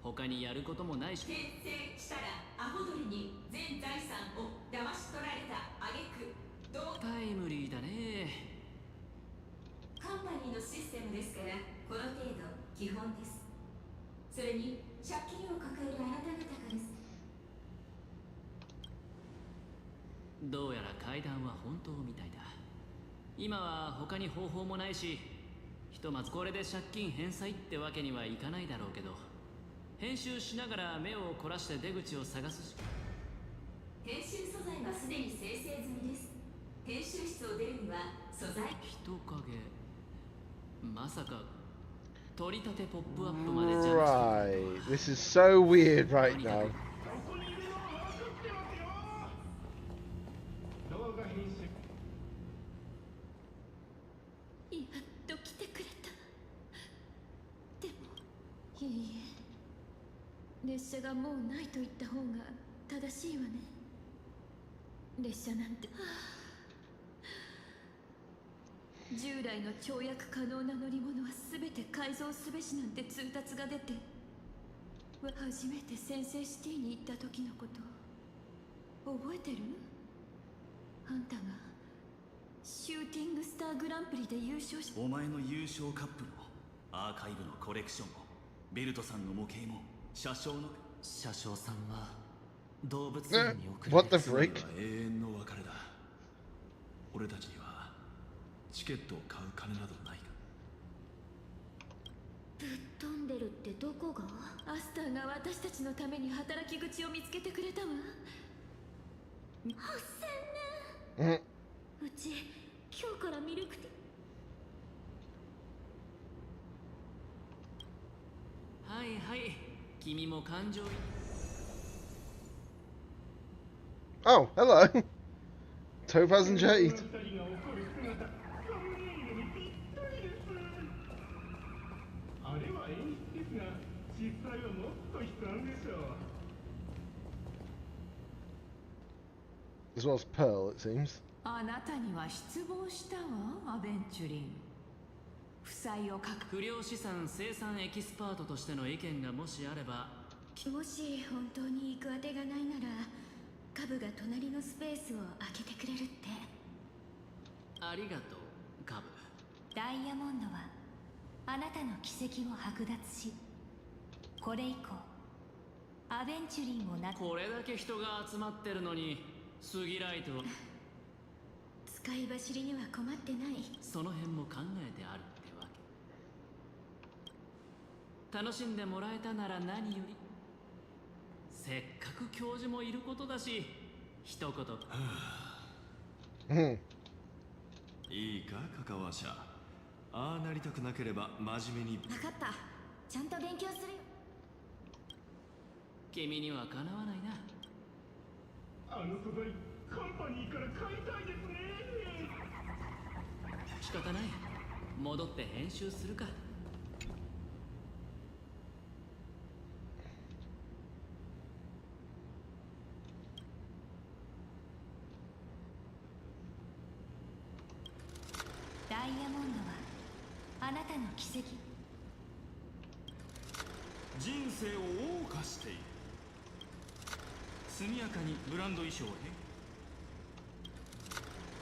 他にやることもないし。転生したらアホ鳥に全財産を騙し取られた挙句タイムリーだね。カンパニーのシステムですからこの程度基本です。それに借金を抱えるあなた方がです。どうやら階段は本当みたいだ。今は他に方法もないし、ひとまずこれで借金返済ってわけにはいかないだろうけど、編集しながら目を凝らして出口を探すし。編集素材はすでに生成済みです。編集室を出るには素材。人影。まさか取り立てポップアップまでジャンプしてくる。 Right. This is so weird right now. やっと来てくれた。でもいいえ、列車がもうないと言った方が正しいわね。列車なんて、従来の跳躍可能な乗り物は全て改造すべしなんて通達が出て、初めてセンセイシティに行った時のこと覚えてる？あんたがシューティングスターグランプリで優勝し、お前の優勝カップもアーカイブのコレクションもベルトさんの模型も車掌の車掌さんは動物園に送られ、What the frick? 永遠の別れだ。俺たちにはチケットを買う金などないが。ぶっ飛んでるってどこが？アスターが私たちのために働き口を見つけてくれたわ。8000年。うち今日からミルクティー。はいはい、君も感情。 Oh, hello. Topaz and Jade. あれは演出ですが、実際はもっと悲惨でしょう。 As well as Pearl, it seems. あなたには失望したわ、アベンチュリン。負債を不良資産生産エキスパートとしての意見がもしあれば。もし本当に行くあてがないなら、カブが隣のスペースを空けてくれるって。ありがとうカブ。ダイヤモンドはあなたの奇跡を剥奪し、これ以降アベンチュリンをなこれだけ人が集まってるのにスギライトは使い走りには困ってない。その辺も考えてあるってわけ。楽しんでもらえたなら何より。せっかく教授もいることだし、一言。いいかカカワ社、ああなりたくなければ真面目に。分かった、ちゃんと勉強するよ。君にはかなわないな。あの素材カンパニーから買いたいですね。仕方ない、戻って編集するか。ダイヤモンドはあなたの奇跡。人生を謳歌している。速やかにブランド衣装をね。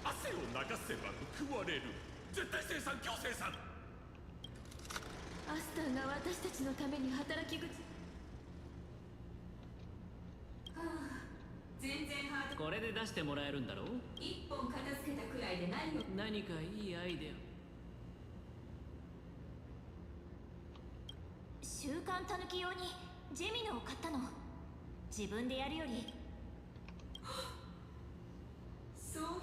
汗を流せば報われる。絶対生産、強生産。アスターが私たちのために働き口。全然ハード。これで出してもらえるんだろう。一本片付けたくらいでないよ。何かいいアイデ週刊タヌキ用にジェミノを買ったの。自分でやるより。そういうこ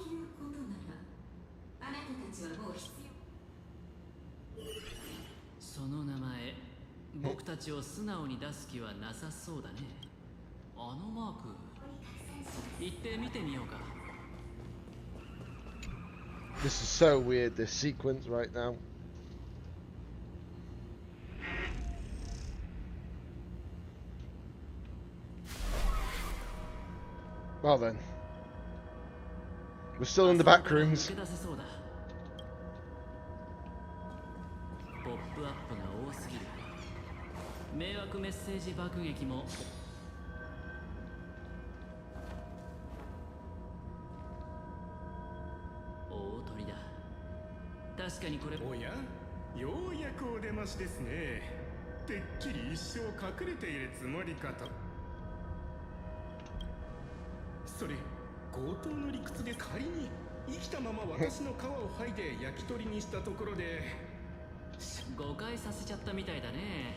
とならあなたたちはもう必要。その名前、僕たちを素直に出す気はなさそうだね。あのマーク、行って見てみようか。This is so weird, this sequence right now. Well then. We're still in the back rooms. ポップアップが多すぎる。迷惑メッセージ爆撃も。大鳥だ。確かにこれ。おや、ようやくお出ましですね。てっきり一生隠れているつもりかと。それ強盗の理屈で仮に生きたまま私の皮を剥いで焼き鳥にしたところで誤解させちゃったみたいだね。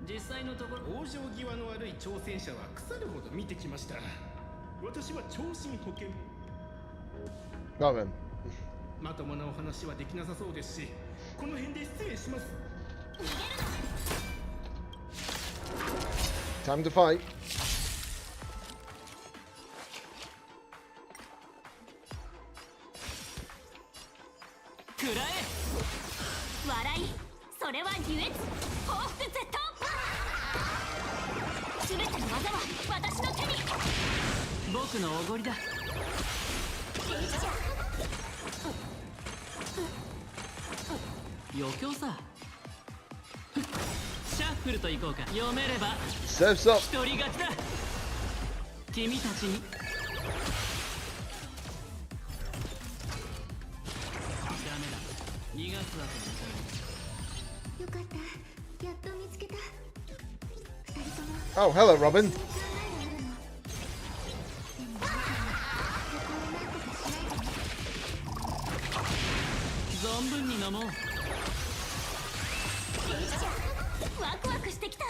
実際のところ往生際の悪い挑戦者は腐るほど見てきました。私は長身保険。まともなお話はできなさそうですし、この辺で失礼します。 Time to fight. 食らえ。笑い、それはデュエッツ報復 Z。 全ての技は私の手に。僕のおごりだ。余興さ。シャッフルといこうか。読めれば一人勝ちだ。君たちに。逃がすわけにいかない。よかった、やっと見つけた。二人とも。 Oh, hello, Robin. 存分に飲もう。ワクワクしてきた。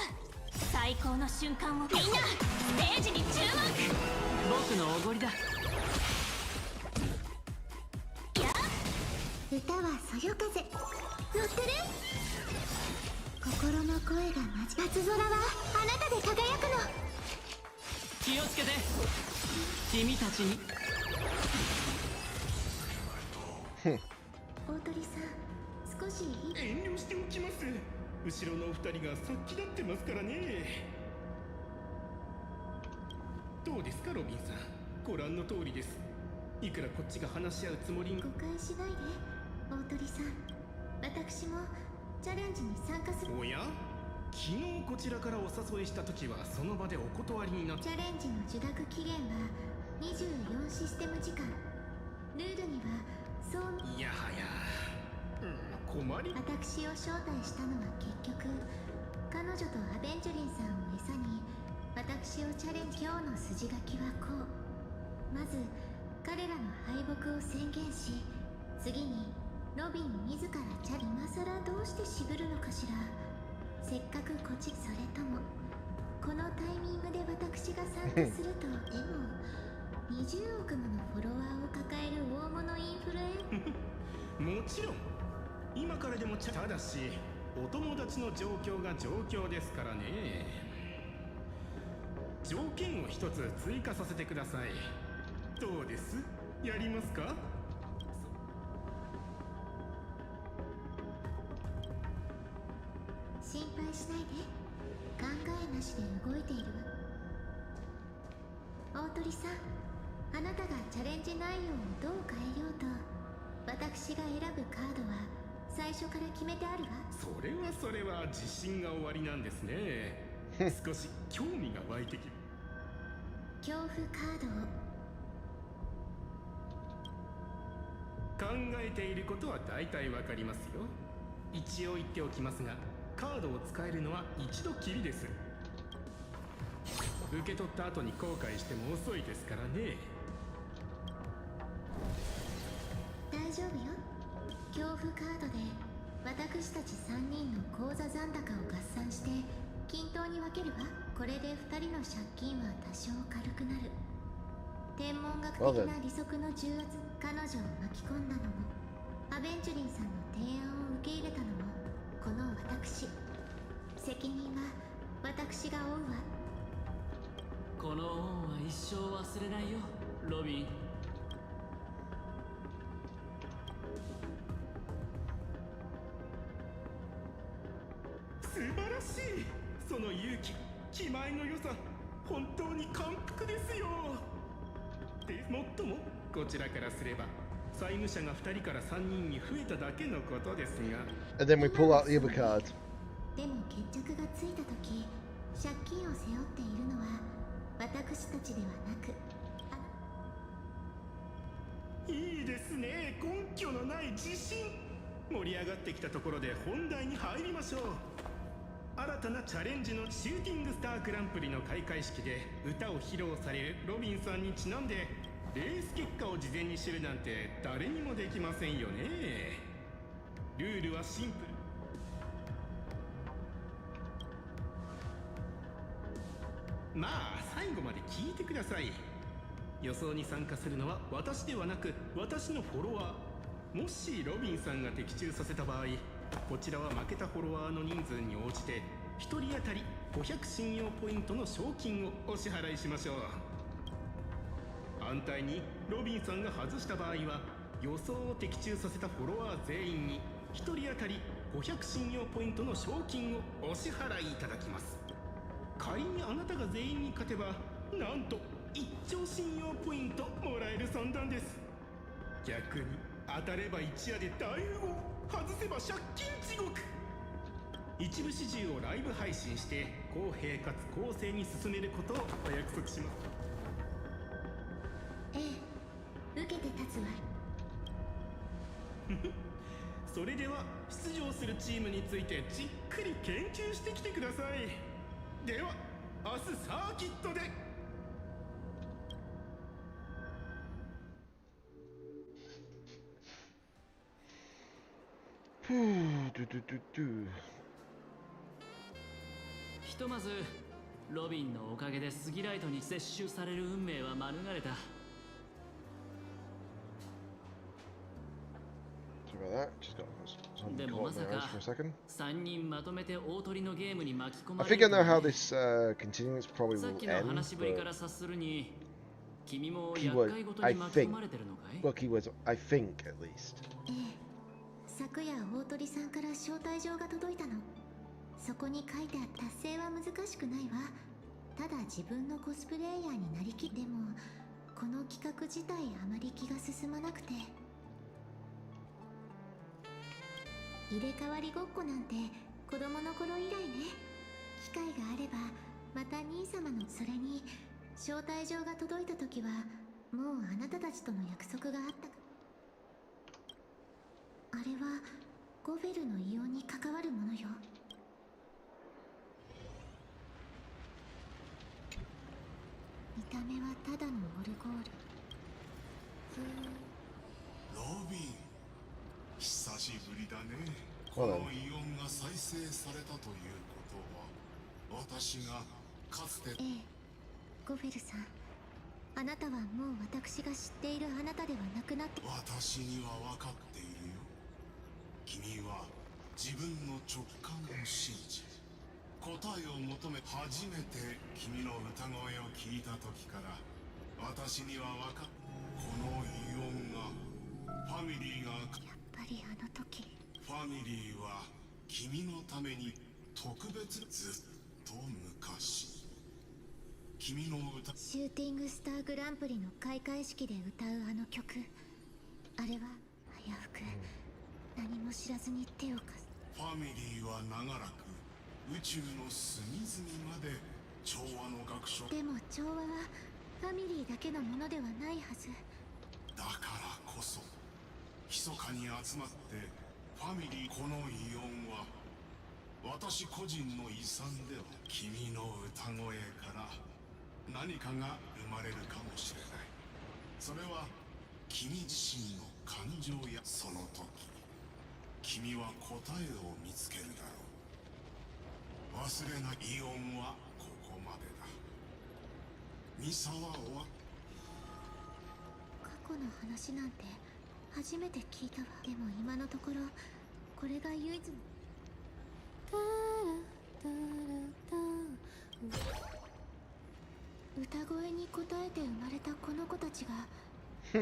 最高の瞬間を。みんなステージに注目。僕のおごりだ。歌はそよ風。乗ってる？心の声が夏空はあなたで輝くの。気をつけて。君たちに。大鳥さん、少し遠慮しておきます。後ろのお二人が殺気立ってますからね。どうですかロビンさん、ご覧の通りです。いくらこっちが話し合うつもりに。誤解しないで大鳥さん。私もチャレンジに参加する。おや、昨日こちらからお誘いした時はその場でお断りになっチャレンジの受諾期限は24システム時間。ルールにはそう。いやはや、困り。私を招待したのは結局彼女とアベンジュリンさんを餌に私をチャレンジ。今日の筋書きはこう。まず彼らの敗北を宣言し、次にロビン自ら今さらどうして渋るのかしら。せっかくこっち。それともこのタイミングで私が参加するとでも20億ものフォロワーを抱える大物インフルエンもちろん今からでもただしお友達の状況が状況ですからね。条件を一つ追加させてください。どうです？やりますか？心配しないで。考えなしで動いているわ。大鳥さん、あなたがチャレンジ内容をどう変えようと私が選ぶカードは最初から決めてあるわ。それは自信が終わりなんですね。少し興味が湧いてきる。恐怖カードを考えていることは大体わかりますよ。一応言っておきますが、カードを使えるのは一度きりです。受け取った後に後悔しても遅いですからね。大丈夫よ。恐怖カードで私たち3人の口座残高を合算して均等に分けるわ。これで2人の借金は多少軽くなる。天文学的な利息の重圧。彼女を巻き込んだのもアベンチュリンさんの提案を受け入れたのもこの私。責任は私が負うわ。この恩は一生忘れないよ、ロビン。素晴らしい。その勇気、気前の良さ、本当に感服ですよ。でもっともこちらからすれば債務者が2人から3人に増えただけのことですが。 And then we pull out the other card. でも決着がついた時、借金を背負っているのは私たちではなく。いいですね。根拠のない自信。盛り上がってきたところで本題に入りましょう。新たなチャレンジのシューティングスターグランプリの開会式で歌を披露されるロビンさんにちなんでレース結果を事前に知るなんて誰にもできませんよね。ルールはシンプル。まあ最後まで聞いてください。予想に参加するのは私ではなく私のフォロワー。もしロビンさんが的中させた場合、こちらは負けたフォロワーの人数に応じて1人当たり500信用ポイントの賞金をお支払いしましょう。反対にロビンさんが外した場合は予想を的中させたフォロワー全員に1人当たり500信用ポイントの賞金をお支払いいただきます。仮にあなたが全員に勝てばなんと1兆信用ポイントもらえる算段です。逆に当たれば一夜で大富豪、外せば借金地獄。一部始終をライブ配信して公平かつ公正に進めることをお約束します。ええ、受けて立つわ。それでは出場するチームについてじっくり研究してきてください。では明日サーキットで。ひとまずロビンのおかげでスギライトに接収される運命は免れた。でもまさか3人まとめて大鳥のゲームに巻き込まれる。I think I know how this continues probably さっ will きの end, 話ぶりから but 察するに君も厄 keyword 介ごと I に巻き込 think まれてるのかい？ well keywords I think at least. ええ、昨夜大鳥さんから招待状が届いたの。そこに書いてあった達成は難しくないわ。ただ自分のコスプレイヤーになりきって。でもこの企画自体あまり気が進まなくて。入れ替わりごっこなんて子供の頃以来ね。機会があればまた兄様の。それに招待状が届いた時はもうあなたたちとの約束があった。あれはゴフェルの異様に関わるものよ。見た目はただのオルゴール。ロビン、久しぶりだね。このイオンが再生されたということは、私がかつて。ええ、ゴフェルさん、あなたはもう私が知っているあなたではなくなって。私には分かっているよ。君は自分の直感を信じ、答えを求め。初めて君の歌声を聞いた時から私には分かった。このイオンがファミリーが。やっぱりあの時。ファミリーは君のために特別。ずっと昔、君の歌。シューティングスターグランプリの開会式で歌うあの曲、あれは危うく何も知らずに手を貸す。ファミリーは長らく宇宙の隅々まで調和の学書。でも調和はファミリーだけのものではないはず。だからこそ密かに集まってファミリー。このイオンは私個人の遺産では。君の歌声から何かが生まれるかもしれない。それは君自身の感情や。その時君は答えを見つけるだろう。忘れない。イオンはここまでだ。ミサは終わっ。過去の話なんて初めて聞いたわ。でも今のところこれが唯一の。歌声に応えて生まれたこの子たちが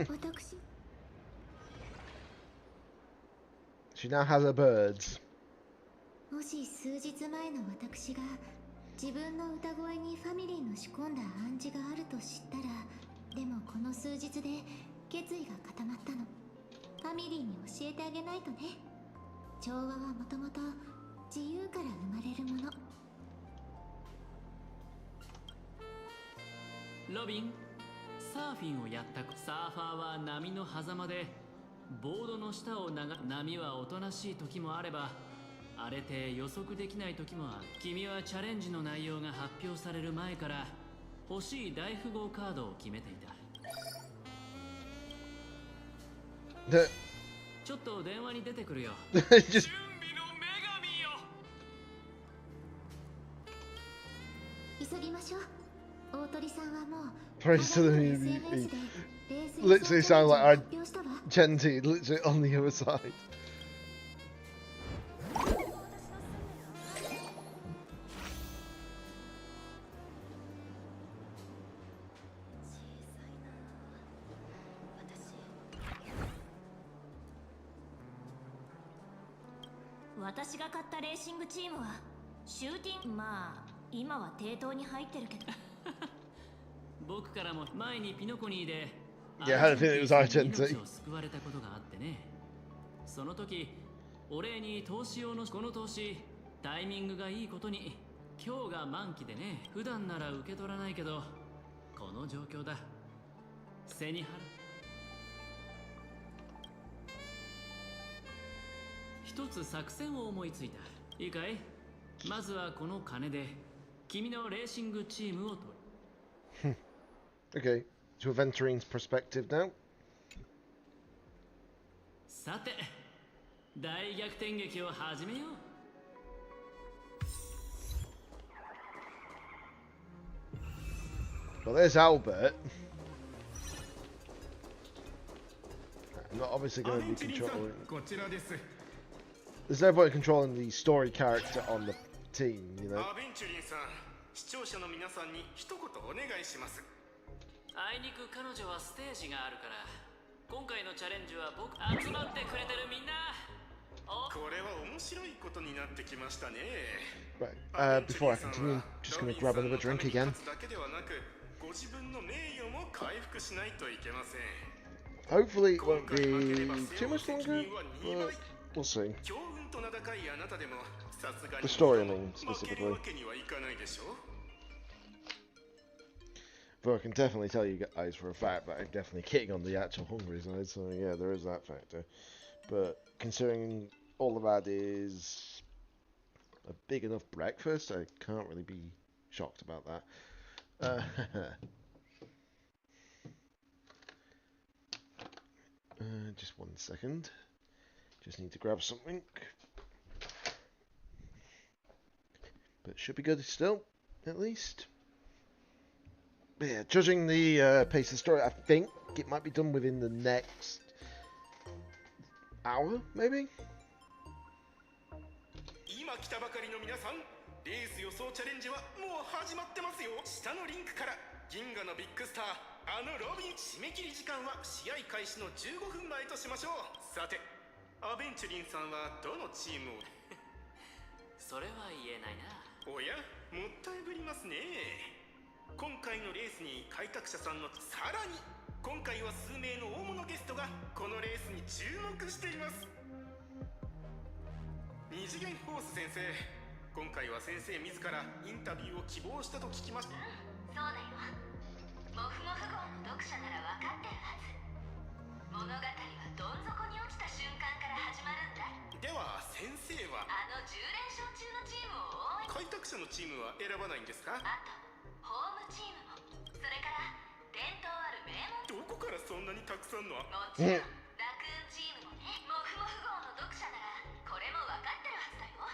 私。She now has her birds. もし数日前の私が自分の歌声にファミリーの仕込んだ暗示があると知ったら。でもこの数日で決意が固まったの。ファミリーに教えてあげないとね。調和はもともと自由から生まれるもの。ロビン、サーフィンをやった。サーファーは波の狭間でボードの下を波はおとなしい時もあれば荒れて予測できない時もある。君はチャレンジの内容が発表される前から欲しい大富豪カードを決めていた。ちょっと電話に出てくるよ。準備の女神よ。急ぎましょう。大鳥さんはもう。Very suddenly, he literally sounds like our Genty, literally on the other side. 私が買ったレーシングチームはシューティング。まあ今は低等に入ってるけど。僕からも前にピノコニーで Yeah, I had a feeling it was Argentine. 命を救われたことがあってね。その時お礼に投資用のこの投資タイミングがいいことに今日が満期でね。普段なら受け取らないけどこの状況だ。背に貼る。一つ作戦を思いついた。いいかい？まずはこの金で君のレーシングチームを取る。Okay, to Aventurine's perspective now. さて、大逆転劇を始めよう。Well, there's Albert. I'm not obviously going to be controlling. There's no point controlling the story character on the team, you know. アベンチュリンさん、視聴者の皆さんに一言お願いします。あいにく彼女はステージがあるから今回のチャレンジは僕集まってくれてるみんな。これは面白いことになってきましたね。 Right, before I continue, just going to grab another drink again. だけではなくご自分の名誉も回復しないといけません。 Hopefully it won't be too much longer, but We'll see. 強運と名高いあなたでもさすがに The story, I mean, 負ける specifically. わけにはいかないでしょ。 But I can definitely tell you guys for a fact that I'm definitely getting on the actual hungry side, so yeah, there is that factor. But considering all of that is a big enough breakfast, I can't really be shocked about that. Just 1 second. Just need to grab something. But it should be good still, at least. But yeah, judging the pace of the story, I think it might be done within the next hour, maybe? 今来たばかりの皆さん、レース予想チャレンジはもう始まってますよ。下のリンクから銀河のビッグスター、あのロビン。締め切り時間は試合開始の15分前としましょう。さて、アベンチュリンさんはどのチームをそれは言えないな。おや、もったいぶりますね。今回のレースに開拓者さんのさらに今回は数名の大物ゲストがこのレースに注目しています。二次元フォース先生、今回は先生自らインタビューを希望したと聞きました。そうだよ。モフモフ号の読者なら分かってるはず。物語はどん底に落ちた瞬間から始まるんだ。では先生はあの10連勝中のチームを応援。開拓者のチームは選ばないんですか？あとホームチームも、それから伝統ある名門。どこからそんなにたくさんの？もちろんラクーンチームもね。モフモフ号の読者ならこれも分かってるはずだよ。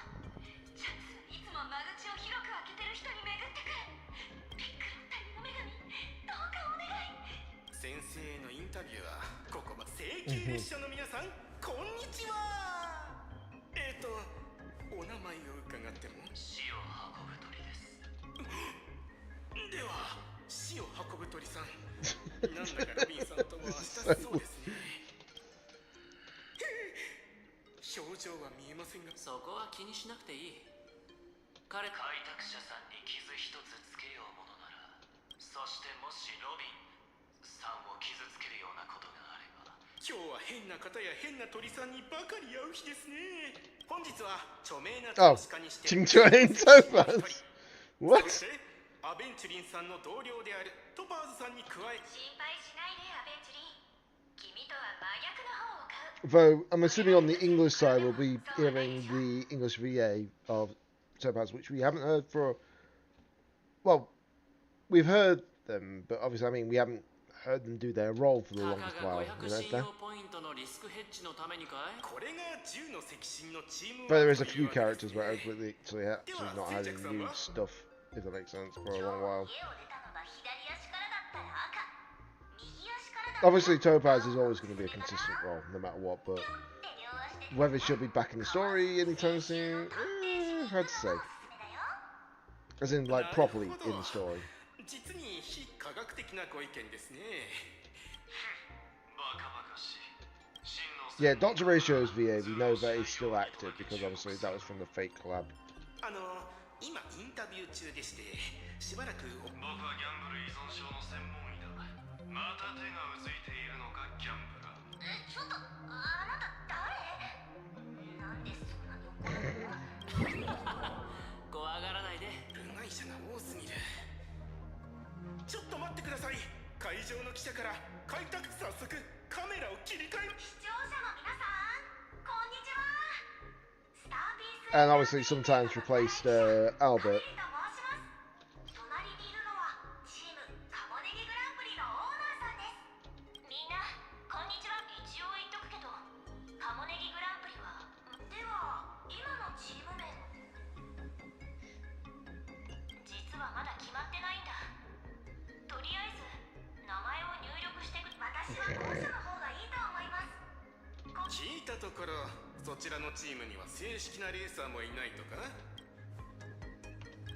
チャンスはいつも間口を広く開けてる人に巡ってくる。ビッグロッタリの女神、どうかお願い。先生のインタビューはここまで。請求列車の皆さん、こんにちは。お名前を伺っても？死を運ぶ鳥です。では死を運ぶ鳥さん、なんだかロビンさんとは親しそうですね。表情は見えませんが。そこは気にしなくていい。開拓者さんに傷一つつけようものなら、そしてもしロビンさんを傷つけるようなことがあれば。今日は変な方や変な鳥さんにばかり会う日ですね。本日は著名な投資家にしてWhat? そしてアベンチュリンさんの同僚であるトパーズさんに加え、心配しないでアベンチュリン。君とは真逆の方を買う。 Though I'm assuming on the English side we'll be hearing the English VA of Topaz, which we haven't heard for. Well, we've heard them, but obviously, I mean, we haven't heard them do their role for the longest while. You know, but there is a few characters where I've really actually not had any new stuff, if that makes sense, for a long while. Obviously, Topaz is always going to be a consistent role, no matter what, but whether she'll be back in the story anytime soon, hard to say. As in, like, properly in the story. Yeah, Dr. Ratio's VA, we know that he's still active, because obviously that was from the Fate collab. 今インタビュー中でして、しばらく。僕はギャンブル依存症の専門医だ。また手がうずいているのか、ギャンブラー。ちょっと、あなた誰？なんでそんなに怒るの？怖がらないで。部外者が多すぎる。ちょっと待ってください。会場の記者から開拓。早速カメラを切り替え。視聴者の皆さん、こんにちは。 And obviously sometimes replaced Albert. 聞いたところ、そちらのチームには正式なレーサーもいないとか？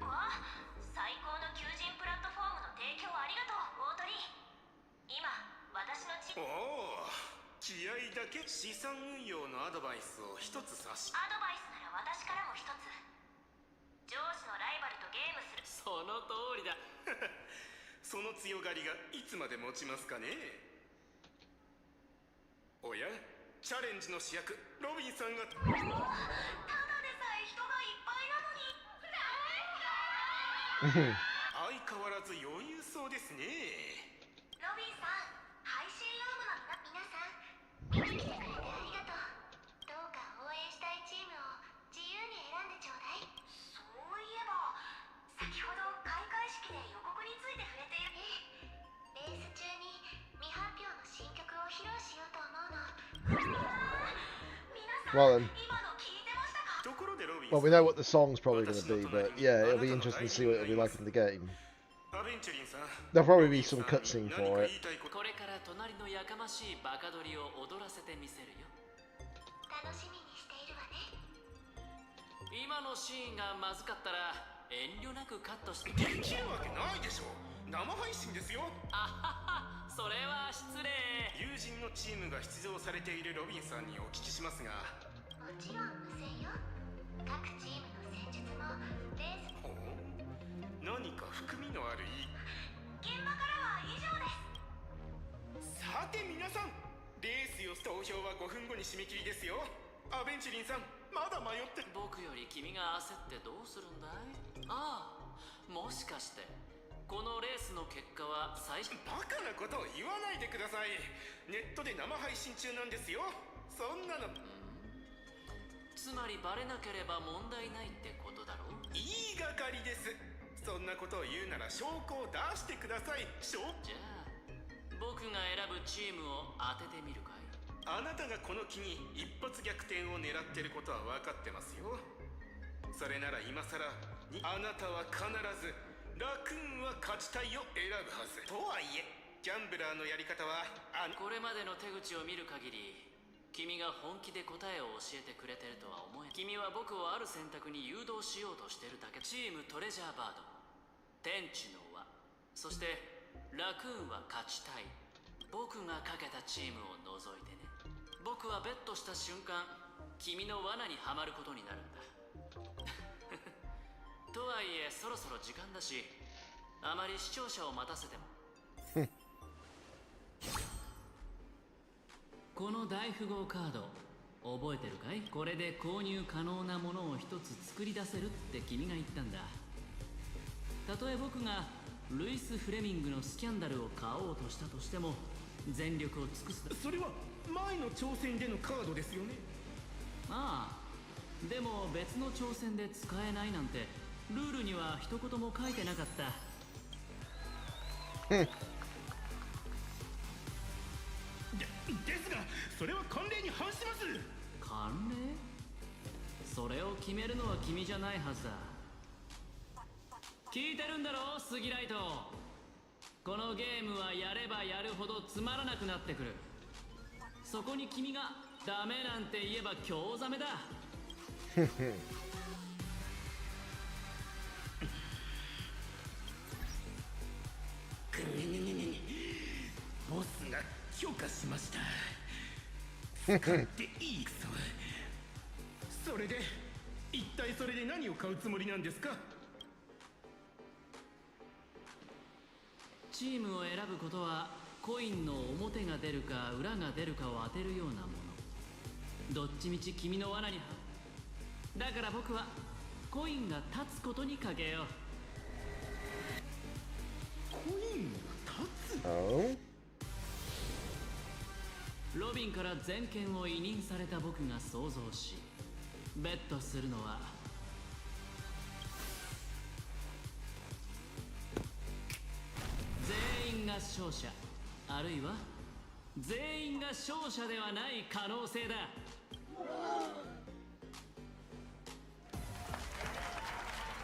わあ、最高の求人プラットフォームの提供ありがとう、大鳥。今、私のチーム。おお、気合だけ。資産運用のアドバイスを一つ差し。アドバイスなら私からも一つ。上司のライバルとゲームする。その通りだ。その強がりがいつまで持ちますかね。おや、チャレンジの主役ロビンさんがただでさえ人がいっぱいなのに相変わらず余裕そうですね。ロビンさん、配信ルームの皆さん、見に来てくれてありがとう。どうか応援したいチームを自由に選んでちょうだい。そういえば先ほど開会式で予告について触れている。レース中に未発表の新曲を披露しようと思うの。皆さん、 Well then. 今の聞いてましたか？ ところでロビン Well, we know what the song's probably going to be, but yeah, it'll be interesting to see what it'll be like in the game. アベンチュリンさん、 There'll probably be some cutscene for it. これから隣のやかましいバカ鳥を踊らせてみせるよ。楽しみにしているわね。今のシーンがまずかったら遠慮なくカットしてできるわけないでしょ。生配信ですよ。あはは、それは失礼。友人のチームが出場されているロビンさんにお聞きしますが。もちろん無線よ。各チームの戦術もレース。何か含みのある現場からは以上です。さて皆さん、レースよ。投票は5分後に締め切りですよ。アベンチュリンさん、まだ迷って。僕より君が焦ってどうするんだい？ああ、もしかしてこのレースの結果は最初。バカなことを言わないでください。ネットで生配信中なんですよ。そんなの。つまりバレなければ問題ないってことだろう。言いがかりです。そんなことを言うなら証拠を出してください。じゃあ僕が選ぶチームを当ててみるかい？あなたがこの機に一発逆転を狙ってることは分かってますよ。それなら今さらにあなたは必ずラクーンは勝ちたいを選ぶはず。とはいえギャンブラーのやり方はこれまでの手口を見る限り君が本気で答えを教えてくれてるとは思えない。君は僕をある選択に誘導しようとしてるだけ。チームトレジャーバード、天地の輪、そしてラクーンは勝ちたい。僕がかけたチームを除いてね。僕はベットした瞬間君の罠にはまることになるんだとはいえそろそろ時間だし、あまり視聴者を待たせてもこの大富豪カード覚えてるかい？これで購入可能なものを一つ作り出せるって君が言ったんだ。たとえ僕がルイス・フレミングのスキャンダルを買おうとしたとしても全力を尽くす。それは前の挑戦でのカードですよね。ああ、でも別の挑戦で使えないなんてルールには一言も書いてなかった。ですがそれは慣例に反します。慣例？それを決めるのは君じゃないはずだ。聞いてるんだろスギライト。このゲームはやればやるほどつまらなくなってくる。そこに君がダメなんて言えば興ざめだボスが許可しました。使っていい。それで一体それで何を買うつもりなんですか？チームを選ぶことはコインの表が出るか裏が出るかを当てるようなもの。どっちみち君の罠にだから僕はコインが立つことにかけよう。コインが立つ？ Oh? ロビンから全権を委任された僕が想像しベットするのは全員が勝者あるいは全員が勝者ではない可能性だ。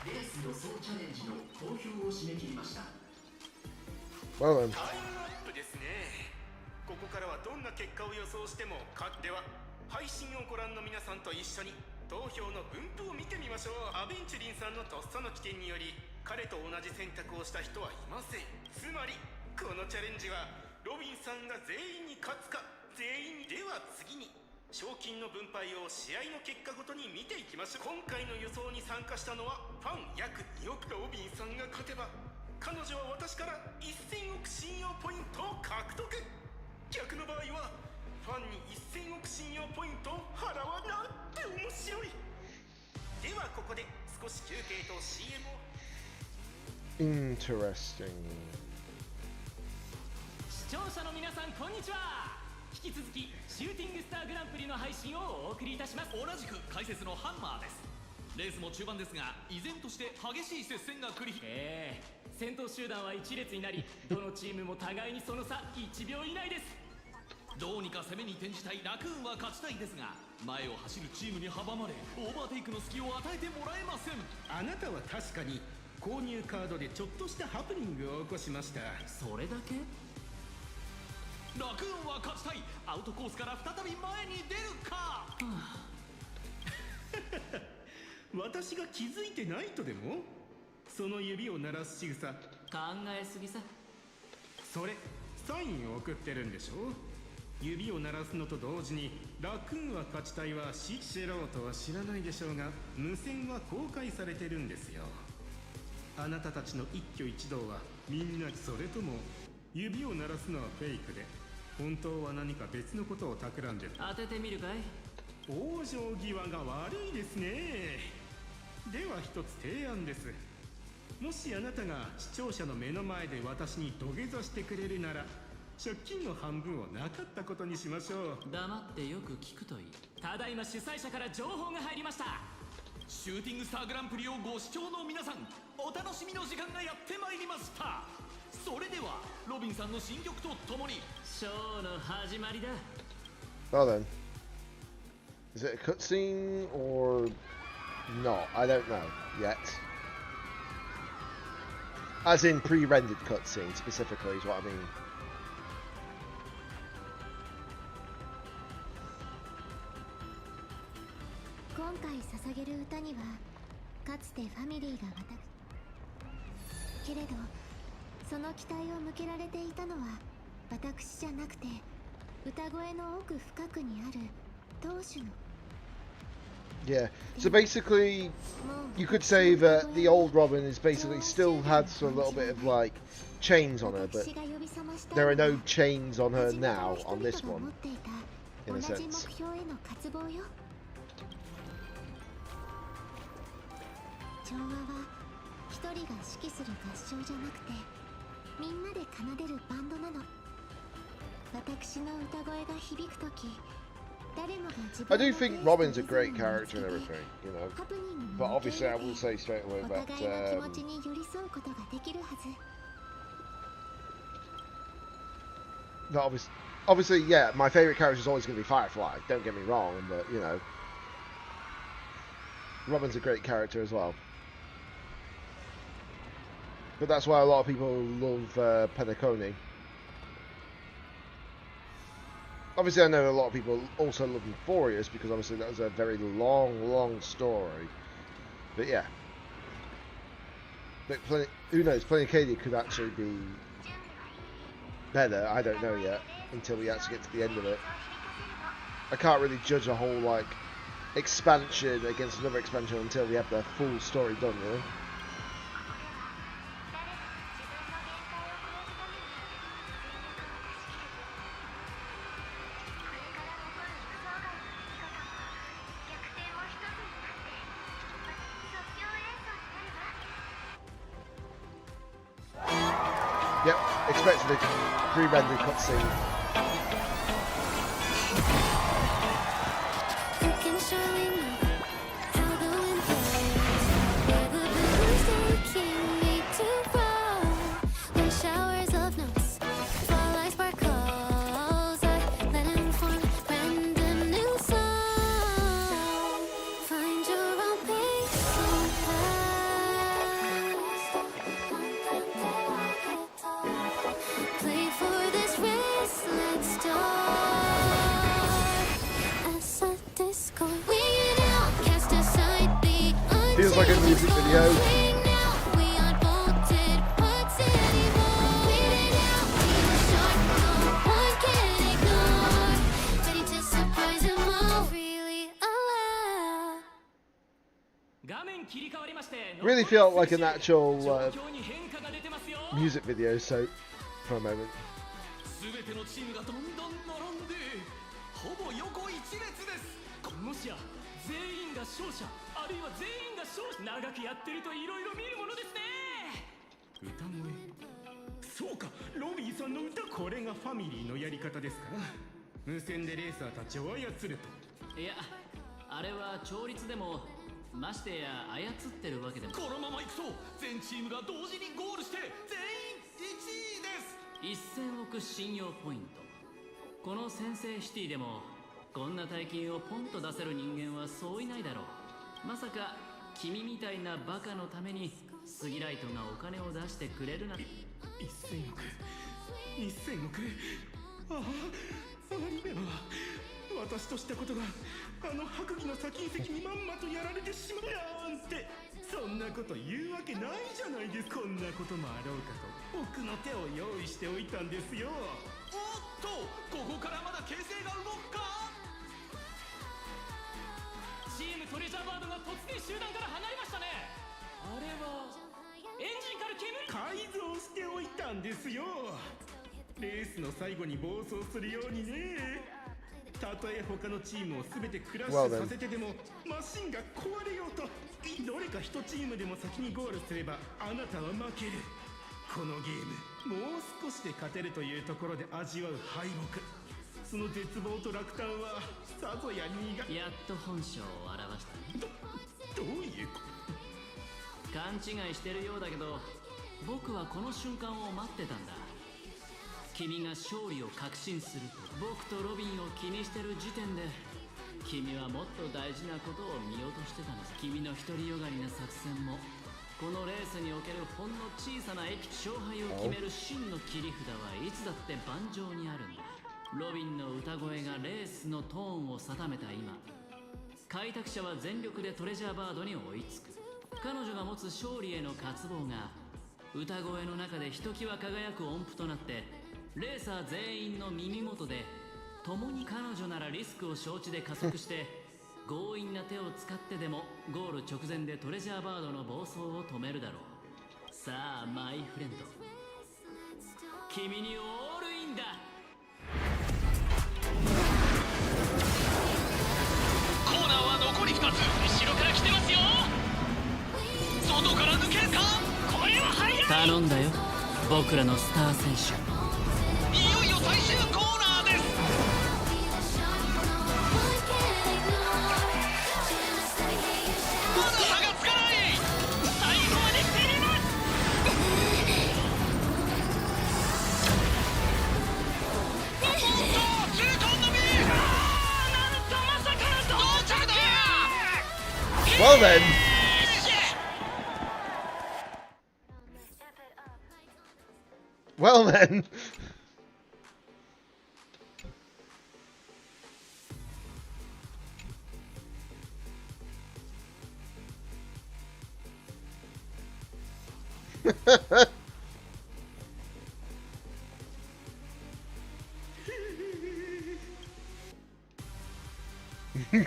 レース予想チャレンジの投票を締め切りました。Well then. タイムアップですね。ここからはどんな結果を予想してもでは配信をご覧の皆さんと一緒に投票の分布を見てみましょう。アベンチュリンさんのとっさの起点により彼と同じ選択をした人はいません。つまりこのチャレンジはロビンさんが全員に勝つか全員では次に賞金の分配を試合の結果ごとに見ていきましょう。今回の予想に参加したのはファン約2億。ロビンさんが勝てば彼女は私から1000億信用ポイントを獲得。逆の場合はフファンに1000億信用ポイント払わなんて面白い。ではここで少し休憩と CM を。 Interesting. 視聴者の皆さんこんにちは。引き続きシューティングスターグランプリの配信をお送りいたします。同じく解説のハンマーです。レースも中盤ですが依然として激しい接戦が繰り広げ、先頭集団は一列になり、どのチームも互いにその差1秒以内です。どうにか攻めに転じたいラクーンは勝ちたいですが、前を走るチームに阻まれオーバーテイクの隙を与えてもらえません。あなたは確かに購入カードでちょっとしたハプニングを起こしました。それだけ？ラクーンは勝ちたい。アウトコースから再び前に出るか。私が気づいてないとでも？その指を鳴らす仕草考えすぎさ。それサインを送ってるんでしょ。指を鳴らすのと同時にラクーンは勝ちたいは素人は知らないでしょうが、無線は公開されてるんですよ。あなたたちの一挙一動はみんな、それとも指を鳴らすのはフェイクで本当は何か別のことを企んでる。当ててみるかい？往生際が悪いですね。では一つ提案です。もしあなたが視聴者の目の前で私に土下座してくれるなら、借金の半分をなかったことにしましょう。黙ってよく聞くといい。ただいま主催者から情報が入りました。シューティングスターグランプリをご視聴の皆さん、お楽しみの時間がやってまいりました。それではロビンさんの新曲とともにショーの始まりだ。 Well then, is it a cutscene or not? I don't know yet. As in pre-rendered cutscene specifically is what I mean. 今回捧げる歌にはかつてファミリーがけれど、その期待を向けられていたのは私じゃなくて、歌声の奥深くにある当主の。 Yeah, so basically you could say that the old Robin is basically still had a little bit of like chains on her, but there are no chains on her now on this one, in a sense. 調和は一人が指揮する合唱じゃなくて、みんなで奏でるバンドなの。私の歌声が響くとき、誰もが自分 I do think Robin's a great character and everything, you know. But obviously, I will say straight away お that 互いの気持ちに寄り添うことができるはず。that obviously, yeah, my favorite character is always going to be Firefly. Don't get me wrong, but you know, Robin's a great character as well. But that's why a lot of people love Penacony. Obviously, I know a lot of people also love Euphorious because obviously that was a very long story. But yeah. But who knows, Penacony could actually be better. I don't know yet until we actually get to the end of it. I can't really judge a whole like expansion against another expansion until we have the full story done, you know? Yep, expected a pre-rendered cutscene. Feels like a music video. Really felt like an actual music video, so for a moment. ほぼ横一列です。もしや全員が勝者、あるいは全員が勝者。長くやってるといろいろ見るものですね。歌声、そうか、ロビンさんの歌。これがファミリーのやり方ですか。無線でレーサーたちを操ると。いや、あれは調律でも、ましてや操ってるわけでも。このままいくと全チームが同時にゴールして全員1位です。1000億信用ポイント。この先制シティでもこんな大金をポンと出せる人間はそういないだろう。まさか君みたいなバカのためにスギライトがお金を出してくれるなんて。1000億、2000億。ああ、アニメは私としたことがあの白衣の先隕石にまんまとやられてしまうなんて。そんなこと言うわけないじゃないですか。こんなこともあろうかと奥の手を用意しておいたんですよ。おっと、ここからまだ形勢が動くか。チームトレジャーバードが突然集団から離れましたね。あれはエンジンから煙。改造しておいたんですよ。レースの最後に暴走するようにね。たとえ他のチームを全てクラッシュさせてでもマシンが壊れようと、どれか一チームでも先にゴールすればあなたは負ける。このゲームもう少しで勝てるというところで味わう敗北、その絶望と落胆はさぞや苦い。やっと本性を表したね。どういうこと？勘違いしてるようだけど、僕はこの瞬間を待ってたんだ。君が勝利を確信すると。僕とロビンを気にしてる時点で君はもっと大事なことを見落としてたのさ。君の独りよがりな作戦も、このレースにおけるほんの小さな勝敗を決める真の切り札はいつだって盤上にあるんだ。ロビンの歌声がレースのトーンを定めた今、開拓者は全力でトレジャーバードに追いつく。彼女が持つ勝利への渇望が歌声の中でひときわ輝く音符となって、レーサー全員の耳元で共に彼女ならリスクを承知で加速して強引な手を使ってでもゴール直前でトレジャーバードの暴走を止めるだろう。さあマイフレンド、君にオールインだ。コーナーは残り2つ。後ろから来てますよ。外から抜けるか。これは速い。頼んだよ、僕らのスター選手。いよいよ最終コーナーです。まだ差がつかない。最後まで攻めます。おっと、痛恨のミス。なんとまさかの同着だ。Well then. Well then.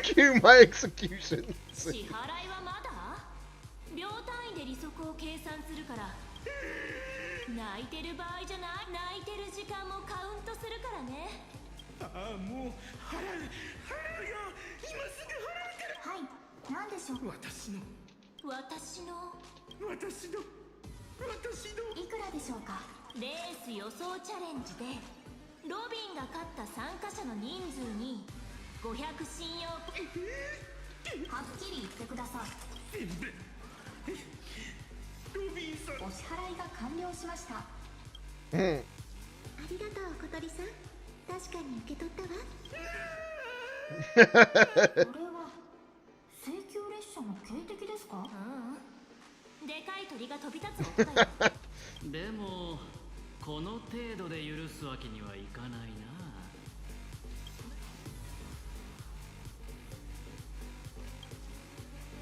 Cue my execution. 支払いはまだ？秒単位で利息を計算するから。泣いてる場合じゃない。泣いてる時間もカウントするからね。ああ、もう払うよ。今すぐ払うから。はい、なんでしょう。私のいくらでしょうか。レース予想チャレンジでロビンが勝った参加者の人数に500信用はっきり言ってください。全部ロビンさん、お支払いが完了しました。うん。ありがとう小鳥さん、確かに受け取ったわ。これは請求列車の警笛ですか？でかい鳥が飛び立つ音だよ。でもこの程度で許すわけにはいかないな。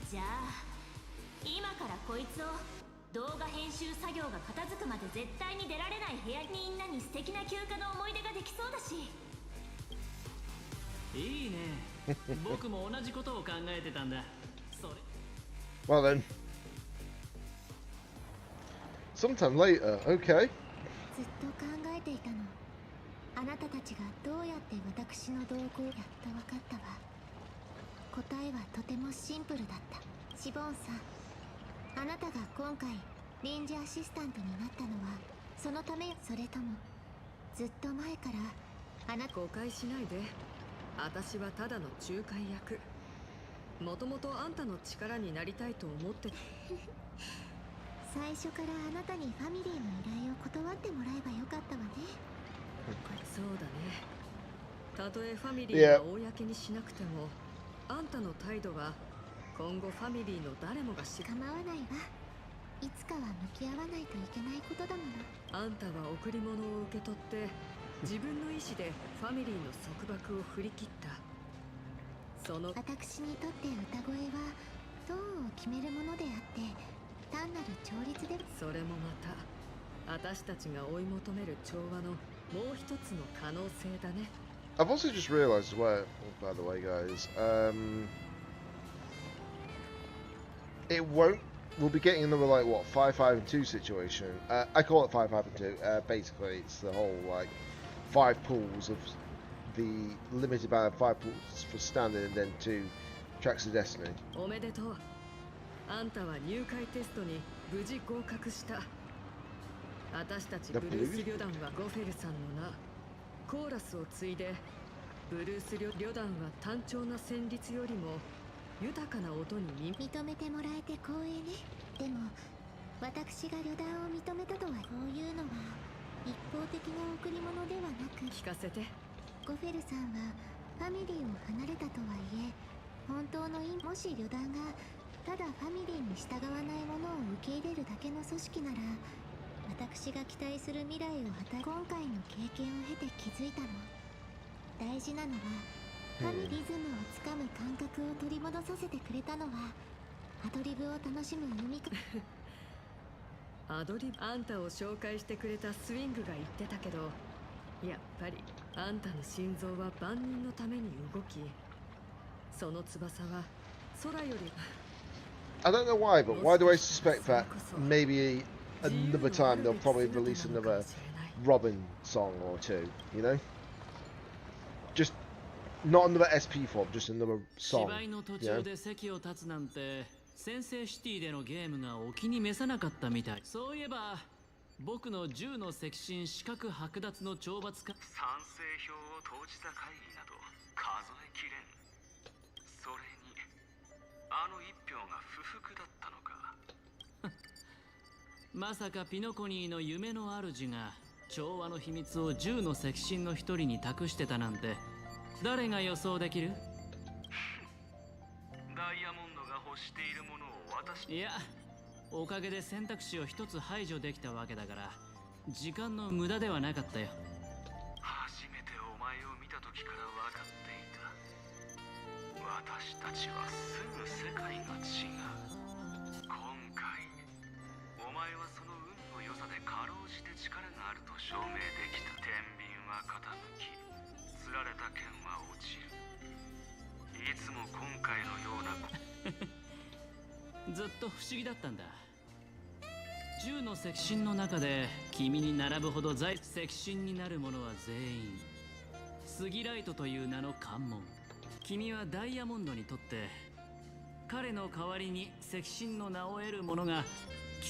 じゃあ今からこいつを動画編集作業が片付くまで絶対に出られない部屋。みんなに素敵な休暇の思い出ができそうだし。いいね。僕も同じことを考えてたんだ。それ。Well then. Sometime later, okay. ずっと考えていたの。あなたたちがどうやって私の動向をやっと分かったわ。答えはとてもシンプルだった。シボンさん、あなたが今回臨時アシスタントになったのはそのため、それともずっと前からあなた。誤解しないで。私はただの仲介役。もともとあんたの力になりたいと思って最初からあなたにファミリーの依頼を断ってもらえばよかったわね。そうだね。たとえファミリーが公にしなくても、あんたの態度は今後ファミリーの誰もが知る。構わないわ。いつかは向き合わないといけないことだもの。あんたは贈り物を受け取って自分の意思でファミリーの束縛を振り切った。その私にとって歌声はトーンを決めるものであって単なる調律で。それもまた私たちが追い求める調和のもう一つの可能性だね。 I've also just realised as well, by the way, guys, it won't. We'll be getting another like what 5-5-2 situation. I call it 5-5-2. Basically, it's the whole like 5 pools of the limited amount of 5 pools for standard and then 2 tracks of destiny. おめでとう。あんたは入会テストに無事合格した。私たちブルース旅団はゴフェルさんの名、コーラスを継いで、ブルース旅団は単調な旋律よりも豊かな音に認めてもらえて光栄ね。でも私が旅団を認めたとは、こういうのは一方的な贈り物ではなく。聞かせて。ゴフェルさんはファミリーを離れたとはいえ、本当の意味、もし旅団がただファミリーに従わないものを受け入れるだけの組織なら、私が期待する未来を今回の経験を経て気づいたの。大事なのはファミリズムをつかむ感覚を取り戻させてくれたのはアドリブを楽しむ海か。アドリブ、あんたを紹介してくれたスイングが言ってたけど、やっぱりあんたの心臓は万人のために動き、その翼は空より。 I don't know why, but why do I suspect that maybe another time they'll probably release another Robin song or two, you know? Just not another SP form, just another song. 芝居の途中で席を立つなんて、先制シティでのゲームがお気に召さなかったみたい。そういえば僕の銃の赤心資格剥奪の懲罰か。賛成票を投じた会議など数えきれん。それにあの一票が不服だったのか。まさかピノコニーの夢の主が調和の秘密を銃の赤心の一人に託してたなんて、誰が予想できる？ダイヤモンドが欲しているものを私。いや、おかげで選択肢を一つ排除できたわけだから、時間の無駄ではなかったよ。初めてお前を見た時から分かっていた。私たちはすぐ世界が違う。今回お前はその運の良さでかろうじて力があると証明できた。天秤は傾き、釣られた剣は落ちる。いつも今回のようなずっと不思議だったんだ。10の赤心の中で君に並ぶほど赤心になる者は全員スギライトという名の関門。君はダイヤモンドにとって彼の代わりに赤心の名を得る者が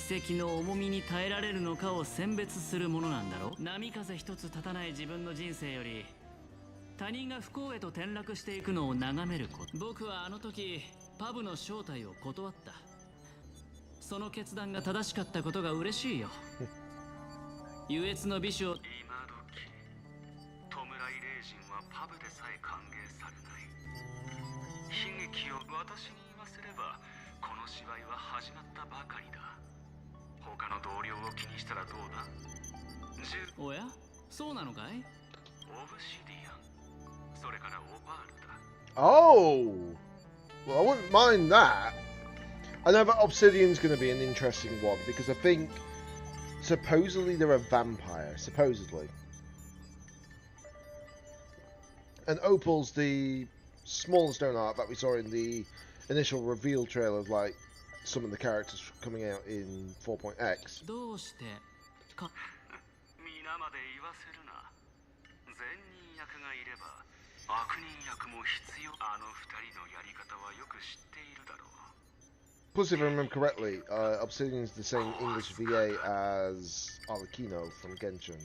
奇跡の重みに耐えられるのかを選別するものなんだろう。波風一つ立たない自分の人生より他人が不幸へと転落していくのを眺めること。僕はあの時パブの招待を断った。その決断が正しかったことが嬉しいよ。優越の美酒を。今時弔い霊人はパブでさえ歓迎されない。悲劇を私に言わせればこの芝居は始まったばかりだ。他の同僚を気にしたらどうだ。おや、そうなのかい？オブシディアン、それからオパールだ。 Oh! Well, I wouldn't mind that. I know that Obsidian's going to be an interesting one because I think supposedly they're a vampire. Supposedly. And Opal's the small stone art that we saw in the initial reveal trailer of like some of the characters coming out in 4.x. どうしてか。皆まで言わせるな。全れば悪人役も必要。あの二人のやり方はよく知っているだろう。 Plus, if I remember correctly, Obsidian's the same English VA as Arlecchino from Genshin.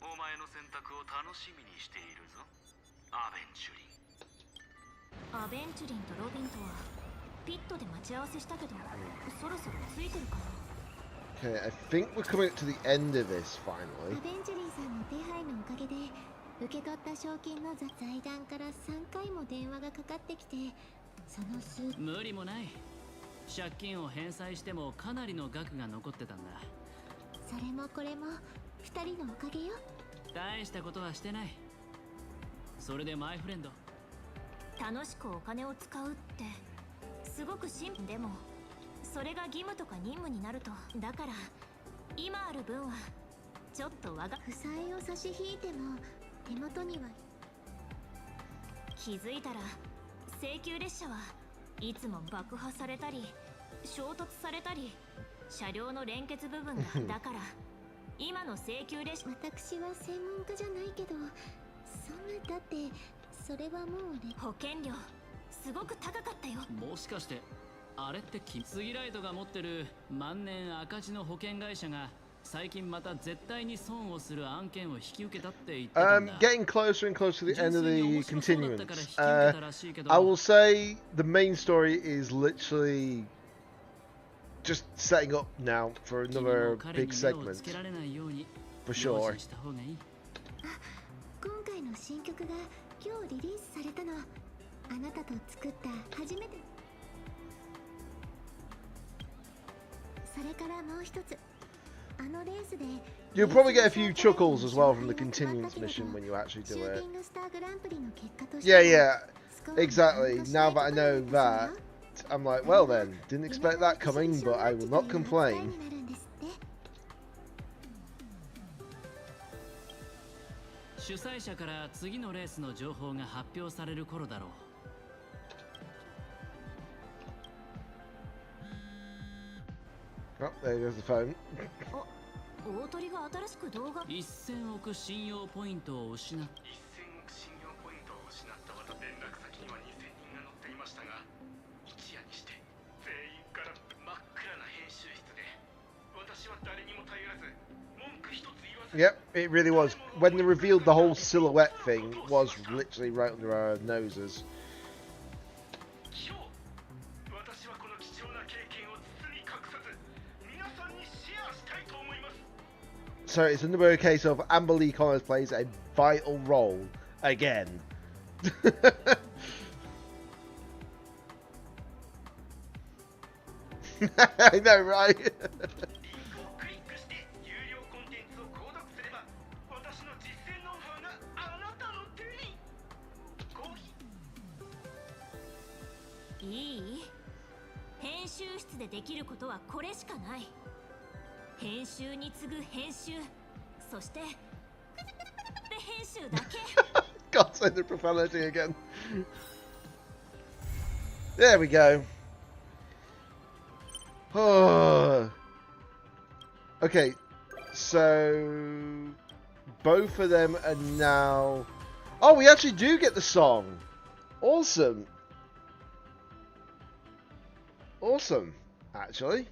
お前の選択を楽しみにしているぞ、アベンチュリン。アベンチュリンとロビンとはピットで待ち合わせしたけど、そろそろついてるかな。 Okay, I think we're coming to the end of this ア finally. ベンチュリンさんの手配のおかげで受け取った賞金の財団から3回も電話がかかってきて、その数無理もない。借金を返済してもかなりの額が残ってたんだ。それもこれも2人のおかげよ。大したことはしてない。それでマイフレンド、楽しくお金を使うってすごくシンプルでも、それが義務とか任務になると、だから今ある分はちょっと我が負債を差し引いても手元には。気づいたら請求列車はいつも爆破されたり衝突されたり、車両の連結部分がだから今の請求列車、私は専門家じゃないけど、そんな、だってそれはもうね、保険料すごく高かったよ。もしかしてあれってスギライトが持ってる万年赤字の保険会社が最近また絶対に損をする案件を引き受けたって言ってたんだ。Getting closer and closer to the end of the continuance. I will say the main story is literally just setting up now for another big segment. For sure. 今回の新曲が今日リリースされたの、あなたと作った初めて。それからもう一つ、あのレースで You'll probably get a few chuckles as well from the continuance mission when you actually do it. Yeah, yeah, exactly. Now that I know that, I'm like, well then, didn't expect that coming, but I will not complain. 主催者から次のレースの情報が発表される頃だろう。Oh, there goes the phone. 大鳥が新しく動画。1000億信用ポイントを失っ。1000億信用ポイントを失った私、連絡先には2000人が乗っていましたが、一夜にして全員から真っ暗な編集室で、私は誰にも頼らず、文句一つ言わず。 Yep, it really was. When they revealed the whole silhouette thing, was literally right under our noses. So it's another case of Amber Lee Connors plays a vital role again. I know, right?いい？編集室でできることはこれしかない。編集に次ぐ編集、そして編集だけ。God, say the profanity again. There we go. Oh. Okay, so both of them are now. Oh, we actually do get the song. Awesome. Awesome, actually.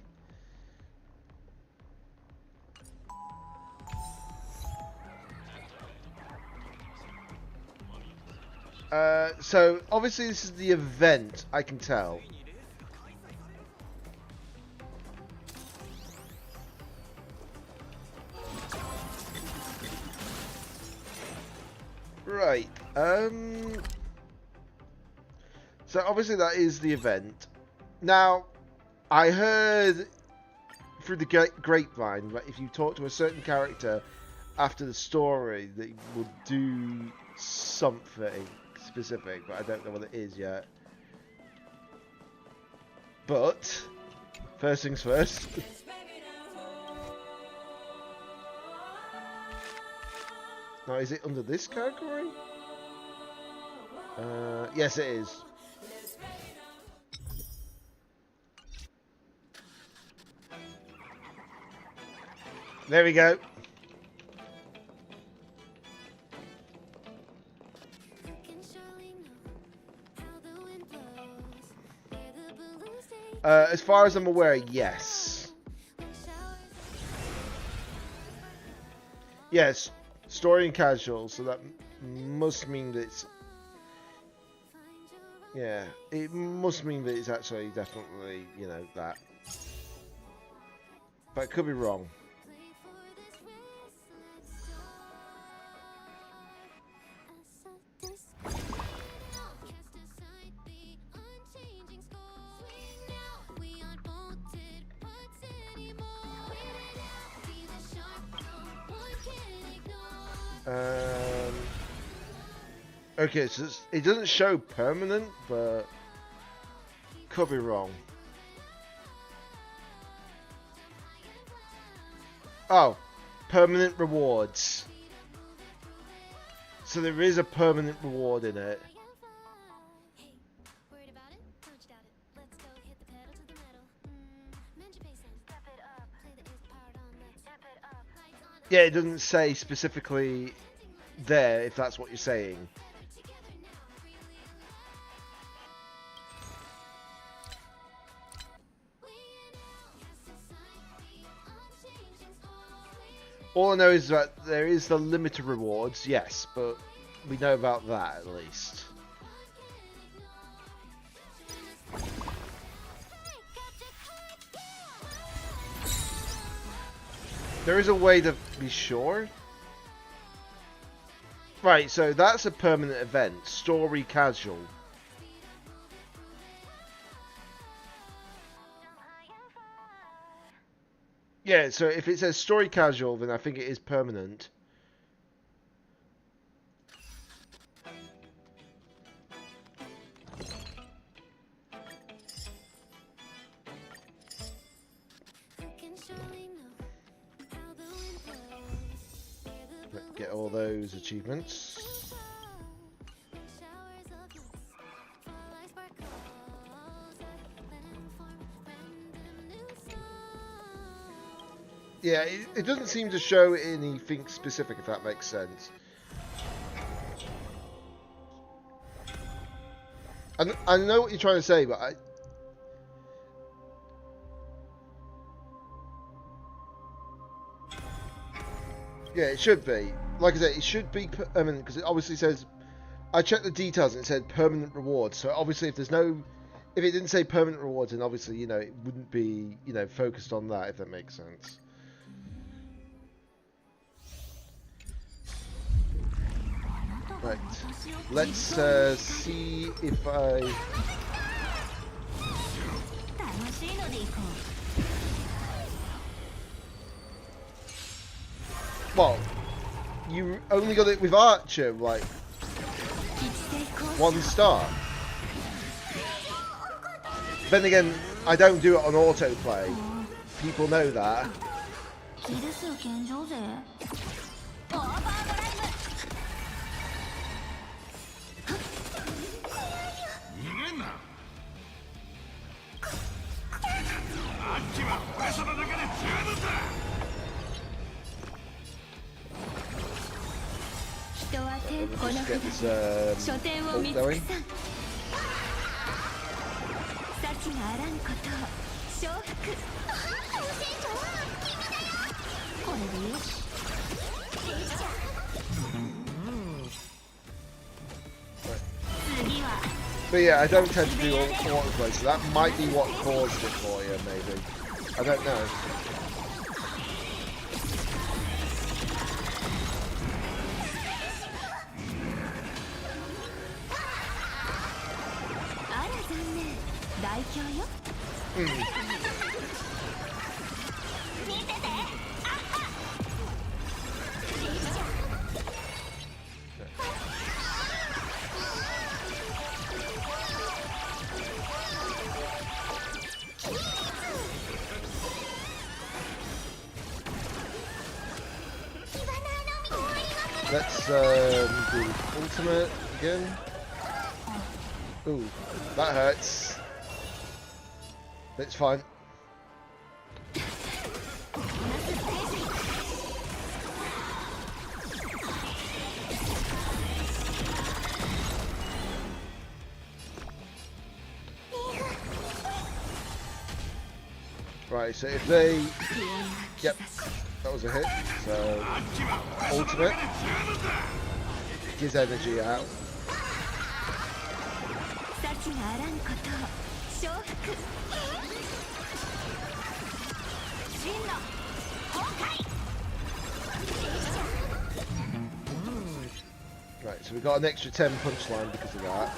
So obviously this is the event, I can tell. Right. So obviously that is the event. Now, I heard through the grapevine that if you talk to a certain character after the story, they will do something specific, but I don't know what it is yet. But first things first. Now, is it under this category? Yes, it is. There we go. As far as I'm aware, yes. Yes, story and casual, so that must mean that it's... Yeah, it must mean that it's actually definitely, you know, that. But I could be wrong. Okay, so it doesn't show permanent, but could be wrong. Oh, permanent rewards. So there is a permanent reward in it. Yeah, it doesn't say specifically there, if that's what you're saying. All I know is that there is the limited rewards, yes, but we know about that at least. There is a way to be sure. Right, so that's a permanent event. Story casual. Yeah, so if it says story casual, then I think it is permanent. Get all those achievements. Yeah, it doesn't seem to show anything specific, if that makes sense. I know what you're trying to say, but yeah, it should be. Like I said, it should be permanent, because it obviously says... I checked the details and it said permanent rewards, so obviously if it didn't say permanent rewards, then obviously, you know, it wouldn't be, you know, focused on that, if that makes sense. Right, let's see if I... Well, you only got it with Archer, like, 1 star. Then again, I don't do it on autoplay. People know that. Let's get this ult going. But yeah, I don't tend to do autoplay, so that might be what caused it for you, maybe. I don't know. Let's do ultimate again. Ooh, that hurts. It's fine. Right, so if they... Yep, that was a hit. So, ultimate. Gives energy out. Right, so we got an extra 10 punchline because of that.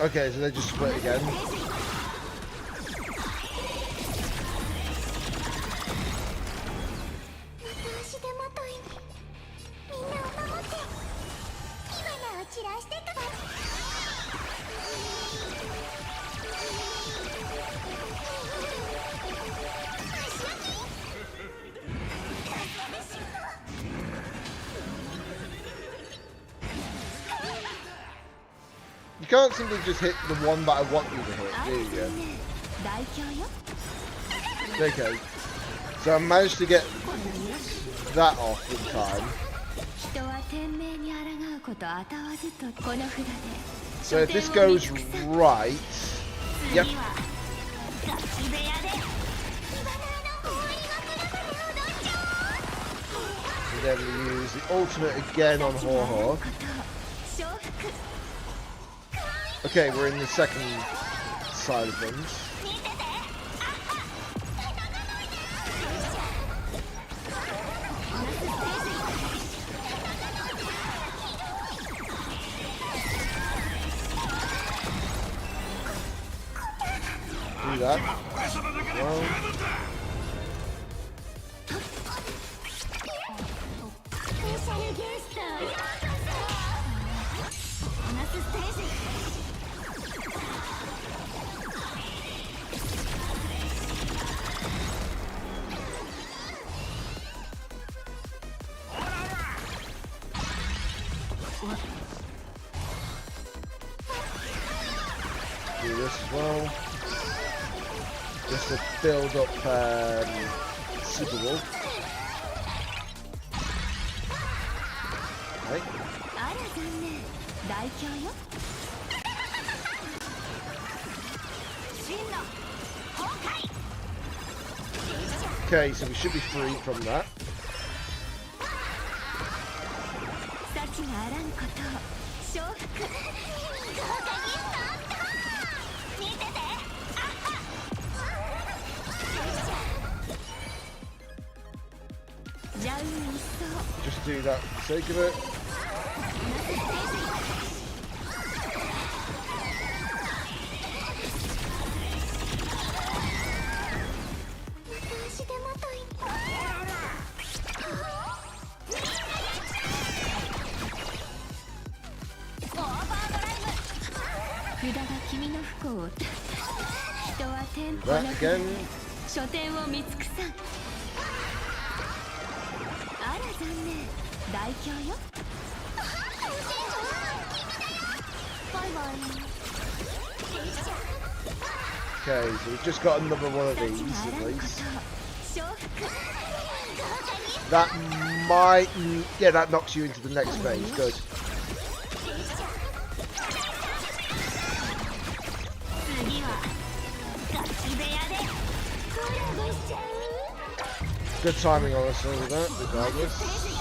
Okay, so they just split again. You can't simply just hit the one that I want you to hit. There you go. Okay. So I managed to get that off in time. So if this goes right... Yep. And then we use the ultimate again on Ho-Ho. Okay, we're in the second side of things. Do that. Well. Do this as well. Just to build up Super Wolf. Right. Okay, so we should be free from that. Just do that for the sake of it. That again. Okay, so we've just got another one of these at least. That might... Yeah, that knocks you into the next phase. Good. Good timing on us with that, regardless.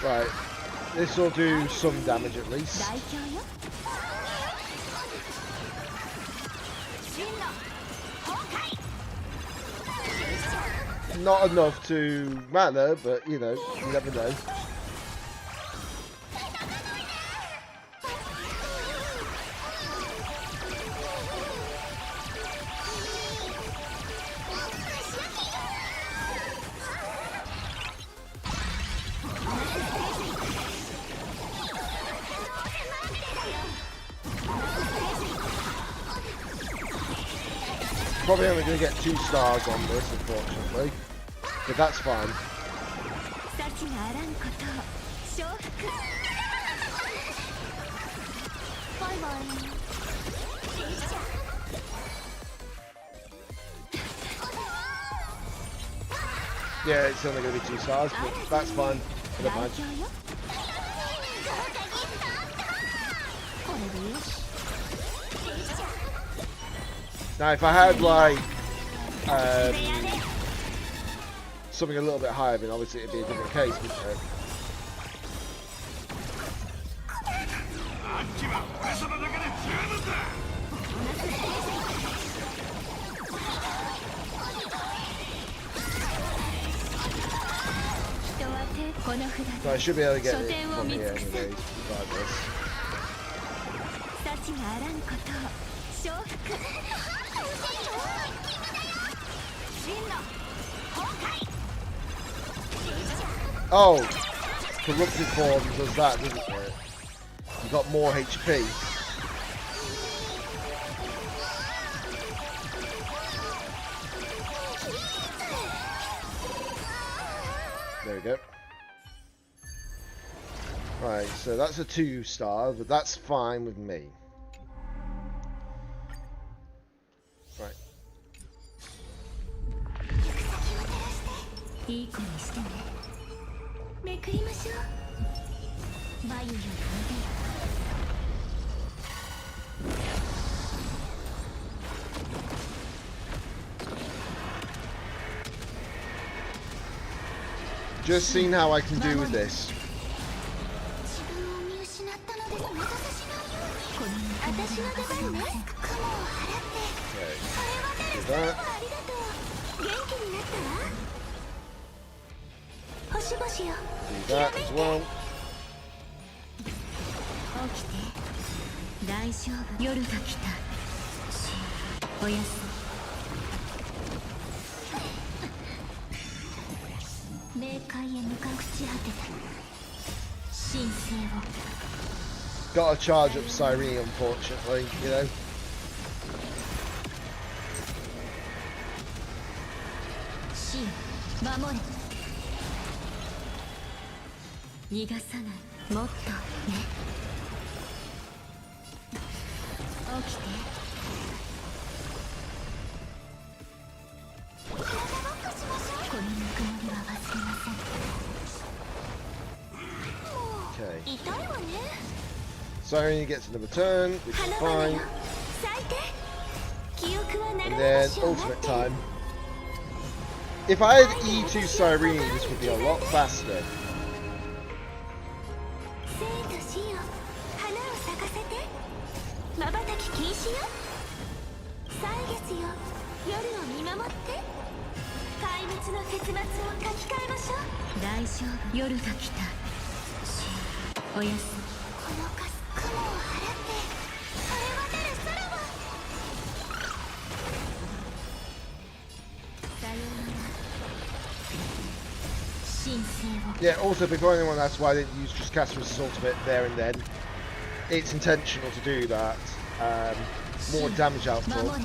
Right, this will do some damage at least. Not enough to matter, but you know, you never know. Probably only going to get 2 stars on this, unfortunately, but that's fine. Yeah, it's only going to be 2 stars, but that's fine. I don't mind. Now, if I had like something a little bit higher, then obviously it'd be a different case, wouldn't it? So I should be able to get it from here anyways, regardless. Oh, corrupted form does that, doesn't it? You got more HP. There we go. Right, so that's a 2 star, but that's fine with me. Right. Just seeing how I can do with this. Okay, do that. Do that as well. Gotta charge up Cyrene, unfortunately, you know. Okay. Cyrene gets another turn, which is fine. And then ultimate time. If I had E2 Cyrene, this would be a lot faster. Yeah, also before anyone asks why I didn't use just Castor's ultimate there and then, it's intentional to do that. More damage output.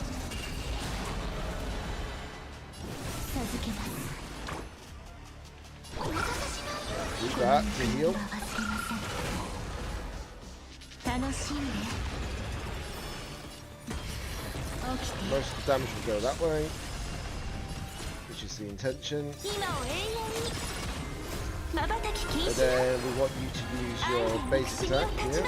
Do that to heal. Most of the damage will go that way, which is the intention. And then we want you to use your basic attack here.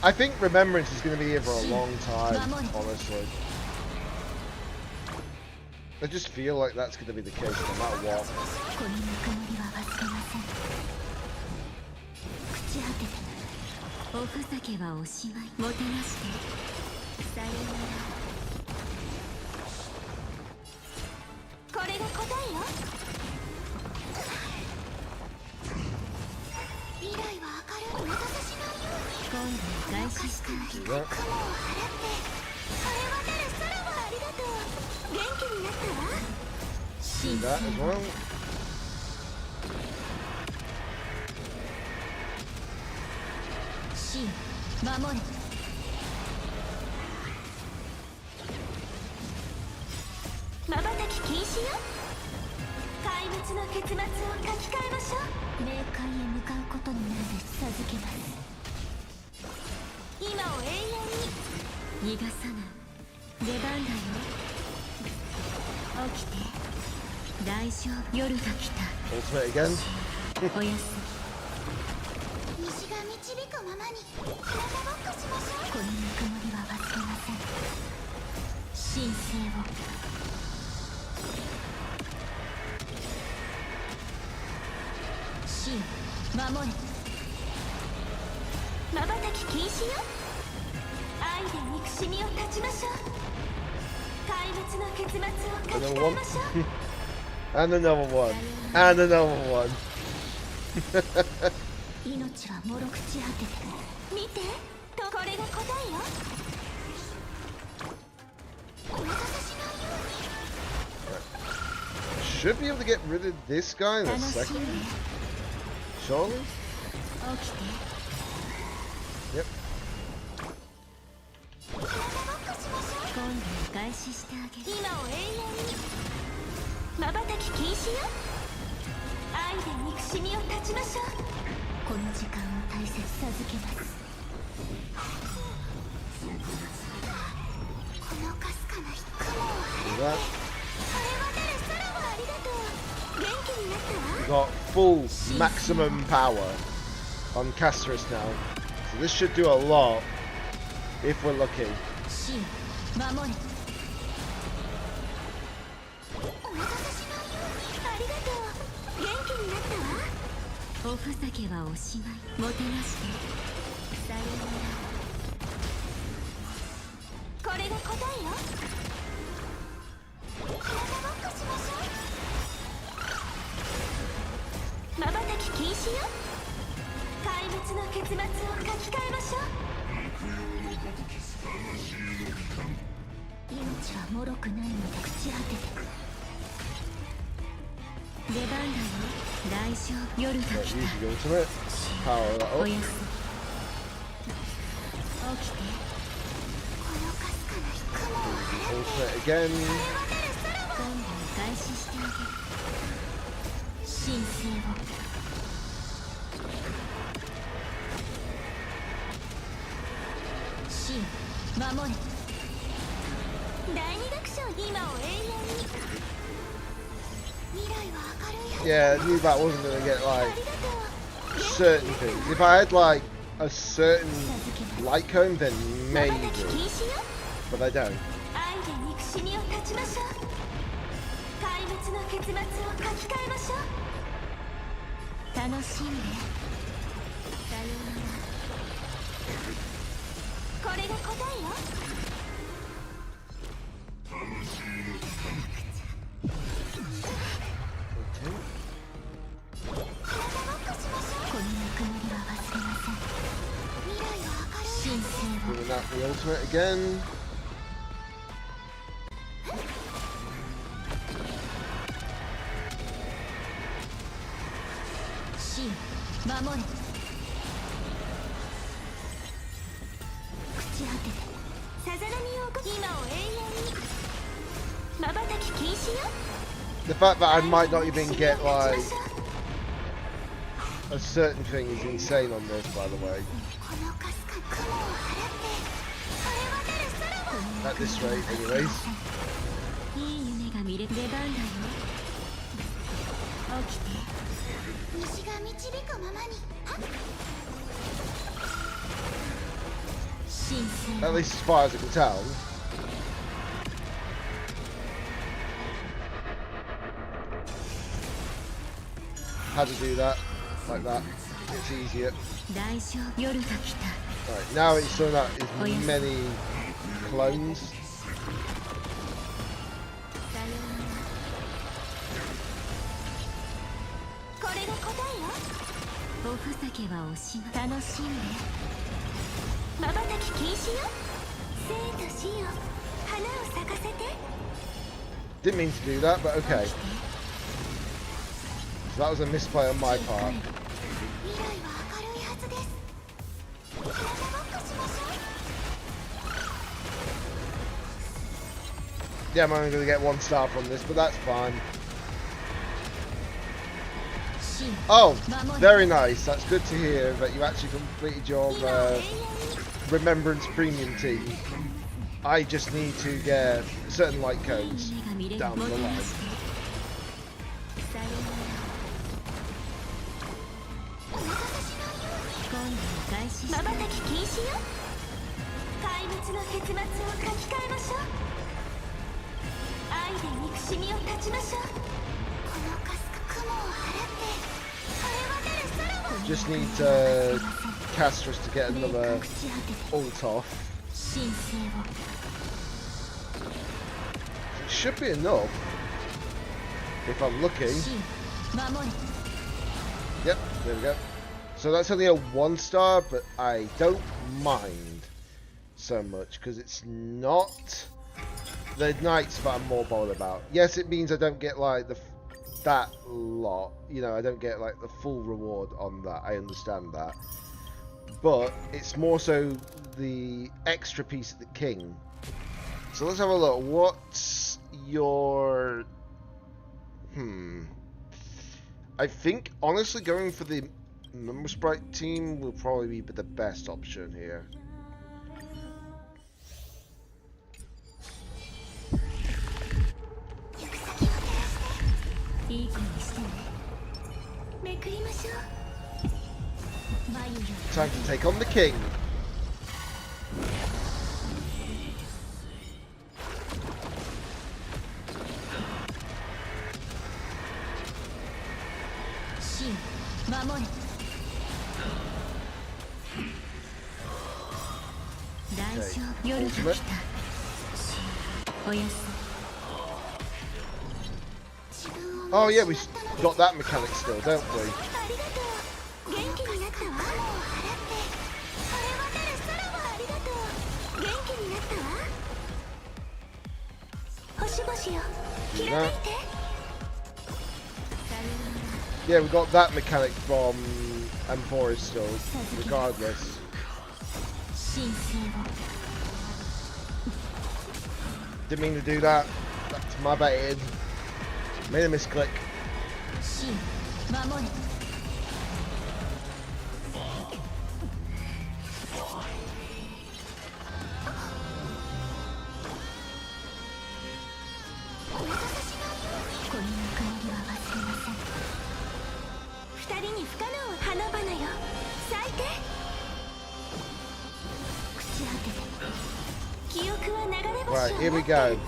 I think Remembrance is going to be here for a long time, honestly. I just feel like that's going to be the case no matter what. このぬくもりは忘れません。朽ち果てておふざけはおしまい。もてなしてさよなら。これが答えよ。未来は明るい。お待たせしないように。今度は開始してあげる。雲を払って晴れ渡る空もありがとう。元気になったわ。 Do that as well. 真守れ。瞬き禁止よ。怪物の結末を書き換えましょう。冥界へ向かうことになるで授けます。今を永遠に逃がさない。出番だよ。起きて。大丈夫。夜が来た。 Ultimate again. おやすみ。西が導くままに体ごっこしましょう。このぬくもりは忘れません。神聖を。神守れ。瞬き禁止よ。愛で憎しみを断ちましょう。怪物の結末を書き換えましょう。And another one. And another one. 命はもろくち果ててる。見てと、これが答えよ。お待たせしないように。 Should be able to get rid of this guy in a second. Surely? 起きて。 Yep. 今度は開始してあげる。今を永遠に。瞬き禁止よ。愛で憎しみを断ちましょう。この時間を大切授けます。このかすかな雲を晴れ渡る空もありがとう。元気になったわ。 Got full maximum power on Casterus now. So this should do a lot if we're lucky. 真守れ。お待たせしないように。ありがとう。元気になったわ。おふざけはおしまい。もてなしてさよなら。これが答えよ。体ごっこしましょう。瞬き禁止よ。怪物の結末を書き換えましょう。命はもろくないので朽ち果ててく。出番だよ。大丈夫。夜が来た。 Use the ultimate. Power that お up. やすみ。起きて。このかすかな雲を晴れ。 Ultimate again. 今度は開始してあげる。神聖を。神守れ。第二楽章。今を永遠に。未来は明るい。 Yeah, I knew that wasn't going to get like certain things. If I had like a certain light cone, then maybe. But I don't. 愛で憎しみを断ちましょう。怪物の結末を書き換えましょう。楽しんでさよなら。これが答えよ。このぬくもりは忘れません。未来は明るい。神聖を。 Doing that the ultimate again. 神守れ。朽ち果ててさざ波を起こす。今を永遠に。瞬き禁止よ。 The fact that I might not even get like a certain thing is insane on this, by the way. このかすか雲を払って晴れ渡る空も。 At this rate, anyways. いい夢が見れる。出番だよ。起きて。西が導くままに。はっ。At least as far as I can tell. How to do that, like that. It's easier. Right, now it's showing out as many clones. Didn't mean to do that, but okay. So that was a misplay on my part. Yeah, I'm only going to get 1 star from this, but that's fine. Oh, very nice. That's good to hear that you actually completed your Remembrance Premium team. I just need to get certain light codes down the line. Just need Castrus to get another ult off. It should be enough if I'm looking. Yep, there we go. So that's only a 1 star, but I don't mind so much because it's not the knights that I'm more bothered about. Yes, it means I don't get like that lot, you know, I don't get like the full reward on that. I understand that, but it's more so the extra piece of the king. So let's have a look. What's your I think honestly going for the Number Sprite team will probably be the best option here. Time to take on the king. Okay. Ultimate. Oh yeah, we got that mechanic still, don't we? Yeah, we got that mechanic from M4 still, regardless. Didn't mean to do that. That's my bad. Made a misclick. Right, here we go.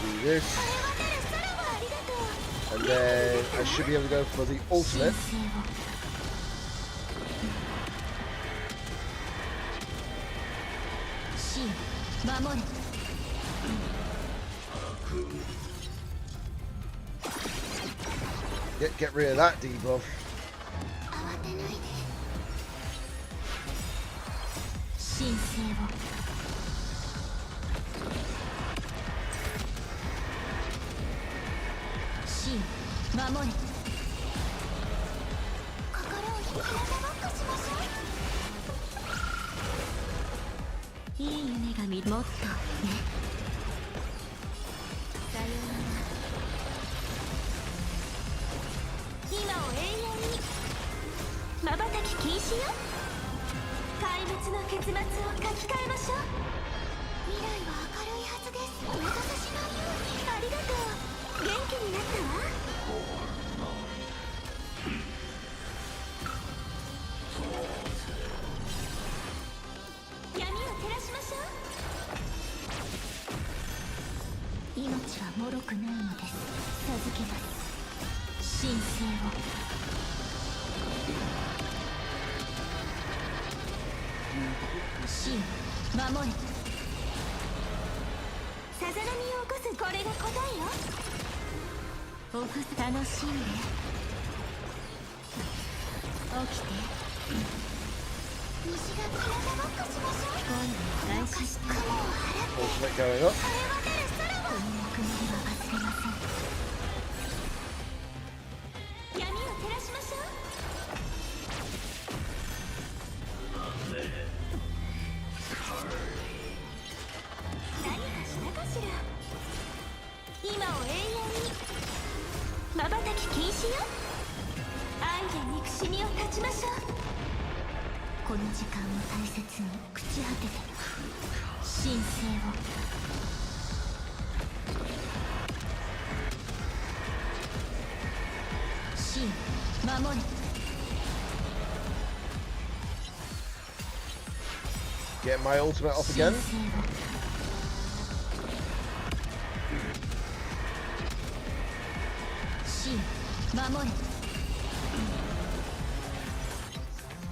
Do this. And then I should be able to go for the ultimate. Get rid of that debuff. 守れ。心を体ばっかしましょう。いい夢がもっとね。さようなら。今を永遠に。瞬き禁止よ。怪物の結末を書き換えましょう。未来は明るいはずです。お待たせしないように。ありがとう。元気になったわ。闇を照らしましょう。命は脆くないのです。授けます。神聖を。神守れ。さざ波を起こす。これが答えよ。オフ楽しんで。起きて。西が体ばっかしましょう。今度は返しして雲を払って。晴れ渡る空を。このぬくもりは忘れません。闇を照らしましょう。何かしたかしら。今を永遠に。瞬き禁止よ。愛で憎しみを断ちましょう。この時間を大切に朽ち果てて。神聖を。神守れ。Get my ultimate off again. 守れ。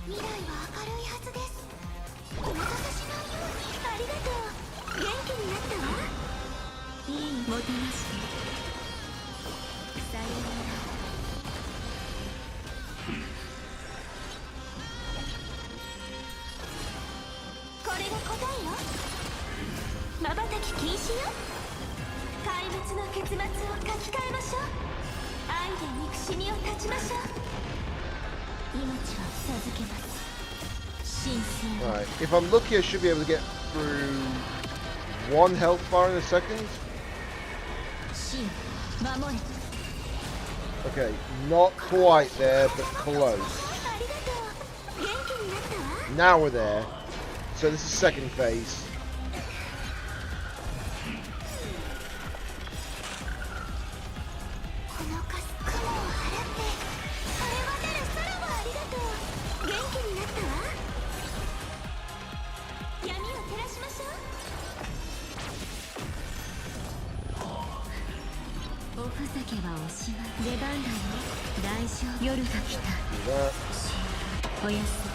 未来は明るいはずです。お待たせしないように。ありがとう。元気になったわ。いいもてなしで。さようなら。これが答えよ。瞬き禁止よ。怪物の結末を書き換えましょう。愛で憎しみを断ちましょう。命は授けます。神聖を。 Right, if I'm lucky I should be able to get through one health bar in a second. 神守れ。 Okay, not quite there, but close. ありがとう。元気になったわ。 Now we're there. So this is second phase. この雲を払って晴れ渡る空を。ありがとう。元気になったわ。闇を照らしましょう。おふざけはおしまい。出番だよ。大丈夫。夜が来た。おやすみ。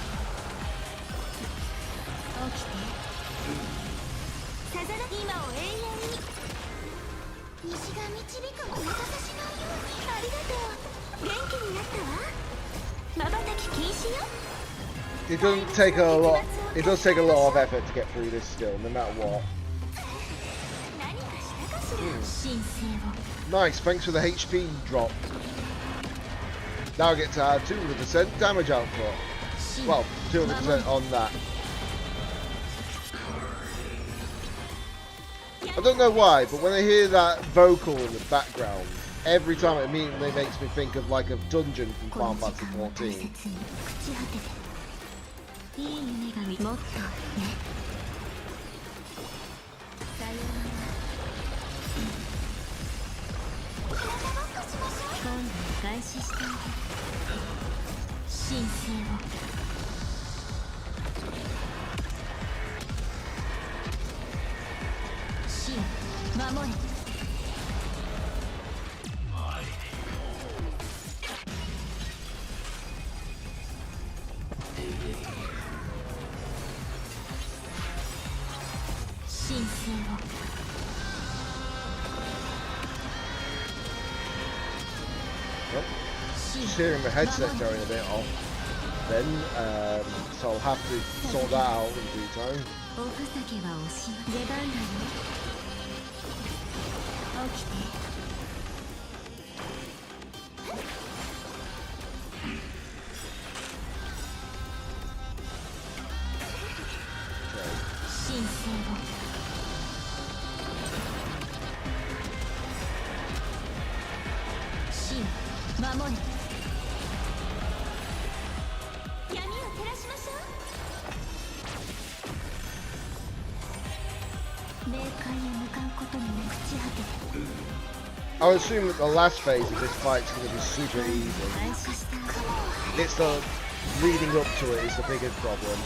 起きて。さざな今を永遠に。西が導く。お待たせしないように。ありがとう。元気になったわ。瞬き禁止よ。 It doesn't take a lot. It does take a lot of effort to get through this still, no matter what. 何かしたかしら。神聖を。 Nice, thanks for the HP drop. Now I get to add 200% damage output. Well, 200% on that. I don't know why, but when I hear that vocal in the background, every time it immediately makes me think of like a dungeon from Final Fantasy 14. いい夢がもっとね。さようなら。体ばっかしましょう。今度は開始してあげる。神聖を。神守れ。神聖を。Just hearing my headset going a bit off. Then, so I'll have to sort that out in due time. おふざけはおしまい。出番だよ。起きて。守れ。闇を照らしましょう。霊界へ向かうことにも朽ち果てて。 I would assume that the last phase of this fight is going to be super easy. It's the leading up to it is the biggest problem.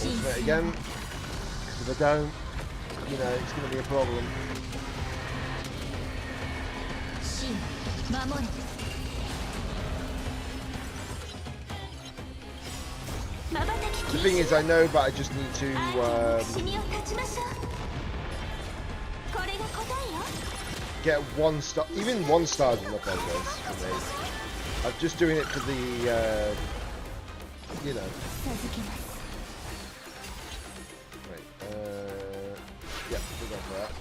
Ultimate again. If I don't, you know, it's going to be a problem. The thing is, I know, but I just need to get 1 star. Even 1 star is enough on this for me. I'm just doing it for the, you know. Right. Yeah, we'll go for that.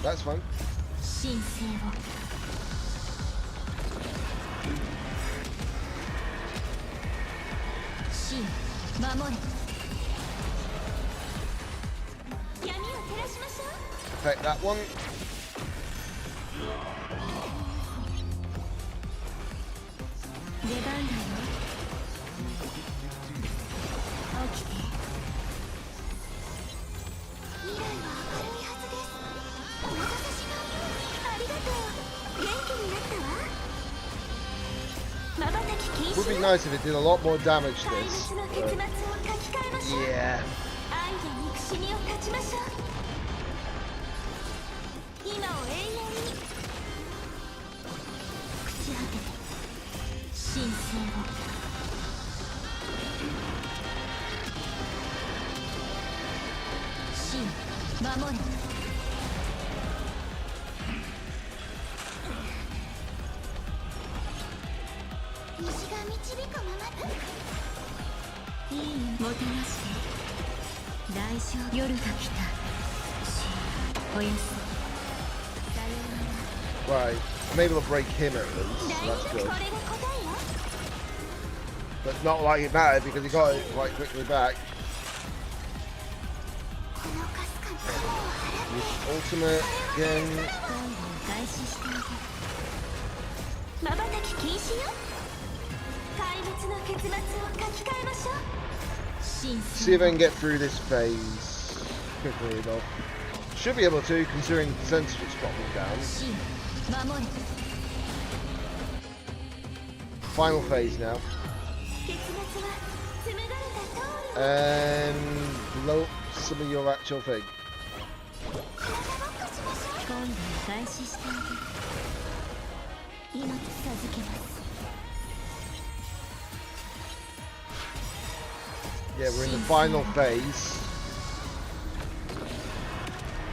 That's fine. Affect that one. Would be nice if it did a lot more damage to this. Yeah. Right, I'm able to break him at least, so that's good. But not like it mattered because he got it quite quickly back. Ultimate again. See if I can get through this phase quickly enough. Should be able to, considering the percentage it's dropping down. Final phase now. And blow up some of your actual thing. Yeah, we're in the final phase.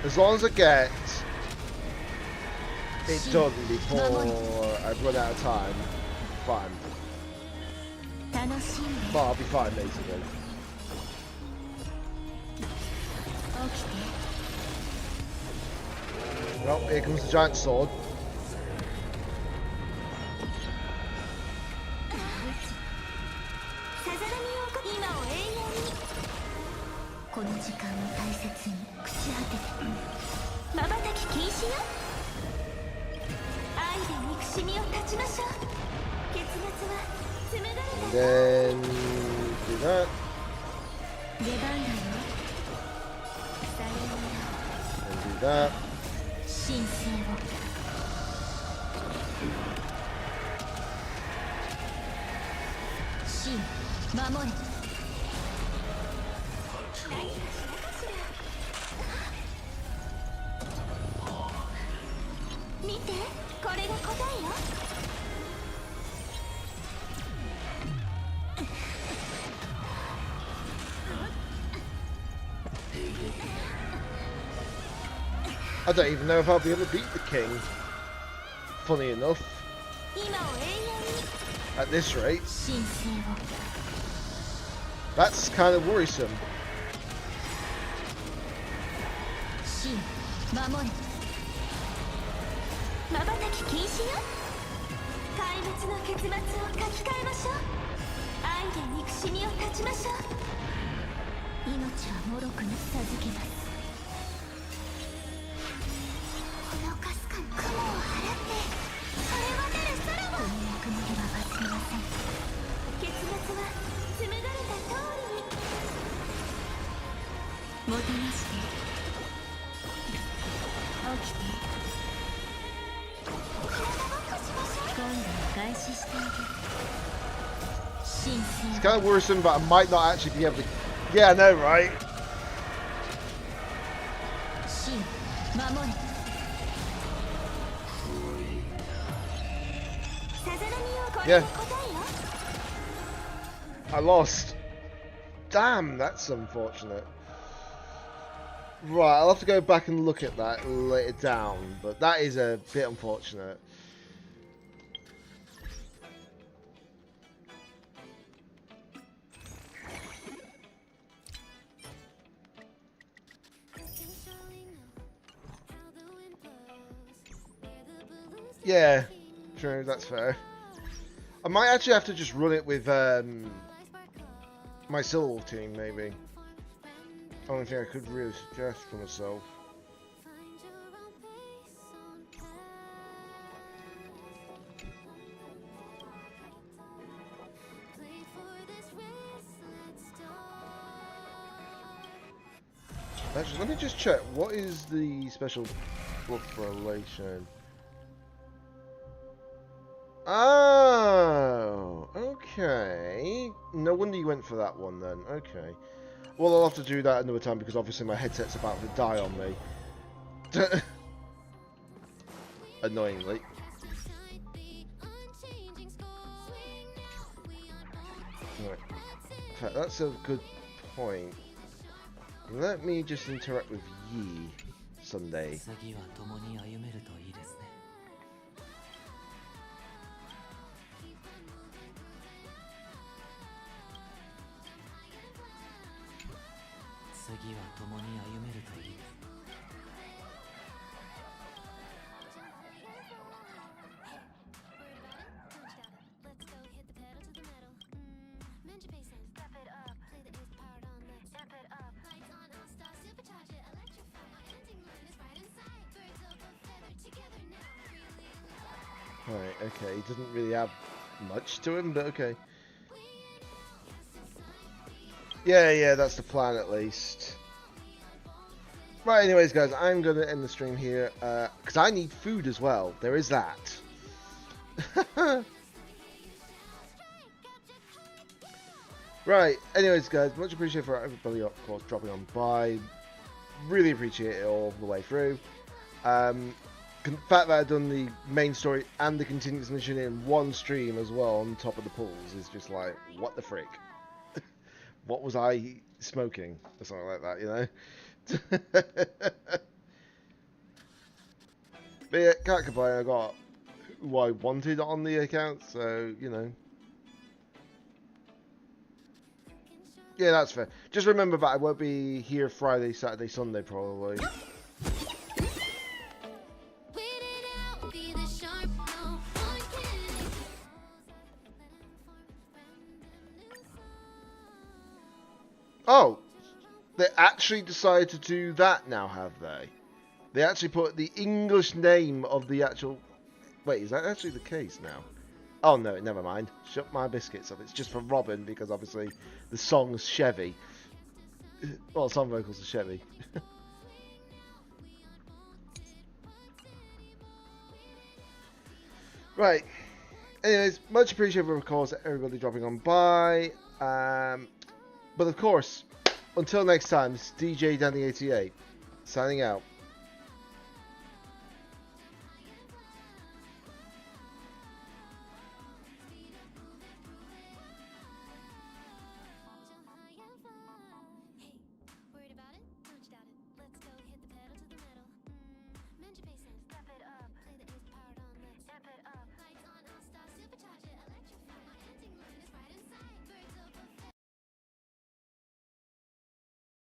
As long as I get it done before I run out of time, fine. But I'll be fine basically. Well, here comes the giant sword. And then do that. And do that. I don't even know if I'll be able to beat the king. Funny enough. At this rate. That's kind of worrisome. 守れ。瞬き禁止よ。怪物の結末を書き換えましょう。愛で憎しみを断ちましょう。命は脆くに授けます。脅かすか雲を払ってそれはなる空を。この役目は忘れません。結末は紡がれた通りに。もてなして起きて。今度は開始してあげる。 It's kind of worrisome, but I might not actually be able to. Yeah, I know, right? Yeah. I lost. Damn, that's unfortunate. Right, I'll have to go back and look at that later down, but that is a bit unfortunate. Yeah, true, that's fair. I might actually have to just run it with my solo team, maybe. Only thing I could really suggest for myself. Actually, let me just check. What is the special buff relation? Oh, okay. No wonder you went for that one then. Okay. Well, I'll have to do that another time because obviously my headset's about to die on me. Annoyingly. Right. In fact, that's a good point. Let me just interact with Yi Sunday. Right, okay, he doesn't really have much to him, but okay. Yeah, that's the plan at least. Right, anyways, guys, I'm going to end the stream here, because I need food as well. There is that. Right, anyways, guys, much appreciated for everybody, of course, dropping on by. Really appreciate it all the way through. The fact that I've done the main story and the continuous mission in one stream as well on top of the pools is just like, what the frick? What was I smoking? Or something like that, you know? But yeah, can't complain, I got who I wanted on the account, so, you know. Yeah, that's fair. Just remember that I won't be here Friday, Saturday, Sunday, probably. Oh, they actually decided to do that now, have they? They actually put the English name of the actual... Wait, is that actually the case now? Oh no, never mind. Shut my biscuits up. It's just for Robin because obviously the song's Chevy. Well, some vocals are Chevy. Right. Anyways, much appreciated, of course, everybody dropping on by. But of course, until next time, it's DJ Danny88 signing out.